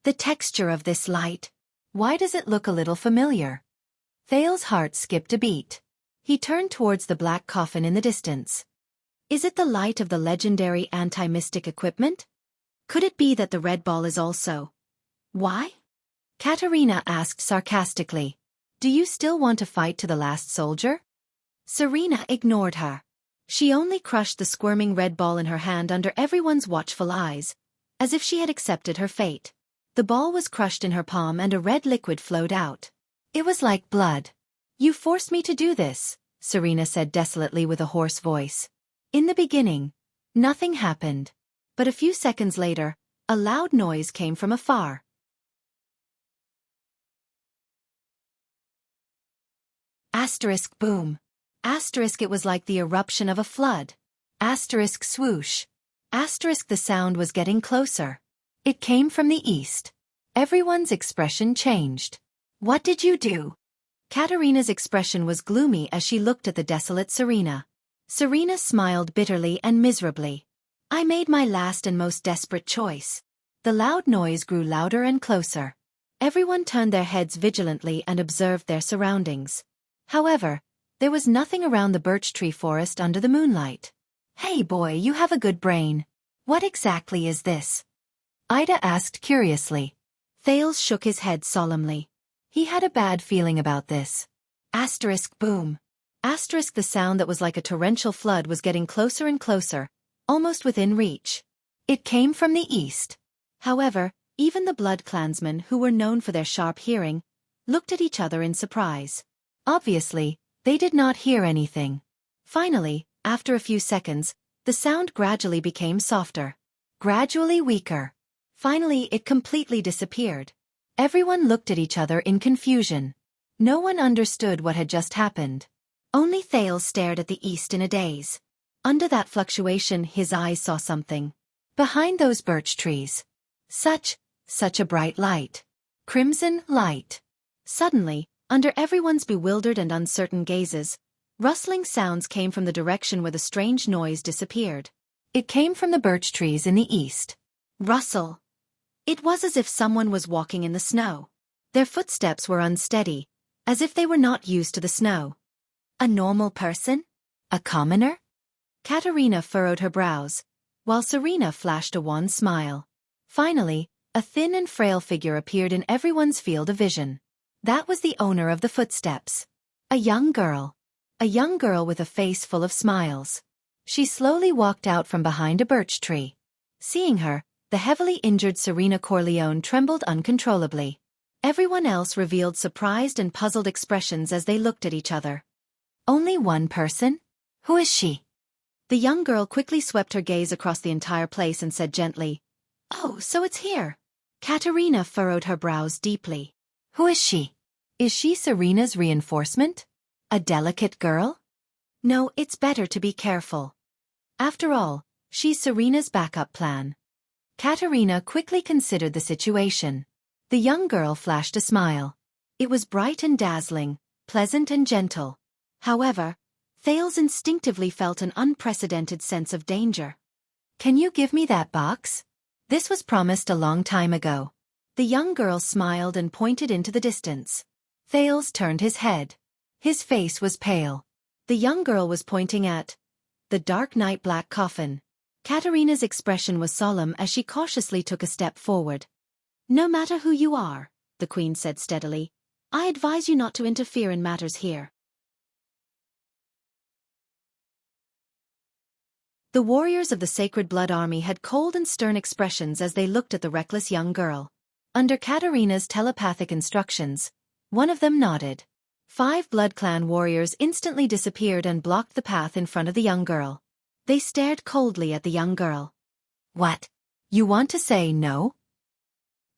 The texture of this light. Why does it look a little familiar? Thales' heart skipped a beat. He turned towards the black coffin in the distance. Is it the light of the legendary anti-mystic equipment? Could it be that the red ball is also... Why? Katerina asked sarcastically. "Do you still want to fight to the last soldier?" Serena ignored her. She only crushed the squirming red ball in her hand under everyone's watchful eyes, as if she had accepted her fate. The ball was crushed in her palm and a red liquid flowed out. It was like blood. "You forced me to do this," Serena said desolately with a hoarse voice. "In the beginning, nothing happened. But a few seconds later, a loud noise came from afar. Asterisk boom. Asterisk it was like the eruption of a flood. Asterisk swoosh. Asterisk the sound was getting closer. It came from the east. Everyone's expression changed. "What did you do?" Katerina's expression was gloomy as she looked at the desolate Serena. Serena smiled bitterly and miserably. "I made my last and most desperate choice." The loud noise grew louder and closer. Everyone turned their heads vigilantly and observed their surroundings. However, there was nothing around the birch tree forest under the moonlight. "Hey boy, you have a good brain. What exactly is this? Ida asked curiously. Thales shook his head solemnly. He had a bad feeling about this. Asterisk boom. Asterisk the sound that was like a torrential flood was getting closer and closer, almost within reach. It came from the east. However, even the blood clansmen who were known for their sharp hearing, looked at each other in surprise. Obviously, they did not hear anything. Finally, after a few seconds, the sound gradually became softer. Gradually weaker. Finally it completely disappeared. Everyone looked at each other in confusion. No one understood what had just happened. Only Thales stared at the east in a daze. Under that fluctuation his eyes saw something. Behind those birch trees. Such a bright light. Crimson light. Suddenly, under everyone's bewildered and uncertain gazes, rustling sounds came from the direction where the strange noise disappeared. It came from the birch trees in the east. Rustle. It was as if someone was walking in the snow. Their footsteps were unsteady, as if they were not used to the snow. A normal person? A commoner? Katerina furrowed her brows, while Serena flashed a wan smile. Finally, a thin and frail figure appeared in everyone's field of vision. That was the owner of the footsteps. A young girl. A young girl with a face full of smiles. She slowly walked out from behind a birch tree. Seeing her, the heavily injured Serena Corleone trembled uncontrollably. Everyone else revealed surprised and puzzled expressions as they looked at each other. Only one person? Who is she? The young girl quickly swept her gaze across the entire place and said gently, "Oh, so it's here." Katerina furrowed her brows deeply. Who is she? Is she Serena's reinforcement? A delicate girl? No, it's better to be careful. After all, she's Serena's backup plan. Katerina quickly considered the situation. The young girl flashed a smile. It was bright and dazzling, pleasant and gentle. However, Thales instinctively felt an unprecedented sense of danger. Can you give me that box? This was promised a long time ago. The young girl smiled and pointed into the distance. Thales turned his head. His face was pale. The young girl was pointing at the dark night black coffin. Katerina's expression was solemn as she cautiously took a step forward. "No matter who you are," the queen said steadily, "I advise you not to interfere in matters here." The warriors of the Sacred Blood Army had cold and stern expressions as they looked at the reckless young girl. Under Katerina's telepathic instructions, one of them nodded. 5 Blood Clan warriors instantly disappeared and blocked the path in front of the young girl. They stared coldly at the young girl. What? You want to say no?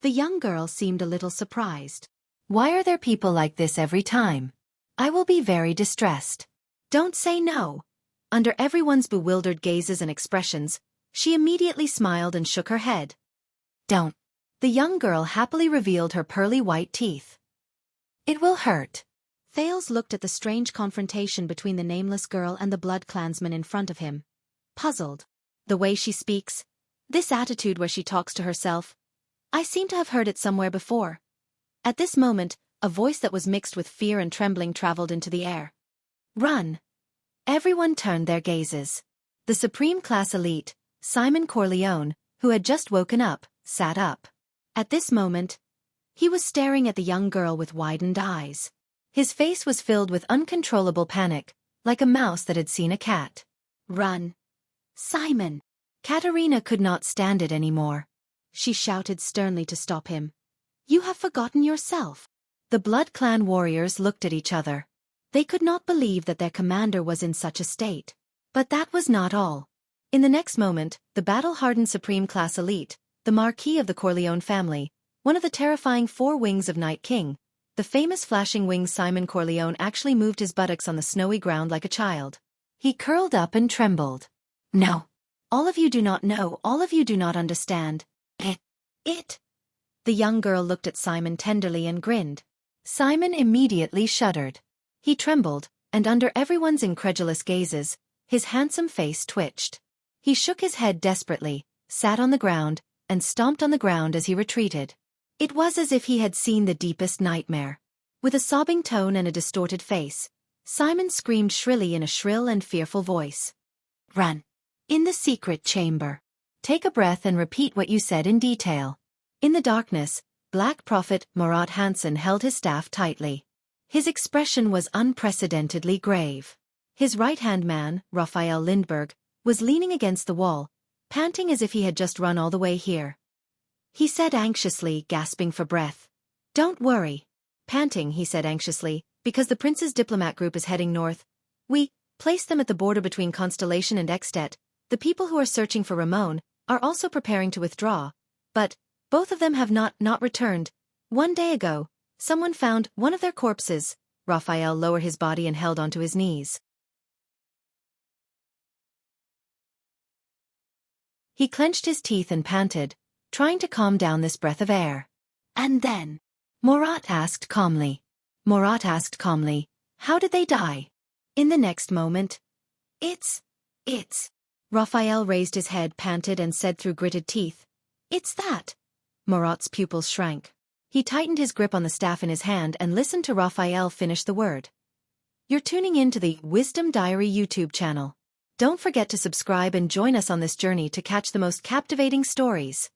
The young girl seemed a little surprised. Why are there people like this every time? I will be very distressed. Don't say no. Under everyone's bewildered gazes and expressions, she immediately smiled and shook her head. Don't. The young girl happily revealed her pearly white teeth. It will hurt. Thales looked at the strange confrontation between the nameless girl and the blood clansman in front of him. Puzzled. The way she speaks, this attitude where she talks to herself, I seem to have heard it somewhere before. At this moment, a voice that was mixed with fear and trembling traveled into the air. Run! Everyone turned their gazes. The Supreme Class Elite, Simon Corleone, who had just woken up, sat up. At this moment, he was staring at the young girl with widened eyes. His face was filled with uncontrollable panic, like a mouse that had seen a cat. Run! Simon! Katerina could not stand it anymore. She shouted sternly to stop him. You have forgotten yourself. The Blood Clan warriors looked at each other. They could not believe that their commander was in such a state. But that was not all. In the next moment, the battle-hardened Supreme Class Elite, the Marquis of the Corleone family, one of the terrifying 4 wings of Night King, the famous flashing wings Simon Corleone actually moved his buttocks on the snowy ground like a child. He curled up and trembled. No. All of you do not know, all of you do not understand. It. The young girl looked at Simon tenderly and grinned. Simon immediately shuddered. He trembled, and under everyone's incredulous gazes, his handsome face twitched. He shook his head desperately, sat on the ground, and stomped on the ground as he retreated. It was as if he had seen the deepest nightmare. With a sobbing tone and a distorted face, Simon screamed shrilly in a shrill and fearful voice. Run! In the secret chamber. Take a breath and repeat what you said in detail. In the darkness, Black Prophet Murat Hansen held his staff tightly. His expression was unprecedentedly grave. His right-hand man, Raphael Lindbergh, was leaning against the wall, panting as if he had just run all the way here. He said anxiously, gasping for breath. "Don't worry." Panting, he said anxiously, "because the prince's diplomat group is heading north. We placed them at the border between Constellation and At. The people who are searching for Ramon are also preparing to withdraw, but both of them have not returned. 1 day ago, someone found one of their corpses." Raphael lowered his body and held onto his knees. He clenched his teeth and panted, trying to calm down this breath of air. "And then?" Murat asked calmly. "How did they die?" In the next moment, It's. Raphael raised his head, panted, and said through gritted teeth, "It's that." Murat's pupils shrank. He tightened his grip on the staff in his hand and listened to Raphael finish the word. "You're tuning in to the Wisdom Diary YouTube channel. Don't forget to subscribe and join us on this journey to catch the most captivating stories.